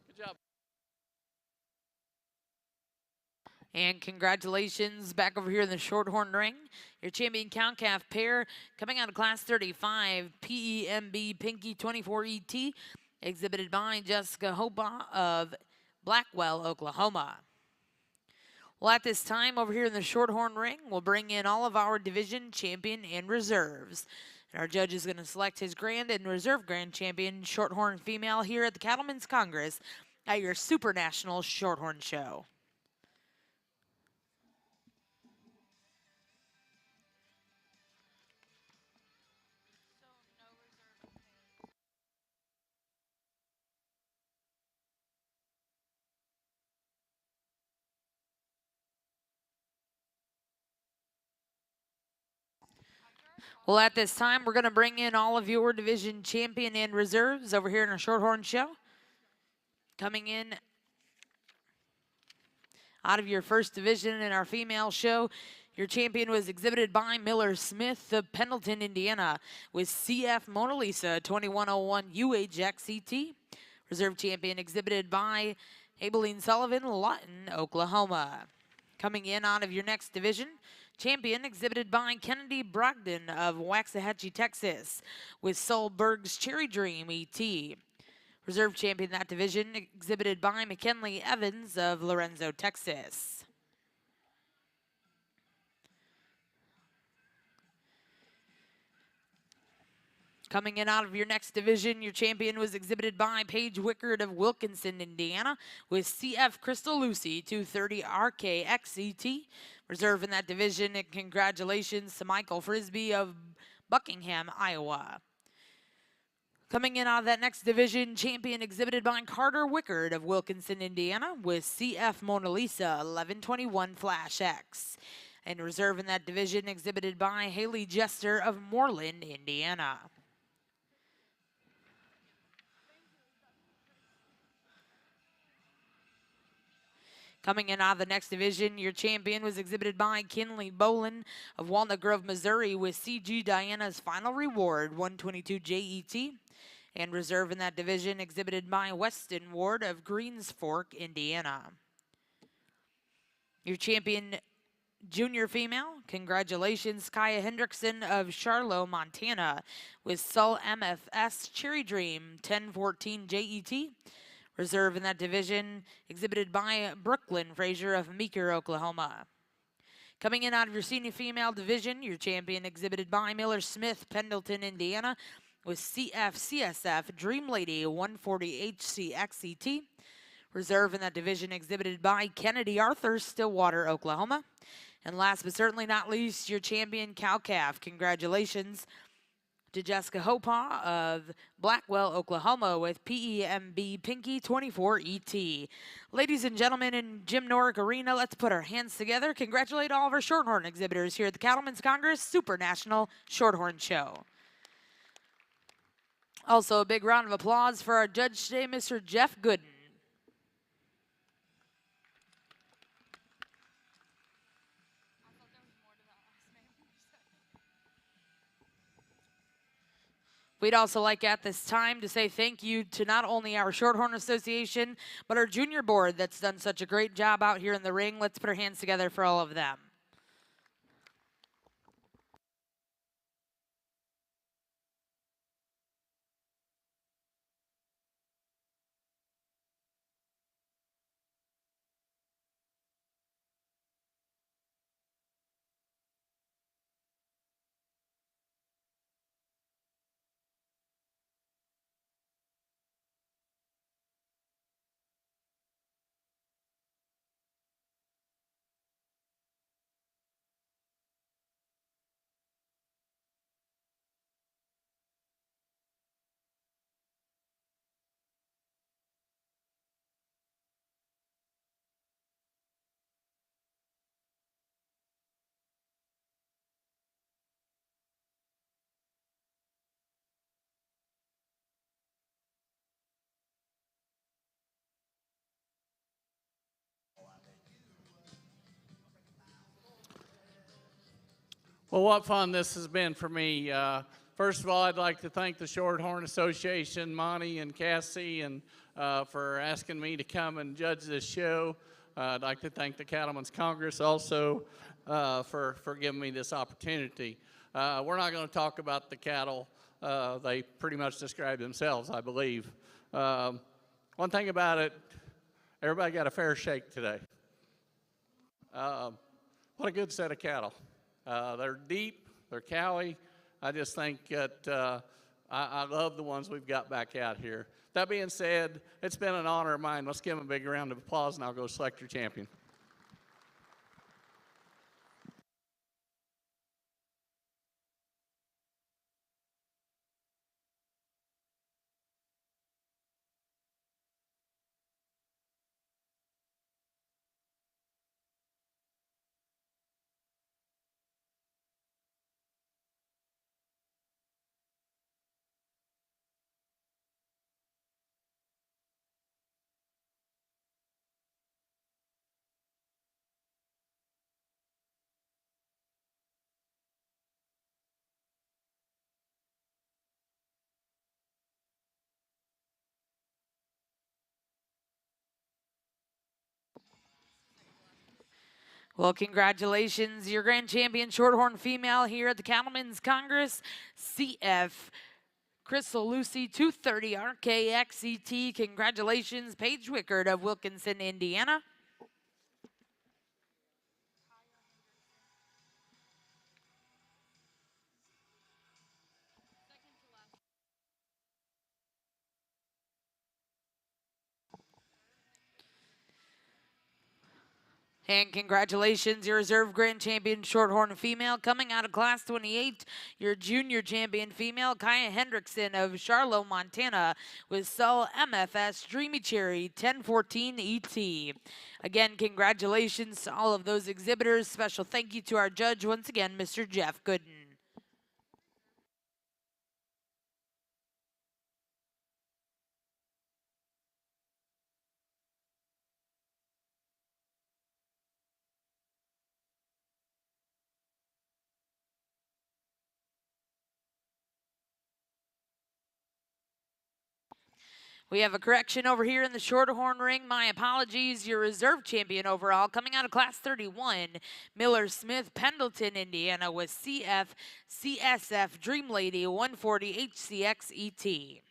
Speaker 3: Good job.
Speaker 1: And congratulations back over here in the Shorthorn ring. Your champion cow-calf pair coming out of class 35, PEMB Pinky 24ET, exhibited by Jessica Hopa of Blackwell, Oklahoma. Well, at this time over here in the Shorthorn ring, we'll bring in all of our division champion and reserves. And our judge is going to select his grand and reserve grand champion Shorthorn female here at the Cattlemen's Congress at your Super National Shorthorn Show. Well, at this time, we're going to bring in all of your division champion and reserves over here in our Shorthorn Show. Coming in out of your first division in our female show, your champion was exhibited by Miller Smith of Pendleton, Indiana, with CF Mona Lisa 2101 UHXET. Reserve champion exhibited by Abilene Sullivan, Lawton, Oklahoma. Coming in out of your next division, champion exhibited by Kennedy Brogdon of Waxahachie, Texas, with Solberg's Cherry Dream ET. Reserve champion in that division exhibited by McKinley Evans of Lorenzo, Texas. Coming in out of your next division, your champion was exhibited by Paige Wickard of Wilkinson, Indiana, with CF Crystal Lucy 230 RKXET. Reserve in that division, and congratulations to Michael Frisbee of Buckingham, Iowa. Coming in out of that next division, champion exhibited by Carter Wickard of Wilkinson, Indiana, with CF Mona Lisa 1121 Flash X. And reserve in that division exhibited by Haley Jester of Moreland, Indiana. Coming in out of the next division, your champion was exhibited by Kinley Bolin of Walnut Grove, Missouri, with CG Diana's Final Reward 122 JET. And reserve in that division exhibited by Weston Ward of Greens Fork, Indiana. Your champion junior female, congratulations, Kaya Hendrickson of Charlotte, Montana, with Sol MFS Cherry Dream 1014 JET. Reserve in that division exhibited by Brooklyn Frazier of Meeker, Oklahoma. Coming in out of your senior female division, your champion exhibited by Miller Smith, Pendleton, Indiana, with CFCSF Dream Lady 140 HCXET. Reserve in that division exhibited by Kennedy Arthur, Stillwater, Oklahoma. And last but certainly not least, your champion cow-calf. Congratulations to Jessica Hopaw of Blackwell, Oklahoma with PEMB Pinky 24 ET. Ladies and gentlemen, in Jim Norick Arena, let's put our hands together. Congratulate all of our Shorthorn exhibitors here at the Cattlemen's Congress Super National Shorthorn Show. Also, a big round of applause for our judge today, Mr. Jeff Gooden. We'd also like at this time to say thank you to not only our Shorthorn Association, but our junior board that's done such a great job out here in the ring. Let's put our hands together for all of them.
Speaker 3: Well, what fun this has been for me. First of all, I'd like to thank the Shorthorn Association, Monty and Cassie, and for asking me to come and judge this show. I'd like to thank the Cattlemen's Congress also for giving me this opportunity. We're not going to talk about the cattle. They pretty much describe themselves, I believe. One thing about it, everybody got a fair shake today. What a good set of cattle. They're deep, they're cowy. I just think that I love the ones we've got back out here. That being said, it's been an honor of mine. Let's give them a big round of applause, and I'll go select your champion.
Speaker 1: Well, congratulations, your grand champion Shorthorn female here at the Cattlemen's Congress, CF Crystal Lucy 230 RKXET. Congratulations, Paige Wickard of Wilkinson, Indiana. And congratulations, your reserve grand champion Shorthorn female coming out of class 28, your junior champion female Kaya Hendrickson of Charlotte, Montana with Sol MFS Dreamy Cherry 1014 ET. Again, congratulations to all of those exhibitors. Special thank you to our judge once again, Mr. Jeff Gooden. We have a correction over here in the Shorthorn ring. My apologies. Your reserve champion overall coming out of class 31, Miller Smith, Pendleton, Indiana with CF CSF Dream Lady 140 HCX ET.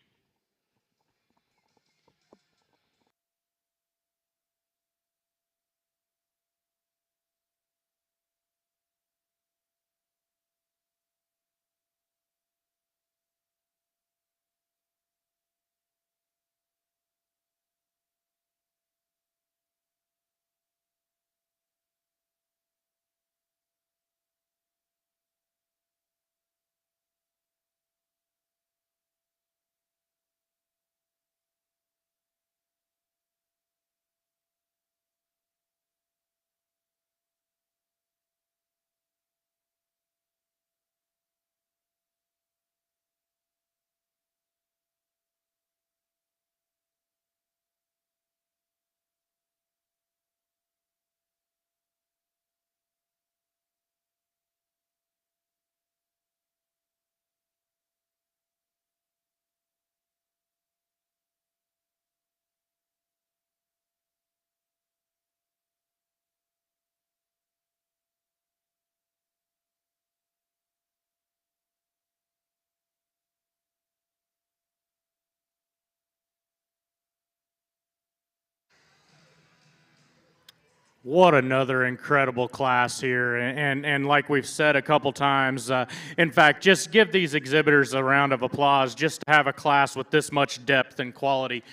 Speaker 2: What another incredible class here. And like we've said a couple times, in fact, just give these exhibitors a round of applause just to have a class with this much depth and quality.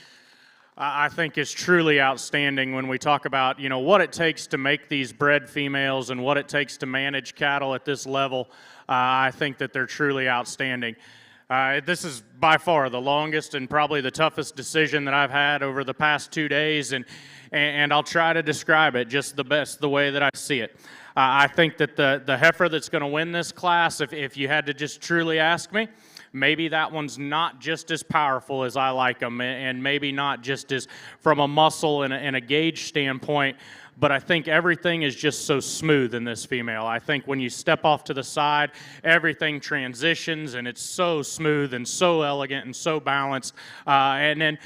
Speaker 2: I think is truly outstanding when we talk about, you know, what it takes to make these bred females and what it takes to manage cattle at this level. I think that they're truly outstanding. This is by far the longest and probably the toughest decision that I've had over the past 2 days, and I'll try to describe it just the way that I see it. I think that the heifer that's going to win this class, if you had to just truly ask me, maybe that one's not just as powerful as I like them, and maybe not just as from a muscle and a gauge standpoint, but I think everything is just so smooth in this female. I think when you step off to the side, everything transitions, and it's so smooth and so elegant and so balanced. And then,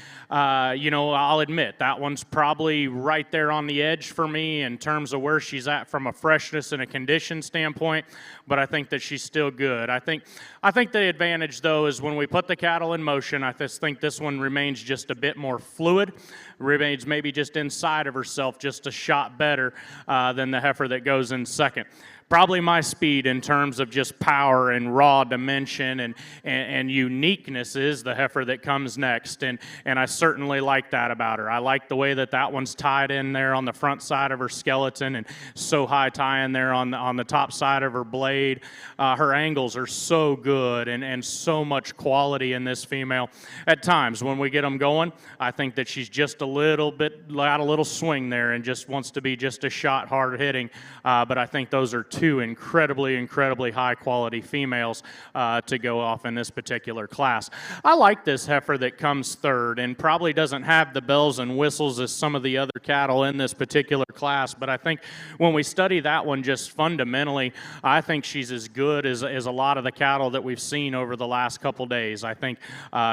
Speaker 2: you know, I'll admit that one's probably right there on the edge for me in terms of where she's at from a freshness and a condition standpoint, but I think that she's still good. I think the advantage, though, is when we put the cattle in motion, I just think this one remains just a bit more fluid, remains maybe just inside of herself just a shot better than the heifer that goes in second. Probably my speed in terms of just power and raw dimension and uniqueness is the heifer that comes next, and I certainly like that about her. I like the way that one's tied in there on the front side of her skeleton and so high tying there on the top side of her blade. Her angles are so good and so much quality in this female. At times when we get them going, I think that she's just a little bit got a little swing there and just wants to be just a shot hard hitting, but I think those are two incredibly high quality females to go off in this particular class. I like this heifer that comes third and probably doesn't have the bells and whistles as some of the other cattle in this particular class, but I think when we study that one just fundamentally, I think she's as good as a lot of the cattle that we've seen over the last couple days. I think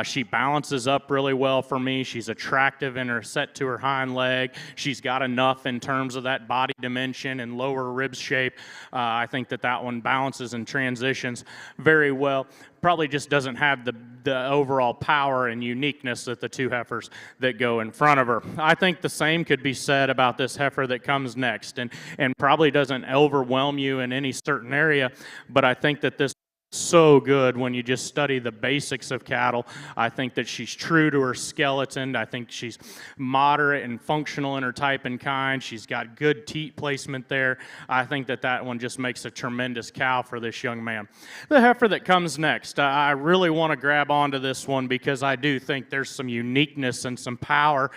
Speaker 2: she balances up really well for me. She's attractive in her set to her hind leg. She's got enough in terms of that body dimension and lower rib shape. I think that one balances and transitions very well. Probably just doesn't have the overall power and uniqueness that the two heifers that go in front of her. I think the same could be said about this heifer that comes next, and probably doesn't overwhelm you in any certain area, but I think that this so good when you just study the basics of cattle. I think that she's true to her skeleton. I think she's moderate and functional in her type and kind. She's got good teat placement there. I think that one just makes a tremendous cow for this young man. The heifer that comes next, I really want to grab onto this one because I do think there's some uniqueness and some power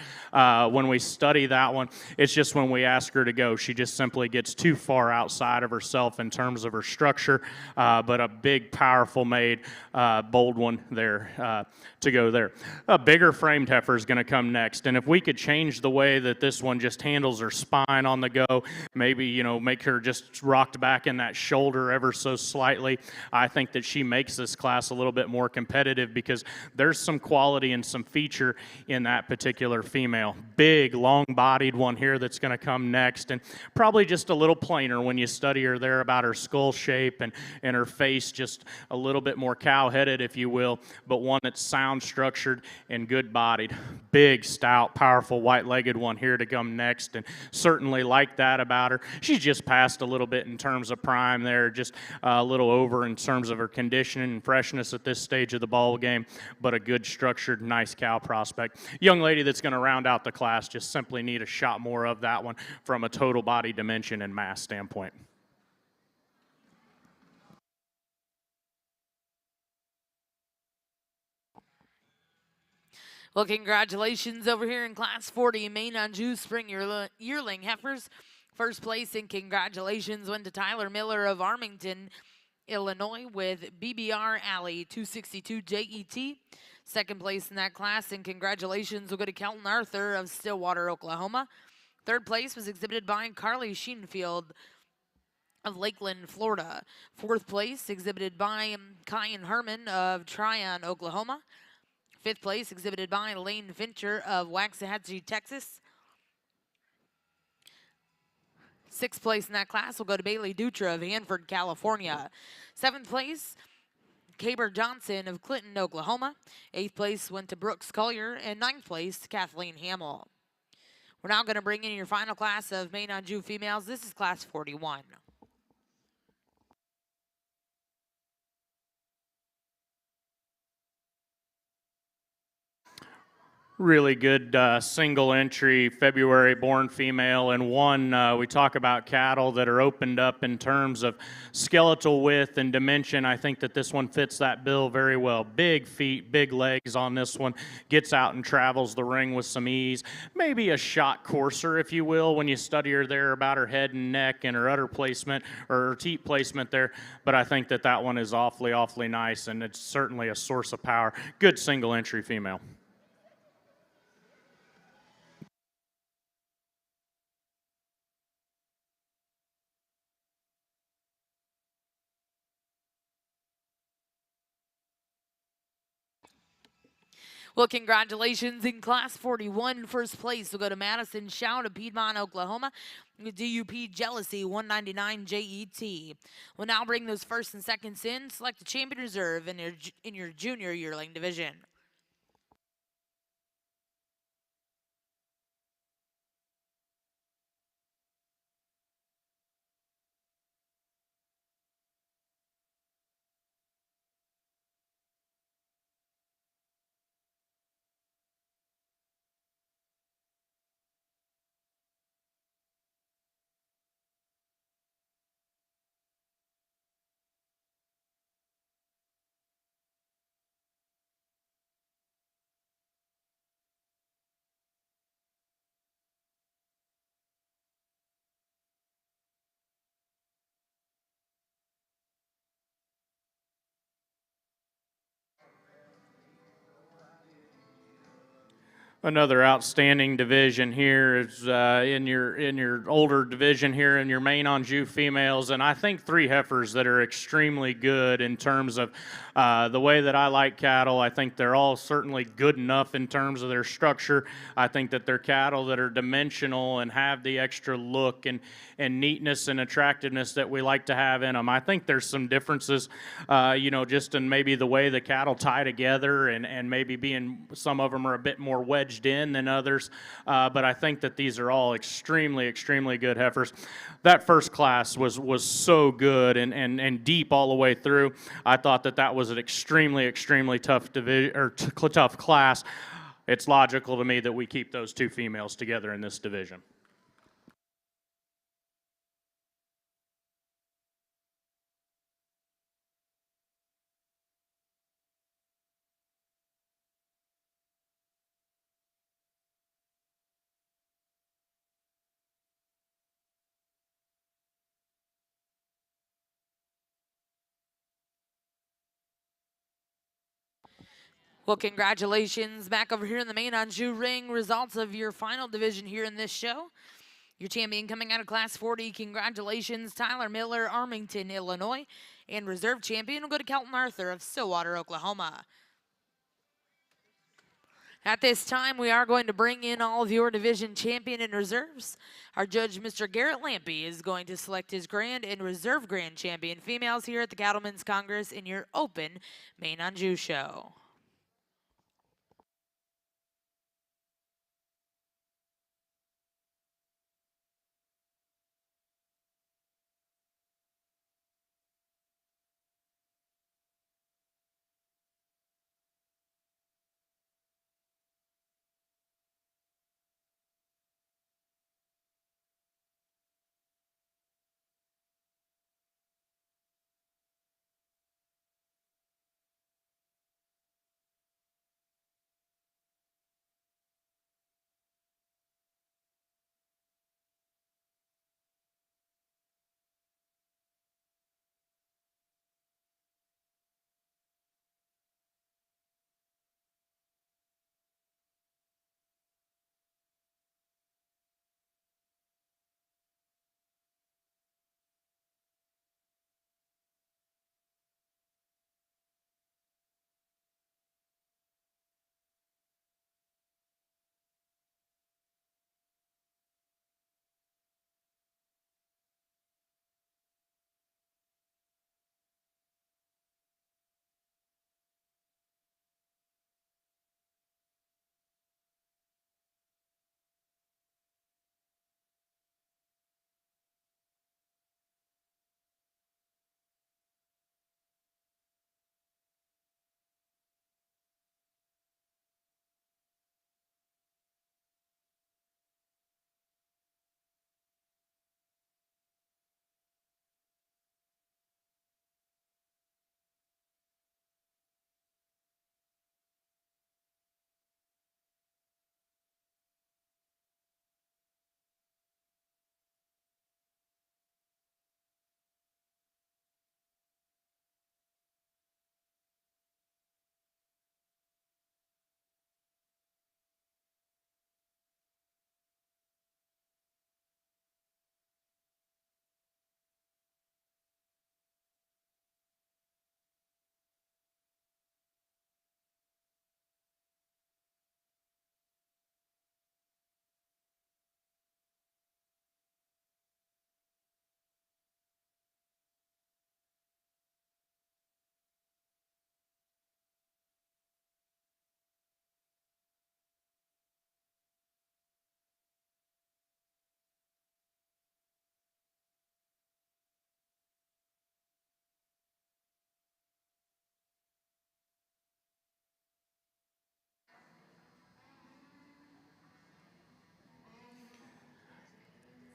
Speaker 2: when we study that one. It's just when we ask her to go, she just simply gets too far outside of herself in terms of her structure, but a big powerful made, bold one there to go there. A bigger framed heifer is going to come next, and if we could change the way that this one just handles her spine on the go, maybe, you know, make her just rocked back in that shoulder ever so slightly, I think that she makes this class a little bit more competitive because there's some quality and some feature in that particular female. Big, long-bodied one here that's going to come next, and probably just a little plainer when you study her there about her skull shape and her face, just a little bit more cow-headed, if you will, but one that's sound structured and good bodied. Big, stout, powerful, white-legged one here to come next, and certainly like that about her. She's just passed a little bit in terms of prime there, just a little over in terms of her conditioning and freshness at this stage of the ball game, but a good structured, nice cow prospect. Young lady that's going to round out the class, just simply need a shot more of that one from a total body dimension and mass standpoint.
Speaker 1: Well, congratulations over here in Class 40 Maine Anjou Spring Yearling Heifers. First place and congratulations went to Tyler Miller of Armington, Illinois with BBR Alley 262 JET. Second place in that class and congratulations will go to Kelton Arthur of Stillwater, Oklahoma. Third place was exhibited by Carly Sheenfield of Lakeland, Florida. Fourth place exhibited by Kyan Herman of Tryon, Oklahoma. Fifth place exhibited by Lane Fincher of Waxahachie, Texas. Sixth place in that class will go to Bailey Dutra of Hanford, California. Seventh place, Caber Johnson of Clinton, Oklahoma. Eighth place went to Brooks Collier, and ninth place, Kathleen Hamill. We're now going to bring in your final class of Maine Anjou females. This is class 41.
Speaker 2: Really good single entry February born female, and one we talk about cattle that are opened up in terms of skeletal width and dimension. I think that this one fits that bill very well. Big feet, big legs on this one, gets out and travels the ring with some ease. Maybe a shot coarser, if you will, when you study her there about her head and neck and her udder placement or her teat placement there, but I think that that one is awfully nice, and it's certainly a source of power. Good single entry female.
Speaker 1: Well, congratulations in Class 41. First place will go to Madison Shout of Piedmont, Oklahoma. DUP Jealousy 199 JET. We'll now bring those first and seconds in. Select a champion reserve in your junior yearling division.
Speaker 2: Another outstanding division here is in your older division here in your Maine Anjou females, and I think three heifers that are extremely good in terms of the way that I like cattle. I think they're all certainly good enough in terms of their structure. I think that they're cattle that are dimensional and have the extra look and neatness and attractiveness that we like to have in them. I think there's some differences, just in maybe the way the cattle tie together and maybe being some of them are a bit more wedged in than others. But I think that these are all extremely good heifers. That first class was so good and deep all the way through. I thought that was an extremely tough division or tough class. It's logical to me that we keep those two females together in this division.
Speaker 1: Well, congratulations back over here in the Maine Anjou ring. Results of your final division here in this show. Your champion coming out of Class 40, congratulations, Tyler Miller, Armington, Illinois. And reserve champion will go to Kelton Arthur of Stillwater, Oklahoma. At this time, we are going to bring in all of your division champion and reserves. Our judge, Mr. Garrett Lampy, is going to select his grand and reserve grand champion females here at the Cattlemen's Congress in your open Maine Anjou show.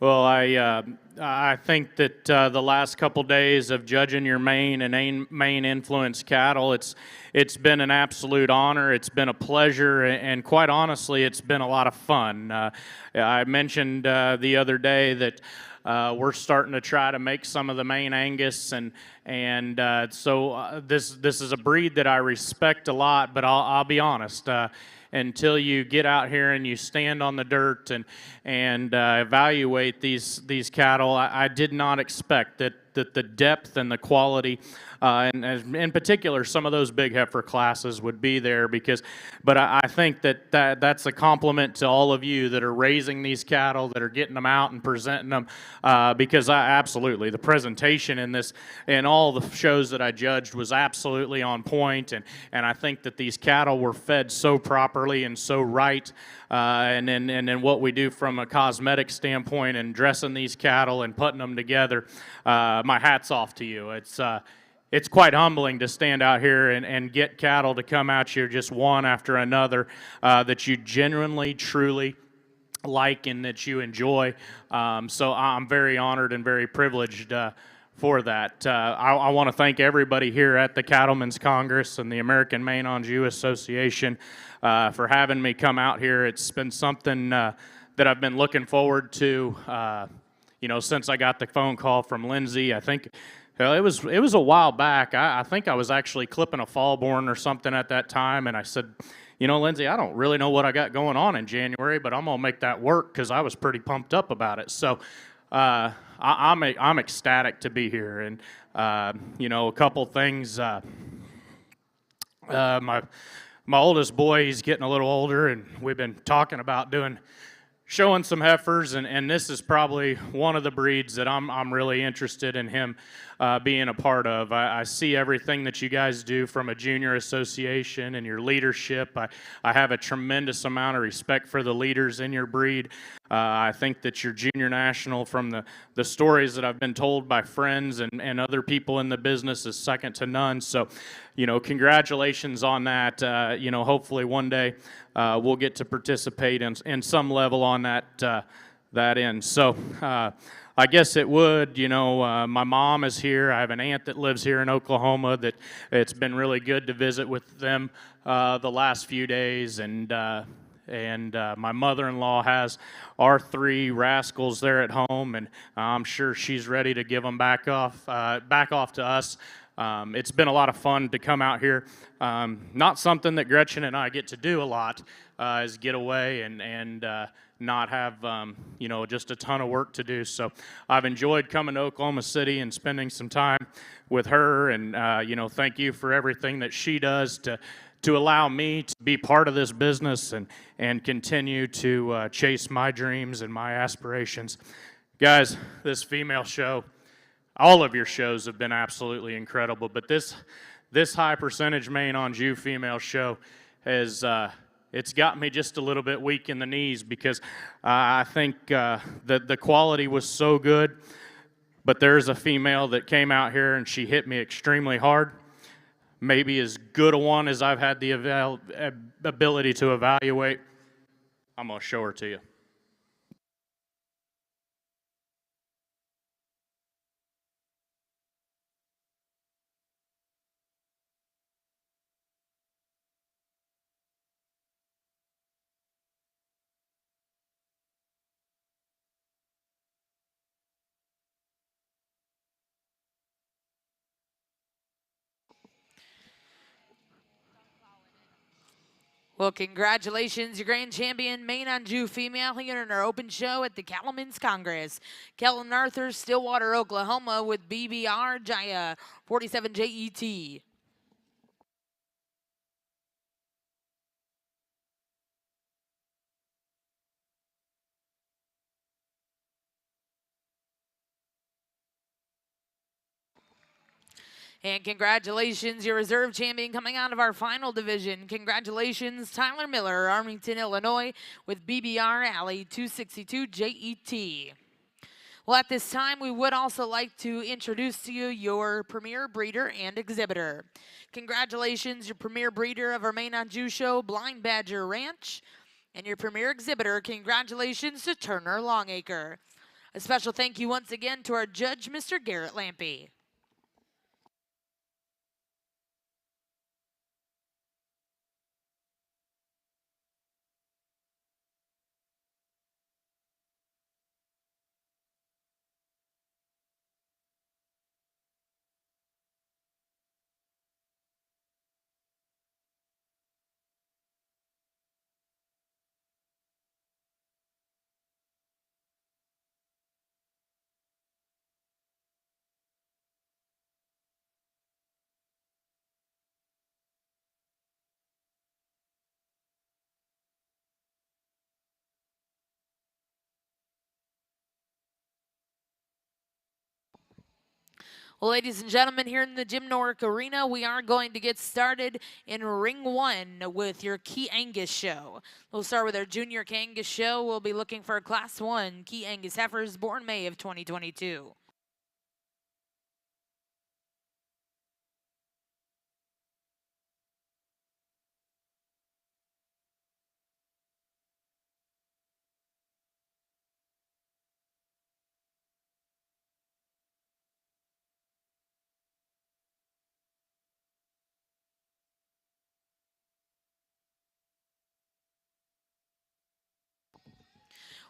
Speaker 2: Well, I think that the last couple days of judging your Maine and Maine influence cattle, it's been an absolute honor. It's been a pleasure, and quite honestly, it's been a lot of fun. I mentioned the other day that we're starting to try to make some of the Maine Angus, so this is a breed that I respect a lot. But I'll be honest. Until you get out here and you stand on the dirt and evaluate these cattle, I did not expect that the depth and the quality, and in particular, some of those big heifer classes would be there. But I think that's a compliment to all of you that are raising these cattle, that are getting them out and presenting them, because absolutely the presentation in this and all the shows that I judged was absolutely on point, and I think that these cattle were fed so properly and so right. And then what we do from a cosmetic standpoint and dressing these cattle and putting them together, my hat's off to you. It's quite humbling to stand out here and get cattle to come at you just one after another, that you genuinely, truly like and that you enjoy. So I'm very honored and very privileged for that. I want to thank everybody here at the Cattlemen's Congress and the American Maine Anjou Association for having me come out here. It's been something that I've been looking forward to, since I got the phone call from Lindsay. I think it was a while back. I think I was actually clipping a fallborn or something at that time, and I said, Lindsay, I don't really know what I got going on in January, but I'm gonna make that work, because I was pretty pumped up about it. So I'm ecstatic to be here, and a couple things. My oldest boy, he's getting a little older, and we've been talking about showing some heifers, and this is probably one of the breeds that I'm really interested in him being a part of. I see everything that you guys do from a junior association and your leadership. I have a tremendous amount of respect for the leaders in your breed. I think that your junior national, from the stories that I've been told by friends and other people in the business, is second to none. So, congratulations on that. Hopefully one day we'll get to participate in some level on that end. So I guess it would, my mom is here. I have an aunt that lives here in Oklahoma that it's been really good to visit with them the last few days, and my mother-in-law has our three rascals there at home, and I'm sure she's ready to give them back off to us. It's been a lot of fun to come out here. Not something that Gretchen and I get to do a lot, is get away and not have just a ton of work to do. So I've enjoyed coming to Oklahoma City and spending some time with her, and thank you for everything that she does to allow me to be part of this business and continue to chase my dreams and my aspirations. Guys, this female show, all of your shows have been absolutely incredible, but this high percentage Maine Anjou female show has it's got me just a little bit weak in the knees, because I think that the quality was so good, but there's a female that came out here and she hit me extremely hard. Maybe as good a one as I've had the ability to evaluate. I'm going to show her to you.
Speaker 1: Well, congratulations, your grand champion, Maine Anjou female, here in our open show at the Cattlemen's Congress. Kellen Arthur, Stillwater, Oklahoma, with BBR Jaya 47 JET. And congratulations, your reserve champion coming out of our final division. Congratulations, Tyler Miller, Arlington, Illinois, with BBR Alley 262 JET. Well, at this time, we would also like to introduce to you your premier breeder and exhibitor. Congratulations, your premier breeder of our Maine Anjou show, Blind Badger Ranch, and your premier exhibitor, congratulations to Turner Longacre. A special thank you once again to our judge, Mr. Garrett Lampy. Well, ladies and gentlemen, here in the Jim Norick Arena, we are going to get started in Ring 1 with your Key Angus show. We'll start with our Junior Key Angus show. We'll be looking for Class 1 Key Angus heifers born May of 2022.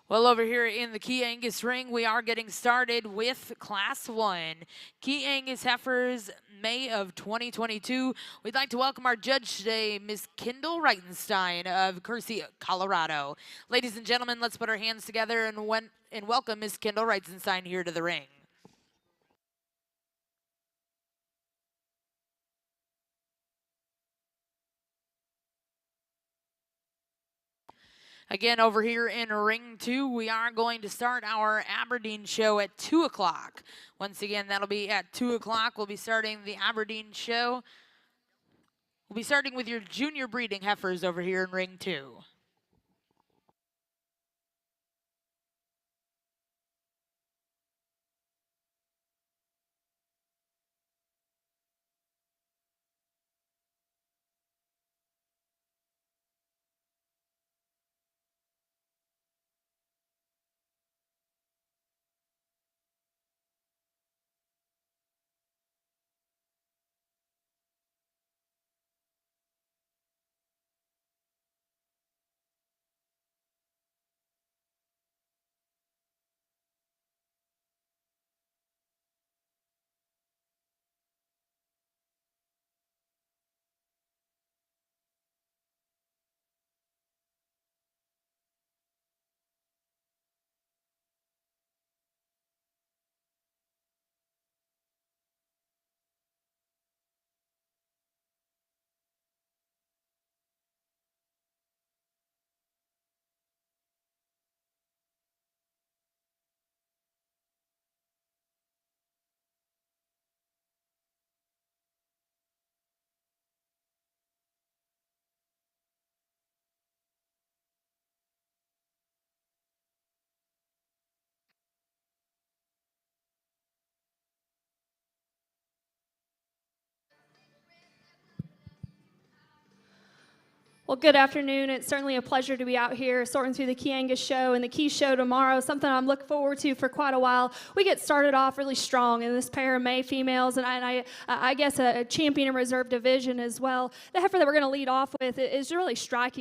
Speaker 1: Well, over here in the Key Angus ring, we are getting started with Class 1 Key Angus heifers, May of 2022. We'd like to welcome our judge today, Ms. Kendall Reitenstein of Kersey, Colorado. Ladies and gentlemen, let's put our hands together and welcome Ms. Kendall Reitenstein here to the ring. Again, over here in Ring 2, we are going to start our Aberdeen show at 2 o'clock. Once again, that'll be at 2 o'clock. We'll be starting the Aberdeen show. We'll be starting with your junior breeding heifers over here in Ring 2.
Speaker 5: Well, good afternoon. It's certainly a pleasure to be out here sorting through the Key Angus show and the Key show tomorrow, something I'm looking forward to for quite a while. We get started off really strong in this pair of May females, and I guess a champion in reserve division as well. The heifer that we're going to lead off with is really striking.